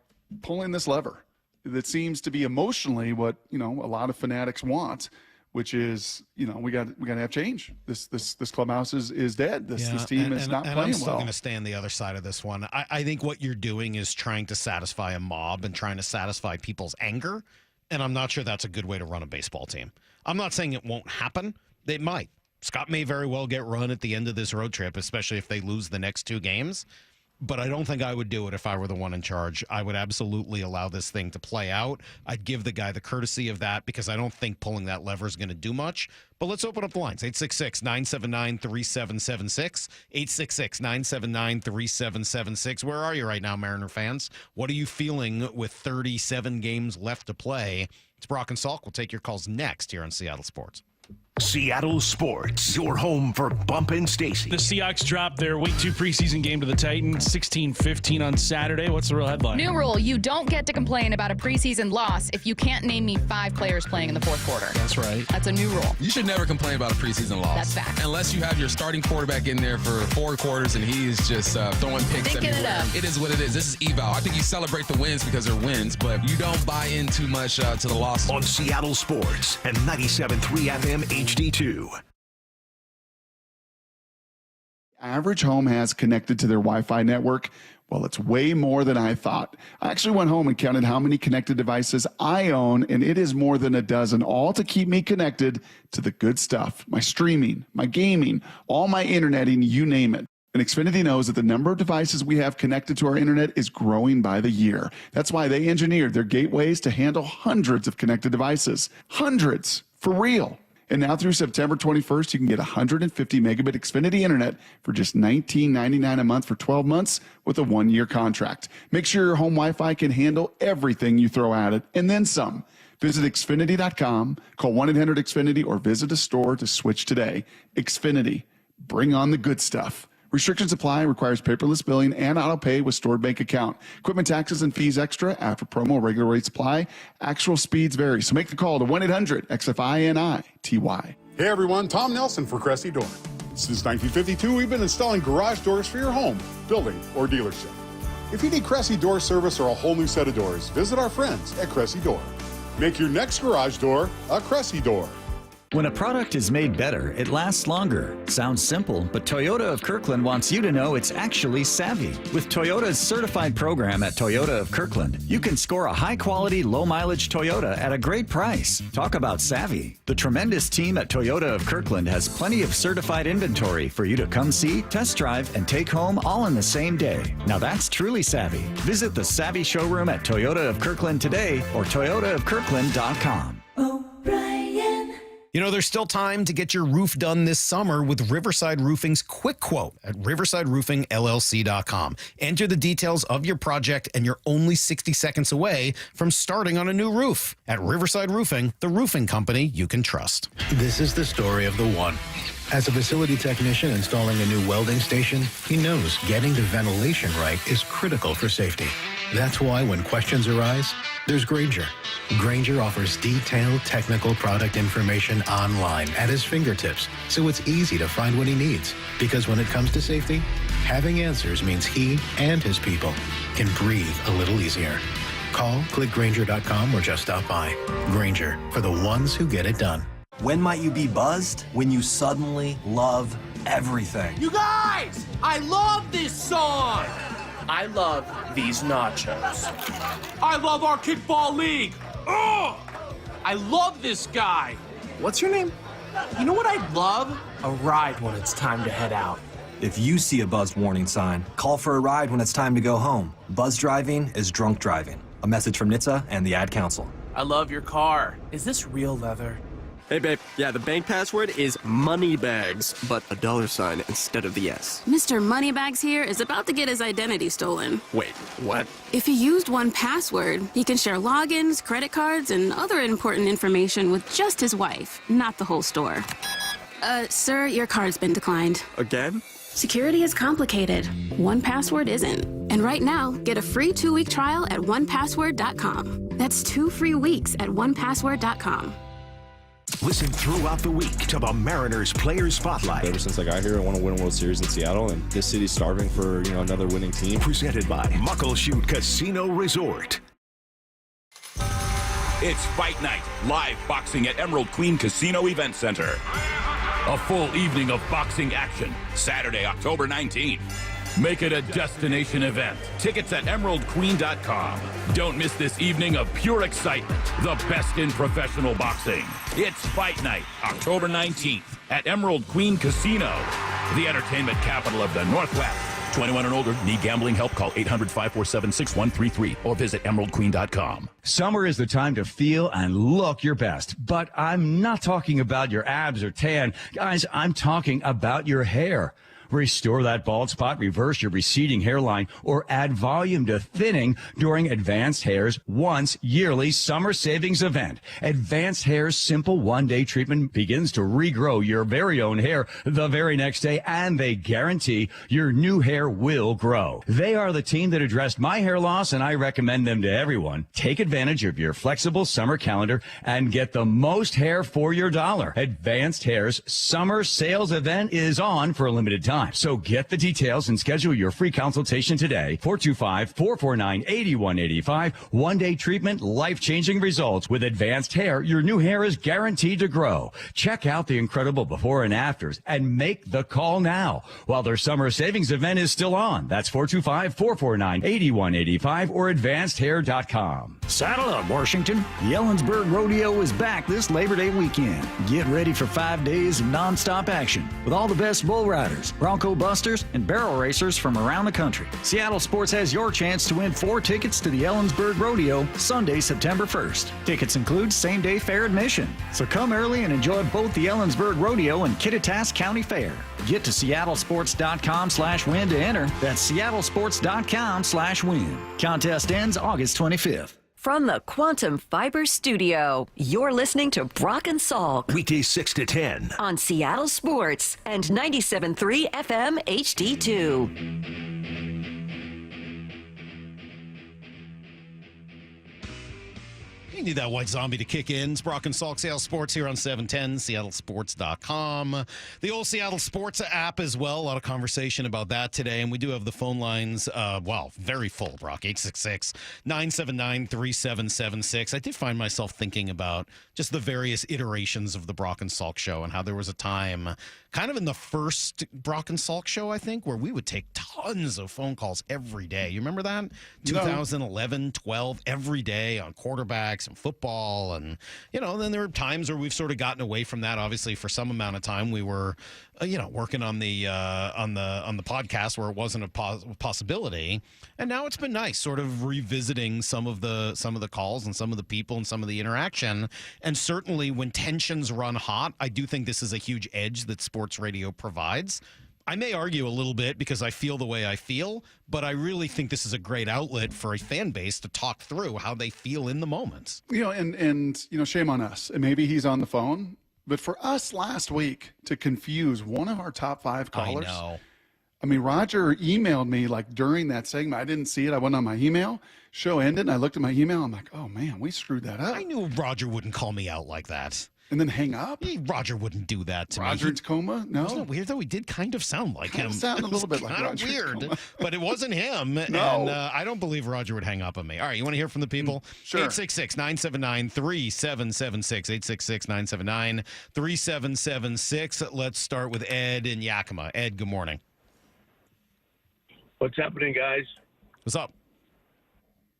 pulling this lever. That seems to be emotionally what a lot of fanatics want, which is we got to have change. This clubhouse is dead. This team is not playing well. I'm still going to stay on the other side of this one. I think what you're doing is trying to satisfy a mob and trying to satisfy people's anger, and I'm not sure that's a good way to run a baseball team. I'm not saying it won't happen. They might. Scott may very well get run at the end of this road trip, especially if they lose the next 2 games. But I don't think I would do it if I were the one in charge. I would absolutely allow this thing to play out. I'd give the guy the courtesy of that because I don't think pulling that lever is going to do much. But let's open up the lines. 866-979-3776. 866-979-3776. Where are you right now, Mariner fans? What are you feeling with 37 games left to play? It's Brock and Salk. We'll take your calls next here on Seattle Sports. Seattle Sports, your home for Bump and Stacy. The Seahawks dropped their Week 2 preseason game to the Titans, 16-15 on Saturday. What's the real headline? New rule, you don't get to complain about a preseason loss if you can't name me 5 players playing in the fourth quarter. That's right. That's a new rule. You should never complain about a preseason loss. That's fact. Unless you have your starting quarterback in there for 4 quarters and he's just throwing picks everywhere. It is what it is. This is eval. I think you celebrate the wins because they're wins, but you don't buy in too much to the loss. On Seattle Sports and 97.3 FM HD2. Average home has connected to their Wi-Fi network. Well, it's way more than I thought. I actually went home and counted how many connected devices I own, and it is more than a dozen, all to keep me connected to the good stuff. My streaming, my gaming, all my interneting, you name it. And Xfinity knows that the number of devices we have connected to our internet is growing by the year. That's why they engineered their gateways to handle hundreds of connected devices. Hundreds, for real. And now through September 21st, you can get 150 megabit Xfinity internet for just $19.99 a month for 12 months with a 1-year contract. Make sure your home Wi-Fi can handle everything you throw at it, and then some. Visit Xfinity.com, call 1-800-XFINITY, or visit a store to switch today. Xfinity, bring on the good stuff. Restrictions apply, requires paperless billing and auto pay with stored bank account. Equipment taxes and fees extra after promo, regular rates apply. Actual speeds vary, so make the call to 1-800-XFINITY. Hey everyone, Tom Nelson for Cressy Door. Since 1952, we've been installing garage doors for your home, building, or dealership. If you need Cressy Door service or a whole new set of doors, visit our friends at Cressy Door. Make your next garage door a Cressy Door. When a product is made better, it lasts longer. Sounds simple, but Toyota of Kirkland wants you to know it's actually savvy. With Toyota's certified program at Toyota of Kirkland, you can score a high-quality, low-mileage Toyota at a great price. Talk about savvy. The tremendous team at Toyota of Kirkland has plenty of certified inventory for you to come see, test drive, and take home all in the same day. Now that's truly savvy. Visit the Savvy showroom at Toyota of Kirkland today or toyotaofkirkland.com. You know, there's still time to get your roof done this summer with Riverside Roofing's Quick Quote at riversideroofingllc.com. Enter the details of your project and you're only 60 seconds away from starting on a new roof. At Riverside Roofing, the roofing company you can trust. This is the story of the one. As a facility technician installing a new welding station, he knows getting the ventilation right is critical for safety. That's why when questions arise, there's Grainger. Grainger offers detailed technical product information online at his fingertips, so it's easy to find what he needs. Because when it comes to safety, having answers means he and his people can breathe a little easier. Call, click Grainger.com, or just stop by. Grainger, for the ones who get it done. When might you be buzzed? When you suddenly love everything. You guys, I love this song. I love these nachos. I love our kickball league. Oh, I love this guy. What's your name? You know what I'd love? A ride when it's time to head out. If you see a buzzed warning sign, call for a ride when it's time to go home. Buzz driving is drunk driving. A message from NHTSA and the Ad Council. I love your car. Is this real leather? Hey, babe. Yeah, the bank password is moneybags, but a $sign instead of the S. Mr. Moneybags here is about to get his identity stolen. Wait, what? If he used 1Password, he can share logins, credit cards, and other important information with just his wife, not the whole store. Sir, your card's been declined. Again? Security is complicated. 1Password isn't. And right now, get a free 2-week trial at 1password.com. That's 2 free weeks at 1password.com. Listen throughout the week to the Mariners Player Spotlight. Ever since I got here, I want to win a World Series in Seattle, and this city's starving for another winning team. Presented by Muckleshoot Casino Resort. It's Fight Night, live boxing at Emerald Queen Casino Event Center. A full evening of boxing action, Saturday, October 19th. Make it a destination event. Tickets at emeraldqueen.com. Don't miss this evening of pure excitement. The best in professional boxing. It's Fight Night, October 19th at Emerald Queen Casino, the entertainment capital of the Northwest. 21 and older. Need gambling help? Call 800-547-6133 or visit emeraldqueen.com. Summer is the time to feel and look your best, but I'm not talking about your abs or tan. Guys, I'm talking about your hair. Restore that bald spot, reverse your receding hairline, or add volume to thinning during Advanced Hair's once yearly summer savings event. Advanced Hair's simple one-day treatment begins to regrow your very own hair the very next day, and they guarantee your new hair will grow. They are the team that addressed my hair loss, and I recommend them to everyone. Take advantage of your flexible summer calendar and get the most hair for your dollar. Advanced Hair's summer sales event is on for a limited time. So get the details and schedule your free consultation today. 425-449-8185. One-day treatment, life-changing results. With Advanced Hair, your new hair is guaranteed to grow. Check out the incredible before and afters and make the call now while their summer savings event is still on. That's 425-449-8185 or advancedhair.com. Saddle up, Washington. The Ellensburg Rodeo is back this Labor Day weekend. Get ready for 5 days of nonstop action with all the best bull riders, Bronco busters, and barrel racers from around the country. Seattle Sports has your chance to win 4 tickets to the Ellensburg Rodeo Sunday, September 1st. Tickets include same-day fair admission. So come early and enjoy both the Ellensburg Rodeo and Kittitas County Fair. Get to seattlesports.com/win to enter. That's seattlesports.com/win. Contest ends August 25th. From the Quantum Fiber Studio, you're listening to Brock and Salk. Weekdays 6 to 10. On Seattle Sports and 97.3 FM HD2. You need that white zombie to kick in. It's Brock and Salk, Seattle Sports here on 710, seattlesports.com. The old Seattle Sports app as well. A lot of conversation about that today. And we do have the phone lines, very full, Brock. 866-979-3776. I did find myself thinking about just the various iterations of the Brock and Salk show and how there was a time, kind of in the first Brock and Salk show, I think, where we would take tons of phone calls every day. You remember that? 2011, 12, every day on quarterbacks and football. And, then there were times where we've sort of gotten away from that. Obviously, for some amount of time, we were, working on the podcast where it wasn't a possibility. And now it's been nice sort of revisiting some of the calls and some of the people and some of the interaction. And certainly when tensions run hot, I do think this is a huge edge that sports radio provides. I may argue a little bit because I feel the way I feel, but I really think this is a great outlet for a fan base to talk through how they feel in the moments. And shame on us. And maybe he's on the phone, but for us last week to confuse one of our top 5 callers. I know. I mean, Roger emailed me during that segment. I didn't see it. I went on my email. Show ended, and I looked at my email. I'm like, oh man, we screwed that up. I knew Roger wouldn't call me out like that. And then hang up? Roger wouldn't do that to me. Roger in Tacoma? No. Wasn't it weird, though? He did kind of sound like him. Sound a little bit like Roger. Kind of weird, but it wasn't him. No. And I don't believe Roger would hang up on me. All right, you want to hear from the people? Sure. 866-979-3776. 866-979-3776. Let's start with Ed in Yakima. Ed, good morning. What's happening, guys? What's up?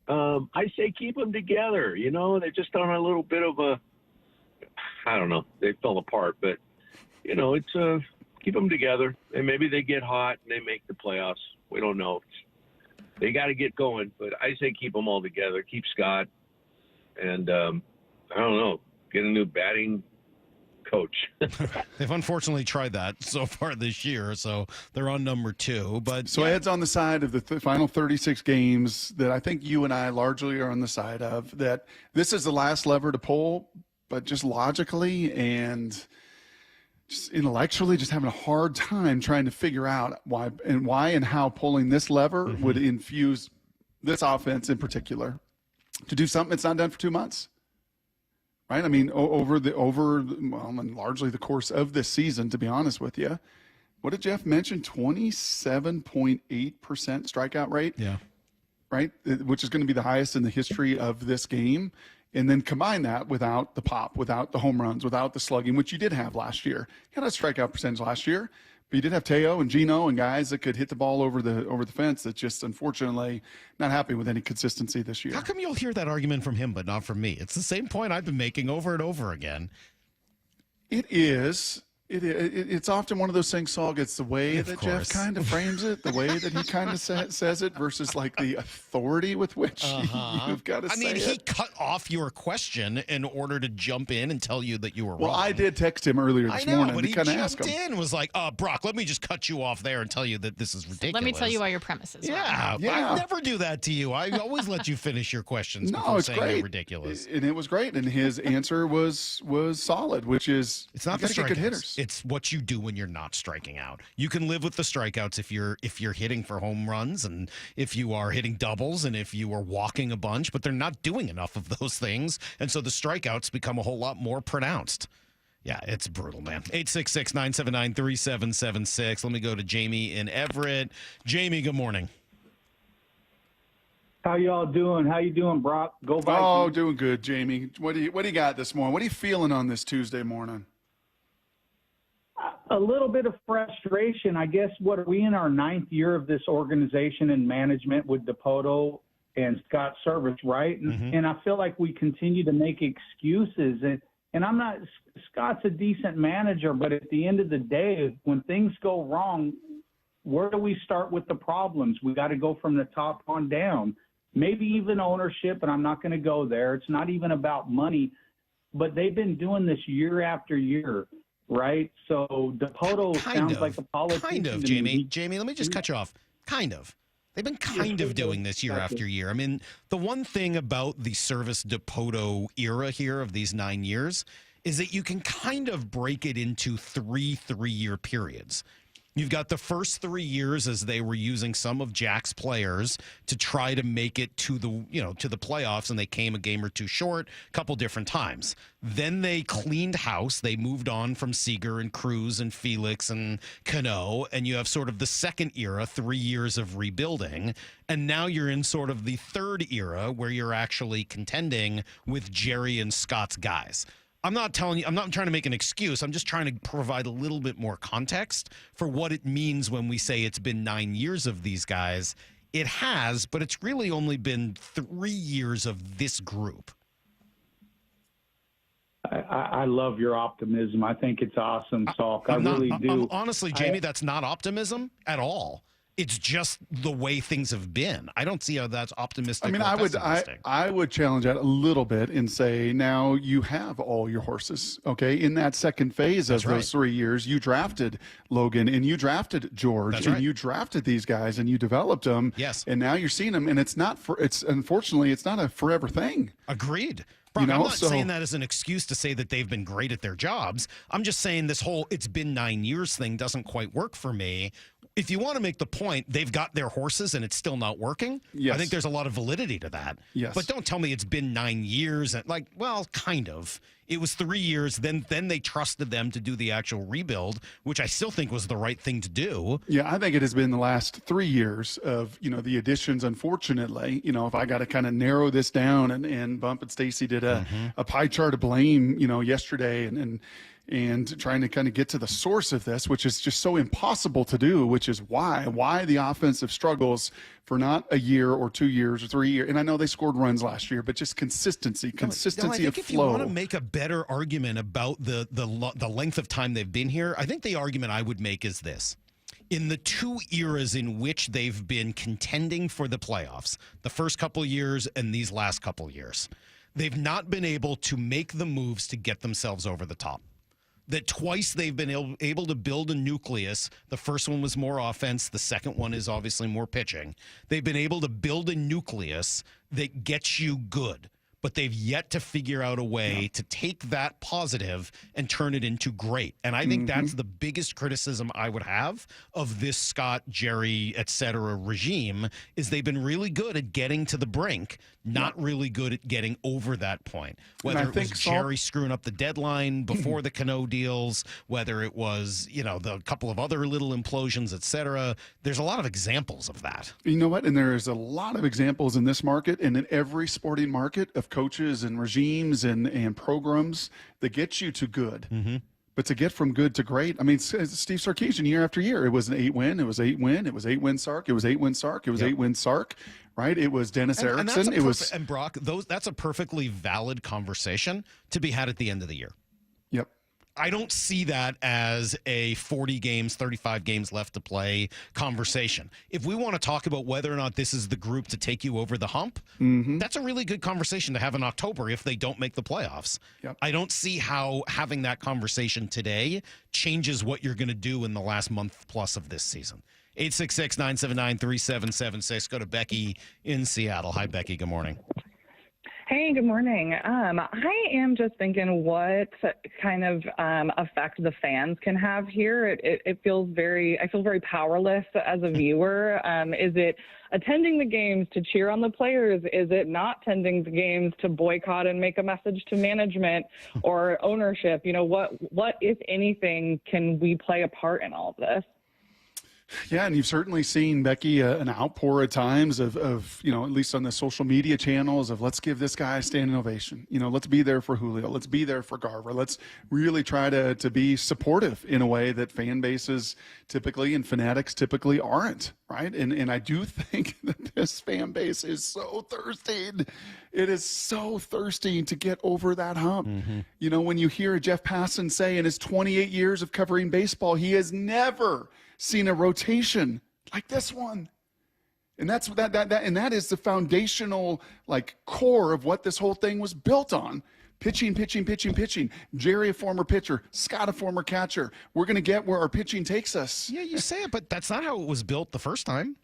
I say keep them together. They're just on a little bit of a, I don't know, they fell apart, but, it's keep them together. And maybe they get hot and they make the playoffs. We don't know. They got to get going, but I say keep them all together. Keep Scott. And, I don't know, get a new batting coach. They've unfortunately tried that so far this year, so they're on number 2. But so Ed's on the side of the final 36 games that I think you and I largely are on the side of, that this is the last lever to pull, but just logically and just intellectually just having a hard time trying to figure out why and how pulling this lever would infuse this offense in particular to do something that's not done for 2 months. Right? I mean, largely the course of this season, to be honest with you. What did Jeff mention? 27.8% strikeout rate? Yeah. Right? Which is going to be the highest in the history of this game. And then combine that without the pop, without the home runs, without the slugging, which you did have last year. You had a strikeout percentage last year, But you did have Teo and Gino and guys that could hit the ball over the fence that just unfortunately not happy with any consistency this year. How come you'll hear that argument from him but not from me? It's the same point I've been making over and over again. It is. It's often one of those things, Saul, it's the way that Jeff kind of frames it, the way that he kind of says it versus like the authority with which you've got to say it. He cut off your question in order to jump in and tell you that you were wrong. Well, I did text him earlier this morning but to he kind of ask jumped him. in, was like, Brock, let me just cut you off there and tell you that this is ridiculous. Let me tell you why your premise is Yeah, wrong. I never do that to you. I always let you finish your questions before It's saying great. they're ridiculous. And it was great. And his answer was solid, which is It's not you the gotta get good strikeouts. hitters. It's what you do when you're not striking out. You can live with the strikeouts if you're hitting for home runs and if you are hitting doubles and if you are walking a bunch, but they're not doing enough of those things. And so the strikeouts become a whole lot more pronounced. Yeah, it's brutal, man. 866-979-3776. Let me go to Jamie in Everett. Jamie, good morning. How y'all doing? How you doing, Brock? Go Vikings. Oh, doing good, Jamie. What do you got this morning? What are you feeling on this Tuesday morning? A little bit of frustration. I guess, what are we in our 9th year of this organization and management with DePoto and Scott Service, right? And I feel like we continue to make excuses. And I'm not – Scott's a decent manager, but at the end of the day, when things go wrong, where do we start with the problems? We got to go from the top on down. Maybe even ownership, but I'm not going to go there. It's not even about money. But they've been doing this year after year. Right, so DePoto sounds like a politician. Kind of, Jamie. Jamie, let me just cut you off. Kind of. They've been kind of doing this year after year. I mean, the one thing about the Service DePoto era here of these 9 years is that you can kind of break it into three-year periods. You've got the first 3 years as they were using some of Jack's players to try to make it to the playoffs, and they came a game or two short a couple different times. Then they cleaned house. They moved on from Seager and Cruz and Felix and Cano, and you have sort of the second era, 3 years of rebuilding, and now you're in sort of the third era where you're actually contending with Jerry and Scott's guys. I'm not trying to make an excuse. I'm just trying to provide a little bit more context for what it means when we say it's been 9 years of these guys. It has, but it's really only been 3 years of this group. I love your optimism. I think it's awesome, Salk. I really do. Honestly, Jamie, that's not optimism at all. It's just the way things have been. I don't see how that's optimistic. I mean, or pessimistic. I would challenge that a little bit and say, now you have all your horses, okay? In that second phase of those 3 years, you drafted Logan and you drafted George and you drafted these guys and you developed them. Yes. And now you're seeing them, and unfortunately, it's not a forever thing. Agreed. Brock, I'm not saying that as an excuse to say that they've been great at their jobs. I'm just saying this whole it's been 9 years thing doesn't quite work for me. If you want to make the point, they've got their horses and it's still not working. Yes. I think there's a lot of validity to that. Yes. But don't tell me it's been 9 years. And kind of. It was 3 years. Then they trusted them to do the actual rebuild, which I still think was the right thing to do. Yeah, I think it has been the last 3 years of, the additions, unfortunately. If I got to kind of narrow this down, and Bump and Stacy did a pie chart of blame, yesterday and trying to kind of get to the source of this, which is just so impossible to do, which is why the offensive struggles for not a year or 2 years or 3 years. And I know they scored runs last year, but just consistency I think of if flow. you want to make a better argument about the length of time they've been here, I think the argument I would make is this. In the 2 eras in which they've been contending for the playoffs, the first couple of years and these last couple of years, they've not been able to make the moves to get themselves over the top. That twice they've been able to build a nucleus. The first one was more offense. The second one is obviously more pitching. They've been able to build a nucleus that gets you good, but they've yet to figure out a way to take that positive and turn it into great. And I think that's the biggest criticism I would have of this Scott, Jerry, et cetera regime is they've been really good at getting to the brink, not really good at getting over that point. Whether it was Jerry screwing up the deadline before the Cano deals, whether it was, the couple of other little implosions, et cetera. There's a lot of examples of that. You know what? And there's a lot of examples in this market and in every sporting market of coaches and regimes and programs that get you to good. But to get from good to great, I mean, Steve Sarkisian year after year, it was an 8-win, it was 8-win, it was 8-win Sark, it was 8-win Sark, it was 8-win Sark, right? It was Dennis Erickson. And Brock, that's a perfectly valid conversation to be had at the end of the year. Yep. I don't see that as a 40 games, 35 games left to play conversation. If we want to talk about whether or not this is the group to take you over the hump, that's a really good conversation to have in October if they don't make the playoffs. Yep. I don't see how having that conversation today changes what you're going to do in the last month plus of this season. 866-979-3776. Go to Becky in Seattle. Hi, Becky. Good morning. Hey, good morning. I am just thinking what kind of effect the fans can have here. I feel very powerless as a viewer. Is it attending the games to cheer on the players? Is it not attending the games to boycott and make a message to management or ownership? You know, what if anything, can we play a part in all of this? Yeah, and you've certainly seen, Becky, an outpour at times of, at least on the social media channels of let's give this guy a standing ovation. You know, let's be there for Julio. Let's be there for Garver. Let's really try to be supportive in a way that fan bases typically and fanatics typically aren't, right? And I do think that this fan base is so thirsty. It is so thirsty to get over that hump. You know, when you hear Jeff Passan say in his 28 years of covering baseball, he has never seen a rotation like this one. And that's that is the foundational core of what this whole thing was built on. Pitching. Jerry, a former pitcher, Scott, a former catcher. We're going to get where our pitching takes us. Yeah, you say it, but that's not how it was built the first time.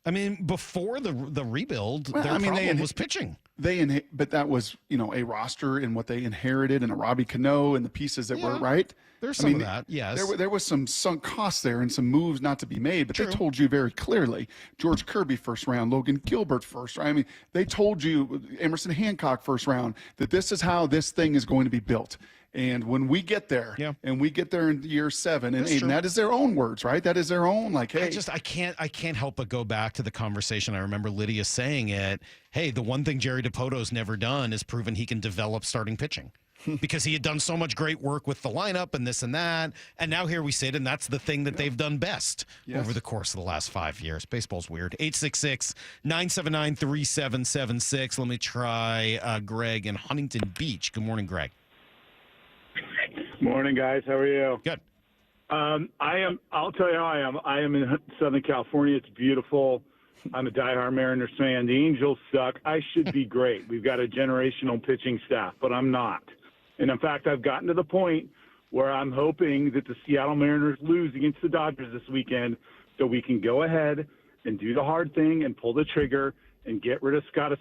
I mean, before the rebuild, their problem was pitching. But that was, a roster and what they inherited and a Robbie Cano and the pieces that were right. There's some of that, yes. There was some sunk costs there and some moves not to be made, but they told you very clearly, George Kirby first round, Logan Gilbert first round. I mean, they told you, Emerson Hancock first round, that this is how this thing is going to be built. And when we get there, and we get there in year 7, and that is their own words, right? That is their own, hey. I can't help but go back to the conversation. I remember Lydia saying it. Hey, the one thing Jerry DiPoto's never done is proven he can develop starting pitching. Because he had done so much great work with the lineup and this and that. And now here we sit, and that's the thing that they've done best over the course of the last 5 years. Baseball's weird. 866-979-3776. Let me try Greg in Huntington Beach. Good morning, Greg. Morning, guys. How are you? Good. I'll tell you how I am. I am in Southern California. It's beautiful. I'm a diehard Mariners fan. The Angels suck. I should be great. We've got a generational pitching staff, but I'm not. And, in fact, I've gotten to the point where I'm hoping that the Seattle Mariners lose against the Dodgers this weekend so we can go ahead and do the hard thing and pull the trigger and get rid of Scott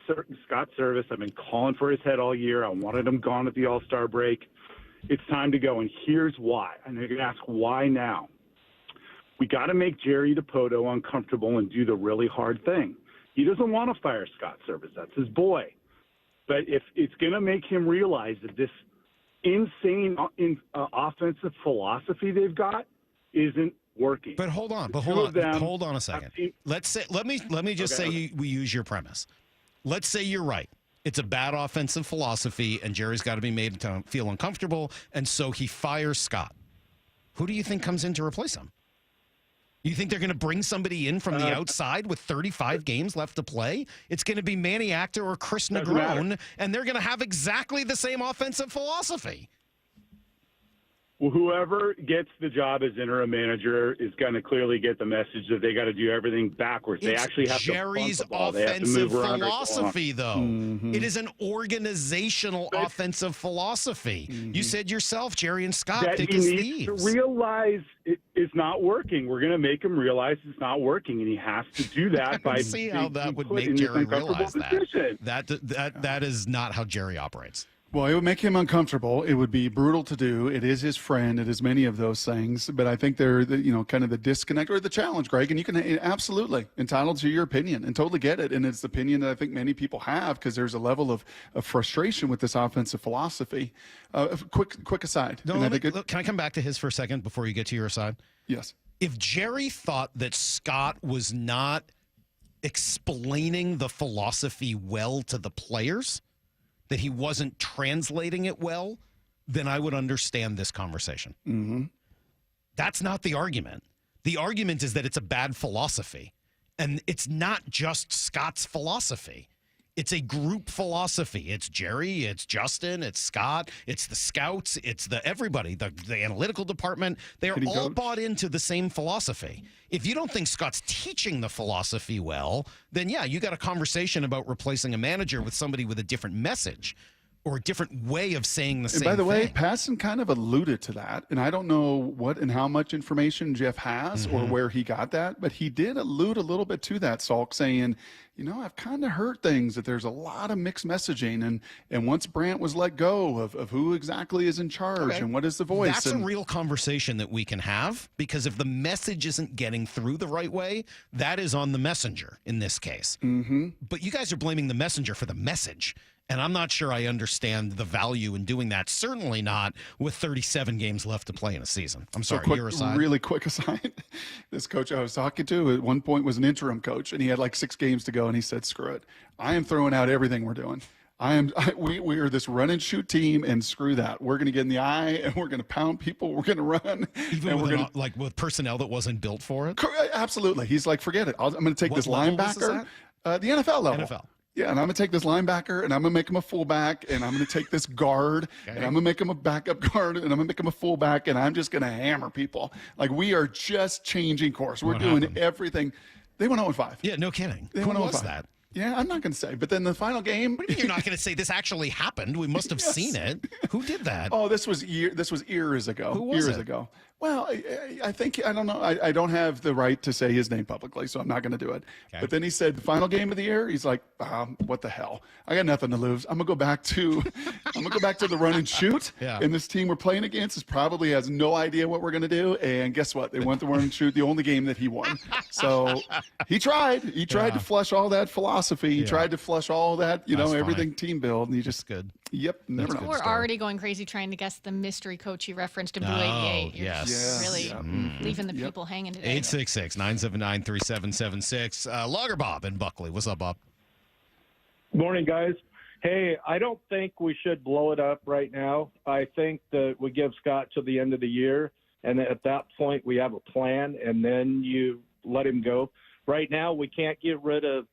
Service. I've been calling for his head all year. I wanted him gone at the All-Star break. It's time to go, and here's why. And you're going to ask why now. We got to make Jerry DiPoto uncomfortable and do the really hard thing. He doesn't want to fire Scott Service. That's his boy. But if it's going to make him realize that this insane offensive philosophy they've got isn't working. But hold on a second. Let me just say we use your premise. Let's say you're right. It's a bad offensive philosophy, and Jerry's got to be made to feel uncomfortable, and so he fires Scott. Who do you think comes in to replace him? You think they're going to bring somebody in from the outside with 35 games left to play? It's going to be Manny Actor or Chris Negron, and they're going to have exactly the same offensive philosophy. Well, whoever gets the job as interim manager is going to clearly get the message that they got to do everything backwards. They actually have Jerry's to punt the ball. offensive philosophy, though. It is an organizational offensive philosophy. You said yourself, Jerry and Scott, that thick he as needs thieves. to realize it's not working. We're going to make him realize it's not working, and he has to do that by see how that would make Jerry realize that is not how Jerry operates. Well, it would make him uncomfortable. It would be brutal to do. It is his friend. It is many of those things. But I think they're, kind of the disconnect or the challenge, Greg. And you can absolutely entitled to your opinion and totally get it. And it's the opinion that I think many people have because there's a level of frustration with this offensive philosophy. Quick aside. No, can I come back to his for a second before you get to your aside? Yes. If Jerry thought that Scott was not explaining the philosophy well to the players, that he wasn't translating it well, then I would understand this conversation. Mm-hmm. That's not the argument. The argument is that it's a bad philosophy. And it's not just Scott's philosophy. It's a group philosophy. It's Jerry, it's Justin, it's Scott, it's the scouts, it's everybody, the analytical department. They're all bought into the same philosophy. If you don't think Scott's teaching the philosophy well, then yeah, you got a conversation about replacing a manager with somebody with a different message or a different way of saying the same thing. And by the way, Passan kind of alluded to that, and I don't know what and how much information Jeff has or where he got that, but he did allude a little bit to that, Salk, saying, I've kind of heard things that there's a lot of mixed messaging, and once Brandt was let go of who exactly is in charge and what is the voice. That's a real conversation that we can have, because if the message isn't getting through the right way, that is on the messenger in this case. Mm-hmm. But you guys are blaming the messenger for the message. And I'm not sure I understand the value in doing that. Certainly not with 37 games left to play in a season. I'm sorry, quick, your aside. Really quick aside. This coach I was talking to at one point was an interim coach, and he had like 6 games to go, and he said, screw it. I am throwing out everything we're doing. We are this run and shoot team, and screw that. We're going to get in the eye, and we're going to pound people. We're going to run. Even with with personnel that wasn't built for it? Absolutely. He's like, forget it. I'm going to take this linebacker. The NFL level. NFL. Yeah, and I'm going to take this linebacker, and I'm going to make him a fullback, and I'm going to take this guard, and I'm going to make him a backup guard, and I'm going to make him a fullback, and I'm just going to hammer people. Like, we are just changing course. We're doing everything. They went 0-5. Yeah, no kidding. They Who went was 0-5. that? Yeah, I'm not going to say. But then the final game. What do you mean you're not going to say this actually happened? We must have seen it. Who did that? Oh, this was years ago. Who was years it? ago. Well, I think, I don't know. I don't have the right to say his name publicly, so I'm not going to do it. Okay. But then he said the final game of the year, he's like, what the hell? I got nothing to lose. I'm going to go back to the run and shoot. Yeah. And this team we're playing against probably has no idea what we're going to do. And guess what? They went to run and shoot, the only game that he won. So he tried. He tried to flush all that philosophy. He tried to flush all that, That's everything funny. team build. And he just, good. Yep, never know. We're already going crazy trying to guess the mystery coach you referenced in Blue 88. You're yes. just really leaving the people hanging today. 866-979-3776. Logger Bob in Buckley. What's up, Bob? Morning, guys. Hey, I don't think we should blow it up right now. I think that we give Scott till the end of the year, and at that point we have a plan, and then you let him go. Right now we can't get rid of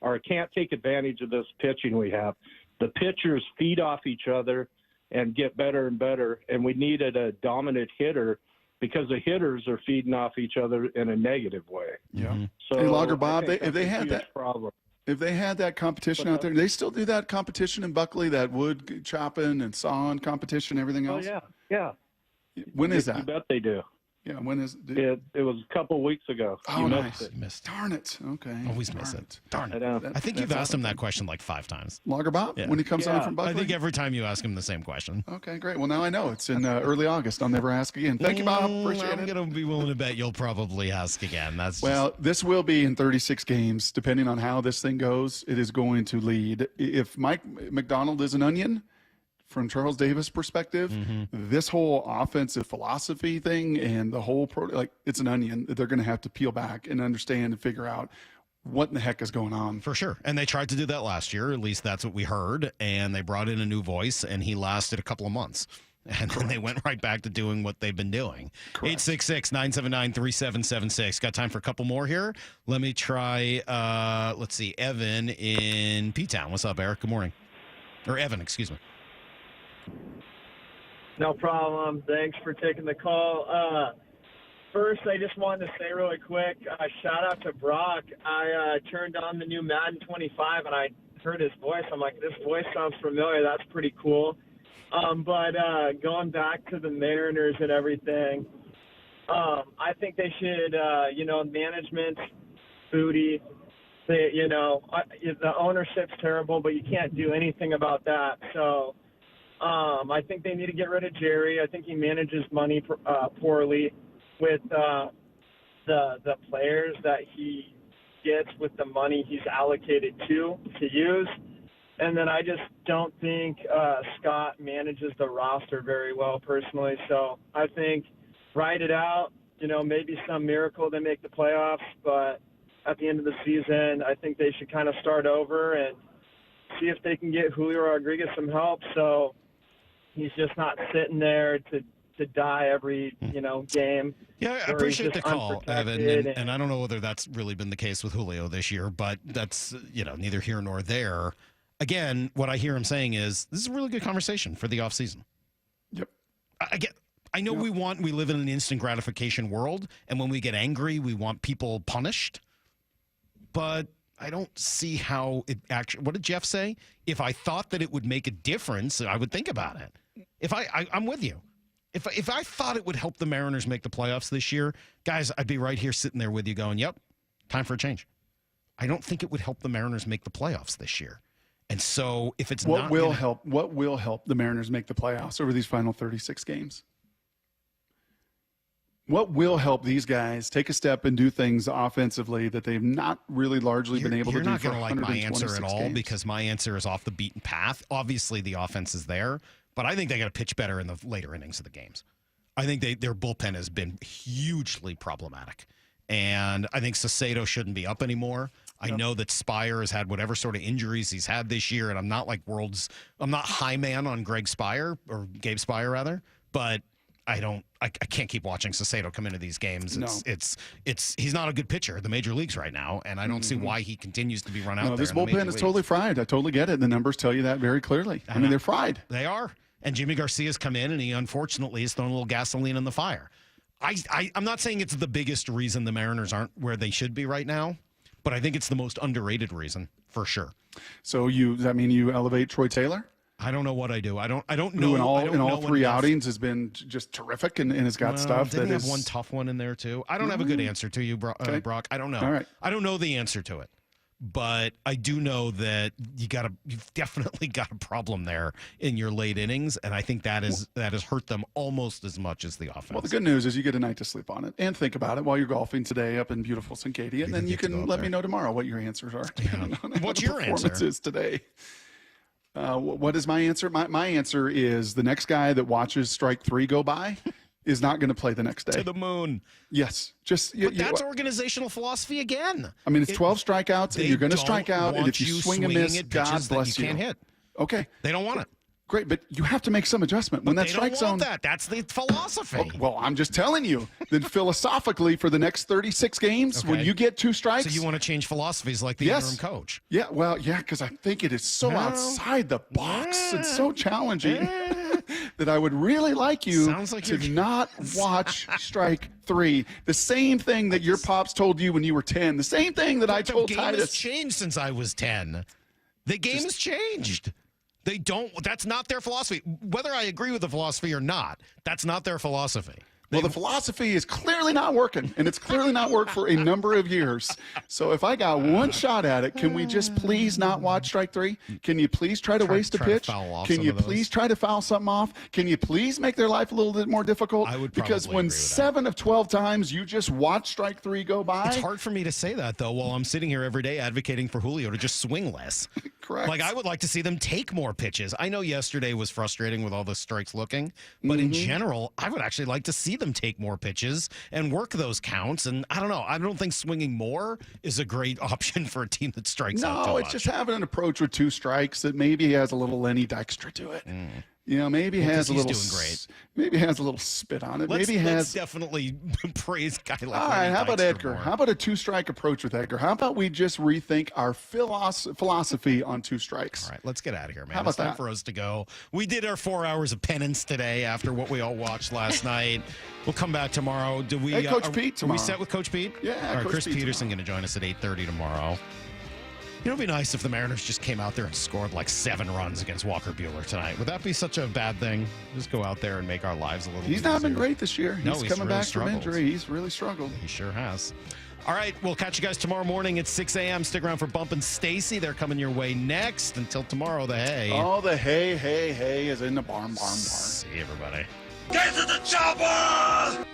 or can't take advantage of this pitching we have. The pitchers feed off each other and get better and better, and we needed a dominant hitter because the hitters are feeding off each other in a negative way. Yeah. So Hey, Logger Bob, I think if they that's a had huge that problem. If they had that competition out there, they still do that competition in Buckley, that wood chopping and sawing competition, everything else? Yeah. When is You that? bet they do. Yeah, when is It was a couple of weeks ago. Oh, You nice. missed it. Darn it. Okay. Always miss it. Darn it. I know. I think you've asked him that question like 5 times. Logger Bob, when he comes on from Buckley? I think every time you ask him the same question. Okay, great. Well, now I know. It's in early August. I'll never ask again. Thank you, Bob. Appreciate I'm it. going to be willing to bet you'll probably ask again. Well, this will be in 36 games. Depending on how this thing goes, it is going to lead. If Mike McDonald is an onion, from Charles Davis' perspective, this whole offensive philosophy thing and the whole it's an onion that they're going to have to peel back and understand and figure out what in the heck is going on. For sure. And they tried to do that last year. At least that's what we heard. And they brought in a new voice, and he lasted a couple of months. And then they went right back to doing what they've been doing. 866-979-3776. Got time for a couple more here. Let me try, let's see, Evan in P-Town. What's up, Eric? Good morning. Or Evan, excuse me. No problem. Thanks for taking the call. First, I just wanted to say really quick, shout out to Brock. I turned on the new Madden 25, and I heard his voice. I'm like, this voice sounds familiar. That's pretty cool. But going back to the Mariners and everything, I think they should, management, booty, the ownership's terrible, but you can't do anything about that. So I think they need to get rid of Jerry. I think he manages money poorly with the players that he gets with the money he's allocated to use. And then I just don't think Scott manages the roster very well personally. So I think ride it out, maybe some miracle they make the playoffs. But at the end of the season, I think they should kind of start over and see if they can get Julio Rodriguez some help. So He's just not sitting there to die every game. Yeah, I where he's appreciate the just call, Evan, unprotected and I don't know whether that's really been the case with Julio this year, but that's neither here nor there. Again, what I hear him saying is this is a really good conversation for the offseason. Yep. I know we live in an instant gratification world, and when we get angry, we want people punished. But I don't see how it actually. What did Jeff say? If I thought that it would make a difference, I would think about it. I'm with you. If I thought it would help the Mariners make the playoffs this year, guys, I'd be right here sitting there with you going, "Yep, time for a change." I don't think it would help the Mariners make the playoffs this year. And so if it's what will help the Mariners make the playoffs over these final 36 games? What will help these guys take a step and do things offensively that they've not really largely been able to do for 126 You're not going to like my answer at all games? because my answer is off the beaten path. Obviously, the offense is there, but I think they got to pitch better in the later innings of the games. I think their bullpen has been hugely problematic. And I think Saucedo shouldn't be up anymore. I know that Spire has had whatever sort of injuries he's had this year, and I'm not high man on Gabe Spire rather, but I can't keep watching Saucedo come into these games. He's not a good pitcher in the major leagues right now, and I don't see why he continues to be run out there. This bullpen is totally fried. I totally get it. The numbers tell you that very clearly. I mean, they're fried. They are. And Jimmy Garcia's come in, and he unfortunately has thrown a little gasoline in the fire. I'm not saying it's the biggest reason the Mariners aren't where they should be right now, but I think it's the most underrated reason for sure. So you elevate Troy Taylor? I don't know what I do. I don't know. Who in all three outings has been just terrific and has got stuff that is. Have one tough one in there too. I don't have a good answer to you, Brock. I don't know. All right. I don't know the answer to it, but I do know that you've definitely got a problem there in your late innings, and I think that has hurt them almost as much as the offense. Well, the good news is you get a night to sleep on it and think about it while you're golfing today up in beautiful Cincadia, and then you can let me know tomorrow what your answers are. Yeah. What's your answer? Performances today. What is my answer? My answer is the next guy that watches strike three go by is not going to play the next day. To the moon. Yes. But that's organizational philosophy again. I mean, it's 12 strikeouts, and you're going to strike out, and if you swing and miss, God bless you. You can't hit. Okay. They don't want it. Great, but you have to make some adjustment when that strike zone. That's the philosophy. Okay, well, I'm just telling you. Then philosophically, for the next 36 games, when you get two strikes, so you want to change philosophies like the interim coach? Yeah, because I think it is so outside the box and so challenging that I would really like you to not watch strike three. The same thing that your pops told you when you were 10. The same thing that I told Titus. The game has changed since I was 10. The game has changed. They don't. That's not their philosophy. Whether I agree with the philosophy or not, that's not their philosophy. Well, the philosophy is clearly not working, and it's clearly not worked for a number of years. So if I got one shot at it, can we just please not watch strike three? Can you please try to waste a pitch? Can you please try to foul something off? Can you please make their life a little bit more difficult? I would because when 7 of 12 times you just watch strike three go by. It's hard for me to say that, though, while I'm sitting here every day advocating for Julio to just swing less. Correct. Like, I would like to see them take more pitches. I know yesterday was frustrating with all the strikes looking, but in general, I would actually like to see them take more pitches and work those counts. And I don't know. I don't think swinging more is a great option for a team that strikes out too much. No, it's just having an approach with two strikes that maybe has a little Lenny Dykstra to it. Maybe has a little. Doing great. Maybe has a little spit on it. Let's definitely praise a guy like. All right, how about Edgar? How about a two-strike approach with Edgar? How about we just rethink our philosophy on two strikes? All right, let's get out of here, man. How about it's time that? for us to go. We did our 4 hours of penance today after what we all watched last night. We'll come back tomorrow. Do we? Hey, Coach Pete tomorrow. Are we set with Coach Pete? Yeah, All right, Coach Chris Pete Peterson going to join us at 8:30 tomorrow. It'd be nice if the Mariners just came out there and scored like 7 runs against Walker Buehler tonight. Would that be such a bad thing? Just go out there and make our lives a little He's easier. not been great this year. No, he's he's coming really back struggled. from injury. He's really struggled. He sure has. All right, we'll catch you guys tomorrow morning at 6 a.m. Stick around for Bump and Stacy. They're coming your way next. Until tomorrow, the hay. Oh, the hay is in the barn. See you, everybody. Get to the chopper!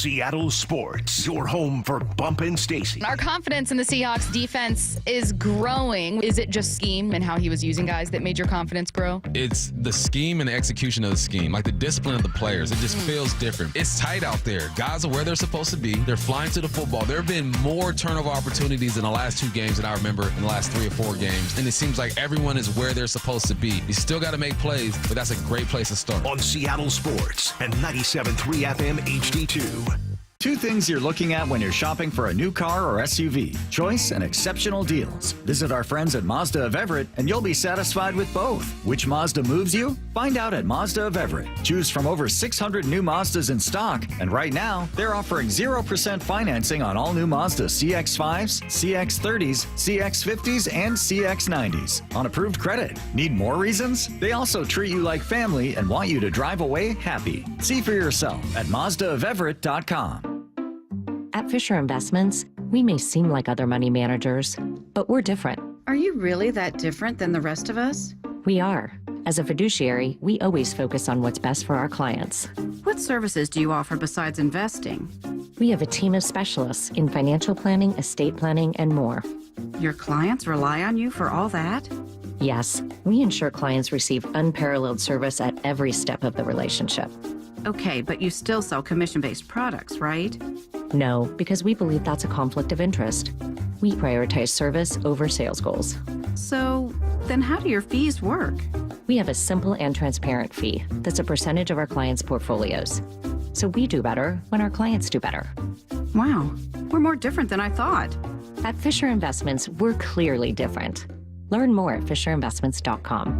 Seattle Sports, your home for Bump and Stacy. Our confidence in the Seahawks defense is growing. Is it just scheme and how he was using guys that made your confidence grow? It's the scheme and the execution of the scheme, like the discipline of the players. It just feels different. It's tight out there. Guys are where they're supposed to be. They're flying to the football. There have been more turnover opportunities in the last 2 games than I remember in the last 3 or 4 games. And it seems like everyone is where they're supposed to be. You still got to make plays, but that's a great place to start. On Seattle Sports and 97.3 FM HD2. 2 things you're looking at when you're shopping for a new car or SUV: choice and exceptional deals. Visit our friends at Mazda of Everett and you'll be satisfied with both. Which Mazda moves you? Find out at Mazda of Everett. Choose from over 600 new Mazdas in stock, and right now they're offering 0% financing on all new Mazda CX-5s, CX-30s, CX-50s, and CX-90s on approved credit. Need more reasons? They also treat you like family and want you to drive away happy. See for yourself at MazdaofEverett.com. At Fisher Investments, we may seem like other money managers, but we're different. Are you really that different than the rest of us? We are. As a fiduciary, we always focus on what's best for our clients. What services do you offer besides investing? We have a team of specialists in financial planning, estate planning, and more. Your clients rely on you for all that? Yes, we ensure clients receive unparalleled service at every step of the relationship. Okay, but you still sell commission-based products, right? No, because we believe that's a conflict of interest. We prioritize service over sales goals. So, then how do your fees work? We have a simple and transparent fee that's a percentage of our clients' portfolios. So we do better when our clients do better. Wow, we're more different than I thought. At Fisher Investments, we're clearly different. Learn more at FisherInvestments.com.